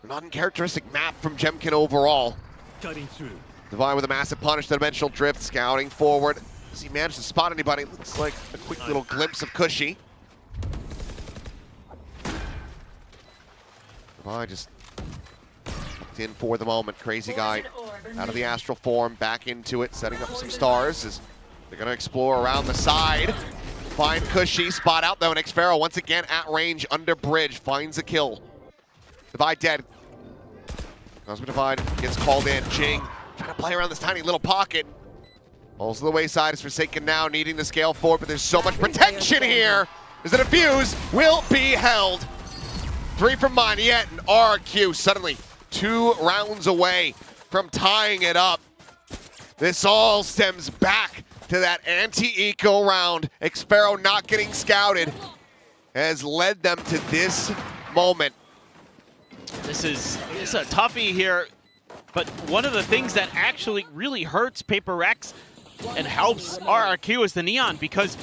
Speaker 8: An uncharacteristic map from Jemkin overall.
Speaker 7: Cutting through.
Speaker 8: Divide with a massive punish, dimensional drift, scouting forward. Does he manage to spot anybody? Looks like a quick little glimpse of Cushy. Divide just looked in for the moment. Crazy Guy out of the astral form, back into it, setting up some stars as they're going to explore around the side. Find Cushy, spot out though, and Xfero once again at range, under bridge, finds a kill. Divide dead. Cosmic Divide gets called in. Jing trying to play around this tiny little pocket. Falls to the wayside is Forsaken now, needing to scale forward, but there's so much protection here. Is it a fuse? Will be held. 3 from Monyet, and RRQ suddenly 2 rounds away from tying it up. This all stems back to that anti-eco round. Xpero not getting scouted has led them to this moment.
Speaker 15: This is a toughie here, but one of the things that actually really hurts PRX and helps RRQ is the Neon, because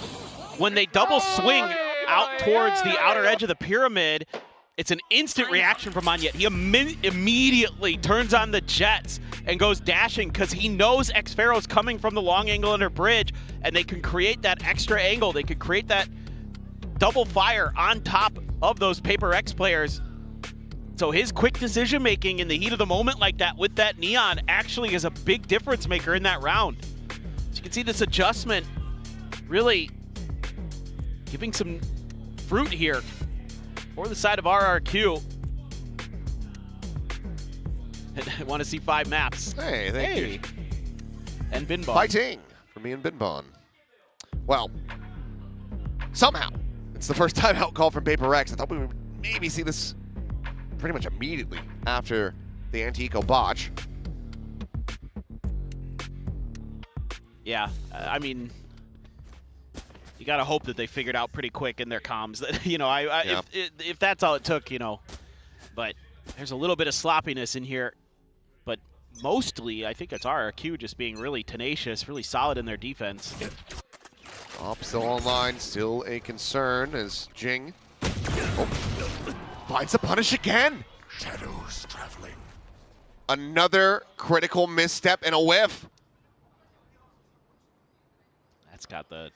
Speaker 15: when they double swing out towards the outer edge of the pyramid, it's an instant reaction from Monyet. He immediately turns on the jets and goes dashing because he knows Xpero's coming from the long angle under bridge, and they can create that extra angle. They could create that double fire on top of those PRX players. So his quick decision making in the heat of the moment like that with that Neon actually is a big difference maker in that round. So you can see this adjustment really giving some fruit here for the side of RRQ. I want to see 5 maps.
Speaker 8: Hey, thank you.
Speaker 15: And Binbon.
Speaker 8: Fighting for me and Binbon. Well, somehow, it's the first time out call from PRX. I thought we would maybe see this pretty much immediately after the anti-eco botch.
Speaker 15: Yeah, I mean, you gotta hope that they figured out pretty quick in their comms that, you know,
Speaker 8: Yeah.
Speaker 15: if that's all it took, you know. But there's a little bit of sloppiness in here. But mostly, I think it's RRQ just being really tenacious, really solid in their defense.
Speaker 8: Op still online, still a concern as Jing finds the punish again.
Speaker 1: Shadows traveling.
Speaker 8: Another critical misstep and a whiff.
Speaker 15: That's got the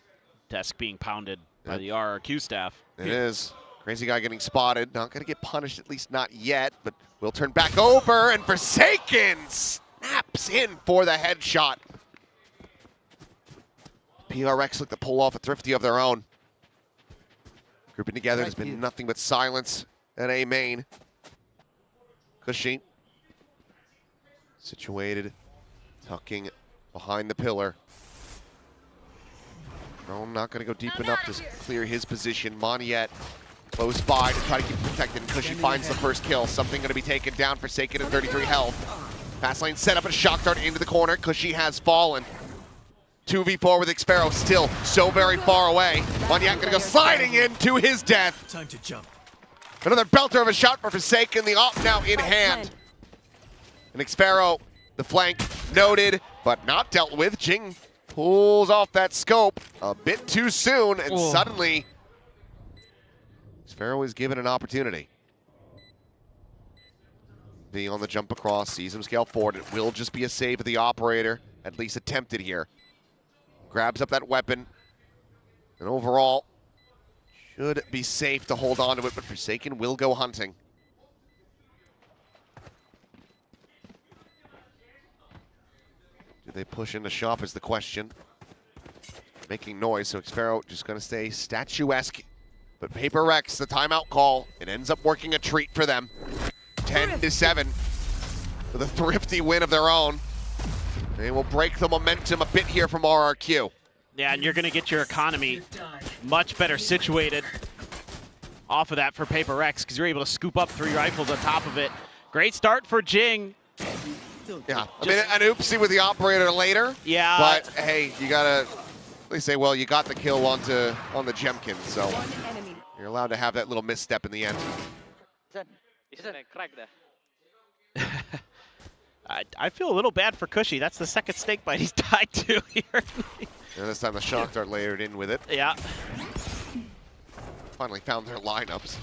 Speaker 15: desk being pounded by the RRQ staff.
Speaker 8: It is. Crazy guy getting spotted. Not going to get punished, at least not yet, but will turn back over, and Forsaken snaps in for the headshot. PRX look to pull off a thrifty of their own. Grouping together, there's been nothing but silence at A main. Cushy. Situated, tucking behind the pillar. No, not going to go deep enough to clear his position. Monyet close by to try to keep it protected. Cushy finds the first kill. Something going to be taken down. Forsaken at 33 health. Fast lane set up a shock dart into the corner. Cushy has fallen. 2v4 with Xpero, still so very far away. Monyet going to go sliding into his death.
Speaker 1: Time to jump.
Speaker 8: Another belter of a shot for Forsaken. The op now in hand. And Xpero, the flank noted, but not dealt with. Jing pulls off that scope a bit too soon, and suddenly Xpero is given an opportunity. V on the jump across, sees him scale forward. It will just be a save of the operator, at least attempted here. Grabs up that weapon, and overall should be safe to hold on to it, but Forsaken will go hunting. Do they push into shop is the question. Making noise, so Xpero just going to stay statuesque. But PRX, the timeout call, it ends up working a treat for them. 10-7 with a thrifty win of their own. They will break the momentum a bit here from RRQ.
Speaker 15: Yeah, and you're going to get your economy much better situated off of that for PRX because you're able to scoop up 3 rifles on top of it. Great start for Jing.
Speaker 8: Yeah, I mean, an oopsie with the operator later.
Speaker 15: Yeah.
Speaker 8: But hey, you gotta at least say, well, you got the kill on the Jemkin, so you're allowed to have that little misstep in the end.
Speaker 20: Isn't it crack there?
Speaker 15: I feel a little bad for Cushy. That's the second snake bite he's tied to here.
Speaker 8: And this time the shock dart layered in with it.
Speaker 15: Yeah.
Speaker 8: Finally found their lineups.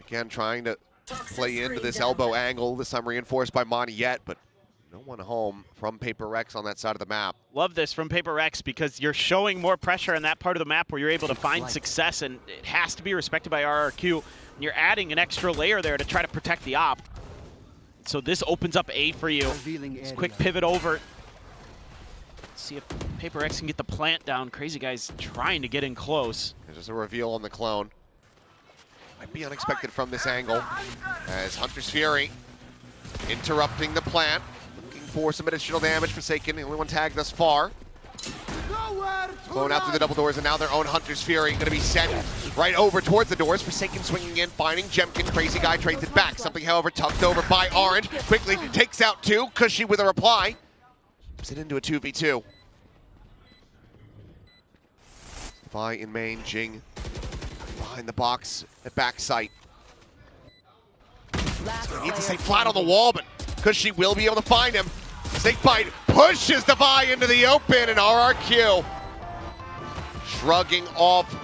Speaker 8: Again, trying to play into this elbow angle, this time reinforced by Monyet, but no one home from PRX on that side of the map.
Speaker 15: Love this from PRX because you're showing more pressure on that part of the map where you're able to find success, and it has to be respected by RRQ. And you're adding an extra layer there to try to protect the op. So this opens up A for you. This quick pivot over. Let's see if PRX can get the plant down. Crazy guy's trying to get in close.
Speaker 8: There's a reveal on the clone. Might be unexpected from this angle as Hunter's Fury interrupting the plant. Looking for some additional damage. Forsaken, the only one tagged thus far. Going out through the double doors, and now their own Hunter's Fury going to be sent right over towards the doors. Forsaken swinging in, finding Jemkin. Crazy Guy trades it back. Something, however, tucked over by Orange. Quickly takes out two. Cushy with a reply. Puts it into a 2v2. Vi in main, Jing behind the box at backside. So he needs to stay flat on the wall, but Cushy will be able to find him. Snakebite pushes the Vi into the open, and RRQ shrugging off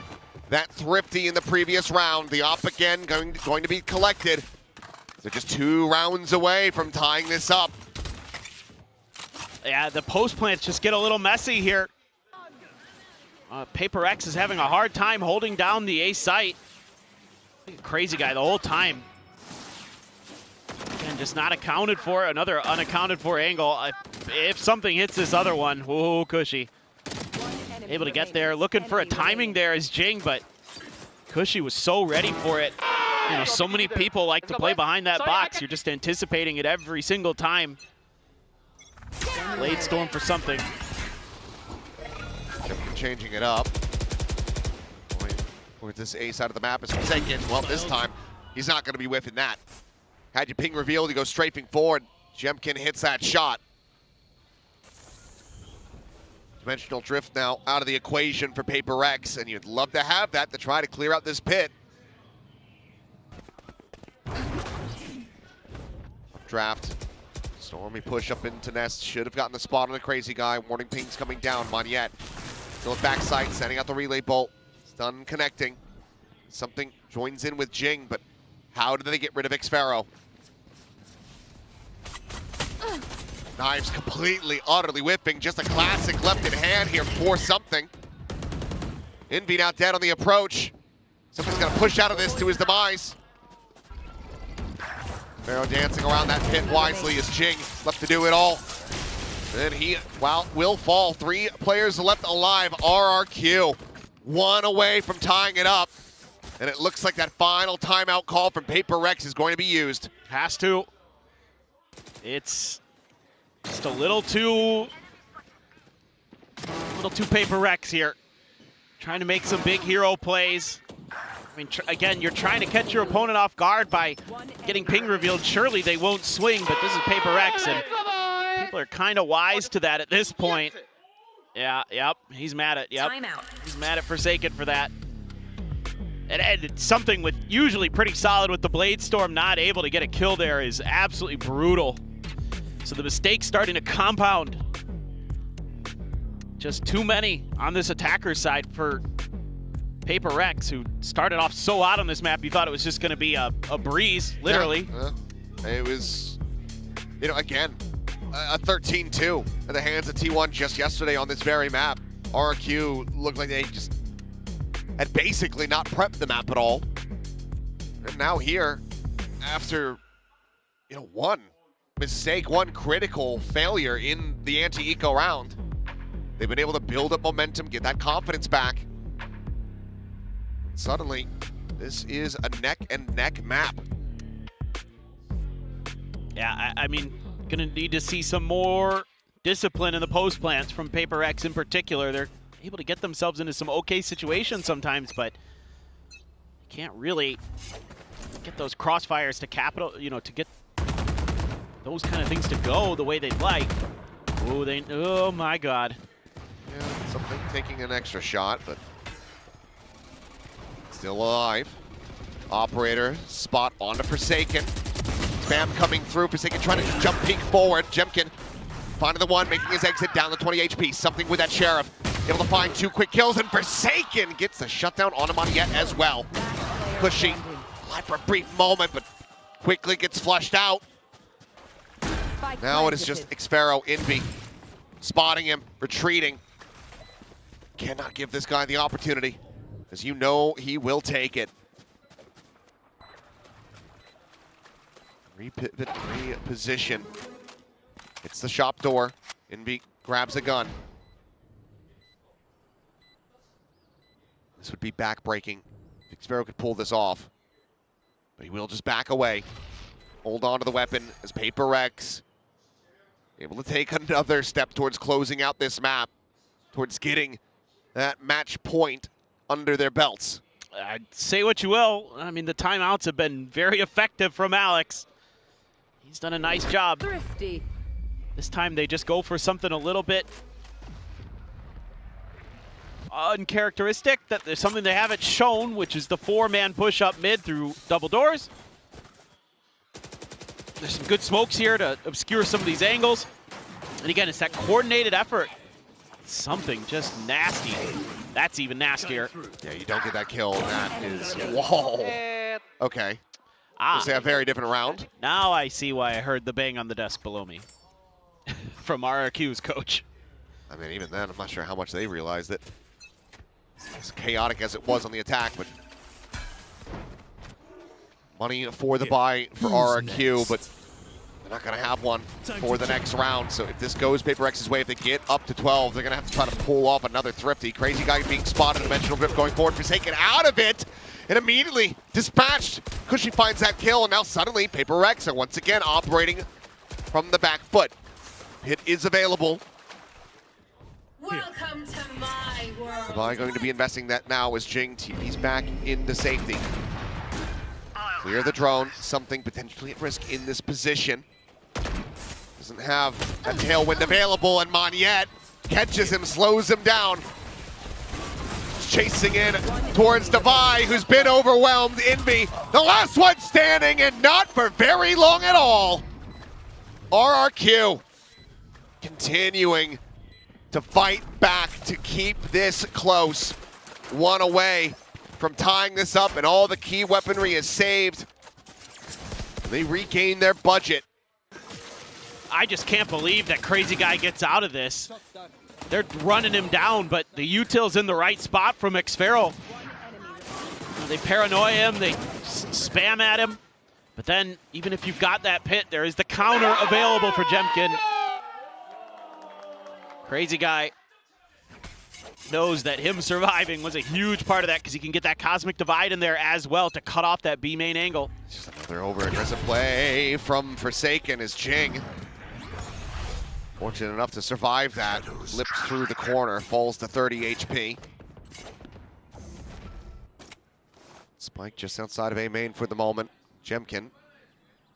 Speaker 8: that Thrifty in the previous round. The op again going to be collected. They're just 2 rounds away from tying this up.
Speaker 15: Yeah, the post plants just get a little messy here. PRX is having a hard time holding down the A site. Crazy Guy the whole time. Again, just not accounted for. Another unaccounted for angle. If something hits this other one, whoa, Cushy. Able to get there. Looking for a timing there as Jing, but Cushy was so ready for it. You know, so many people like to play behind that box. You're just anticipating it every single time. Blade Storm for something.
Speaker 8: Changing it up. Going towards this A side of the map is Forsaken. Well, this time, he's not going to be whiffing that. Had you ping revealed, he goes strafing forward. Jemkin hits that shot. Dimensional drift now out of the equation for PRX, and you'd love to have that to try to clear out this pit. Draft. Stormy push up into Nest. Should have gotten the spot on the Crazy Guy. Warning pings coming down. Moniette still at backside, sending out the relay bolt. Stun connecting. Something joins in with Jing, but how did they get rid of Xpharaoh? Knives completely, utterly whipping. Just a classic left in hand here for something. Envy now dead on the approach. Something's gonna push out of this to his demise. Pharaoh dancing around that pit wisely as Jing left to do it all. And he, well, will fall. 3 players left alive. RRQ, 1 away from tying it up. And it looks like that final timeout call from PRX is going to be used.
Speaker 15: Has to. It's just a little too PRX here. Trying to make some big hero plays. I mean, again, you're trying to catch your opponent off guard by getting ping revealed. Surely they won't swing, but this is PRX, and people are kind of wise to that at this point. Yeah, yep, he's mad at, he's mad at Forsaken for that. And it's something with usually pretty solid with the Blade Storm, not able to get a kill there is absolutely brutal. So the mistakes starting to compound. Just too many on this attacker side for PRX, who started off so hot on this map, you thought it was just going to be a breeze, literally.
Speaker 8: Yeah, it was, you know, again, a 13-2 at the hands of T1 just yesterday on this very map. RRQ looked like they just had basically not prepped the map at all. And now here, after, you know, one mistake, one critical failure in the anti-eco round, they've been able to build up momentum, get that confidence back. Suddenly, this is a neck-and-neck map.
Speaker 15: Yeah, I mean, gonna need to see some more discipline in the post plants from PRX in particular. They're able to get themselves into some okay situations sometimes, but can't really get those crossfires to capital, you know, to get those kind of things to go the way they'd like. Oh my God.
Speaker 8: Yeah, something taking an extra shot, but still alive. Operator, spot onto Forsaken. Spam coming through. Forsaken trying to jump peek forward. Jemkin finding the one, making his exit down to 20 HP. Something with that Sheriff. Able to find 2 quick kills, and Forsaken gets the shutdown on Moniette as well. Cushy, alive for a brief moment, but quickly gets flushed out. Now it is just Xpharaoh, Envy, spotting him, retreating. Cannot give this guy the opportunity, as you know he will take it. Repivot, reposition. It's the shop door. Envy grabs a gun. This would be back-breaking. Xpharaoh could pull this off, but he will just back away. Hold on to the weapon as PRX able to take another step towards closing out this map. towards getting that match point under their belts.
Speaker 15: Say what you will. I mean, the timeouts have been very effective from Alex. He's done a nice job.
Speaker 19: Thrifty.
Speaker 15: This time they just go for something a little bit uncharacteristic, that there's something they haven't shown, which is the 4-man push up mid through double doors. There's some good smokes here to obscure some of these angles. And again, it's that coordinated effort. Something just nasty. That's even nastier.
Speaker 8: Yeah, you don't get that kill. That is, whoa. Okay. It's a very different round.
Speaker 15: Now I see why I heard the bang on the desk below me from RRQ's coach.
Speaker 8: I mean, even then, I'm not sure how much they realized it. As chaotic as it was on the attack, but money for the buy for RRQ, but they're not going to have one for the next round. So if this goes PRX's way, if they get up to 12, they're going to have to try to pull off another Thrifty. Crazy Guy being spotted, Dimensional Drift going forward, Forsaken out of it, and immediately dispatched. Cushy finds that kill, and now suddenly PRX are once again operating from the back foot. Hit is available.
Speaker 19: Welcome to my world.
Speaker 8: The buy going to be investing that now as Jing TP's back into safety. Clear the drone, something potentially at risk in this position. Doesn't have a tailwind available, and Moniette catches him, slows him down. Chasing in towards Devi, who's been overwhelmed. Envy, the last one standing, and not for very long at all. RRQ continuing to fight back to keep this close. One away from tying this up, and all the key weaponry is saved. They regain their budget.
Speaker 15: I just can't believe that Crazy Guy gets out of this. They're running him down, but the util's in the right spot from Xfero. They paranoia him, they spam at him. But then, even if you've got that pit, there is the counter available for Jemkin. Crazy Guy knows that him surviving was a huge part of that, because he can get that Cosmic Divide in there as well to cut off that B main angle.
Speaker 8: Just another over-aggressive play from Forsaken as Jing, fortunate enough to survive that, lips through the corner, falls to 30 HP. Spike just outside of A main for the moment. Jemkin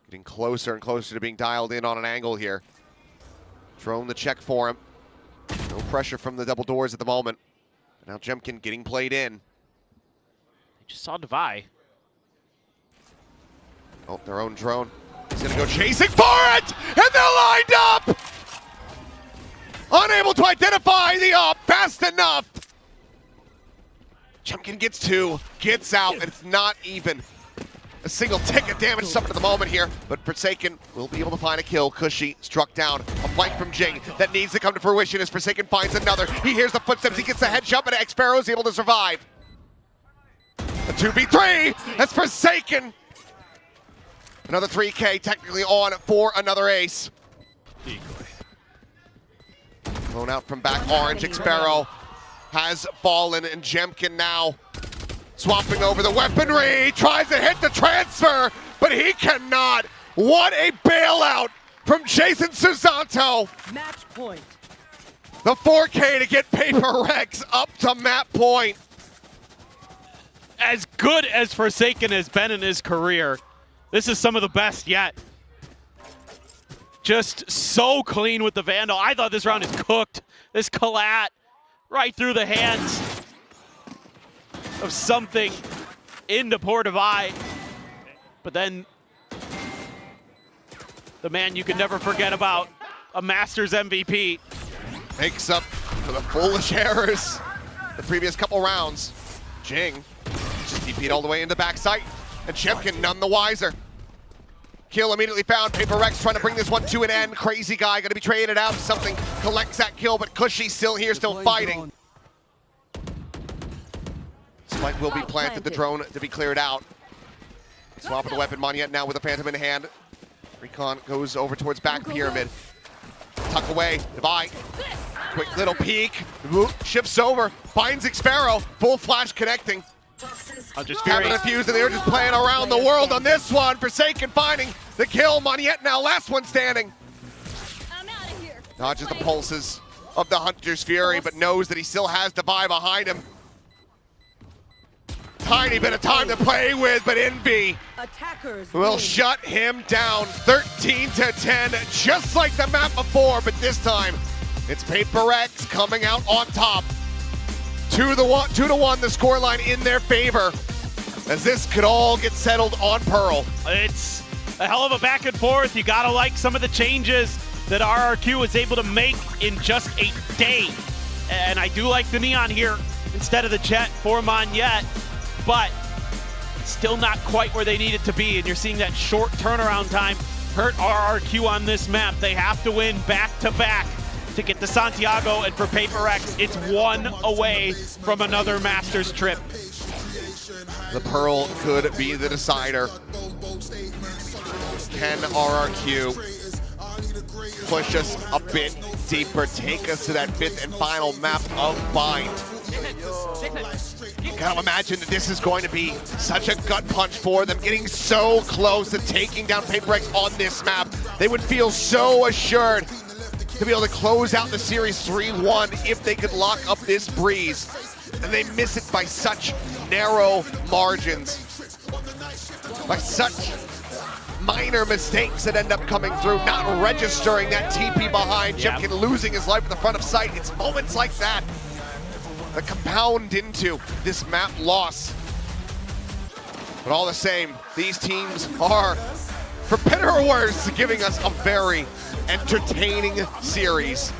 Speaker 8: getting closer and closer to being dialed in on an angle here. Drone the check for him. No pressure from the double doors at the moment. Now Jemkin getting played in.
Speaker 15: They just saw Devi.
Speaker 8: Oh, their own drone. He's gonna go chasing for it! And they're lined up! Unable to identify the op fast enough! Jemkin gets two, gets out, and it's not even a single tick of damage suffered at the moment here, but Forsaken will be able to find a kill. Cushy struck down. A flank from Jing that needs to come to fruition as Forsaken finds another. He hears the footsteps, he gets the headshot, but Xfero is able to survive. A 2v3 as Forsaken. Another 3K technically on for another ace. Thrown out from back orange, Xfero has fallen, and Jemkin now swapping over the weaponry, tries to hit the transfer, but he cannot. What a bailout from Jason Susanto.
Speaker 19: Match point.
Speaker 8: The 4K to get PRX up to map point.
Speaker 15: As good as Forsaken has been in his career, this is some of the best yet. Just so clean with the Vandal. I thought this round is cooked. This collat right through the hands of something into poor Devi. But then the man you can never forget about, a Masters MVP.
Speaker 8: Makes up for the foolish errors the previous couple rounds. Jing just DP'd all the way into backside, and Jemkin none the wiser. Kill immediately found. PRX trying to bring this one to an end. Crazy Guy gonna be traded out. Something collects that kill, but Cushy still here, still fighting. Spike will be planted, the drone to be cleared out. Swap of the weapon, Moniette now with a Phantom in hand. Recon goes over towards back pyramid. Tuck away, Devi. Quick little peek, shifts over, finds Xfero, full flash connecting. Having a fuse, and they were just playing around the world on this one. Forsaken finding the kill, Moniette now last one standing. Dodges the pulses. of the Hunter's Fury, but knows that he still has Divide behind him. Tiny bit of time to play with, but Envy will shut him down 13-10, just like the map before, but this time it's PRX coming out on top. 2-1 the scoreline in their favor, as this could all get settled on Pearl.
Speaker 15: It's a hell of a back and forth. You gotta like some of the changes that RRQ was able to make in just a day. And I do like the Neon here instead of the Jet for Monyet, but still not quite where they need it to be. And you're seeing that short turnaround time hurt RRQ on this map. They have to win back-to-back to get to Santiago, and for PRX, it's one away from another Masters trip.
Speaker 8: The Pearl could be the decider. Can RRQ push us a bit deeper, take us to that 5th and final map of Bind? Gotta imagine that this is going to be such a gut punch for them, getting so close to taking down PRX on this map. They would feel so assured to be able to close out the series 3-1 if they could lock up this breeze. And they miss it by such narrow margins, by such minor mistakes that end up coming through, not registering that TP behind, Jimkin losing his life at the front of sight. It's moments like that that compound into this map loss. But all the same, these teams are, for better or worse, giving us a very entertaining series.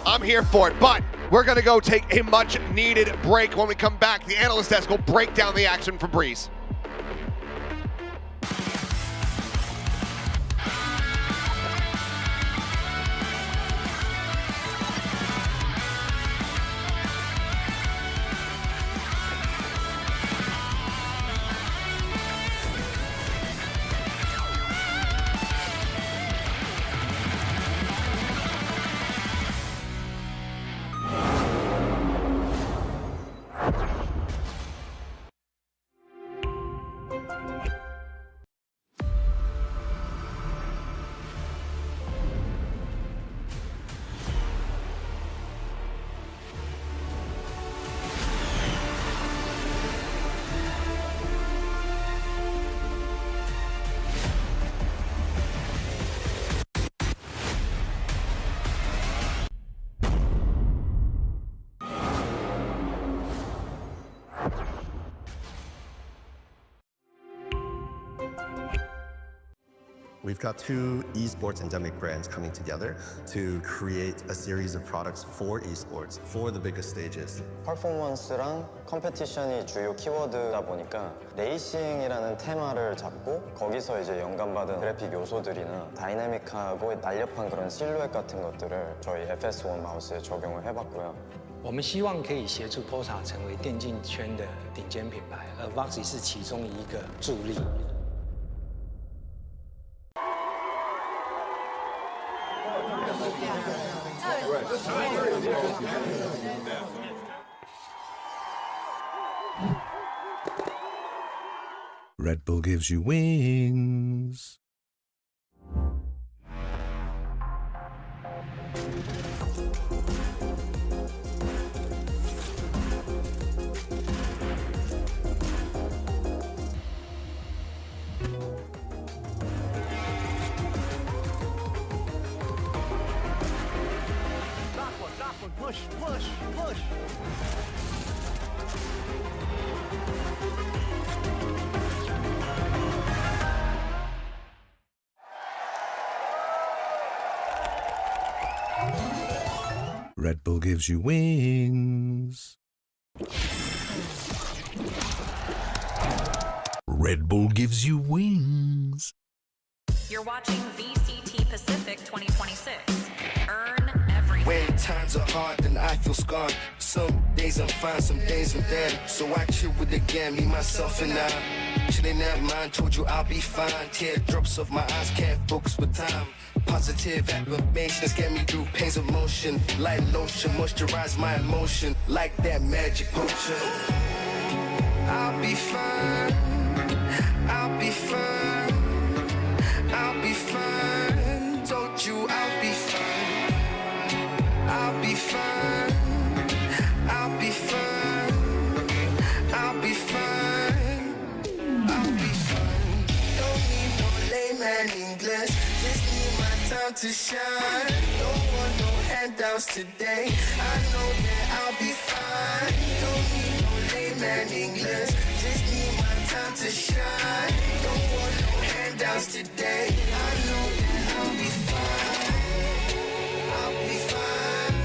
Speaker 8: I'm here for it, but we're gonna go take a much needed break. When we come back, the analyst desk will break down the action for Breeze.
Speaker 3: We've got two esports endemic brands coming together to create a series of products for esports, for the biggest stages.
Speaker 4: 퍼포먼스랑 컴페티션이 주요 키워드다 보니까 레이싱이라는 테마를 잡고 거기서 이제 영감받은 그래픽 요소들이나 다이내믹하고 날렵한 그런 실루엣 같은 것들을 저희 FS1 마우스에 적용을 해봤고요.
Speaker 5: 我们希望可以协助 POSA 成为电竞圈的顶尖品牌，而 VOXY 是其中一个助力。
Speaker 6: Red Bull gives you wings.
Speaker 7: Push, push, push.
Speaker 6: Red Bull gives you wings. Red Bull gives you wings.
Speaker 21: You're watching VCT Pacific 2026. Earn everything.
Speaker 22: When times are hard, then I feel scarred. Some days I'm fine, some days I'm dead. So I chill with the game, me, myself, and I. Chilling at mine, told you I'll be fine. Teardrops of my eyes, can't focus with time. Positive affirmations get me through pains of motion. Light lotion, moisturize my emotion. Like that magic potion. I'll be fine. I'll be fine. I'll be fine. Told you I'll be fine. I'll be time to shine. Don't want no handouts today. I know that I'll be fine. Don't need no layman English. Just need my time to shine. Don't want no handouts today. I know that I'll be fine. I'll be fine.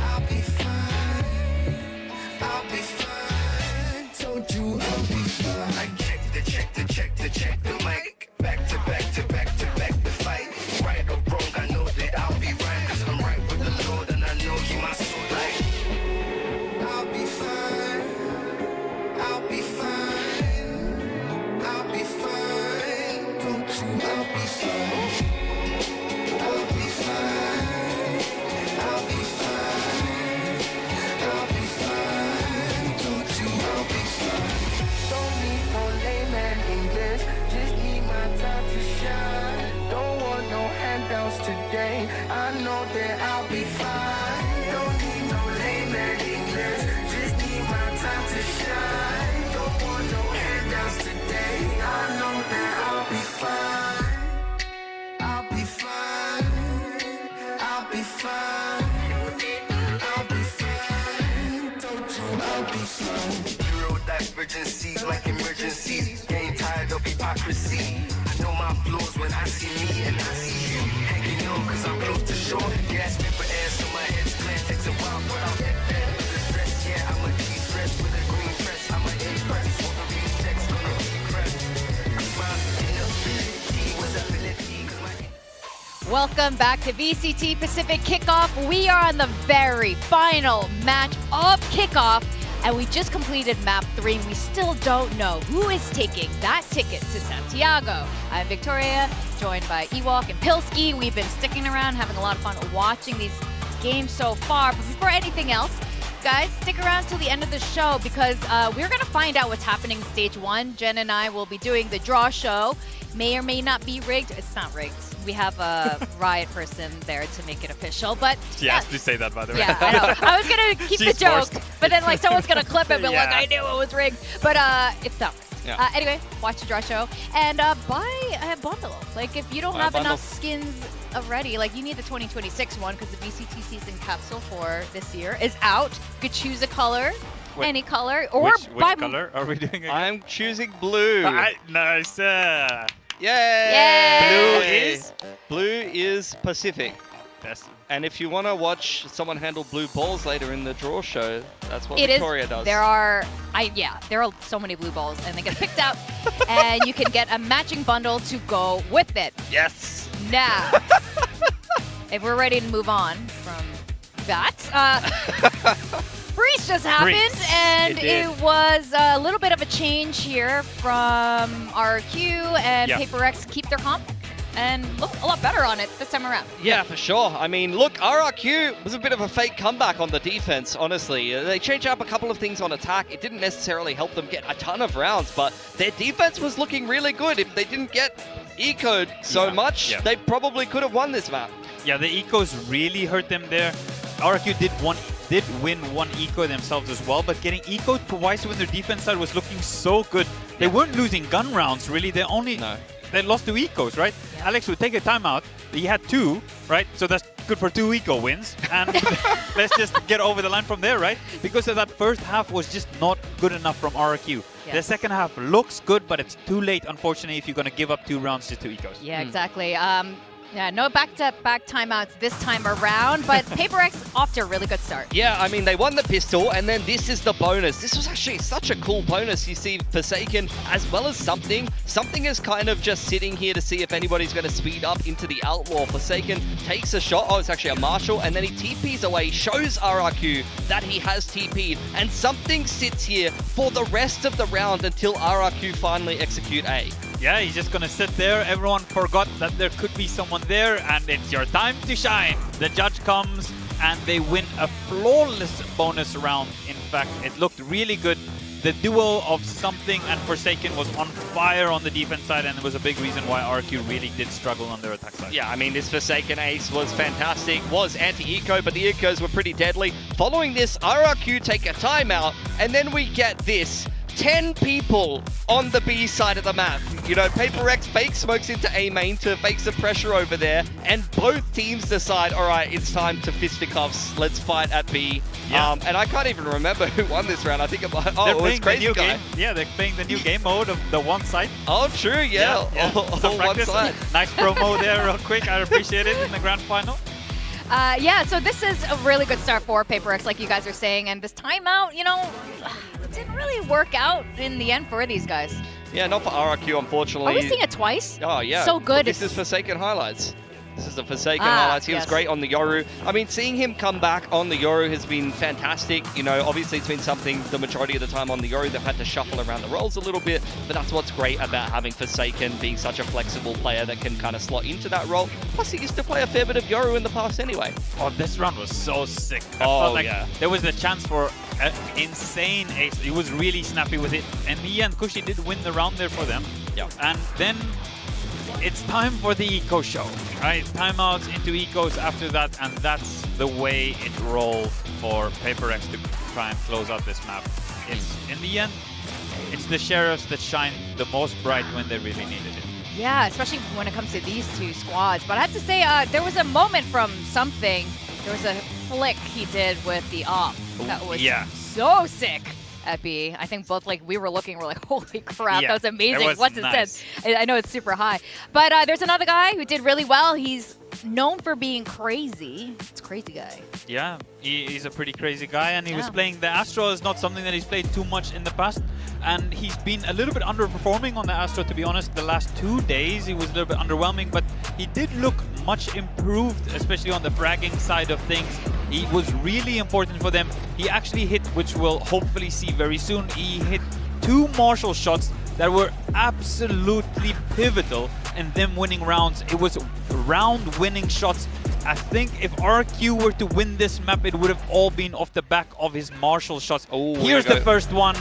Speaker 22: I'll be fine. I'll be fine. Told you I'll be fine. I check the mic. Back to back the fight. Right or wrong, I know that I'll be right. Cause I'm right with the Lord and I know He my soul like. I'll be fine. I'll be fine. I'll be fine. Don't you, I'll be fine. I'll be fine. I'll be fine. I'll be fine. Don't you, I'll be fine. Don't need no layman English. Just need my time to shine. Don't want no handouts today. I know that I'll be fine. Don't need no layman English. Just need my time to shine. Don't want no handouts today. I know that I'll be fine. I'll be fine. I'll be fine. I'll be fine. Don't you, I'll be fine. Euro divergencies like emergencies. Getting tired of hypocrisy. I know my flaws when I see me and I see you. Hanging on cause I'm close to shore. Gas, paper, air, so my head's clear. Takes a while, but I'll get there. With the stress, yeah, I'm a G-stress. With a green press, I'm a A-press. All the these checks gonna be pressed. I'm my inability was ability cause my...
Speaker 16: Welcome back to VCT Pacific Kickoff. We are on the very final match of Kickoff, and we just completed map 3. We still don't know who is taking that ticket to Santiago. I'm Victoria, joined by Ewok and Pilski. We've been sticking around, having a lot of fun watching these games so far. But before anything else, guys, stick around till the end of the show because we're going to find out what's happening in Stage 1. Jen and I will be doing the draw show. May or may not be rigged. It's not rigged. We have a Riot person there to make it official, but
Speaker 17: She asked to say that, by the way.
Speaker 16: yeah, I know. I was gonna keep the
Speaker 17: She's
Speaker 16: joke,
Speaker 17: forced.
Speaker 16: but then like someone's gonna clip it, but
Speaker 17: Yeah.
Speaker 16: like I knew it was rigged. But it's not rigged.
Speaker 17: Yeah.
Speaker 16: Anyway, watch the draw show and buy a bundle. Like if you don't
Speaker 18: Buy a
Speaker 16: have
Speaker 18: bundle.
Speaker 16: enough skins already, like you need the 2026 one because the VCT season capsule for this year is out. You could choose a color.
Speaker 17: Wait,
Speaker 16: any color, or
Speaker 17: which
Speaker 16: buy
Speaker 17: color are we doing again?
Speaker 18: I'm choosing blue.
Speaker 17: Nice.
Speaker 18: Yay!
Speaker 16: Yay!
Speaker 18: Blue is Pacific.
Speaker 17: Yes.
Speaker 18: And if you want to watch someone handle blue balls later in the draw show, that's what
Speaker 16: It is.
Speaker 18: Victoria does.
Speaker 16: There are so many blue balls, and they get picked out, and you can get a matching bundle to go with it.
Speaker 18: Yes.
Speaker 16: Now, if we're ready to move on from that, Breeze just happened,
Speaker 17: Breeze.
Speaker 16: and
Speaker 18: It did.
Speaker 16: it was a little bit of a change here from RRQ and
Speaker 18: Yeah.
Speaker 16: PRX keep their comp and look a lot better on it this time around.
Speaker 18: Yeah, for sure. I mean, look, RRQ was a bit of a fake comeback on the defense, honestly. They changed up a couple of things on attack. It didn't necessarily help them get a ton of rounds, but their defense was looking really good. If they didn't get ecoed so much, they probably could have won this map.
Speaker 17: Yeah, the ecos really hurt them there. RRQ did win one eco themselves as well, but getting ecoed twice when their defense side was looking so good. They weren't losing gun rounds, really. They lost 2 ecos, right? Yeah. Alex would take a timeout. He had 2, right? So that's good for 2 eco wins. And let's just get over the line from there, right? Because of that first half was just not good enough from RRQ.
Speaker 16: Yes.
Speaker 17: The second half looks good, but it's too late, unfortunately, if you're going to give up 2 rounds to 2 ecos.
Speaker 16: Yeah, exactly. Yeah, no back-to-back timeouts this time around, but PRX off to a really good start.
Speaker 18: Yeah, I mean, they won the pistol, and then this is the bonus. This was actually such a cool bonus. You see Forsaken as well as Something. Something is kind of just sitting here to see if anybody's going to speed up into the Outlaw. Forsaken takes a shot. Oh, it's actually a Marshall, and then he TPs away, shows RRQ that he has TP'd, and Something sits here for the rest of the round until RRQ finally execute A.
Speaker 17: Yeah, he's just gonna sit there. Everyone forgot that there could be someone there, and it's your time to shine. The judge comes, and they win a flawless bonus round. In fact, it looked really good. The duo of Something and Forsaken was on fire on the defense side, and it was a big reason why RRQ really did struggle on their attack side.
Speaker 18: Yeah, I mean, this Forsaken ace was fantastic, was anti-eco, but the ecos were pretty deadly. Following this, RRQ take a timeout, and then we get this. 10 people on the B side of the map. You know, PRX fake smokes into A main to fake some pressure over there, and both teams decide, all right, it's time to fisticuffs. Let's fight at B.
Speaker 17: Yeah.
Speaker 18: And I can't even remember who won this round. I think it was,
Speaker 17: They're
Speaker 18: it was Crazy Guy.
Speaker 17: game. Yeah, they're playing the new game mode of the one side.
Speaker 18: Oh, true, yeah.
Speaker 17: Some
Speaker 18: All one
Speaker 17: practice.
Speaker 18: side.
Speaker 17: Nice promo there, real quick. I appreciate it in the grand final.
Speaker 16: Yeah, so this is a really good start for PRX, like you guys are saying, and this timeout, you know, didn't really work out in the end for these guys.
Speaker 18: Yeah, not for RRQ, unfortunately.
Speaker 16: Are we seeing it twice?
Speaker 18: Oh, yeah.
Speaker 16: So good.
Speaker 18: This is Forsaken highlights. This is the Forsaken
Speaker 16: Ah,
Speaker 18: highlights. He was
Speaker 16: yes.
Speaker 18: great on the Yoru. I mean, seeing him come back on the Yoru has been fantastic. You know, obviously it's been something the majority of the time on the Yoru. They've had to shuffle around the roles a little bit, but that's what's great about having Forsaken being such a flexible player that can kind of slot into that role. Plus, he used to play a fair bit of Yoru in the past anyway.
Speaker 17: Oh, this round was so sick. I
Speaker 18: Oh,
Speaker 17: felt like
Speaker 18: yeah.
Speaker 17: there was a chance for an insane ace. He was really snappy with it. And he and Kushi did win the round there for them.
Speaker 18: Yeah.
Speaker 17: And then it's time for the eco show, right? Timeouts into ecos after that, and that's the way it rolled for PRX to try and close out this map. It's, in the end, it's the sheriffs that shine the most bright when they really needed it.
Speaker 16: Yeah, especially when it comes to these two squads. But I have to say, there was a moment from something. There was a flick he did with the op that was so sick at B. I think both, like, we were looking, we're like, holy crap,
Speaker 17: Yeah,
Speaker 16: that was amazing.
Speaker 17: it was
Speaker 16: What's his
Speaker 17: nice.
Speaker 16: sense? I know it's super high. But there's another guy who did really well. He's known for being crazy. It's Crazy Guy.
Speaker 17: Yeah, he's a pretty crazy guy, and he was
Speaker 16: Yeah.
Speaker 17: playing the Astro. Is not something that he's played too much in the past, and he's been a little bit underperforming on the Astro, to be honest. The last 2 days he was a little bit underwhelming, but he did look much improved, especially on the fragging side of things. He was really important for them. He actually hit, which we'll hopefully see very soon, he hit 2 Marshall shots that were absolutely pivotal in them winning rounds. It was round-winning shots. I think if RRQ were to win this map, it would have all been off the back of his Marshall shots.
Speaker 18: Oh,
Speaker 17: here's the first one,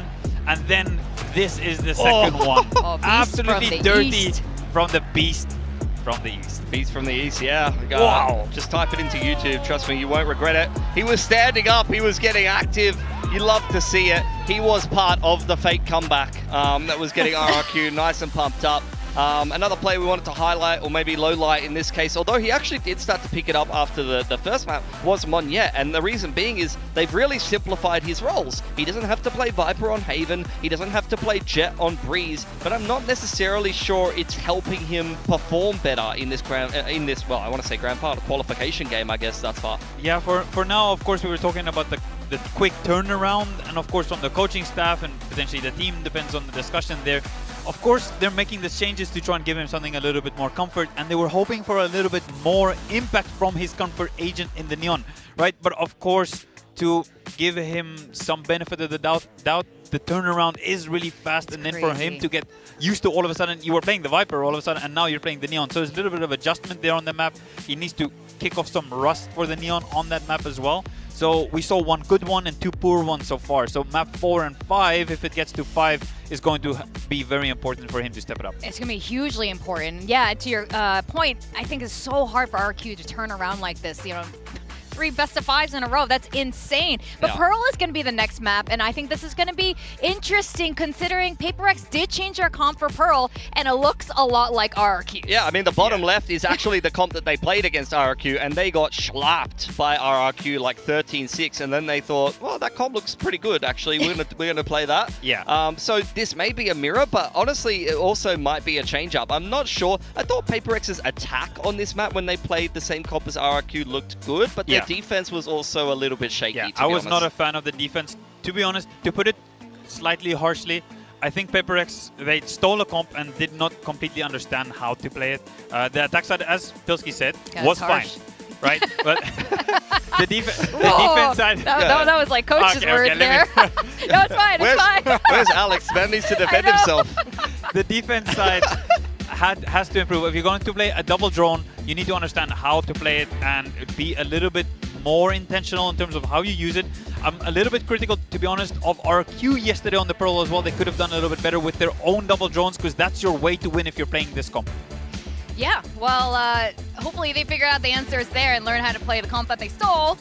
Speaker 17: and then this is the second one.
Speaker 16: Oh, beast
Speaker 17: Absolutely
Speaker 16: from the
Speaker 17: dirty
Speaker 16: east.
Speaker 17: from the beast from the east.
Speaker 18: Beast from the east, yeah.
Speaker 17: Wow.
Speaker 18: Just type it into YouTube. Trust me, you won't regret it. He was standing up. He was getting active. You love to see it. He was part of the fake comeback that was getting RRQ nice and pumped up. Another player we wanted to highlight, or maybe low light in this case, although he actually did start to pick it up after the first map, was Monyet. And the reason being is they've really simplified his roles. He doesn't have to play Viper on Haven. He doesn't have to play Jet on Breeze. But I'm not necessarily sure it's helping him perform better in this well, I want to say grand final, qualification game, I guess that's far.
Speaker 17: Yeah, for now, of course, we were talking about the quick turnaround, and of course from the coaching staff and potentially the team, depends on the discussion there. Of course, they're making these changes to try and give him something a little bit more comfort, and they were hoping for a little bit more impact from his comfort agent in the Neon, right? But of course, to give him some benefit of the doubt, the turnaround is really fast, and then for him to get used to all of a sudden, you were playing the Viper all of a sudden, and now you're playing the Neon. So there's a little bit of adjustment there on the map. He needs to kick off some rust for the Neon on that map as well. So we saw 1 good one and 2 poor ones so far. So map 4 and 5, if it gets to 5, is going to be very important for him to step it up.
Speaker 16: It's going to be hugely important. Yeah, to your point, I think it's so hard for RRQ to turn around like this. You know, 3 best of 5s in a row. That's insane. But
Speaker 18: Yeah.
Speaker 16: Pearl is going to be the next map, and I think this is going to be interesting considering PRX did change their comp for Pearl, and it looks a lot like RRQ.
Speaker 18: Yeah, I mean, the bottom left is actually the comp that they played against RRQ, and they got schlapped by RRQ like 13-6, and then they thought, well, that comp looks pretty good, actually. We're gonna play that.
Speaker 17: Yeah.
Speaker 18: So this may be a mirror, but honestly, it also might be a change-up. I'm not sure. I thought PRX's attack on this map when they played the same comp as RRQ looked good, but their defense was also a little bit shaky, to be
Speaker 17: I was
Speaker 18: honest.
Speaker 17: not a fan of the defense. To be honest, to put it slightly harshly, I think PRX, they stole a comp and did not completely understand how to play it. The attack side, as Pilsky said, was fine, right? But the defense side...
Speaker 16: That was like coach's words there. No, it's fine, it's fine.
Speaker 18: Where's Alex? Man needs to defend himself.
Speaker 17: The defense side has to improve. If you're going to play a double drone, you need to understand how to play it and be a little bit more intentional in terms of how you use it. I'm a little bit critical, to be honest, of RQ yesterday on the Pearl as well. They could have done a little bit better with their own double drones, because that's your way to win if you're playing this comp.
Speaker 16: Yeah, well, hopefully they figure out the answers there and learn how to play the comp that they stole.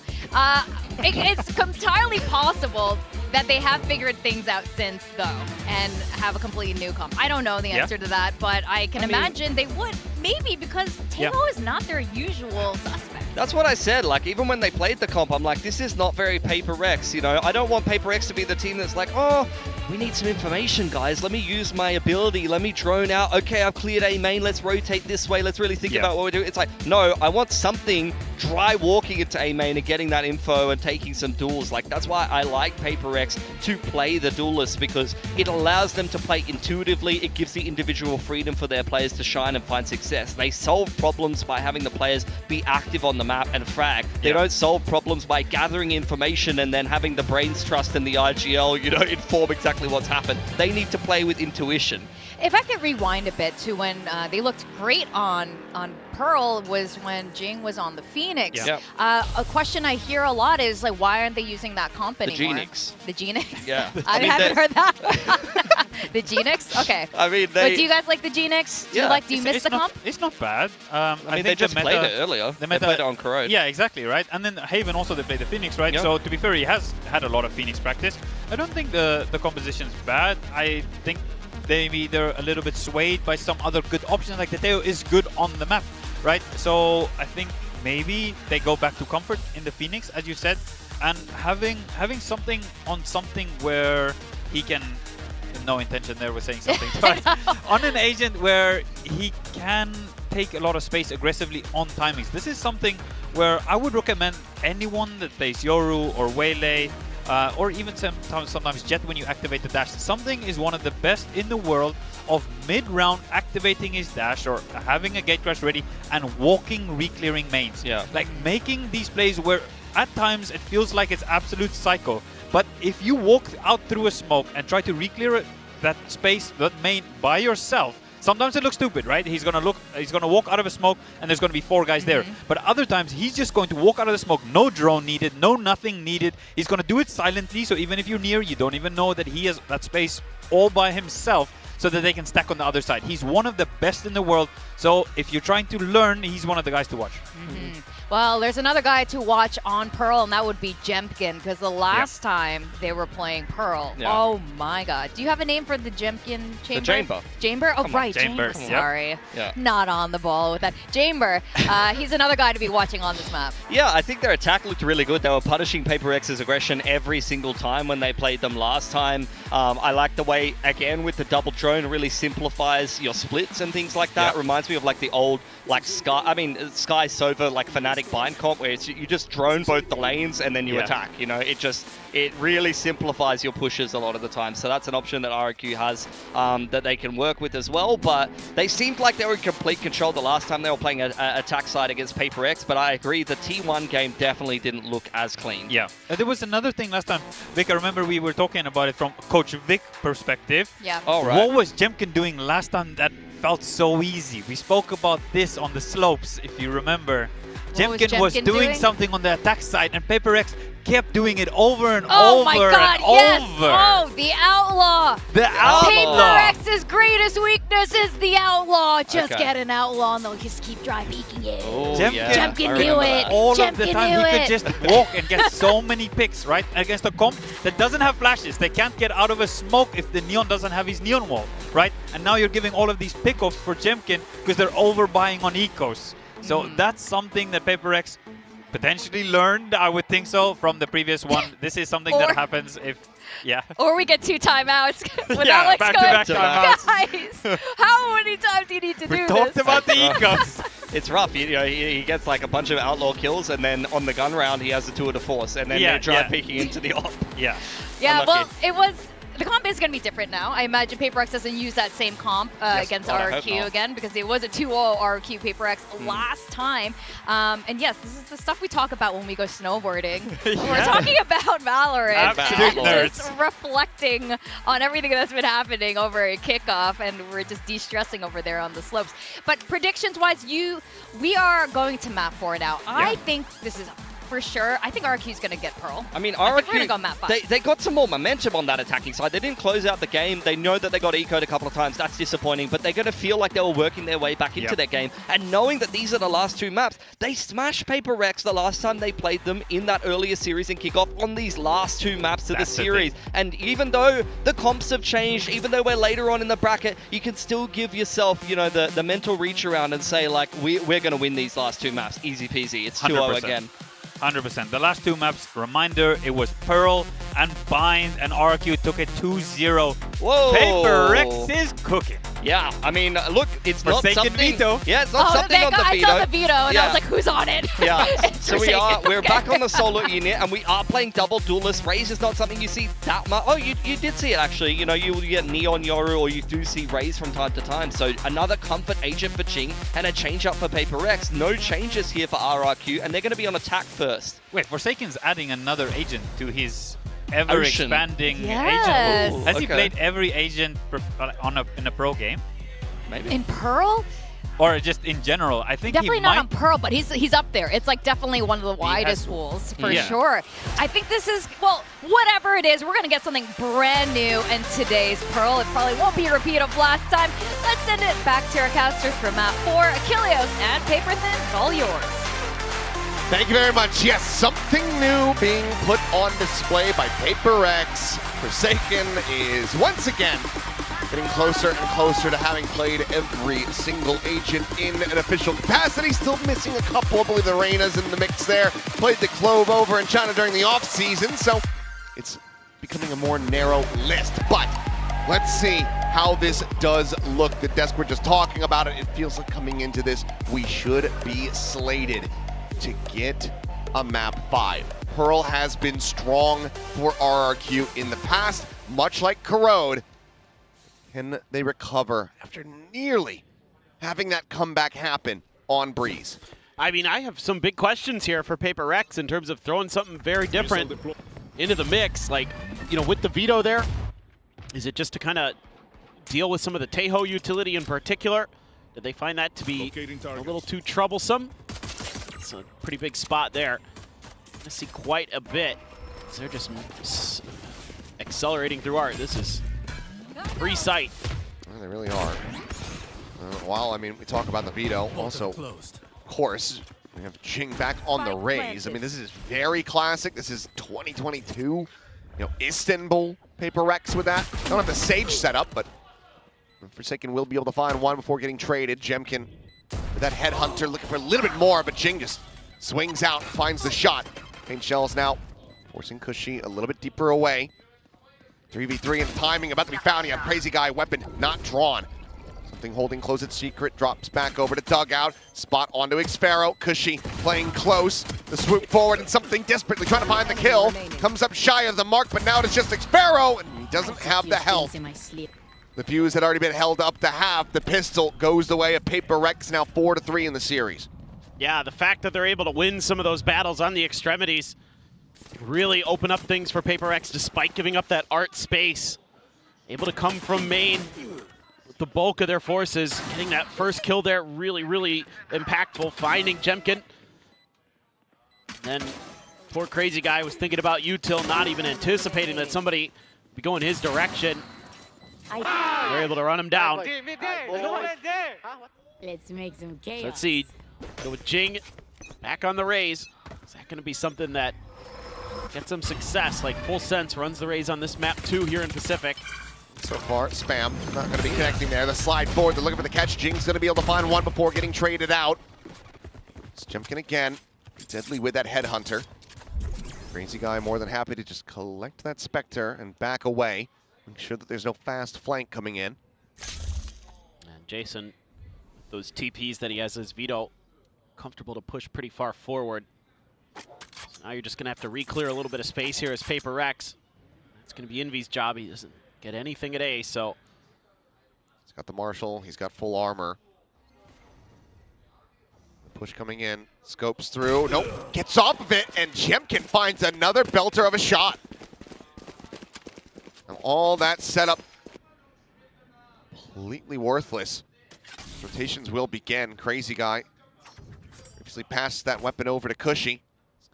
Speaker 16: It's entirely possible that they have figured things out since, though, and have a completely new comp. I don't know the answer to that, but I can imagine they would, maybe because Taeho is not their usual suspect.
Speaker 18: That's what I said. Like, even when they played the comp, I'm like, this is not very PRX. You know, I don't want PRX to be the team that's like, oh, we need some information, guys. Let me use my ability. Let me drone out. Okay, I've cleared A main. Let's rotate this way. Let's really think about what we're doing. It's like, no, I want something dry walking into A main and getting that info and taking some duels. Like, that's why I like PRX to play the duelists, because it allows them to play intuitively. It gives the individual freedom for their players to shine and find success. They solve problems by having the players be active on the map and frag. They don't solve problems by gathering information and then having the brains trust and the IGL, you know, inform exactly what's happened. They need to play with intuition.
Speaker 16: If I could rewind a bit to when they looked great on Pearl was when Jing was on the Phoenix.
Speaker 18: Yep.
Speaker 16: A question I hear a lot is like, why aren't they using that comp anymore?
Speaker 18: Genix.
Speaker 16: The Genix?
Speaker 18: Yeah.
Speaker 16: I haven't heard that. The Genix? Okay.
Speaker 18: I mean,
Speaker 16: but do you guys like the Genix? Do you miss the comp?
Speaker 17: It's not bad.
Speaker 18: I mean, they just played it earlier. They played it on Corrode.
Speaker 17: Yeah, exactly, right? And then Haven also, they played the Phoenix, right? So to be fair, he has had a lot of Phoenix practice. I don't think the composition's bad. I think maybe they're a little bit swayed by some other good options, like the Taeho is good on the map, right? So I think maybe they go back to comfort in the Phoenix, as you said, and having something on something where he can, no intention there was saying something, but on an agent where he can take a lot of space aggressively on timings. This is something where I would recommend anyone that plays Yoru or Waylay, or even sometimes Jet when you activate the dash. Something is one of the best in the world of mid-round activating his dash or having a gate crash ready and walking, re-clearing mains.
Speaker 18: Yeah.
Speaker 17: Like making these plays where at times it feels like it's absolute psycho. But if you walk out through a smoke and try to re-clear that space, that main by yourself, sometimes it looks stupid, right? He's gonna walk out of a smoke and there's gonna be 4 guys there. But other times he's just going to walk out of the smoke, no drone needed, no nothing needed. He's gonna do it silently, so even if you're near, you don't even know that he has that space all by himself, so that they can stack on the other side. He's one of the best in the world, so if you're trying to learn, he's one of the guys to watch.
Speaker 16: Well, there's another guy to watch on Pearl, and that would be Jemkin, because the last time they were playing Pearl, oh my god. Do you have a name for the Jemkin chamber?
Speaker 18: The chamber.
Speaker 16: Chamber? Oh, right, Chamber. Sorry. Not on the ball with that. Chamber, he's another guy to be watching on this map.
Speaker 18: Yeah, I think their attack looked really good. They were punishing PRX's aggression every single time when they played them last time. I like the way, again, with the double drone, it really simplifies your splits and things like that. Reminds me of like the old, like Sky Sova, like Fnatic bind comp, where you just drone both the lanes and then you attack. You know, it really simplifies your pushes a lot of the time. So that's an option that RRQ has that they can work with as well. But they seemed like they were in complete control the last time they were playing an attack side against PRX. But I agree, the T1 game definitely didn't look as clean.
Speaker 17: Yeah. There was another thing last time, Vic, I remember we were talking about it from Coach Vic perspective.
Speaker 16: Yeah.
Speaker 18: All right.
Speaker 17: What was Jemkin doing last time that felt so easy? We spoke about this on the slopes, if you remember. Jemkin was doing something on the attack side, and PRX kept doing it over and over
Speaker 16: my god,
Speaker 17: and
Speaker 16: yes!
Speaker 17: over.
Speaker 16: Oh, the Outlaw!
Speaker 17: The Outlaw!
Speaker 16: PRX's greatest weakness is the Outlaw! Just get an Outlaw and they'll just keep dry peeking it.
Speaker 18: Oh,
Speaker 16: Jemkin knew it!
Speaker 17: All
Speaker 16: Jemkin
Speaker 17: of the time he could just walk and get so many picks, right? Against a comp that doesn't have flashes. They can't get out of a smoke if the Neon doesn't have his Neon wall, right? And now you're giving all of these pickoffs for Jemkin because they're overbuying on ecos. So that's something that PRX potentially learned, I would think so, from the previous one. This is something that happens if,
Speaker 16: Or we get 2 timeouts with
Speaker 17: yeah,
Speaker 16: Alex
Speaker 17: back-to-back timeouts.
Speaker 16: Guys, how many times do you need to do this?
Speaker 17: We talked about the ecos.
Speaker 18: It's rough. You know, he gets like a bunch of outlaw kills, and then on the gun round, he has a tour de force, and then they're dry peeking into the op.
Speaker 16: Yeah,
Speaker 18: Unlucky.
Speaker 16: well, the comp is going to be different now. I imagine PRX doesn't use that same comp against RRQ again, because it was a 2-0 RRQ PRX last time. And yes, this is the stuff we talk about when we go snowboarding. We're talking about VALORANT.
Speaker 17: Absolute nerds.
Speaker 16: Just reflecting on everything that's been happening over at Kickoff, and we're just de-stressing over there on the slopes. But predictions-wise, we are going to map 4 now. I think this is for sure. I think RRQ is going to get Pearl.
Speaker 18: I mean,
Speaker 16: I think we're
Speaker 18: RRQ,
Speaker 16: going to go map 5.
Speaker 18: they got some more momentum on that attacking side. They didn't close out the game. They know that they got eco'd a couple of times. That's disappointing, but they're going to feel like they were working their way back into their game. And knowing that these are the last 2 maps, they smashed PRX the last time they played them in that earlier series in Kickoff on these last 2 maps of the series. And even though the comps have changed, even though we're later on in the bracket, you can still give yourself, you know, the mental reach around and say, like, we're going to win these last 2 maps. Easy peasy. It's 2-0 again.
Speaker 17: 100%. The last 2 maps, reminder, it was Pearl and Bind, and RRQ took it 2-0.
Speaker 18: Whoa!
Speaker 17: PRX is cooking.
Speaker 18: Yeah, I mean, look, it's not
Speaker 17: Forsaken
Speaker 18: something...
Speaker 17: Veto.
Speaker 18: Yeah, it's not something on the Veto.
Speaker 16: I saw the Veto, and I was like, who's on it?
Speaker 18: Yeah, so we're back on the solo unit, and we are playing double duelist. Raze is not something you see that much. Oh, you did see it, actually. You know, you get Neon Yoru, or you do see Raze from time to time. So another comfort agent for Jing, and a change-up for PRX. No changes here for RRQ, and they're going to be on attack first.
Speaker 17: Wait, Forsaken's adding another agent to his ever-expanding agent. Has he played every agent in a pro game?
Speaker 18: Maybe.
Speaker 16: In Pearl?
Speaker 17: Or just in general? I think
Speaker 16: definitely
Speaker 17: he
Speaker 16: not
Speaker 17: might...
Speaker 16: on Pearl, but he's up there. It's like definitely one of the widest pools for sure. I think this is, well, whatever it is, we're going to get something brand new in today's Pearl. It probably won't be a repeat of last time. Let's send it back to our casters for map 4. Achilleos and Paperthin, it's all yours.
Speaker 8: Thank you very much. Yes, something new being put on display by PRX. Forsaken is once again getting closer and closer to having played every single agent in an official capacity. Still missing a couple. I believe the Reyna's in the mix there. Played the Clove over in China during the off-season, so it's becoming a more narrow list. But let's see how this does look. The desk we're just talking about it. It feels like coming into this, we should be slated to get a map 5. Pearl has been strong for RRQ in the past, much like Corrode. Can they recover after nearly having that comeback happen on Breeze?
Speaker 15: I mean, I have some big questions here for PRX in terms of throwing something very different into the mix. Like, you know, with the Veto there, is it just to kind of deal with some of the Tejo utility in particular? Did they find that to be a little too troublesome? It's a pretty big spot there. I see quite a bit. So they're just accelerating through art. This is free sight.
Speaker 8: Well, they really are. While, I mean, we talk about the Veto, also, of course, we have Jing back on the Raze. I mean, this is very classic. This is 2022. You know, Istanbul PRX with that. Don't have the Sage setup, but Forsaken will be able to find one before getting traded. Jemkin with that Headhunter looking for a little bit more, but Jing just swings out, finds the shot. Paint Shells now forcing Cushy a little bit deeper away. 3v3 and timing about to be found. You have Crazy Guy, weapon not drawn. Something holding close at secret, drops back over to Dugout. Spot onto Xpharaoh. Cushy playing close. The swoop forward and something desperately trying to find the kill. Comes up shy of the mark, but now it's just Xpharaoh, and he doesn't have the health. The fuse had already been held up to half. The pistol goes the way of PRX, now 4-3 in the series.
Speaker 15: Yeah, the fact that they're able to win some of those battles on the extremities really open up things for PRX despite giving up that art space. Able to come from main with the bulk of their forces. Getting that first kill there, really, really impactful. Finding Jemkin. Then poor Crazy Guy was thinking about util, not even anticipating that somebody would be going his direction. They're able to run him down.
Speaker 19: Let's make some chaos.
Speaker 15: So let's see. Go with Jing back on the Raze. Is that going to be something that gets some success? Like Full Sense runs the Raze on this map 2 here in Pacific.
Speaker 8: So far, Spam not going to be connecting there. The slide forward, they're looking for the catch. Jing's going to be able to find one before getting traded out. It's Jemkin again. Deadly with that Headhunter. Crazy Guy more than happy to just collect that Spectre and back away. Make sure that there's no fast flank coming in.
Speaker 15: And Jason, with those TPs that he has as Veto, comfortable to push pretty far forward. So now you're just going to have to re-clear a little bit of space here as PRX. It's going to be Envy's job. He doesn't get anything at A, so.
Speaker 8: He's got the Marshal. He's got full armor. The push coming in. Scopes through. Nope. Gets off of it, and Jemkin finds another belter of a shot. And all that setup completely worthless. Rotations will begin. Crazy Guy previously passed that weapon over to Cushy.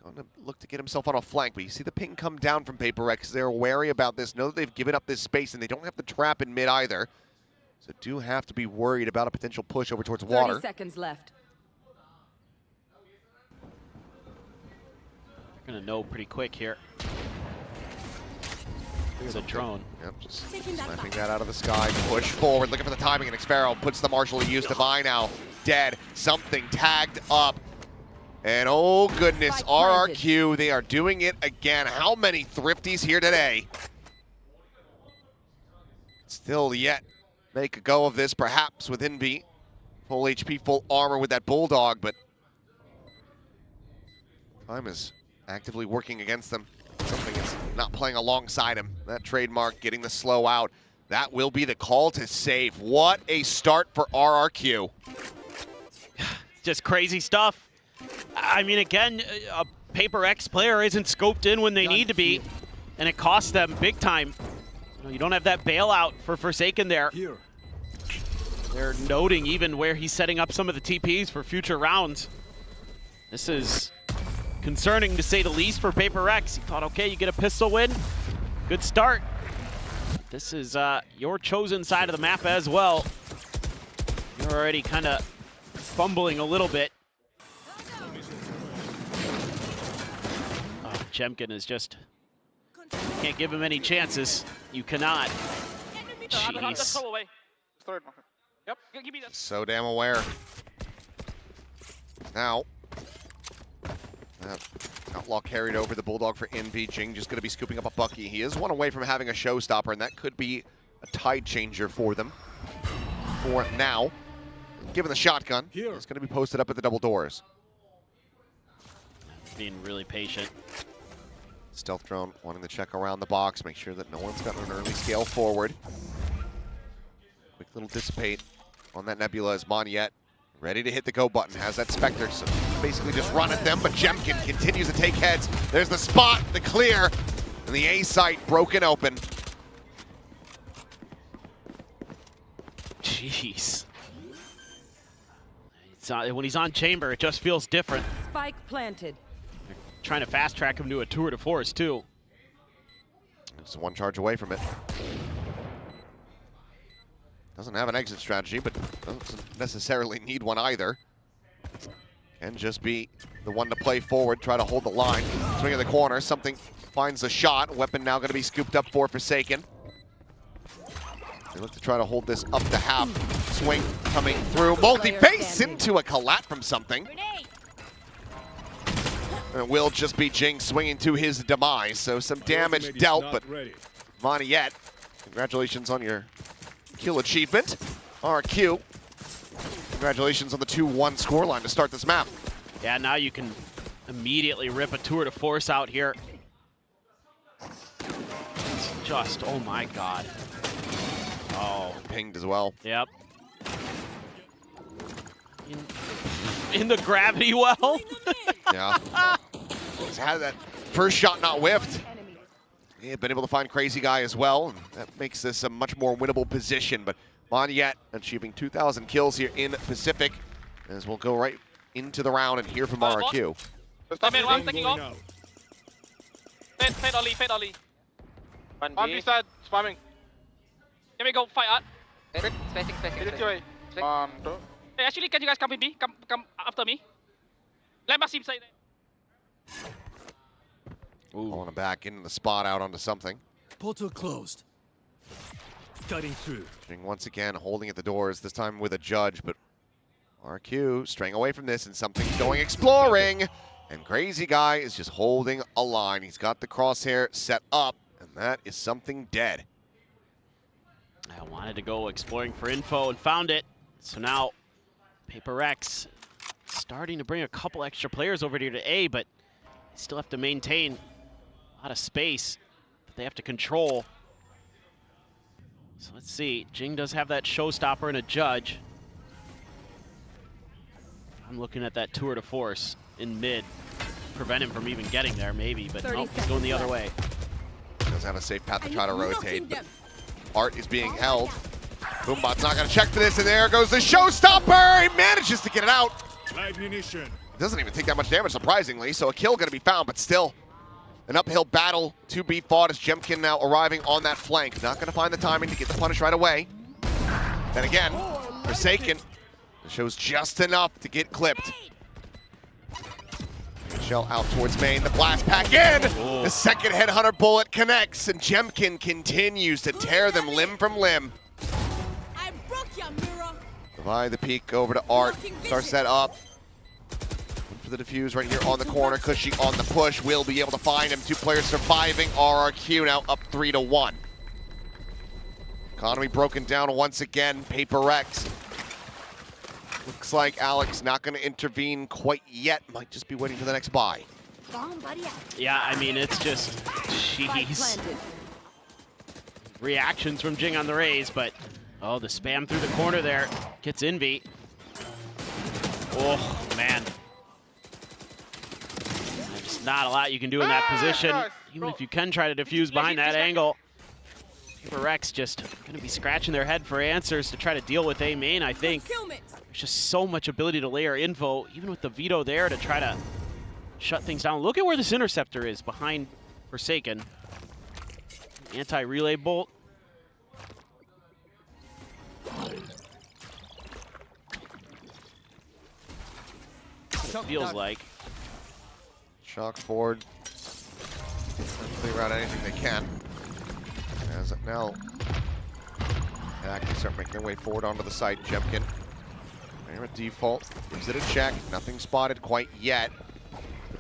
Speaker 8: Going to look to get himself on a flank, but you see the ping come down from PRX. They're wary about this, know that they've given up this space, and they don't have the trap in mid either. So do have to be worried about a potential push over towards water.
Speaker 19: 30 seconds left.
Speaker 15: They're going to know pretty quick here. There's a drone.
Speaker 8: Yep, just sniping that out of the sky. Push forward, looking for the timing, and Xpero puts the martial to use. Divine now dead. Something tagged up. And oh goodness, RRQ, they are doing it again. How many thrifties here today? Still yet make a go of this, perhaps with Envy. Full HP, full armor with that Bulldog, but time is actively working against them. Something is not playing alongside him. That trademark getting the slow out. That will be the call to save. What a start for RRQ.
Speaker 15: Just crazy stuff. I mean, again, a PRX player isn't scoped in when they need to be, and it costs them big time. You don't have that bailout for Forsaken there. They're noting even where he's setting up some of the TPs for future rounds. This is concerning to say the least for PRX. He thought, okay, you get a pistol win, good start. This is your chosen side of the map as well. You're already kind of fumbling a little bit. Oh, Jemkin is just, can't give him any chances. You cannot. Jeez.
Speaker 8: So damn aware. Now, Outlaw carried over the Bulldog for Envy. Jing just going to be scooping up a Bucky. He is one away from having a showstopper, and that could be a tide changer for them. For now, given the shotgun, it's going to be posted up at the double doors.
Speaker 15: Being really patient.
Speaker 8: Stealth drone wanting to check around the box, make sure that no one's gotten an early scale forward. Quick little dissipate on that Nebula as Monyet ready to hit the go button. Has that Spectre, so basically just run at them, but Jemkin continues to take heads. There's the spot, the clear, and the A site broken open.
Speaker 15: Jeez. When he's on chamber, it just feels different.
Speaker 19: Spike planted.
Speaker 15: Trying to fast track him to a tour de force too.
Speaker 8: Just one charge away from it. Doesn't have an exit strategy, but doesn't necessarily need one either. Can just be the one to play forward, try to hold the line. Swing in the corner, something finds the shot. Weapon now going to be scooped up for Forsaken. They look to try to hold this up to half. Swing coming through. Multi-face into a collat from something. And it will just be Jing swinging to his demise. So some damage dealt, but Monyet, congratulations on your kill achievement. RRQ, congratulations on the 2-1 scoreline to start this map.
Speaker 15: Yeah, now you can immediately rip a tour de force out here. It's just, oh my god. Oh.
Speaker 8: Pinged as well.
Speaker 15: Yep. In the gravity well.
Speaker 8: Yeah. He's had that first shot not whiffed. He had been able to find Crazy Guy as well, and that makes this a much more winnable position. But Monyet achieving 2,000 kills here in Pacific, as we'll go right into the round and hear from RRQ.
Speaker 11: One taking off. Fade Ollie, fade Ollie. One B side, spamming. Here we go, fight art.
Speaker 20: Spacing.
Speaker 11: One, two. Hey, actually, can you guys come with me? Come after me. Let us side.
Speaker 8: Ooh. Pulling him back into the spot out onto something.
Speaker 7: Portal closed. Cutting through.
Speaker 8: Jing once again holding at the doors, this time with a judge, but RRQ straying away from this and something's going exploring. And Crazy Guy is just holding a line. He's got the crosshair set up, and that is something dead.
Speaker 15: I wanted to go exploring for info and found it. So now PRX starting to bring a couple extra players over here to A, but they still have to maintain a lot of space that they have to control. So let's see. Jing does have that showstopper and a judge. I'm looking at that tour de force in mid. Prevent him from even getting there, maybe, but nope, he's going the other way.
Speaker 8: Does have a safe path to try to rotate, but Art is being held. Boombot's not going to check for this, and there goes the showstopper! He manages to get it out.
Speaker 7: Live munition.
Speaker 8: Doesn't even take that much damage, surprisingly, so a kill going to be found, but still an uphill battle to be fought as Jemkin now arriving on that flank. Not going to find the timing to get the punish right away. Then again, Forsaken shows just enough to get clipped. Shell out towards main, the blast pack in! The second Headhunter bullet connects, and Jemkin continues to tear them limb from limb. Divide the peek over to Art, starts that up. For the defuse right here on the corner. Cushy on the push, will be able to find him. 2 players surviving. RRQ now up 3-1. Economy broken down once again. PRX. Looks like Alex not going to intervene quite yet. Might just be waiting for the next buy.
Speaker 15: Yeah, I mean, it's just, jeez. Reactions from Jing on the raise, but, oh, the spam through the corner there. Gets Envy. Oh, man. There's not a lot you can do in that position, even if you can try to defuse behind that angle. PRX just going to be scratching their head for answers to try to deal with A main, I think. There's just so much ability to layer info, even with the Veto there to try to shut things down. Look at where this interceptor is behind Forsaken. Anti-relay bolt. It feels like.
Speaker 8: Shock forward. Clear out anything they can. As of now, actually start making their way forward onto the site. Jemkin, they're at default. Gives it a check. Nothing spotted quite yet.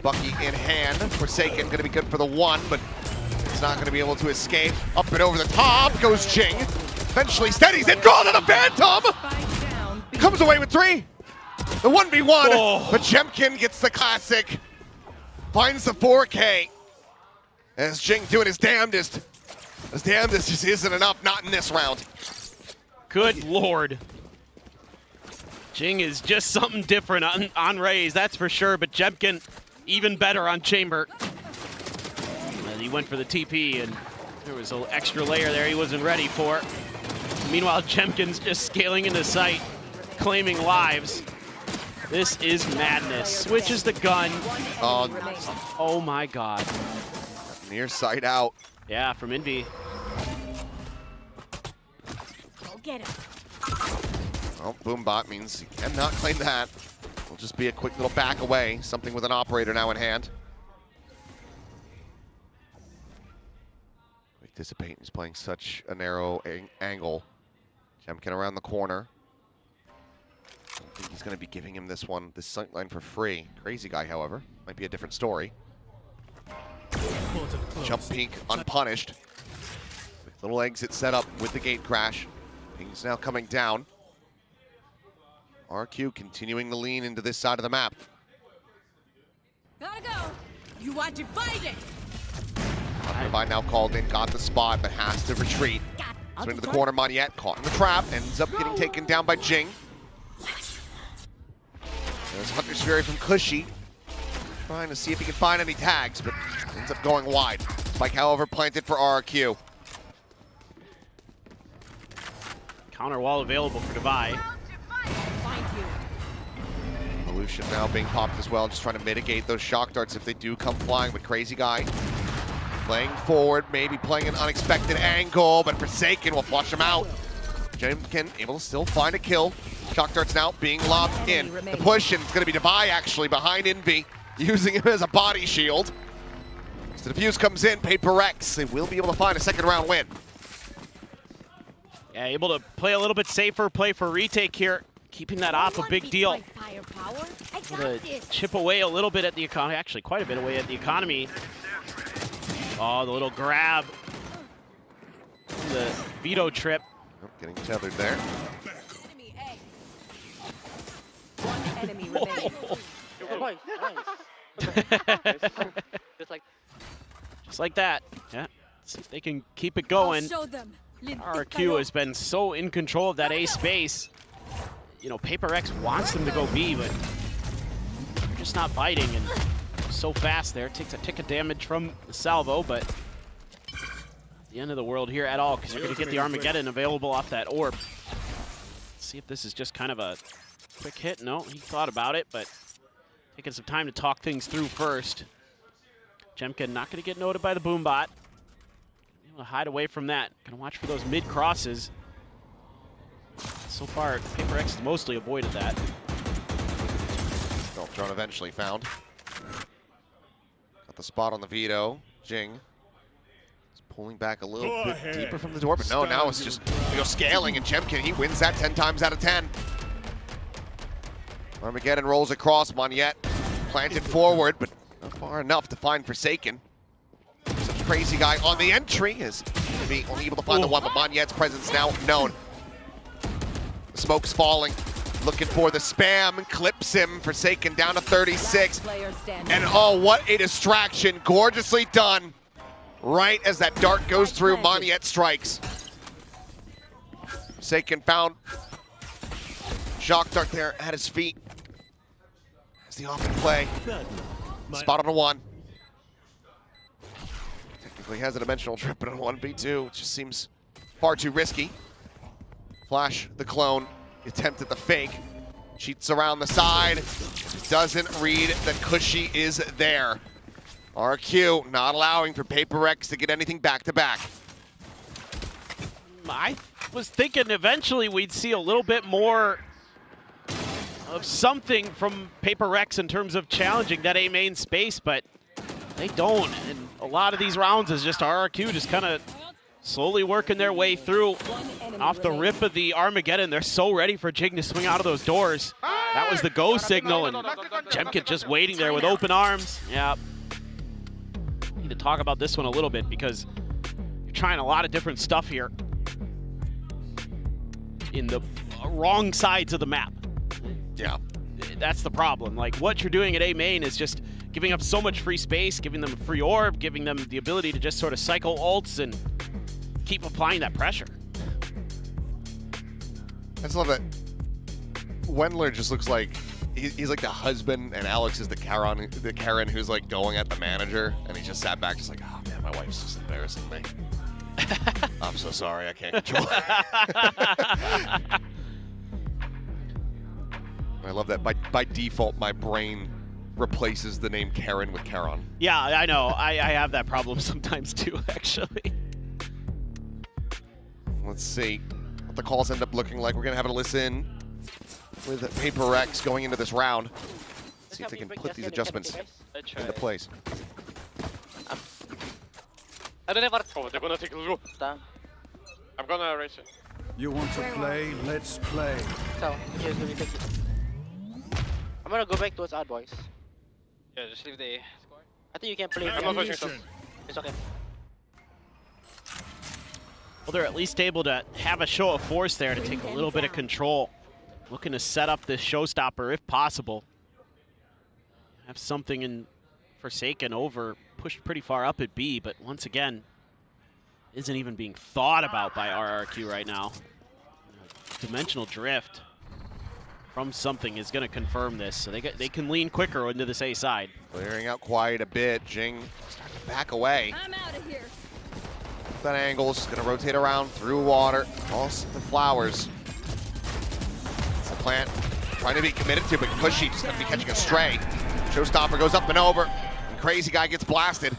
Speaker 8: Bucky in hand. Forsaken going to be good for the 1, but it's not going to be able to escape. Up and over the top goes Jing. Eventually steadies it. Draw to the Phantom. Comes away with 3. The 1v1, but Jemkin gets the classic. Finds the 4K. As Jing doing his damnedest. His damnedest just isn't enough, not in this round.
Speaker 15: Good lord. Jing is just something different on raise, that's for sure, but Jemkin even better on chamber. And he went for the TP, and there was an extra layer there he wasn't ready for. Meanwhile, Jemkin's just scaling into sight, claiming lives. This is madness. Switches the gun. Oh my god.
Speaker 8: Near sight out.
Speaker 15: Yeah, from Envy.
Speaker 2: Go get him.
Speaker 8: Well, Boombot means he cannot claim that. Will just be a quick little back away. Something with an operator now in hand. Quick dissipate. He's playing such a narrow angle. Jemkin around the corner. I don't think he's going to be giving him this sight line for free. Crazy guy, however. Might be a different story. Jump peek unpunished. Quick little exit set up with the gate crash. Ping's now coming down. RQ continuing the lean into this side of the map.
Speaker 2: Gotta go. You are divided.
Speaker 8: Divide now called in, got the spot, but has to retreat. Swing to the corner, Moniette caught in the trap, ends up getting taken down by Jing. There's Hunter's Fury from Cushy. Trying to see if he can find any tags, but ends up going wide. Spike, however, planted for RRQ.
Speaker 15: Counter wall available for Divide.
Speaker 8: Evolution now being popped as well, just trying to mitigate those shock darts if they do come flying, but Crazy Guy playing forward, maybe playing an unexpected angle, but Forsaken will flush him out. Jemkin able to still find a kill. Shock darts now being lobbed in. The push, and it's going to be Divide actually behind Envy, using him as a body shield. As the defuse comes in, PRX, they will be able to find a second round win.
Speaker 15: Yeah, able to play a little bit safer, play for retake here. Keeping that off a big deal. To chip away a little bit at the economy, actually quite a bit away at the economy. Oh, the little grab. The Veto trip.
Speaker 8: Oh, getting tethered there.
Speaker 2: One enemy remains.
Speaker 15: Just like that. Yeah. See if they can keep it going.
Speaker 2: Show them.
Speaker 15: RRQ has been so in control of that A space. You know, PRX wants them to go B, but they're just not biting, and so fast there. Takes a tick of damage from the salvo, but the end of the world here at all, because you're going to get the Armageddon available off that orb. Let's see if this is just kind of a quick hit. No, he thought about it, but taking some time to talk things through first. Jemkin not going to get noted by the boombot. Able to hide away from that. Going to watch for those mid crosses. So far, PRX has mostly avoided that.
Speaker 8: Stealth drone eventually found. Got the spot on the Veto. Jing is pulling back a little bit deeper from the door, but no, now it's just scaling, and Jemkin, he wins that 10 times out of 10. Armageddon rolls across. Monyet planted forward, but not far enough to find Forsaken. Such a crazy guy on the entry is going to be only able to find the one, but Monyet's presence now known. The smoke's falling, looking for the spam, clips him. Forsaken down to 36. And oh, what a distraction. Gorgeously done. Right as that dart goes through, Monyet strikes. Forsaken found shock dart there at his feet. As the off play. Spot on a 1. Technically has a dimensional trip, but on 1v2, it just seems far too risky. Flash the clone, attempted the fake. Cheats around the side. Doesn't read that Cushy is there. RRQ not allowing for PRX to get anything back-to-back.
Speaker 15: I was thinking eventually we'd see a little bit more of something from PRX in terms of challenging that A main space, but they don't. And a lot of these rounds is just RRQ just kind of slowly working their way through. Off the rip of the Armageddon, they're so ready for Jing to swing out of those doors. That was the go signal, and Jemkin just waiting there with open arms. Yeah. Need to talk about this one a little bit because you're trying a lot of different stuff here in the wrong sides of the map.
Speaker 8: Yeah.
Speaker 15: That's the problem. Like, what you're doing at A main is just giving up so much free space, giving them a free orb, giving them the ability to just sort of cycle ults and keep applying that pressure.
Speaker 8: I just love that Wendler just looks like he's like the husband and Alex is the Karen who's like going at the manager, and he just sat back just like, oh man, my wife's just embarrassing me. I'm so sorry, I can't control it. I love that by default my brain replaces the name Karen with Karon.
Speaker 15: Yeah, I know. I have that problem sometimes too, actually.
Speaker 8: Let's see what the calls end up looking like. We're going to have a listen with PRX going into this round. See if they can put these adjustments into place.
Speaker 11: I don't ever. Oh, they're gonna take a look. I'm gonna race it.
Speaker 7: You want to play? Let's play.
Speaker 20: So, here's where we take it. I'm gonna go back towards our boys.
Speaker 11: Yeah, just leave the score.
Speaker 20: I think you can play.
Speaker 11: I'm not pushing stuff.
Speaker 20: It's okay.
Speaker 15: Well, they're at least able to have a show of force there to take a little bit of control. Looking to set up this showstopper if possible. Have something in Forsaken over, pushed pretty far up at B, but once again, isn't even being thought about by RRQ right now. Dimensional drift from something is going to confirm this, so they can lean quicker into this A side.
Speaker 8: Clearing out quite a bit. Jing starting to back away.
Speaker 2: I'm out of here.
Speaker 8: That angle is going to rotate around through water, toss the flowers. It's the plant trying to be committed to, but Cushy just going to be catching a stray. Showstopper goes up and over, and Crazy Guy gets blasted.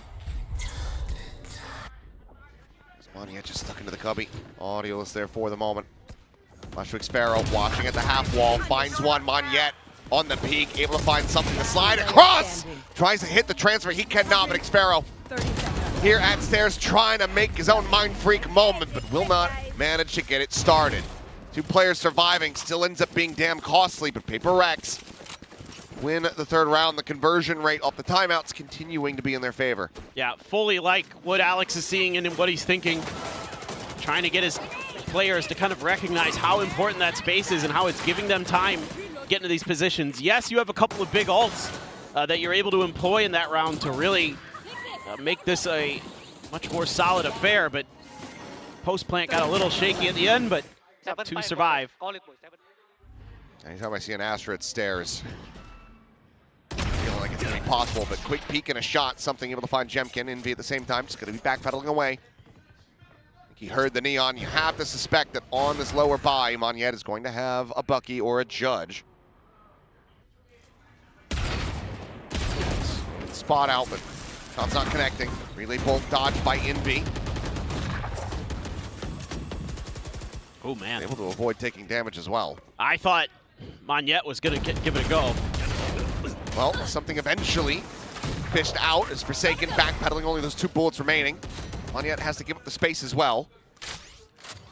Speaker 8: Monyet just stuck into the cubby. Audioless there for the moment. Flash to Sparrow, watching at the half wall, finds one. Monyet on the peak, able to find something to slide across. Tries to hit the transfer, he cannot, but Sparrow here at stairs trying to make his own mind freak moment, but will not manage to get it started. 2 players surviving, still ends up being damn costly, but PRX win the 3rd round. The conversion rate off the timeouts continuing to be in their favor.
Speaker 15: Yeah, fully like what Alex is seeing and what he's thinking. Trying to get his players to kind of recognize how important that space is and how it's giving them time getting to these positions. Yes, you have a couple of big ults that you're able to employ in that round to really make this a much more solid affair, but post-plant got a little shaky at the end, but 2 survive.
Speaker 8: Anytime I see an Astra at stairs, feeling like it's going to be possible, but quick peek and a shot, something able to find Jemkin. Envy at the same time, just going to be backpedaling away. I think he heard the neon. You have to suspect that on this lower buy, Monyet is going to have a Bucky or a Judge. spot out, but shot's not connecting. Relay bolt dodged by Envy.
Speaker 15: Oh man.
Speaker 8: Able to avoid taking damage as well.
Speaker 15: I thought Monyet was gonna give it a go.
Speaker 8: Well, something eventually fished out as Forsaken backpedaling, only those 2 bullets remaining. Monyet has to give up the space as well.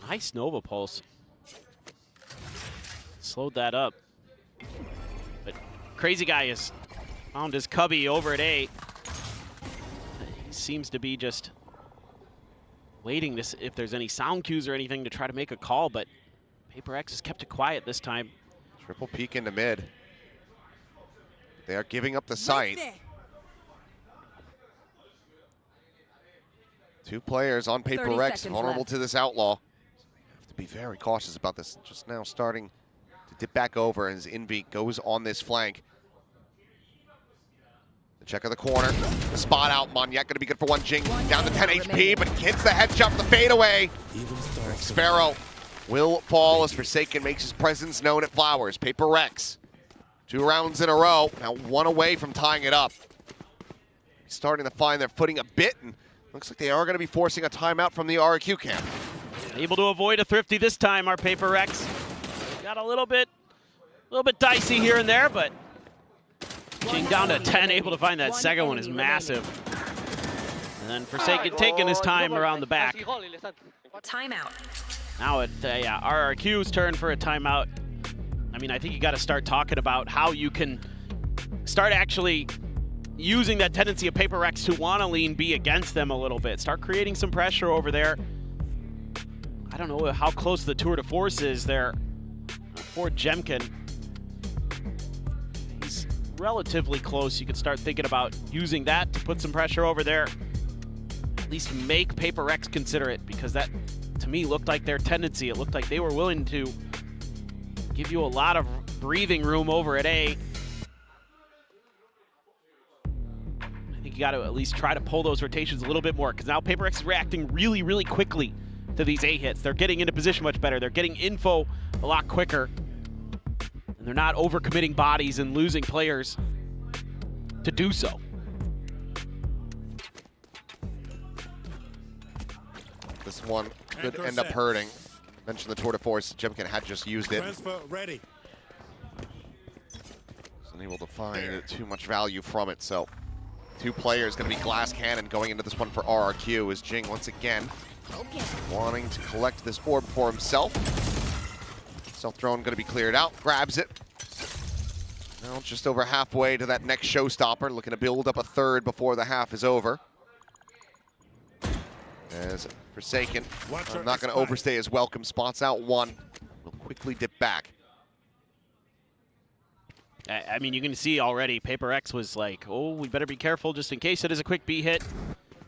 Speaker 15: Nice Nova Pulse. Slowed that up. But Crazy Guy has found his cubby over at A. He seems to be just waiting to see if there's any sound cues or anything to try to make a call, but PRX has kept it quiet this time.
Speaker 8: Triple peek into mid. They are giving up the site. 2 players on PRX, vulnerable to this outlaw. Have to be very cautious about this. Just now starting to dip back over as Envy goes on this flank. The check of the corner, the spot out. Monyet gonna be good for 1 Jing, down to 10 HP, but hits the headshot for the fadeaway. Sparrow will fall as Forsaken makes his presence known at Flowers. PRX, 2 rounds in a row, now 1 away from tying it up. Starting to find their footing a bit, and looks like they are going to be forcing a timeout from the RRQ camp.
Speaker 15: Able to avoid a thrifty this time, our PRX. Got a little bit dicey here and there, but Jing down to 10, able to find that second one is massive. And then Forsaken taking his time around the back.
Speaker 21: Timeout.
Speaker 15: Now it's RRQ's turn for a timeout. I mean, I think you got to start talking about how you can start actually using that tendency of PRX to want to lean B against them a little bit. Start creating some pressure over there. I don't know how close the tour de force is there for Jemkin. He's relatively close. You could start thinking about using that to put some pressure over there. At least make PRX consider it, because that, to me, looked like their tendency. It looked like they were willing to give you a lot of breathing room over at A. I think you got to at least try to pull those rotations a little bit more, because now PRX is reacting really, really quickly to these A hits. They're getting into position much better. They're getting info a lot quicker. And they're not overcommitting bodies and losing players to do so.
Speaker 8: This one could end up hurting. Mentioned the tour de force. Jemkin had just used it.
Speaker 7: Ready.
Speaker 8: Wasn't able to find too much value from it, so 2 players going to be glass cannon going into this one for RRQ as Jing once again wanting to collect this orb for himself. Stealth drone going to be cleared out, grabs it. Now just over halfway to that next showstopper, looking to build up a 3rd before the half is over. As Forsaken, I'm not going to overstay his welcome, spots out 1. Will quickly dip back.
Speaker 15: I mean, you can see already PRX was like, oh, we better be careful just in case it is a quick B hit.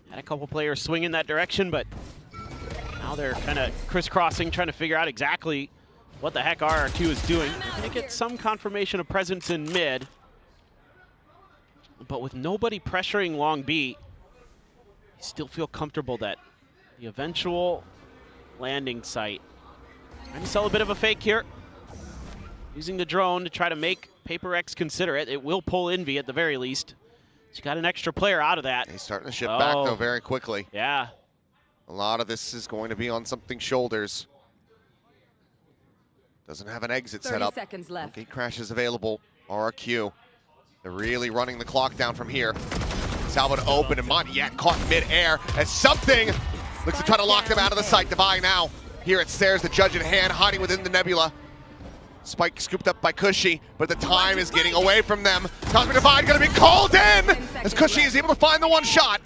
Speaker 15: Had a couple players swing in that direction, but now they're kind of crisscrossing, trying to figure out exactly what the heck RRQ is doing. They're going to get some confirmation of presence in mid, but with nobody pressuring long B, you still feel comfortable that the eventual landing site. Trying to sell a bit of a fake here. Using the drone to try to make PRX consider it. It will pull Envy at the very least. She got an extra player out of that.
Speaker 8: He's starting to shift back, though, very quickly.
Speaker 15: Yeah.
Speaker 8: A lot of this is going to be on something shoulders. Doesn't have an exit set up.
Speaker 19: 30 seconds left.
Speaker 8: Gate crash is available. RRQ. They're really running the clock down from here. Salvin open, and Monyet caught mid-air as something looks to try to lock them out of the sight. Divine now here at stairs, the judge in hand, hiding within the nebula. Spike scooped up by Cushy, but the time is getting away from them. Cosmic Divide gonna be called in as Cushy is able to find the 1 shot.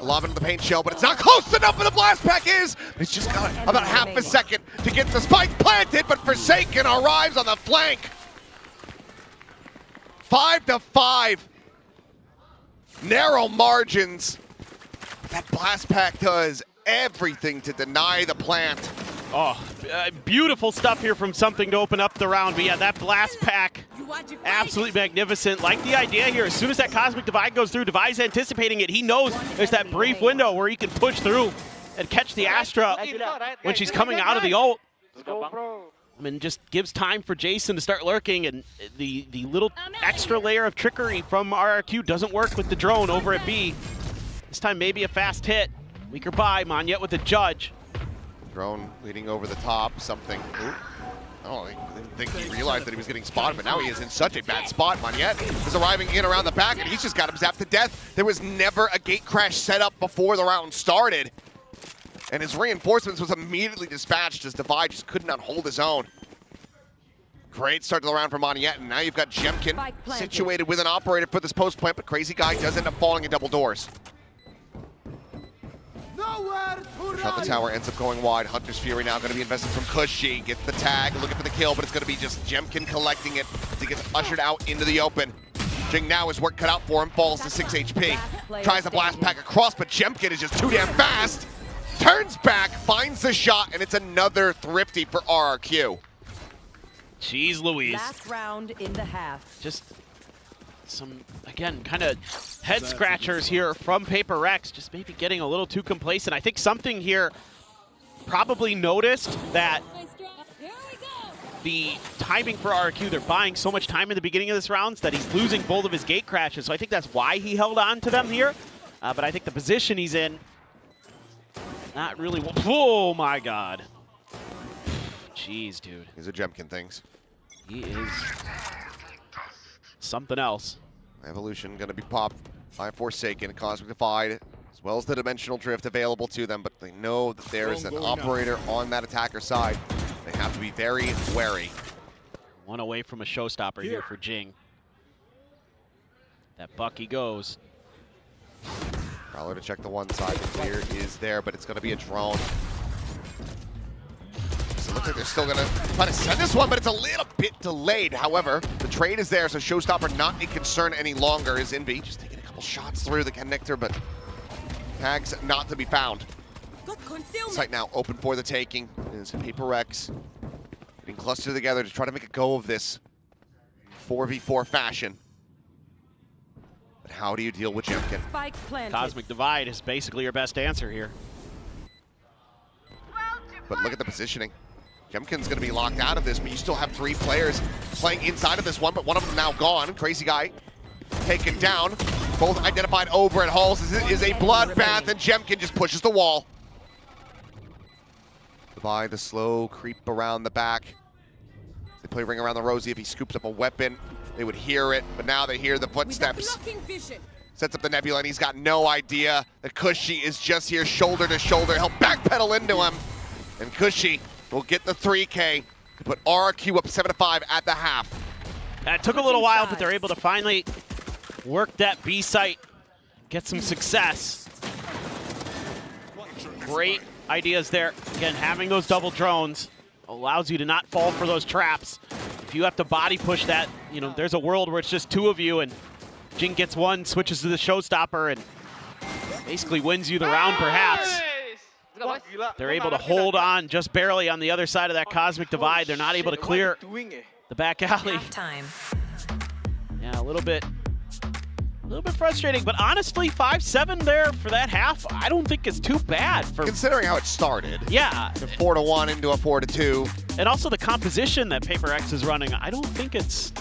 Speaker 8: Lob into the paint shell, but it's not close enough for the blast pack is. It's just got about half a second to get the spike planted, but Forsaken arrives on the flank. 5-5. Narrow margins. That blast pack does everything to deny the plant.
Speaker 15: Oh, beautiful stuff here from Something to open up the round. But yeah, that blast pack, absolutely magnificent. Like the idea here, as soon as that Cosmic Divide goes through, Divide's anticipating it. He knows there's that brief window where he can push through and catch the Astra when she's coming out of the ult. I mean, just gives time for Jason to start lurking, and the little extra layer of trickery from RRQ doesn't work with the drone over at B. This time maybe a fast hit. Weaker buy, Monyet with the judge.
Speaker 8: Drone leading over the top, something. Ooh. Oh, I didn't think he realized that he was getting spotted, but now he is in such a bad spot. Monyet is arriving in around the back, and he's just got him zapped to death. There was never a gate crash set up before the round started. And his reinforcements was immediately dispatched as Divide just could not hold his own. Great start to the round for Monyet, and now you've got Jemkin situated with an operator for this post plant, but Crazy Guy does end up falling in double doors. Shot the tower, ends up going wide. Hunter's Fury now going to be invested from Cushy. Gets the tag, looking for the kill, but it's going to be just Jemkin collecting it as he gets ushered out into the open. Jing now is work cut out for him, falls to 6 HP. Tries a blast pack across, but Jemkin is just too damn fast. Turns back, finds the shot, and it's another thrifty for RRQ.
Speaker 15: Jeez Louise.
Speaker 19: Last round in the half.
Speaker 15: Just some, again, kind of head scratchers here from PRX, just maybe getting a little too complacent. I think something here probably noticed that the timing for RRQ, they're buying so much time in the beginning of this round that he's losing both of his gate crashes. So I think that's why he held on to them here. But I think the position he's in, not really. Oh my God. Jeez, dude.
Speaker 8: These are Jemkin things.
Speaker 15: He is something else.
Speaker 8: Evolution going to be popped by Forsaken, Cosmic Divide, as well as the Dimensional Drift available to them, but they know that there is an operator on that attacker side. They have to be very wary.
Speaker 15: One away from a showstopper here for Jing. That Bucky goes.
Speaker 8: Prowler to check the one side. The clear is there, but it's going to be a drone. So it looks like they're still going to try to send this one, but it's a little bit delayed. However, the trade is there, so showstopper not a concern any longer. Is Envy just taking a couple shots through the connector, but tags not to be found. Site now open for the taking. Is PRX getting clustered together to try to make a go of this 4v4 fashion. But how do you deal with Jemkin?
Speaker 15: Cosmic Divide is basically your best answer here.
Speaker 8: But look at the positioning. Jemkin's going to be locked out of this, but you still have 3 players playing inside of this one, but one of them now gone. Crazy Guy taken down. Both identified over at Halls. This is a bloodbath, and Jemkin just pushes the wall. Divide, the slow creep around the back. They play Ring Around the Rosie. If he scoops up a weapon, they would hear it, but now they hear the footsteps. Sets up the Nebula, and he's got no idea that Cushy is just here shoulder to shoulder. He'll backpedal into him, and Cushy will get the 3K to put RRQ up 7-5 at the half.
Speaker 15: It took a little while, but they're able to finally work that B site, get some success. Great ideas there. Again, having those double drones allows you to not fall for those traps. If you have to body push that, you know, there's a world where it's just 2 of you and Jing gets one, switches to the showstopper, and basically wins you the round perhaps. They're able to hold on just barely on the other side of that Cosmic Divide. They're not able to clear the back alley. Yeah, a little bit frustrating, but honestly, 5-7 there for that half, I don't think it's too bad.
Speaker 8: Considering how it started.
Speaker 15: Yeah.
Speaker 8: 4-1 into a 4-2.
Speaker 15: And also the composition that PRX is running, I don't think it's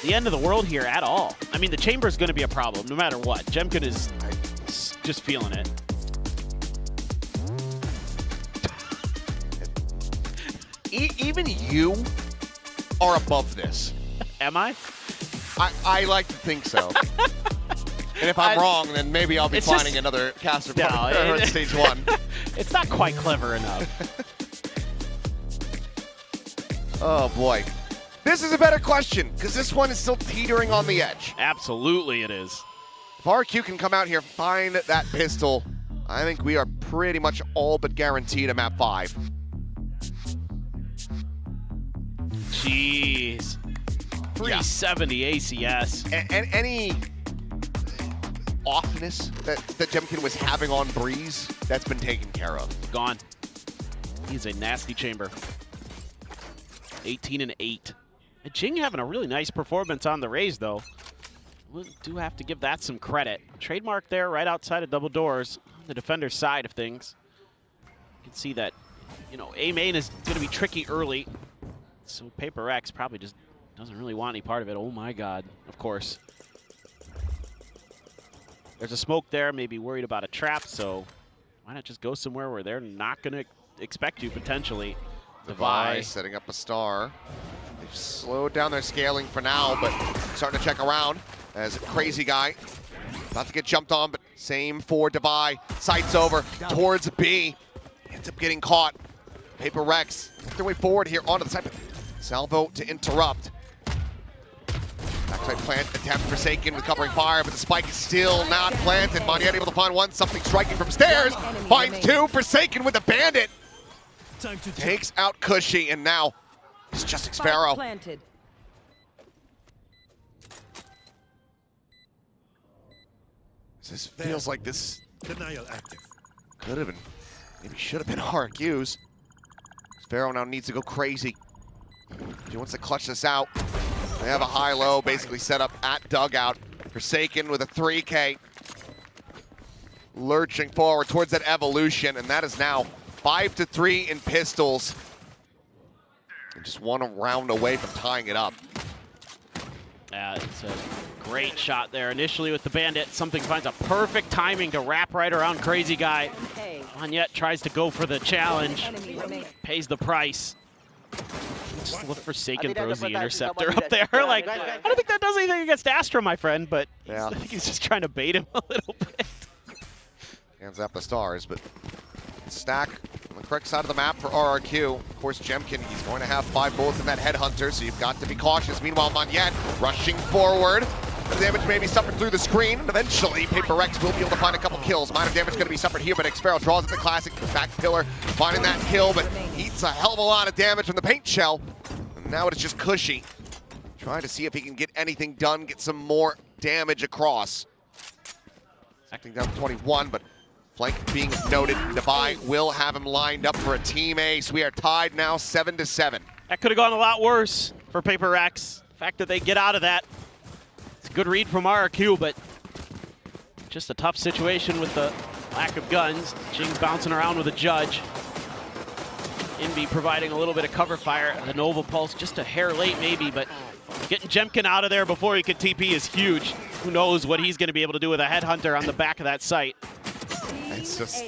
Speaker 15: the end of the world here at all. I mean, the chamber is going to be a problem no matter what. Jemkin is just feeling it.
Speaker 8: Even you are above this.
Speaker 15: Am I?
Speaker 8: I like to think so. And if I'm wrong, then maybe I'll be finding another caster at stage 1.
Speaker 15: It's not quite clever enough.
Speaker 8: Oh boy. This is a better question, because this one is still teetering on the edge.
Speaker 15: Absolutely it is.
Speaker 8: If RRQ can come out here, find that pistol, I think we are pretty much all but guaranteed a map 5.
Speaker 15: Jeez. 370 ACS.
Speaker 8: And any offness that Jemkin was having on Breeze, that's been taken care of.
Speaker 15: Gone. He's a nasty chamber. 18-8. Jing having a really nice performance on the Raze, though. We do have to give that some credit. Trademark there right outside of double doors on the defender's side of things. You can see that, you know, A main is going to be tricky early. So PRX probably just doesn't really want any part of it. Oh my God, of course. There's a smoke there, maybe worried about a trap, so why not just go somewhere where they're not going to expect you, potentially.
Speaker 8: DAY setting up a star. They've slowed down their scaling for now, but starting to check around as Crazy Guy about to get jumped on, but same for DAY. Sights over towards B. Ends up getting caught. PRX make their way forward here onto the side. Salvo to interrupt. Backside plant attempt Forsaken with covering fire, but the spike is still not planted. Moniette able to find one, something striking from stairs. Finds two, Forsaken with the bandit. Takes out Cushy, and now it's just Xpharaoh. This feels like this
Speaker 6: Denial active.
Speaker 8: could have been, maybe should have been RRQs. Xpharaoh now needs to go crazy. He wants to clutch this out. They have a high-low basically set up at dugout. Forsaken with a 3K. Lurching forward towards that evolution, and that is now 5-3 in pistols. And just one round away from tying it up.
Speaker 15: Yeah, it's a great shot there. Initially with the bandit, something finds a perfect timing to wrap right around Crazy Guy. Moniette tries to go for the challenge, pays the price. Just look Forsaken throws the interceptor up there. Like, I don't think that does anything against Astra, my friend, but
Speaker 8: yeah.
Speaker 15: I think he's just trying to bait him a little bit.
Speaker 8: Hands up the stars, but stack on the correct side of the map for RRQ. Of course, Jemkin, he's going to have 5 bullets in that Headhunter, so you've got to be cautious. Meanwhile, Moniette rushing forward. The damage may be suffered through the screen, and eventually PRX will be able to find a couple kills. Minor damage going to be suffered here, but Xpharaoh draws at the classic back pillar, finding that kill, but eats a hell of a lot of damage from the paint shell. And now it's just Cushy, trying to see if he can get anything done, get some more damage across. Acting down to 21, but flank being noted. DAY will have him lined up for a team ace. We are tied now 7-7.
Speaker 15: That could have gone a lot worse for PRX. The fact that they get out of that. It's a good read from RRQ, but just a tough situation with the lack of guns. Jing's bouncing around with a judge. Inby providing a little bit of cover fire. The Nova Pulse just a hair late maybe, but getting Jemkin out of there before he could TP is huge. Who knows what he's going to be able to do with a Headhunter on the back of that site.
Speaker 8: It's just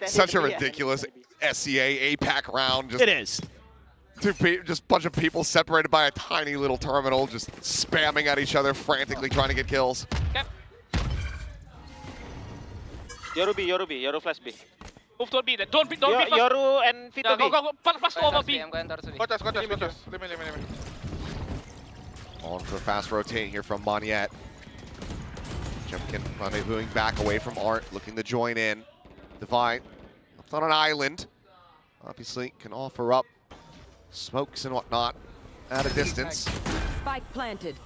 Speaker 8: such a ridiculous SCA APAC round. Just
Speaker 15: it is.
Speaker 8: Just a bunch of people separated by a tiny little terminal, just spamming at each other, frantically trying to get kills.
Speaker 20: Yoru B, Yoru flash B.
Speaker 11: Move toward B then. Don't be fast.
Speaker 20: Yoru and Veto B.
Speaker 11: Go, fast over B.
Speaker 20: I'm going towards B.
Speaker 11: Got us. Let me.
Speaker 8: On for a fast rotate here from Moniette. Jemkin rendezvousing back away from Art, looking to join in. DAY left on an island. Obviously can offer up smokes and whatnot at a distance.
Speaker 19: Spike planted.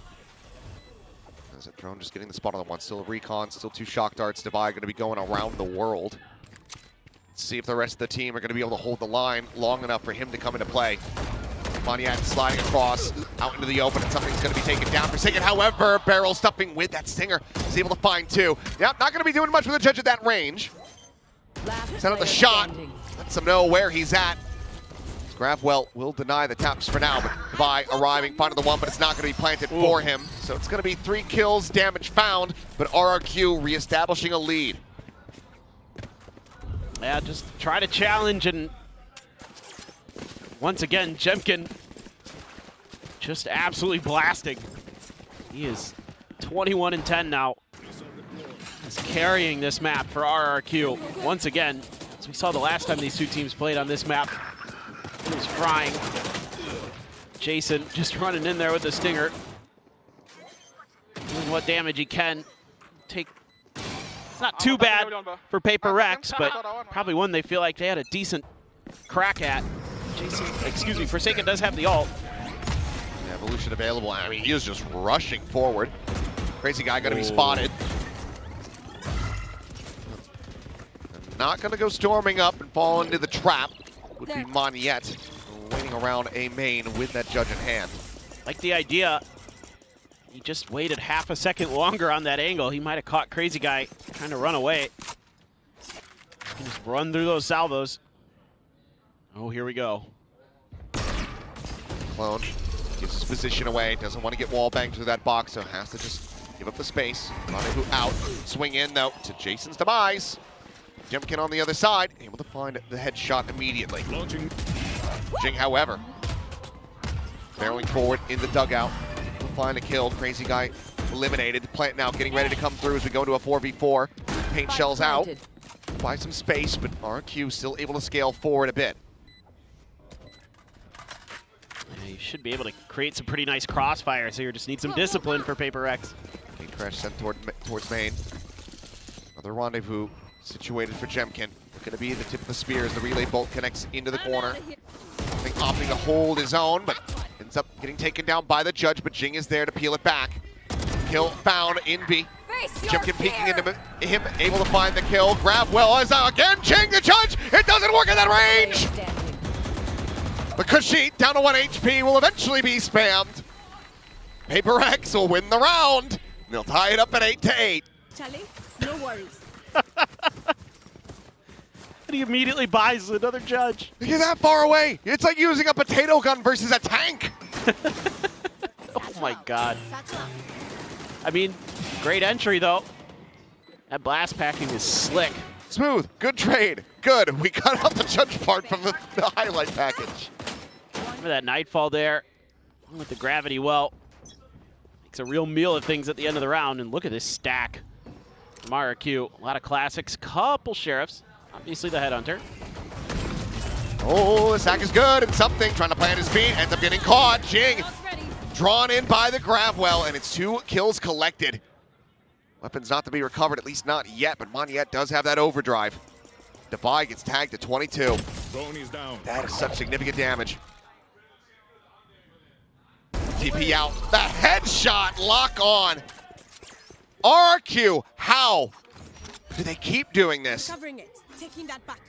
Speaker 8: As a drone just getting the spot on the one. Still a recon, still 2 shock darts. DAY going to be going around the world. Let's see if the rest of the team are going to be able to hold the line long enough for him to come into play. Moniette sliding across, out into the open, and something's going to be taken down. Forsaken, however, barrel stuffing with that stinger. Is able to find 2. Yep, not going to be doing much with the judge at that range. Set up the shot, lets him know where he's at. Gravwell will deny the taps for now, but DAY arriving, finding the one, but it's not going to be planted for him. So it's going to be 3 kills, damage found, but RRQ reestablishing a lead.
Speaker 15: Yeah, just try to challenge, and once again, Jemkin just absolutely blasting. He is 21-10 now. He's carrying this map for RRQ. Once again, as we saw the last time these 2 teams played on this map, he was frying. Jason just running in there with the stinger. Doing what damage he can. Take. It's not too bad for PRX, but probably one they feel like they had a decent crack at. Jason, excuse me, Forsaken does have the ult.
Speaker 8: Yeah, Evolution available. I mean, he is just rushing forward. Crazy Guy going to be spotted. Not going to go storming up and fall into the trap. Would be Moniette waiting around a main with that judge in hand.
Speaker 15: Like the idea. He just waited half a second longer on that angle. He might have caught Crazy Guy trying to run away. He just run through those salvos. Oh, here we go.
Speaker 8: Clone gives his position away, doesn't want to get wall banged through that box, so has to just give up the space. Rendezvous out, swing in though to Jason's demise. Jemkin on the other side, able to find the headshot immediately. Jing, however, barreling forward in the dugout, will find a kill. Crazy guy eliminated. Plant now getting ready to come through as we go into a 4v4. Paint shells out, buy some space, but RRQ still able to scale forward a bit.
Speaker 15: Yeah, you should be able to create some pretty nice crossfires here. Just need some discipline for PRX.
Speaker 8: Okay, crash sent towards main. Another rendezvous situated for Jemkin. Going to be the tip of the spear as the relay bolt connects into the corner. I think opting to hold his own, but ends up getting taken down by the judge, but Jing is there to peel it back. Kill found, Envy. Jemkin peeking into him, able to find the kill. Grab well as again, Jing the judge! It doesn't work at that range! But Kushi, down to 1 HP, will eventually be spammed. PRX will win the round. They'll tie it up at 8-8.
Speaker 2: Charlie, no worries.
Speaker 15: And he immediately buys another judge.
Speaker 8: You're that far away. It's like using a potato gun versus a tank.
Speaker 15: Oh my god. I mean, great entry though. That blast packing is slick.
Speaker 8: Smooth, good trade, good. We cut out the judge part from the highlight package.
Speaker 15: Remember that Nightfall there with the gravity well. Makes a real meal of things at the end of the round, and look at this stack from RRQ. A lot of classics, couple sheriffs, obviously the headhunter.
Speaker 8: Oh, the sack is good and something, trying to plant his feet, ends up getting caught. Jing drawn in by the grab well, and it's 2 kills collected. Weapons not to be recovered, at least not yet, but Moniette does have that overdrive. Devi gets tagged to 22. That is such significant damage. TP out, the headshot, lock on. RRQ, how do they keep doing this?
Speaker 2: Covering it, taking that back.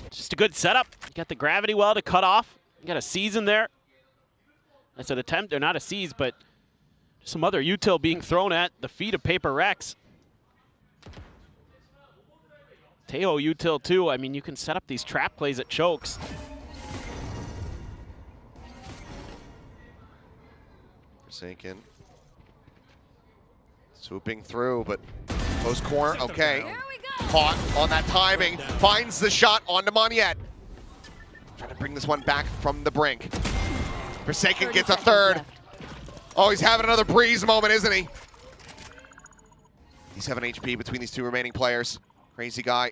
Speaker 15: Just a good setup. You got the gravity well to cut off. You got a seize in there. That's an attempt, or not a seize, but some other util being thrown at the feet of PRX. Teo util too. I mean, you can set up these trap plays at chokes.
Speaker 8: Forsaken. Swooping through, but close corner, okay. Caught on that timing, finds the shot onto Moniette. Trying to bring this one back from the brink. Forsaken gets a third. Oh, he's having another breeze moment, isn't he? He's 7 HP between these 2 remaining players. Crazy guy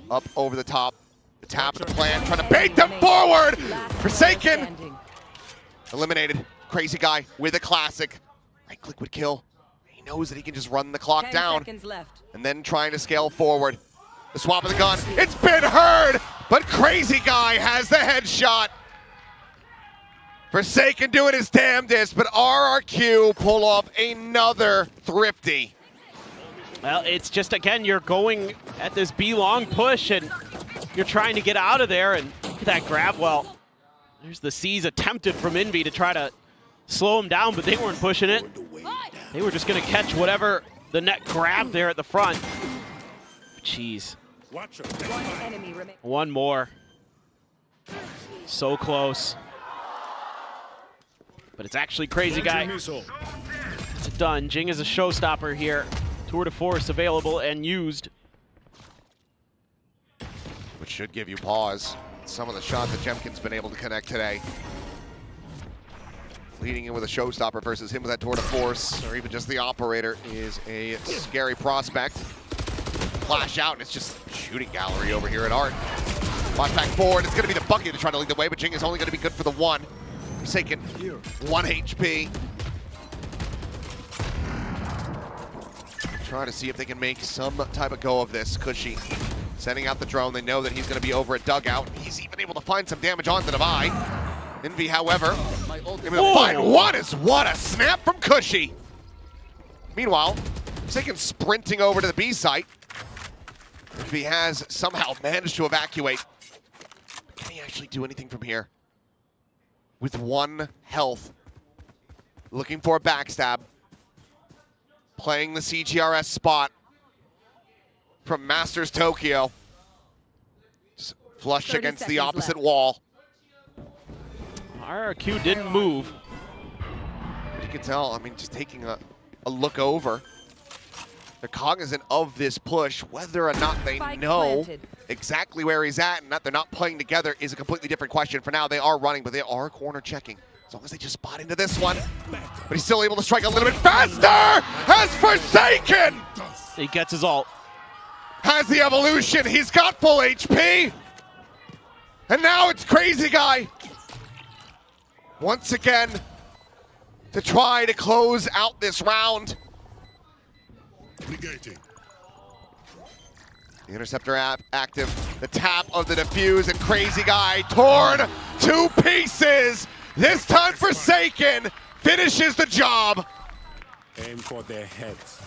Speaker 8: up over the top. The tap of the plan, trying to bait them forward. Forsaken eliminated. Crazy guy with a classic. Right click would kill. He knows that he can just run the clock down. And then trying to scale forward. The swap of the gun. It's been heard, but Crazy guy has the headshot. Forsaken doing his damnedest, but RRQ pull off another thrifty.
Speaker 15: Well, it's just, again, you're going at this B-long push, and you're trying to get out of there, and look at that grab well. There's the seize attempted from Envy to try to slow him down, but they weren't pushing it. They were just going to catch whatever the net grabbed there at the front. Jeez. One more. So close. But it's actually Crazy guy. It's done. Jing is a showstopper here. Tour de force available and used.
Speaker 8: Which should give you pause. Some of the shots that Jemkin's been able to connect today. Leading in with a showstopper versus him with that tour de force, or even just the operator, is a scary prospect. Flash out, and it's just shooting gallery over here at Art. Flash back forward, it's gonna be the bucket to try to lead the way, but Jing is only gonna be good for the 1. Forsaken, 1 HP. Try to see if they can make some type of go of this. Kushi sending out the drone. They know that he's going to be over at dugout. He's even able to find some damage onto Devi. Envy, however, able to find what a snap from Kushi. Meanwhile, Forsaken sprinting over to the B site. Envy has somehow managed to evacuate. But can he actually do anything from here? With 1 health, looking for a backstab. Playing the CGRS spot from Masters Tokyo. Just flush against the opposite wall.
Speaker 15: RRQ didn't move.
Speaker 8: But you can tell, I mean, just taking a look over. They're cognizant of this push. Whether or not they know exactly where he's at and that they're not playing together is a completely different question. For now, they are running, but they are corner checking. As long as they just spot into this one. But he's still able to strike a little bit faster! Has Forsaken!
Speaker 15: He gets his ult.
Speaker 8: Has the evolution. He's got full HP. And now it's Crazy Guy. Once again, to try to close out this round.
Speaker 7: Negating.
Speaker 8: The interceptor app active, the tap of the defuse, and Crazy Guy torn to pieces. This time Forsaken finishes the job.
Speaker 7: Aim for their heads.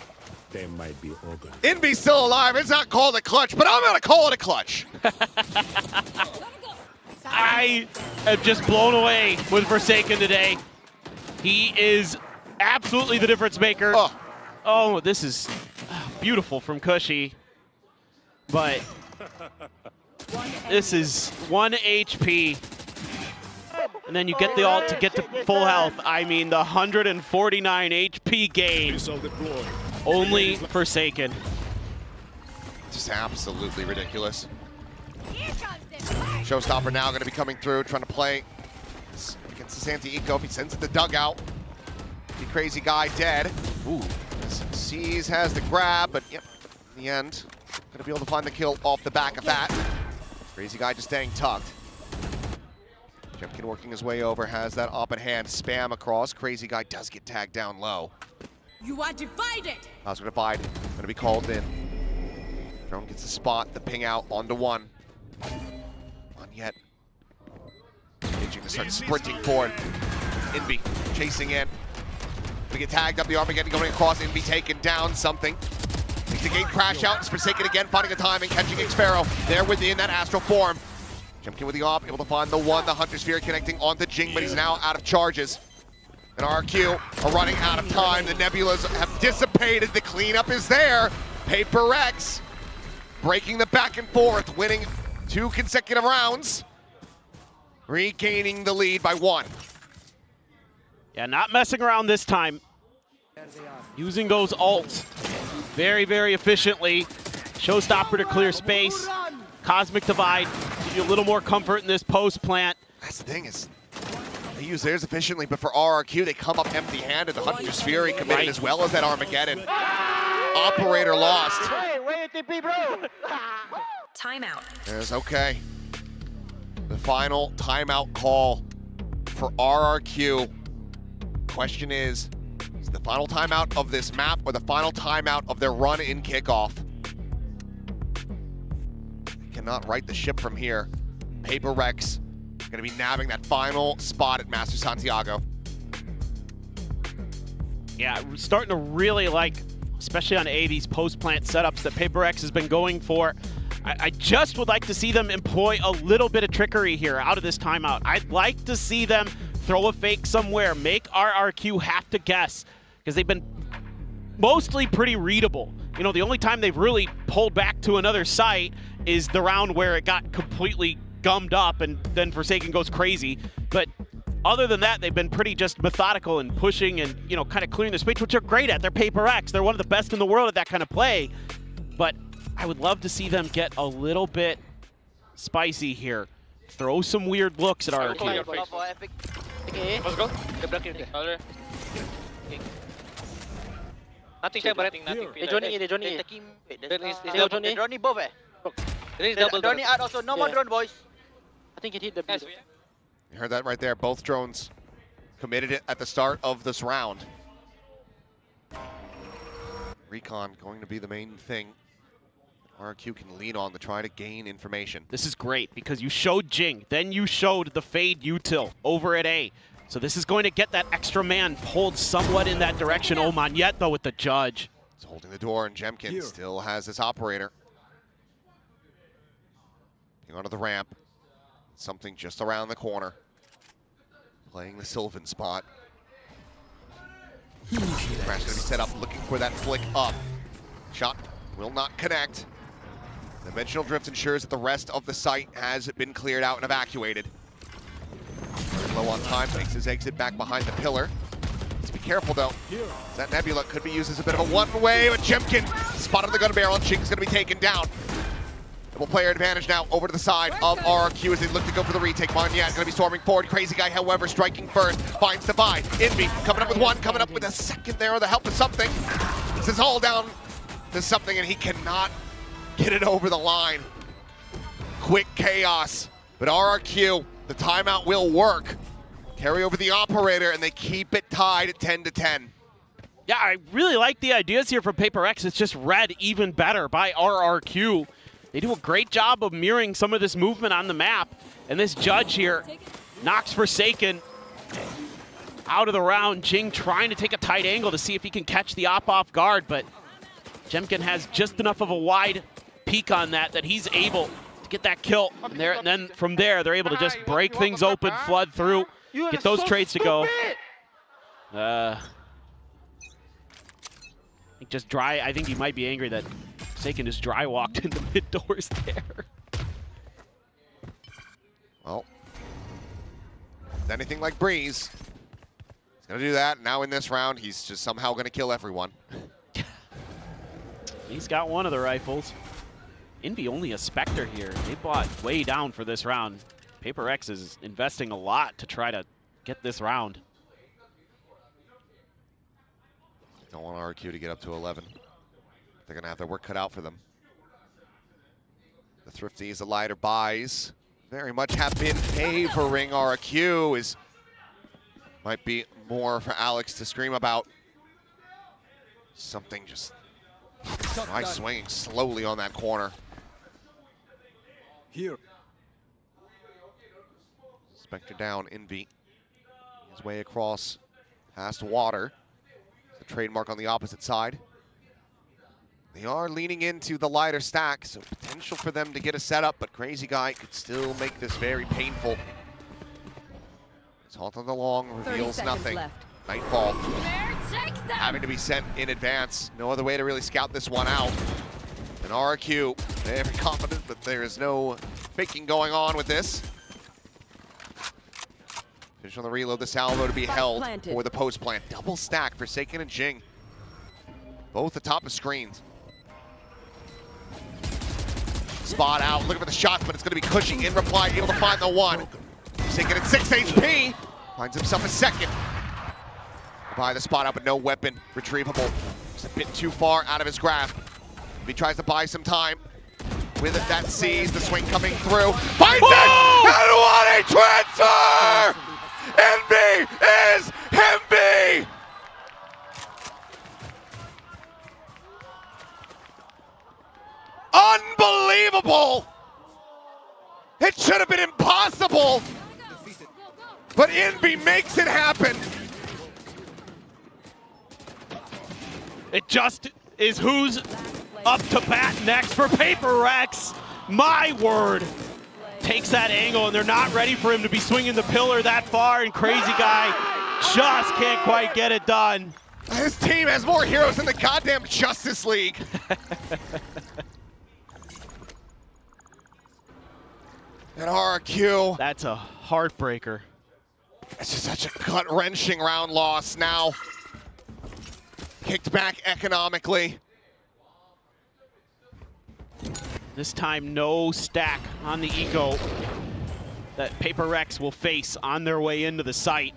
Speaker 7: They might be organ.
Speaker 8: Envy's still alive. It's not called a clutch, but I'm gonna call it a clutch.
Speaker 15: I am just blown away with Forsaken today. He is absolutely the difference maker. Oh, this is beautiful from Cushy. But this is 1 HP. And then you get the ult to get to full health. I mean, the 149 HP gain. Only Forsaken.
Speaker 8: Just absolutely ridiculous. Showstopper now going to be coming through, trying to play against the Santiago. If he sends it to the dugout, the Crazy Guy dead. Ooh. Seas has the grab, but yep, in the end, going to be able to find the kill off the back of that. Crazy Guy just staying tucked. Jemkin working his way over, has that up in hand, spam across. Crazy Guy does get tagged down low.
Speaker 2: You are divided.
Speaker 8: How's going to divide? Going to be called in. Drone gets the spot, the ping out onto one. On yet. Engaging to start sprinting forward. Envy chasing in. We get tagged up, the Armageddon going across, Envy taking down something. Takes the gate crash out, it's Forsaken again, finding a timing, catching Xpharaoh. There within that astral form. Jemkin with the op, able to find the one, the Hunter Sphere connecting onto Jing, but he's now out of charges. And RRQ are running out of time. The Nebulas have dissipated, the cleanup is there. PRX breaking the back and forth, winning 2 consecutive rounds. Regaining the lead by 1.
Speaker 15: Yeah, not messing around this time. Using those ults very, very efficiently. Showstopper to clear space. Cosmic Divide, give you a little more comfort in this post plant.
Speaker 8: That's the thing is, they use theirs efficiently, but for RRQ, they come up empty-handed. The Hunter's Fury committed as well as that Armageddon. Operator lost.
Speaker 20: Wait, TP, bro.
Speaker 21: Timeout.
Speaker 8: There's okay. The final timeout call for RRQ. Question is the final timeout of this map or the final timeout of their run in Kickoff? They cannot right the ship from here. PRX going to be nabbing that final spot at Master Santiago.
Speaker 15: Yeah, we're starting to really like, especially on A, these post-plant setups that PRX has been going for. I just would like to see them employ a little bit of trickery here out of this timeout. I'd like to see them throw a fake somewhere, make RRQ have to guess, because they've been mostly pretty readable. You know, the only time they've really pulled back to another site is the round where it got completely gummed up and then Forsaken goes crazy. But other than that, they've been pretty just methodical and pushing and, you know, kind of clearing the space, which they're great at. They're PRX. They're one of the best in the world at that kind of play. But I would love to see them get a little bit spicy here. Throw some weird looks at RRQ.
Speaker 20: Let's go. Nothing siya, but they joining in, they joining in. They joining both They joining out also, no more drone boys. I think it hit the B.
Speaker 8: You heard that right there. Both drones committed it at the start of this round. Recon going to be the main thing RRQ can lean on to try to gain information.
Speaker 15: This is great because you showed Jing, then you showed the Fade util over at A. So this is going to get that extra man pulled somewhat in that direction. Oh, Monyet though with the judge.
Speaker 8: He's holding the door and Jemkin still has this operator. Getting onto the ramp. Something just around the corner. Playing the Sylvan spot. Crash going to be set up, looking for that flick up. Shot will not connect. Dimensional Drift ensures that the rest of the site has been cleared out and evacuated. Low on time, makes his exit back behind the pillar. Let's be careful though. That Nebula could be used as a bit of a one-way, but Jemkin spotted the gun barrel and Ching's gonna be taken down. Double player advantage now over to the side of RRQ as they look to go for the retake. Monyet gonna be storming forward. Crazy Guy, however, striking first, finds the buy. Envy coming up with one, coming up with a second there with the help of something. This is all down to something and he cannot get it over the line. Quick chaos, but RRQ, the timeout will work. Carry over the operator and they keep it tied at 10-10.
Speaker 15: Yeah, I really like the ideas here from PRX. It's just read even better by RRQ. They do a great job of mirroring some of this movement on the map. And this judge here knocks Forsaken out of the round. Jing trying to take a tight angle to see if he can catch the op off guard, but Jemkin has just enough of a wide peek on that he's able to get that kill. And then from there, they're able to just break things open, flood through, get those trades to go. I think he might be angry that Forsaken just dry walked in the mid doors there.
Speaker 8: Well, it's anything like Breeze. He's gonna do that. Now in this round, he's just somehow gonna kill everyone.
Speaker 15: He's got one of the rifles. Envy only a Spectre here. They bought way down for this round. PRX is investing a lot to try to get this round.
Speaker 8: Don't want RRQ to get up to 11. They're going to have their work cut out for them. The Thrifties, the lighter buys, very much have been favoring RRQ. Might be more for Alex to scream about. Something just nice swinging slowly on that corner.
Speaker 10: Here.
Speaker 8: Spectre down, Envy. His way across past water. The trademark on the opposite side. They are leaning into the lighter stack, so potential for them to get a setup, but Crazy Guy could still make this very painful. His halt on the long reveals nothing.
Speaker 19: Left.
Speaker 8: Nightfall having to be sent in advance. No other way to really scout this one out. And RRQ, very confident that there is no faking going on with this. Finish on the reload, the salvo to be held for the post plant. Double stack, Forsaken and Jing. Both atop of screens. Spot out, looking for the shots, but it's going to be Cushy in reply, able to find the one. Forsaken at 6 HP, finds himself a second. By the spot out, but no weapon retrievable. Just a bit too far out of his grasp. If he tries to buy some time, with it, that sees the swing coming through. Finds it! And what a transfer! Envy is Envy! Unbelievable! It should have been impossible, but Envy makes it happen.
Speaker 15: It just is who's up to bat next for PRX. My word. Takes that angle, and they're not ready for him to be swinging the pillar that far, and Crazy Guy just can't quite get it done.
Speaker 8: His team has more heroes than the goddamn Justice League. And RRQ.
Speaker 15: That's a heartbreaker.
Speaker 8: It's just such a gut-wrenching round loss now. Kicked back economically.
Speaker 15: This time, no stack on the eco that PRX will face on their way into the site.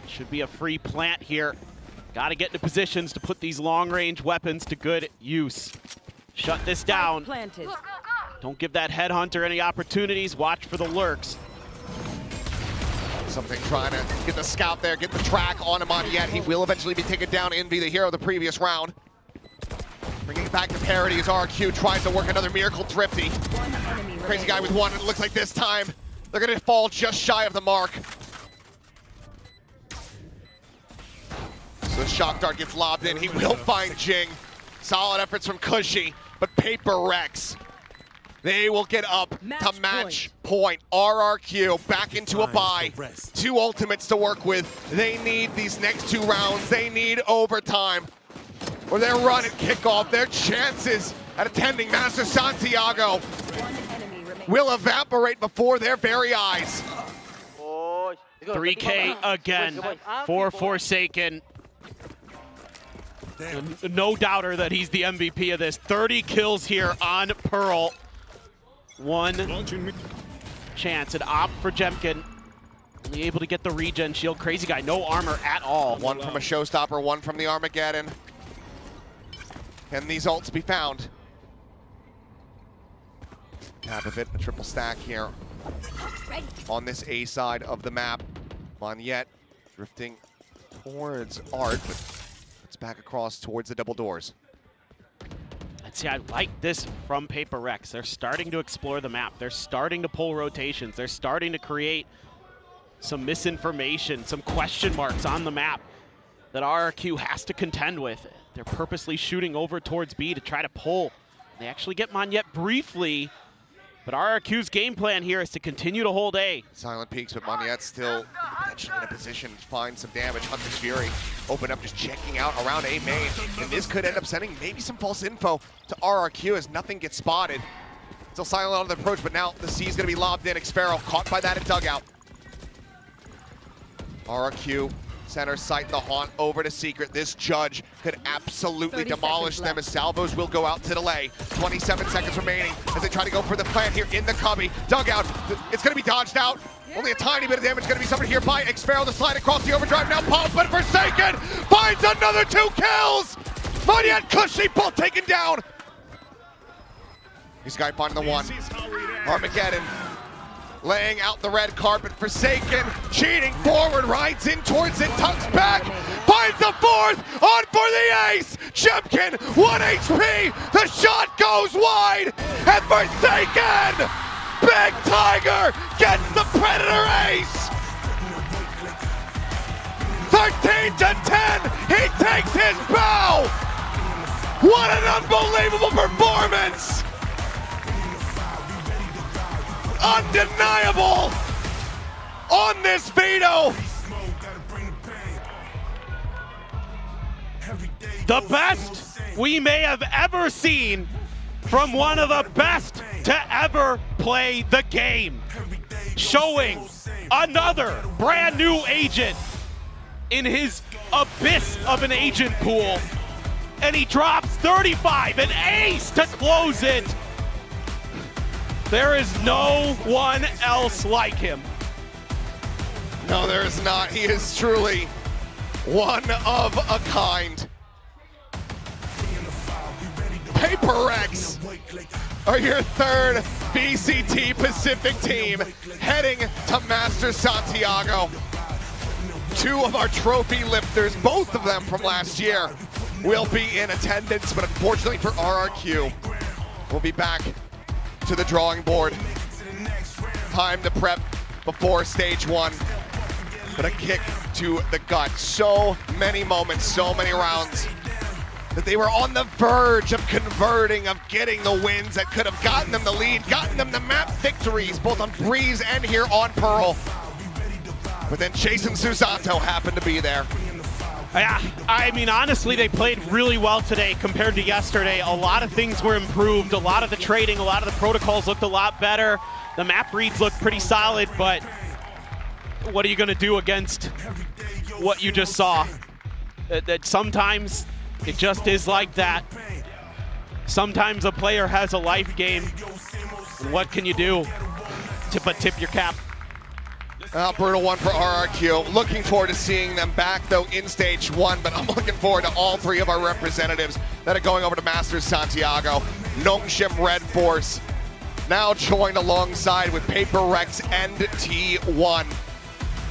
Speaker 15: Should be a free plant here. Got to get into positions to put these long-range weapons to good use. Shut this down. Don't give that headhunter any opportunities. Watch for the lurks.
Speaker 8: Something trying to get the scout there, get the track on him on yet. He will eventually be taken down. Envy, the hero of the previous round. Bringing it back to parity as RRQ tries to work another Miracle Thrifty. Crazy Guy with one, and it looks like this time they're going to fall just shy of the mark. So the shock dart gets lobbed in. He will find Jing. Solid efforts from Cushy, but PRX, they will get up to match point. RRQ back into a bye. 2 ultimates to work with. They need these next 2 rounds. They need overtime. Or their run at kickoff, their chances at attending Master Santiago will evaporate before their very eyes.
Speaker 20: Oh,
Speaker 15: 3K again for Forsaken. No doubter that he's the MVP of this. 30 kills here on Pearl. One chance, an op for Jemkin. Only able to get the regen shield. Crazy guy, no armor at all.
Speaker 8: One from a showstopper, one from the Armageddon. Can these ults be found? Half of it, a triple stack here on this A side of the map. Monyet drifting towards Art, but it's back across towards the double doors.
Speaker 15: And see, I like this from PRX. They're starting to explore the map. They're starting to pull rotations. They're starting to create some misinformation, some question marks on the map that RRQ has to contend with. They're purposely shooting over towards B to try to pull. They actually get Monyet briefly, but RRQ's game plan here is to continue to hold A.
Speaker 8: Silent peaks, but Monyet still potentially in a position to find some damage. Hunter's Fury open up, just checking out around A main, and this could end up sending maybe some false info to RRQ as nothing gets spotted. Still silent on the approach, but now the C's gonna be lobbed in. Xpharaoh caught by that at dugout. RRQ center sight the haunt over to Secret. This Judge could absolutely demolish them as salvos will go out to delay. 27 seconds remaining as they try to go for the plant here in the cubby. Dugout, it's gonna be dodged out. Only a tiny bit of damage gonna be suffered here by Xpharaoh. The slide across the overdrive now pump, but Forsaken finds another 2 kills! Monyet cushy, both taken down. This guy finding the one. Armageddon laying out the red carpet. Forsaken cheating forward, rides in towards it, tucks back, finds the 4th, on for the ace! Jemkin, 1 HP, the shot goes wide, and Forsaken, Big Tiger gets the Predator ace! 13 to 10, he takes his bow! What an unbelievable performance! Undeniable on this Veto.
Speaker 15: The best we may have ever seen from one of the best to ever play the game. Showing another brand new agent in his abyss of an agent pool. And he drops 35, an ace to close it. There is no one else like him.
Speaker 8: No, there is not. He is truly one of a kind. PRX are your 3rd VCT Pacific team heading to Masters Santiago. 2 of our trophy lifters, both of them from last year, will be in attendance, but unfortunately for RRQ, we'll be back to the drawing board. Time to prep before stage 1, but a kick to the gut. So many moments, so many rounds that they were on the verge of converting, of getting the wins that could have gotten them the lead, gotten them the map victories, both on Breeze and here on Pearl. But then Jason Susanto happened to be there.
Speaker 15: Yeah, I mean, honestly, they played really well today compared to yesterday. A lot of things were improved. A lot of the trading, a lot of the protocols looked a lot better. The map reads looked pretty solid, but what are you going to do against what you just saw? That sometimes it just is like that. Sometimes a player has a life game. What can you do but tip your cap?
Speaker 8: Brutal one for RRQ. Looking forward to seeing them back, though, in stage 1, but I'm looking forward to all 3 of our representatives that are going over to Masters Santiago. Nongshim Red Force now joined alongside with PRX and T1.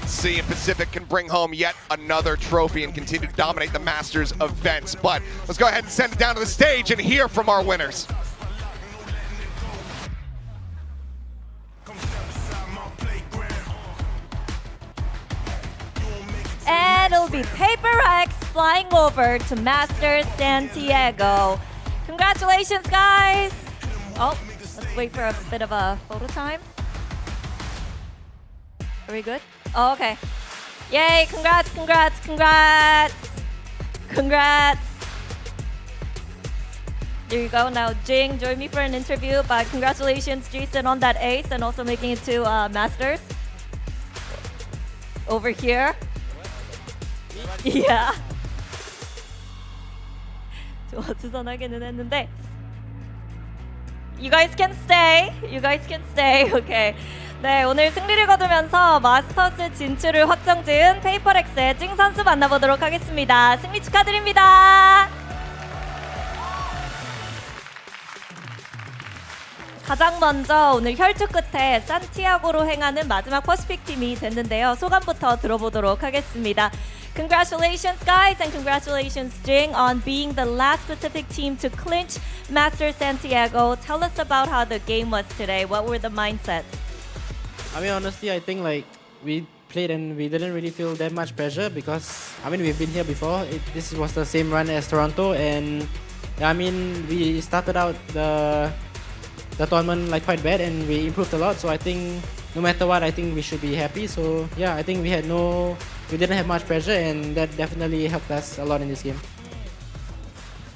Speaker 8: See if Pacific can bring home yet another trophy and continue to dominate the Masters events. But let's go ahead and send it down to the stage and hear from our winners.
Speaker 10: And it'll be PRX flying over to Masters Santiago. Congratulations, guys. Oh, let's wait for a bit of a photo time. Are we good? Oh, okay. Yay, congrats, congrats, congrats. Congrats. There you go. Now, Jing, join me for an interview. But congratulations, Jason, on that ace and also making it to Masters. over here. Yeah. 좀 어수선하게는 했는데. You guys can stay. You guys can stay. Okay. 네, 오늘 승리를 거두면서 마스터스 진출을 확정지은 페이퍼렉스의 찡 선수 만나보도록 하겠습니다. 승리 축하드립니다. 가장 먼저 오늘 혈투 끝에 산티아고로 행하는 마지막 퍼시픽 팀이 됐는데요. 소감부터 들어보도록 하겠습니다. Congratulations, guys, and congratulations, Jing, on being the last Pacific team to clinch Master Santiago. Tell us about how the game was today. What were the mindsets?
Speaker 12: I mean, honestly, I think like we played and we didn't really feel that much pressure because I mean we've been here before. This was the same run as Toronto, and I mean we started out the tournament like quite bad and we improved a lot. So I think no matter what, I think we should be happy. So yeah, I think we didn't have much pressure, and that definitely helped us a lot in this game.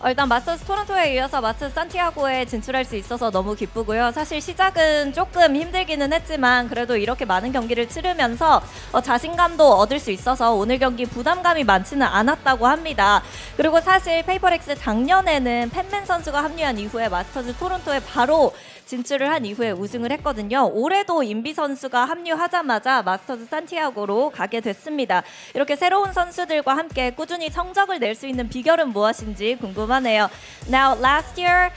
Speaker 10: 일단 마스터스 토론토에 이어서 마스터스 산티아고에 진출할 수 있어서 너무 기쁘고요. 사실 시작은 조금 힘들기는 했지만 그래도 이렇게 많은 경기를 치르면서 자신감도 얻을 수 있어서 오늘 경기 부담감이 많지는 않았다고 합니다. 그리고 사실 페이퍼렉스 작년에는 팬맨 선수가 합류한 이후에 마스터스 토론토에 바로 진출을 한 이후에 우승을 했거든요. 올해도 인비 선수가 합류하자마자 마스터스 산티아고로 가게 됐습니다. 이렇게 새로운 선수들과 함께 꾸준히 성적을 낼 수 있는 비결은 무엇인지 궁금하네요. Now, last year,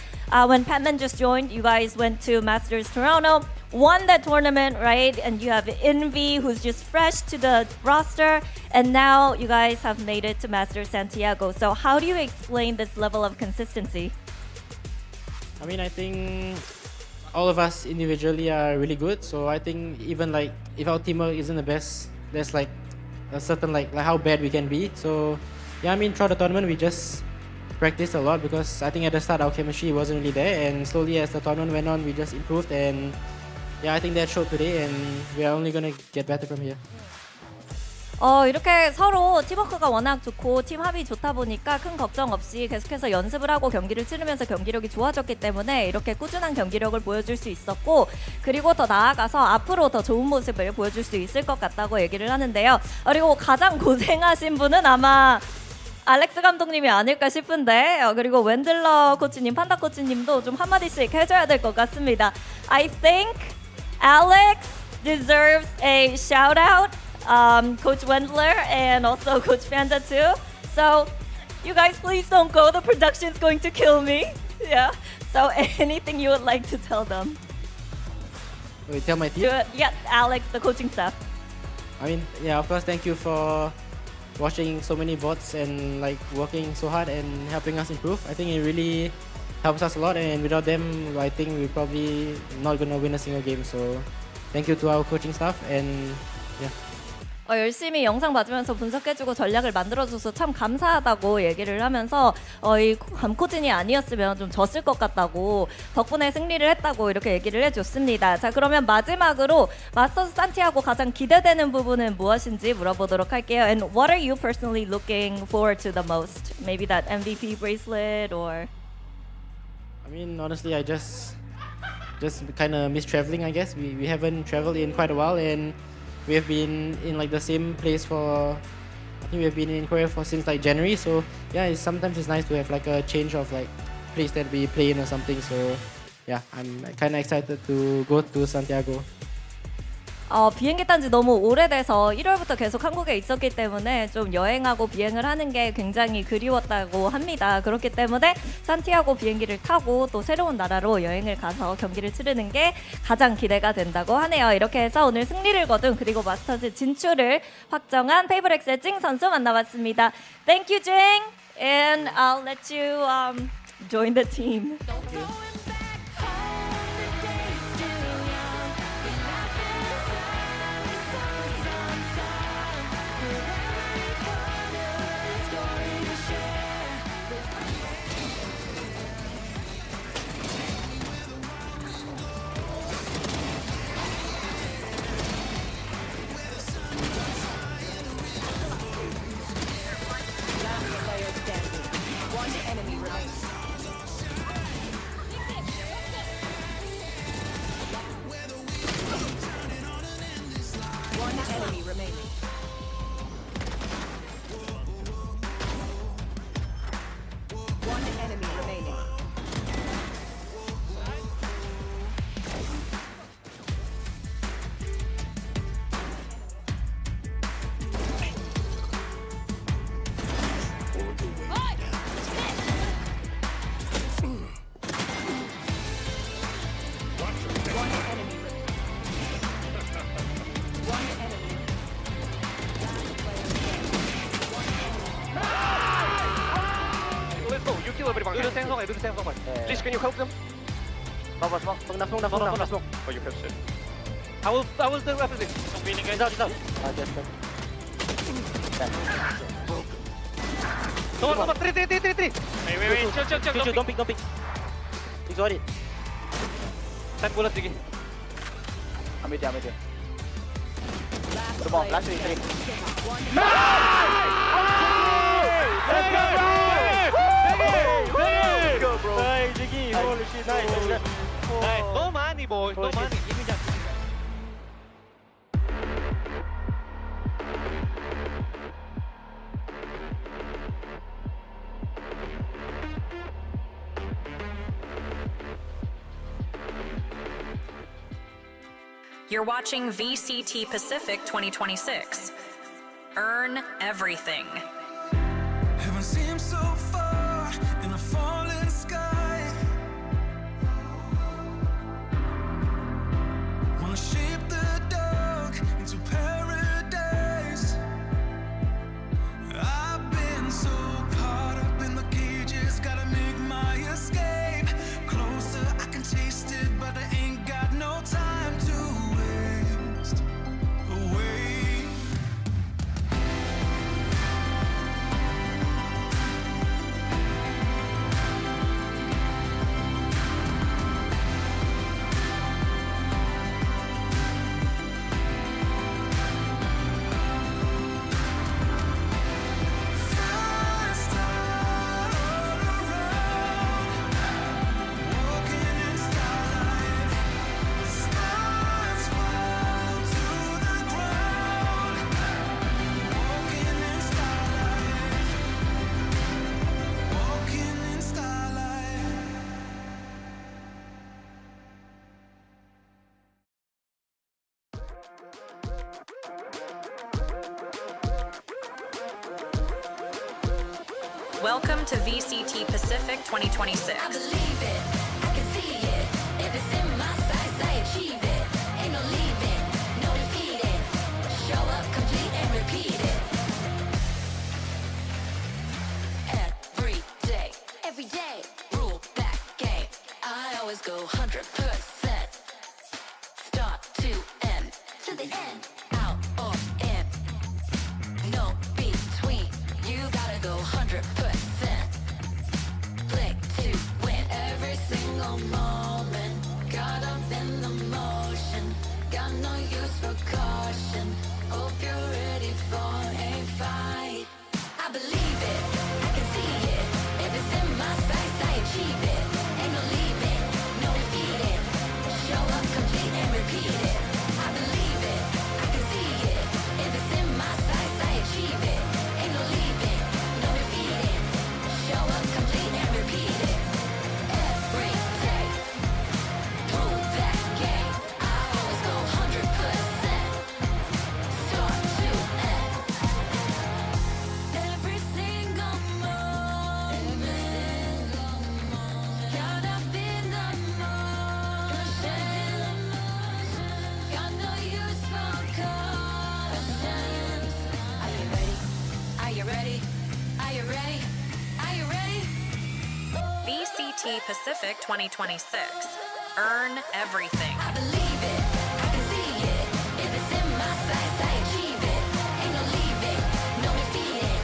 Speaker 10: when Patman just joined, you guys went to Masters Toronto, won that tournament, right? And you have Envy, who's just fresh to the roster, and now you guys have made it to Masters Santiago. So how do you explain this level of consistency?
Speaker 12: I mean, I think all of us individually are really good. So I think even like if our teamwork isn't the best, there's like a certain like how bad we can be. So yeah, I mean throughout the tournament we just practiced a lot because I think at the start our chemistry wasn't really there, and slowly as the tournament went on we just improved, and yeah, I think that showed today, and we are only gonna get better from here.
Speaker 10: 이렇게 서로 팀워크가 워낙 좋고 팀 합이 좋다 보니까 큰 걱정 없이 계속해서 연습을 하고 경기를 치르면서 경기력이 좋아졌기 때문에 이렇게 꾸준한 경기력을 보여줄 수 있었고, 그리고 더 나아가서 앞으로 더 좋은 모습을 보여줄 수 있을 것 같다고 얘기를 하는데요. 그리고 가장 고생하신 분은 아마 알렉스 감독님이 아닐까 싶은데, 그리고 웬들러 코치님, 판다 코치님도 좀 한마디씩 해줘야 될 것 같습니다. I think Alex deserves a shout out. Coach Wendler and also Coach Panda too. So you guys please don't go. The production's going to kill me. Yeah. So anything you would like to tell them?
Speaker 12: Wait, tell my team?
Speaker 10: Yeah, Alex, the coaching staff.
Speaker 12: I mean, yeah, of course, thank you for watching so many VODs and like working so hard and helping us improve. I think it really helps us a lot, and without them, I think we're probably not gonna win a single game. So thank you to our coaching staff, and yeah.
Speaker 10: 열심히 영상 봐주면서 분석해주고 전략을 만들어줘서 참 감사하다고 얘기를 하면서 이 감코진이 아니었으면 좀 졌을 것 같다고, 덕분에 승리를 했다고 이렇게 얘기를 해줬습니다. 자, 그러면 마지막으로 마스터스 산티아고 가장 기대되는 부분은 무엇인지 물어보도록 할게요. And what are you personally looking forward to the most? Maybe that MVP bracelet or?
Speaker 12: I mean, honestly, I just kind of miss traveling, I guess. We haven't traveled in quite a while, and we have been in like the same place for, I think we have been in Korea since like January. So yeah, sometimes it's nice to have like a change of like place that we play in or something. So yeah, I'm kind of excited to go to Santiago.
Speaker 10: 비행기 탄 지 너무 오래돼서 1월부터 계속 한국에 있었기 때문에 좀 여행하고 비행을 하는 게 굉장히 그리웠다고 합니다. 그렇기 때문에 산티아고 비행기를 타고 또 새로운 나라로 여행을 가서 경기를 치르는 게 가장 기대가 된다고 하네요. 이렇게 해서 오늘 승리를 거둔, 그리고 마스터즈 진출을 확정한 페이퍼렉스의 찡 선수 만나봤습니다. Thank you, Jing, and I'll let you join the team.
Speaker 13: do the same for me.
Speaker 20: Lish, can you help them? Smoke. Oh, you have shit.
Speaker 13: I will do everything. I'm feeling guys.
Speaker 20: He's out.
Speaker 13: Come on, 3. Wait, chill.
Speaker 20: Don't pick. You got it.
Speaker 13: 10 bullets lagi.
Speaker 20: Ambil dia. Come on, last 3.
Speaker 13: Let's go, bro. Hey, Jiggy, holy shit, nice. No money, boys. No money. Give me that.
Speaker 21: You're watching VCT Pacific 2026. Earn everything.
Speaker 1: Heaven seems so far in a falling sky. Wanna shape the dark into paradise. I've been so caught up in the cages, gotta make my escape. Closer, I can taste it, but I ain't got no time to waste away.
Speaker 21: Welcome to VCT Pacific 2026.
Speaker 2: I believe it, I can see it. If it's in my sights, I achieve it. Ain't no leaving, no defeating. Show up, complete, and repeat it. Every day, rule that game. I always go 100%. Start to end, to the end, out or in. No between, you gotta go 100%. Play to win every single moment. Caught up in the motion, got no use for caution. Hope you're ready for a fight. I believe it, I can see it. If it's in my sights, I achieve it. Ain't no leaving, no defeating. Show up, complete, and repeat it. I believe it, I can see it. If it's in my sights, I achieve it. Ain't no leaving, no defeating. Show up, complete, and repeat it. Every day, prove that game. I always go 100%. Start to end. Every single moment, caught up in the motion, got no use for caution. Are you ready? Are you ready? Are you ready? Are you ready?
Speaker 21: VCT Pacific 2026. Earn everything.
Speaker 2: I believe it, I can see it. If it's in my sights, I achieve it. Ain't no leaving, no defeating.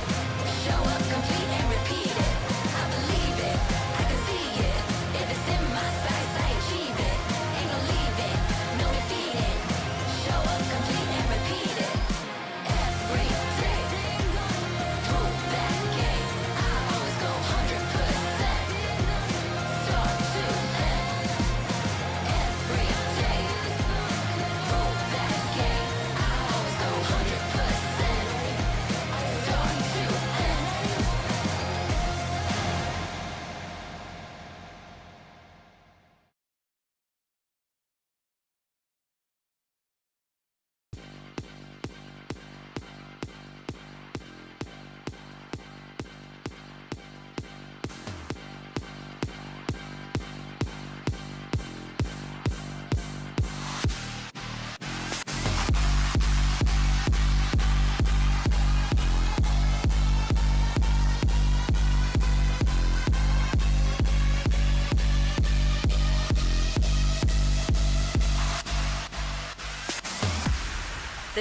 Speaker 2: Show up, complete, and repeat it. I believe it, I can see it. If it's in my sights, I achieve it. Ain't no leaving, no defeating. Show up, complete, and repeat it. Every day, prove that game. I always go 100%. Start to end. Every day,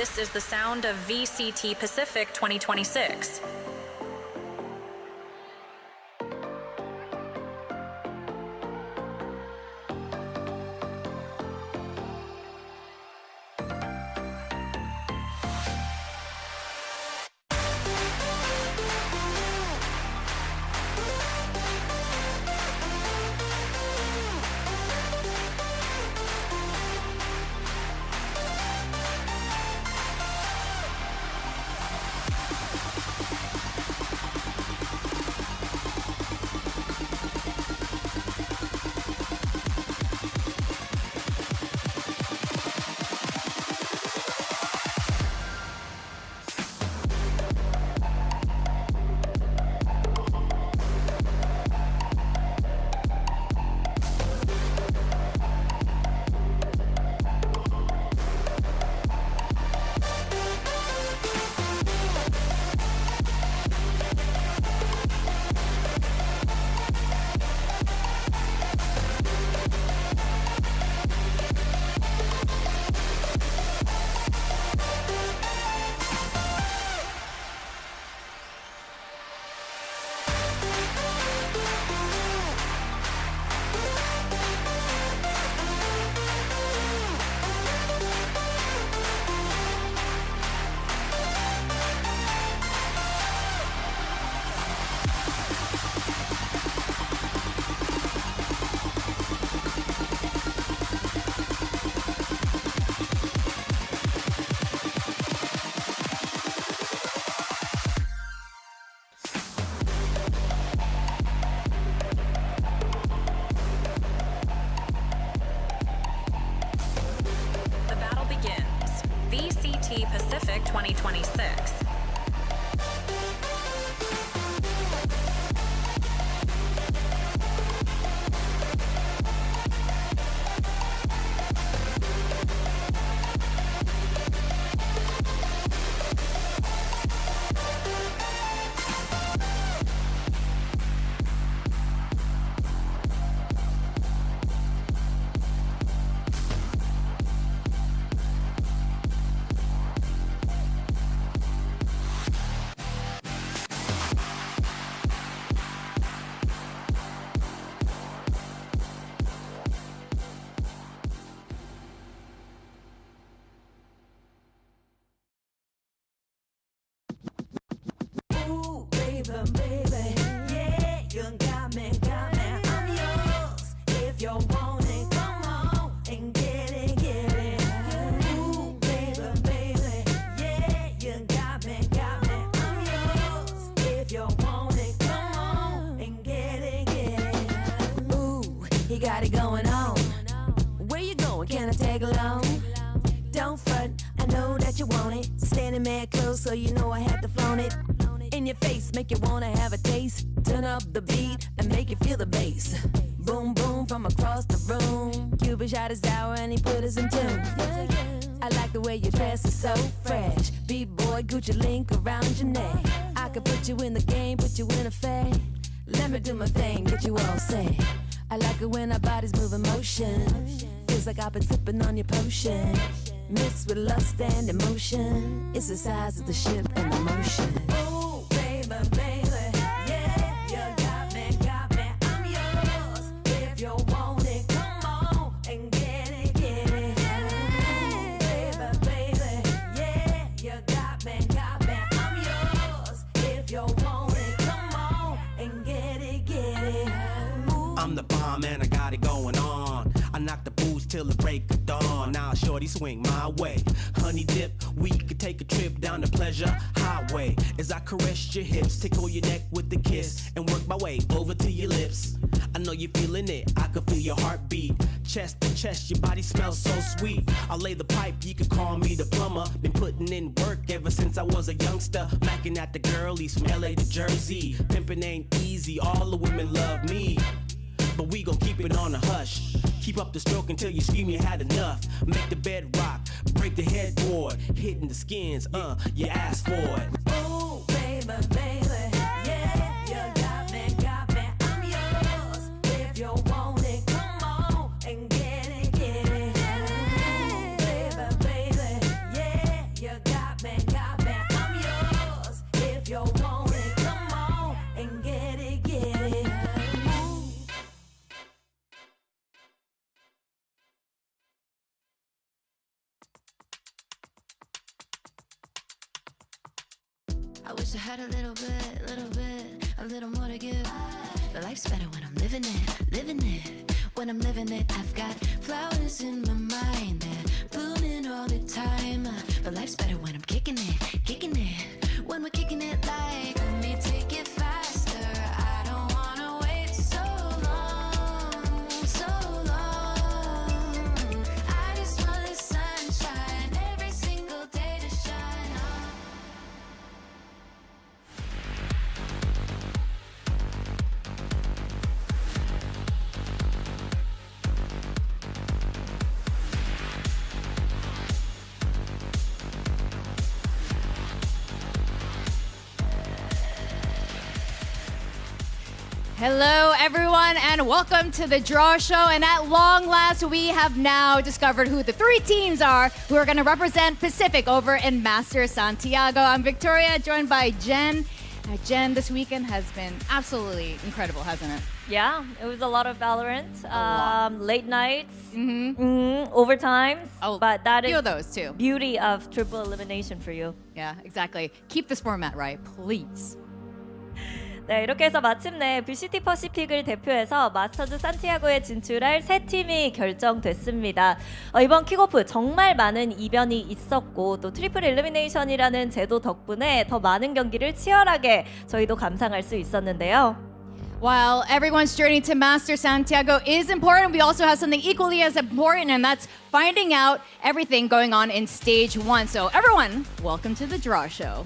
Speaker 21: This is the sound of VCT Pacific 2026. VCT Pacific 2026.
Speaker 2: Ooh, baby, baby, yeah, you got me, I'm yours. If you want it, come on and get it, get it. Ooh, baby, baby, yeah, you got me, I'm yours. If you want it, come on and get it, get it. Ooh, you got it going on. Where you going? Can I tag along? Don't front, I know that you want it. Standing mad close, so you know I had to flaunt it. In your face, make you wanna have a taste. Turn up the beat and make you feel the bass. Boom, boom from across the room. Cuban shot his hour and he put us in tune. I like the way your dress is so fresh. B-boy, Gucci link around your neck. I could put you in the game, put you in a fade. Let me do my thing, get you all set. I like it when our bodies move in motion. Feels like I've been sipping on your potion. Mixed with lust and emotion. It's the size of the ship and the motion. Ooh, baby, baby, yeah, you got me, I'm yours. If you want it, come on and get it, get it. Ooh, baby, baby, yeah, you got me, I'm yours. If you want it, come on and get it, get it. Ooh.
Speaker 9: I'm the bomb and I got it going on. I knock the boost till the break of dawn. Now shorty swing my way. Honey dip, we could take a trip down the pleasure highway. As I caress your hips, tickle your neck with the kiss, and work my way over to your lips. I know you're feeling it, I can feel your heartbeat. Chest to chest, your body smells so sweet. I'll lay the pipe, you can call me the plumber. Been putting in work ever since I was a youngster. Macking at the girlies from LA to Jersey. Pimping ain't easy, all the women love me. But we gon' keep it on the hush. Keep up the stroke until you scream you had enough. Make the bed rock, break the headboard. Hitting the skins, you asked for it.
Speaker 2: Ooh, baby, baby, yeah, you got me, I'm yours. If you want it, come on and get it, get it. Ooh, baby, baby, yeah, you wish I had a little more to give. But life's better when I'm living it. When I'm living it, I've got flowers in my mind, they're blooming all the time. But life's better when I'm kicking it. When we're kicking it like, let me take it faster. I don't wanna wait so long. I just want the sunshine every single day to shine on.
Speaker 16: Hello, everyone, and welcome to the Draw Show. And at long last, we have now discovered who the three teams are who are going to represent Pacific over in Master Santiago. I'm Victoria, joined by Jen. Jen, this weekend has been absolutely incredible, hasn't it?
Speaker 10: Yeah, it was a lot of VALORANT, late nights, overtimes. But that is
Speaker 16: few of those too.
Speaker 10: Beauty of triple elimination for you.
Speaker 16: Yeah, exactly. Keep this format right, please.
Speaker 10: 네, 이렇게 해서 마침내 VCT 퍼시픽을 대표해서 마스터즈 산티아고에 진출할 세 팀이 결정됐습니다. 이번 킥오프 정말 많은 이변이 있었고 또 트리플 일루미네이션이라는 제도 덕분에 더 많은 경기를 치열하게 저희도 감상할 수 있었는데요.
Speaker 16: While everyone's journey to Master Santiago is important, we also have something equally as important, and that's finding out everything going on in Stage 1. So everyone, welcome to the Draw Show.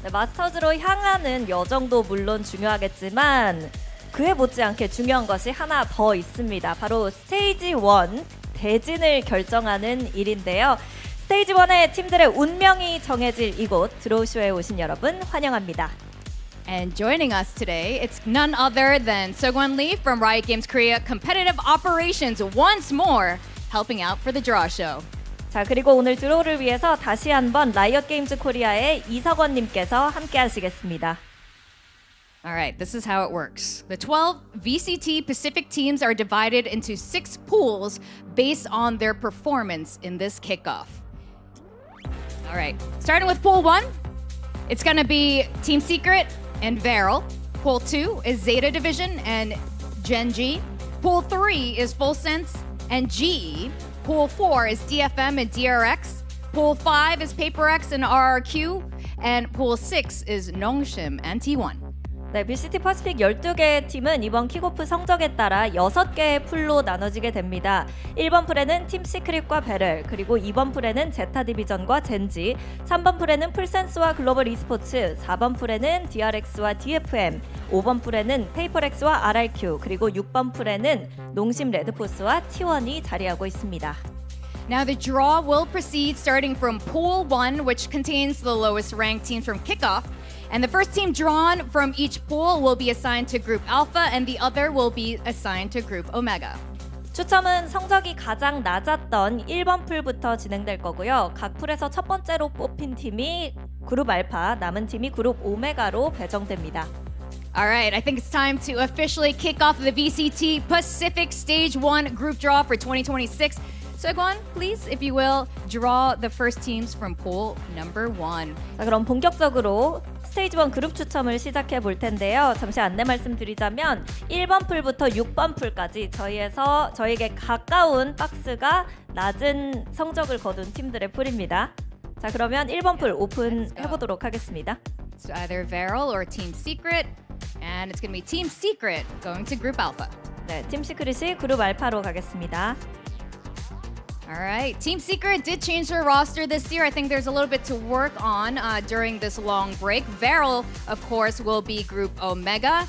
Speaker 10: 네, 마스터즈로 향하는 여정도 물론 중요하겠지만 그에 못지않게 중요한 것이 하나 더 있습니다. 바로 스테이지 1 대진을 결정하는 일인데요. 스테이지 1의 팀들의 운명이 정해질 이곳 드로우쇼에 오신 여러분 환영합니다.
Speaker 16: And joining us today, it's none other than Seogwon Lee from Riot Games Korea Competitive Operations once more helping out for the Draw Show.
Speaker 10: 자, 그리고 오늘 드로우를 위해서 다시 한번 라이엇 게임즈 코리아의 이석원 님께서 함께 하시겠습니다.
Speaker 16: All right, this is how it works. The 12 VCT Pacific teams are divided into 6 pools based on their performance in this kickoff. All right, starting with Pool 1, it's going to be Team Secret and Veral. Pool 2 is Zeta Division and Gen G. Pool 3 is Full Sense and GE. Pool 4 is DFM and DRX. Pool 5 is PRX and RRQ. And Pool 6 is Nongshim and T1.
Speaker 10: 네, VCT 퍼시픽 12개의 팀은 이번 킥오프 성적에 따라 6개의 풀로 나눠지게 됩니다. 1번 풀에는 팀 시크릿과 베렐, 그리고 2번 풀에는 제타 디비전과 젠지, 3번 풀에는 풀센스와 글로벌 e스포츠, 4번 풀에는 DRX와 DFM, 5번 풀에는 페이퍼렉스와 RRQ, 그리고 6번 풀에는 농심 레드포스와 T1이 자리하고 있습니다.
Speaker 16: Now the draw will proceed starting from Pool 1, which contains the lowest ranked teams from Kickoff. And the first team drawn from each pool will be assigned to Group Alpha and the other will be assigned to Group Omega.
Speaker 10: 추첨은 성적이 가장 낮았던 1번 풀부터 진행될 거고요. 각 풀에서 첫 번째로 뽑힌 팀이 그룹 알파, 남은 팀이 그룹 오메가로 배정됩니다.
Speaker 16: Alright, I think it's time to officially kick off the VCT Pacific Stage 1 group draw for 2026. Seogwon, please, if you will, draw the first teams from pool number 1.
Speaker 10: 자, 그럼 본격적으로 스테이지 1 그룹 추첨을 시작해 볼 텐데요. 잠시 안내 말씀드리자면 1번 풀부터 6번 풀까지 저희에게 가까운 박스가 낮은 성적을 거둔 팀들의 풀입니다. 자, 그러면 1번 풀 오픈해 보도록 하겠습니다.
Speaker 16: It's either Veral or Team Secret, and it's going to be Team Secret going to Group Alpha.
Speaker 10: 네, 팀 시크릿이 그룹 알파로 가겠습니다.
Speaker 16: All right, Team Secret did change their roster this year. I think there's a little bit to work on during this long break. Veral, of course, will be Group Omega.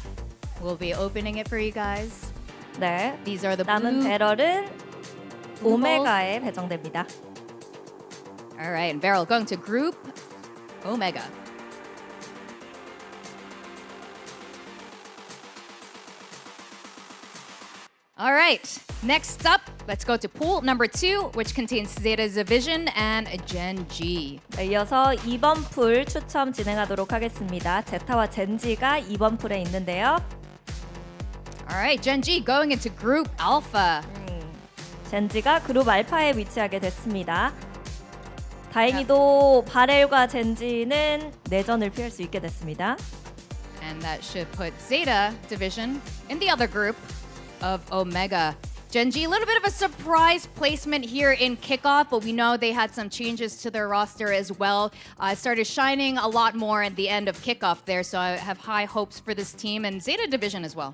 Speaker 16: We'll be opening it for you guys.
Speaker 10: 네,
Speaker 16: These are the
Speaker 10: 남은
Speaker 16: blue.
Speaker 10: 배럴은 오메가에 배정됩니다.
Speaker 16: All right, and Veral going to Group Omega. All right, next up, let's go to pool number 2, which contains Zeta Division and Gen G.
Speaker 10: 네, 이어서 2번 풀 추첨 진행하도록 하겠습니다. 제타와 젠지가 2번 풀에 있는데요.
Speaker 16: All right, Gen G going into Group Alpha.
Speaker 10: 젠지가 그룹 알파에 위치하게 됐습니다. 다행히도 바렐과 젠지는 내전을 피할 수 있게 됐습니다.
Speaker 16: And that should put Zeta division in the other group of Omega. Genji, a little bit of a surprise placement here in Kickoff, but we know they had some changes to their roster as well. Started shining a lot more at the end of Kickoff there, so I have high hopes for this team and Zeta division as well.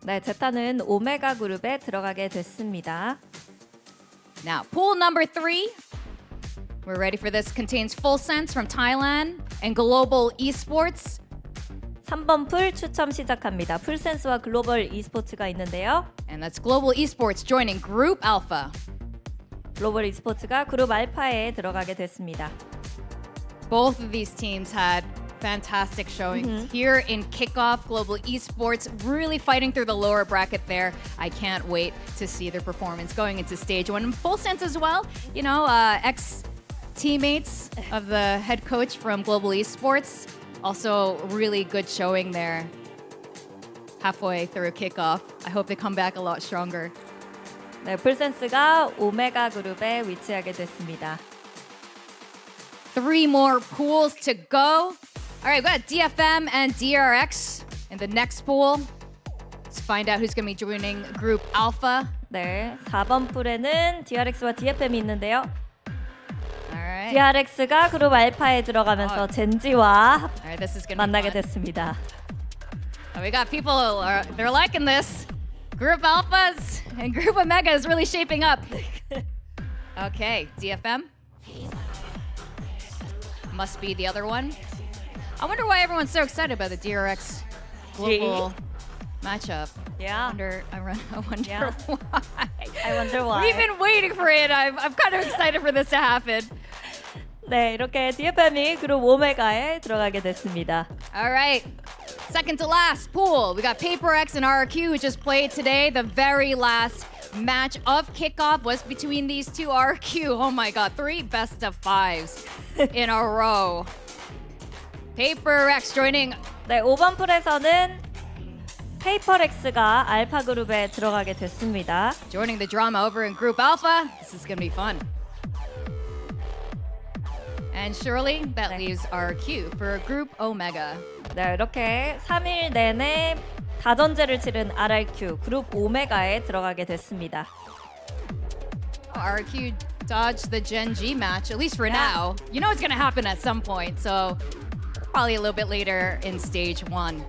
Speaker 10: 네, 제타는 오메가 그룹에 들어가게 됐습니다.
Speaker 16: Now, pool number 3. We're ready for this. Contains Full Sense from Thailand and Global Esports.
Speaker 10: 3번 풀 추첨 시작합니다. 풀센스와 글로벌 e스포츠가 있는데요.
Speaker 16: And that's Global Esports joining Group Alpha.
Speaker 10: 글로벌 e스포츠가 그룹 알파에 들어가게 됐습니다.
Speaker 16: Both of these teams had fantastic showings here in Kickoff. Global Esports really fighting through the lower bracket there. I can't wait to see their performance going into stage 1. In Full Sense as well, you know, ex-teammates of the head coach from Global Esports. Also, really good showing there halfway through Kickoff. I hope they come back a lot stronger.
Speaker 10: 네, 풀센스가 오메가 그룹에 위치하게 됐습니다.
Speaker 16: 3 more pools to go. All right, we got DFM and DRX in the next pool. Let's find out who's going to be joining Group Alpha.
Speaker 10: 네, 4번 풀에는 DRX와 DFM이 있는데요. DRX가 그룹 알파에 들어가면서 젠지와 만나게 됐습니다.
Speaker 16: We got people, they're liking this. Group Alphas and Group Omega is really shaping up. Okay, DFM. Must be the other one. I wonder why everyone's so excited about the DRX global matchup.
Speaker 10: Yeah.
Speaker 16: I wonder
Speaker 10: Yeah.
Speaker 16: why.
Speaker 10: I wonder why.
Speaker 16: We've been waiting for it. I'm kind of excited for this to happen.
Speaker 10: 네, 이렇게 DFM이 그룹 오메가에 들어가게 됐습니다.
Speaker 16: All right. Second to last pool. We got PRX and RRQ who just played today. The very last match of Kickoff was between these two. RRQ, oh my god, 3 best of 5s in a row. PRX joining.
Speaker 10: 네, 5번 풀에서는 페이퍼렉스가 알파 그룹에 들어가게 됐습니다.
Speaker 16: Joining the drama over in Group Alpha. This is going to be fun. And surely that leaves RRQ for Group Omega.
Speaker 10: 네, 이렇게 3일 내내 다전제를 치른 RRQ 그룹 오메가에 들어가게 됐습니다.
Speaker 16: RRQ dodged the Gen G match, at least for now. You know it's going to happen at some point, so probably a little bit later in stage 1.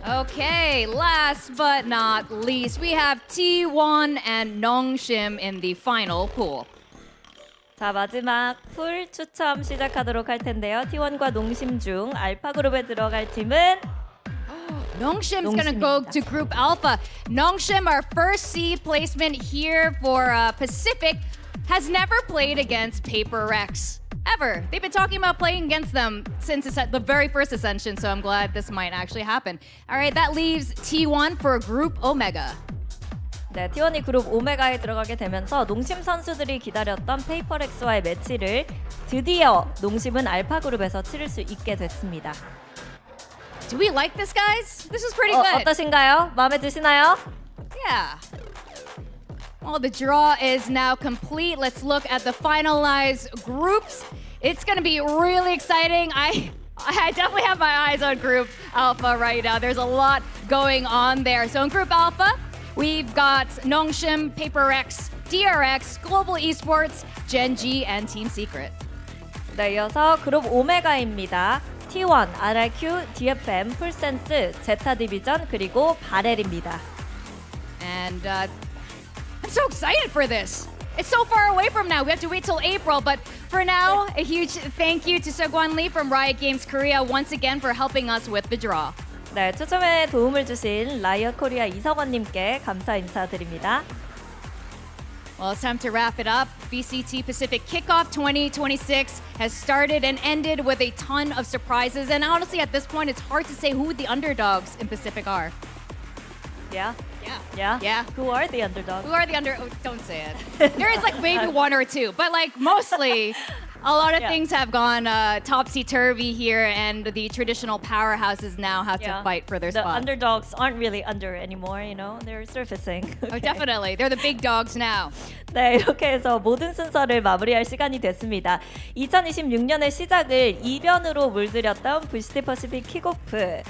Speaker 16: Okay, last but not least, we have T1 and Nongshim in the final pool.
Speaker 10: 자, 마지막 풀 추첨 시작하도록 할 텐데요. T1과 농심 중 알파 그룹에 들어갈 팀은
Speaker 16: Nongshim's going to go to Group Alpha. Nongshim, our first seed placement here for Pacific, has never played against PRX. Ever. They've been talking about playing against them since the very first Ascension, so I'm glad this might actually happen. All right, that leaves T1 for Group Omega.
Speaker 10: 네, T1이 그룹 오메가에 들어가게 되면서 농심 선수들이 기다렸던 페이퍼렉스와의 매치를 드디어 농심은 알파 그룹에서 치를 수 있게 됐습니다.
Speaker 16: Do we like this, guys? This is pretty good.
Speaker 10: 어떠신가요? 마음에 드시나요?
Speaker 16: Yeah. Well, the draw is now complete. Let's look at the finalized groups. It's going to be really exciting. I definitely have my eyes on Group Alpha right now. There's a lot going on there. So in Group Alpha, we've got Nongshim, PRX, DRX, Global Esports, Gen G, and Team Secret.
Speaker 10: 네, 이어서 그룹 오메가입니다. T1, RRQ, DFM, 풀센스, 제타 디비전, 그리고 바렐입니다.
Speaker 16: And I'm so excited for this. It's so far away from now. We have to wait till April. But for now, a huge thank you to Seogwan Lee from Riot Games Korea once again for helping us with the draw.
Speaker 10: 네, 추첨에 도움을 주신 라이엇 코리아 이석원님께 감사 인사드립니다.
Speaker 16: Well, it's time to wrap it up. VCT Pacific Kickoff 2026 has started and ended with a ton of surprises. And honestly, at this point, it's hard to say who the underdogs in Pacific are.
Speaker 10: Yeah?
Speaker 16: Yeah.
Speaker 10: Yeah? Who are the underdogs?
Speaker 16: Who are the oh, don't say it. There is like maybe 1 or 2, but like mostly
Speaker 3: A lot of things have gone topsy-turvy here, and the traditional powerhouses now have to fight for their
Speaker 10: The
Speaker 3: spot.
Speaker 10: underdogs aren't really under anymore, you know? They're surfacing.
Speaker 3: Oh, definitely. They're the big dogs now.
Speaker 10: 네, 이렇게 해서 모든 순서를 마무리할 시간이 됐습니다. 2026년의 시작을 이변으로 물들였던 VCT Pacific 킥오프.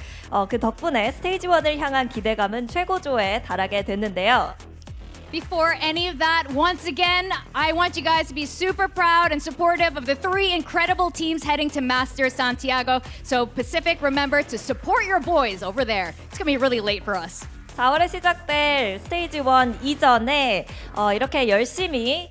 Speaker 10: 그 덕분에 스테이지 1을 향한 기대감은 최고조에 달하게 됐는데요.
Speaker 3: Before any of that, once again, I want you guys to be super proud and supportive of the 3 incredible teams heading to Masters Santiago. So Pacific, remember to support your boys over there. It's going to be really late for us.
Speaker 10: 4월에 시작될 스테이지 1 이전에 이렇게 열심히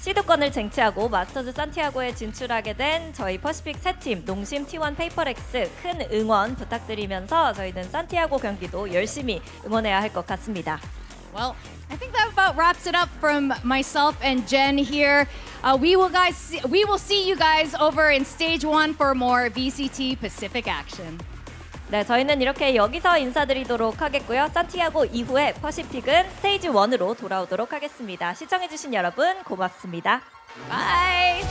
Speaker 10: 시드권을 쟁취하고 마스터즈 산티아고에 진출하게 된 저희 퍼시픽 3팀 농심 T1 PRX 큰 응원 부탁드리면서 저희는 산티아고 경기도 열심히 응원해야 할 것 같습니다.
Speaker 3: Well, I think that about wraps it up from myself and Jen here. We will see you guys over in stage 1 for more VCT Pacific action.
Speaker 10: 네, 저희는 이렇게 여기서 인사드리도록 하겠고요. 산티아고 이후에 퍼시픽은 스테이지 1으로 돌아오도록 하겠습니다. 시청해주신 여러분 고맙습니다.
Speaker 3: Bye!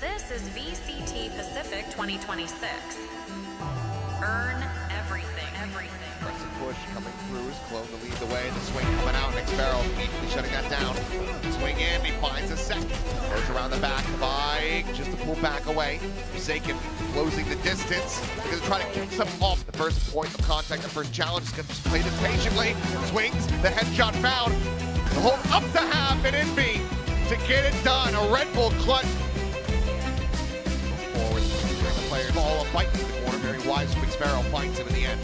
Speaker 21: This is VCT Pacific 2026. Earn everything.
Speaker 8: Aggressive push coming through is Clone to lead the way. The swing coming out. Next barrel immediately shutting that down. Swing in, he finds a second. Goes around the back. Bike just to pull back away. Forsaken closing the distance. They're going to try to kick some off. The first point of contact, the first challenge is going to just play this patiently. Swings, the headshot found. The hold up to half and Envy to get it done. A Red Bull clutch. Forward, the player ball, a bite to the corner. Very wise Quick Sparrow finds him in the end.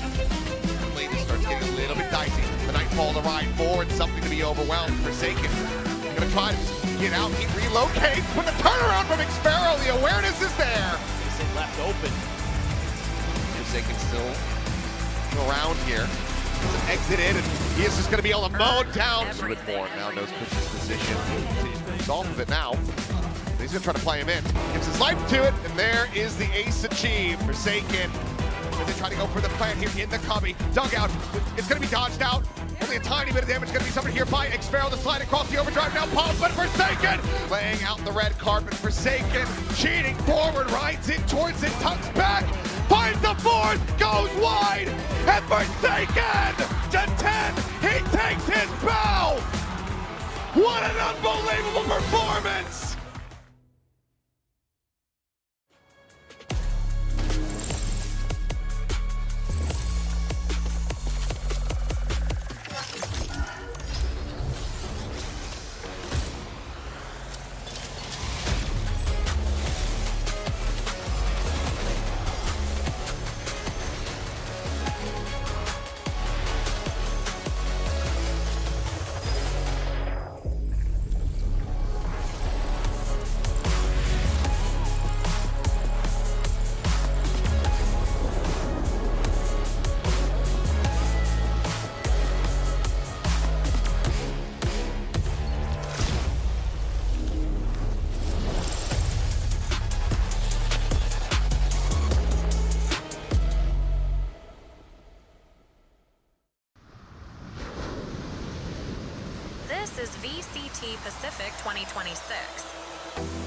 Speaker 8: This starts getting a little bit dicey. The Nightfall to ride forward, something to be overwhelmed. Forsaken. Gonna try to get out. He relocates, but the turnaround from Sparrow, the awareness is there. He's left open. Forsaken still around here. Doesn't exit in, and he is just gonna be able to mow down. Switchboard now knows Pitch's position. He's off of it now. He's gonna try to play him in. Gives his life to it, and there is the ace achieved. Forsaken. As they try to go for the plant here in the cubby. Dugout. It's going to be dodged out. Only a tiny bit of damage going to be suffered here by Xfarrell. The slide across the overdrive now pumps, but Forsaken laying out the red carpet. Forsaken cheating forward, rides in towards it, tucks back, finds the fourth, goes wide, and Forsaken to 10. He takes his bow. What an unbelievable performance.
Speaker 21: This is VCT Pacific 2026.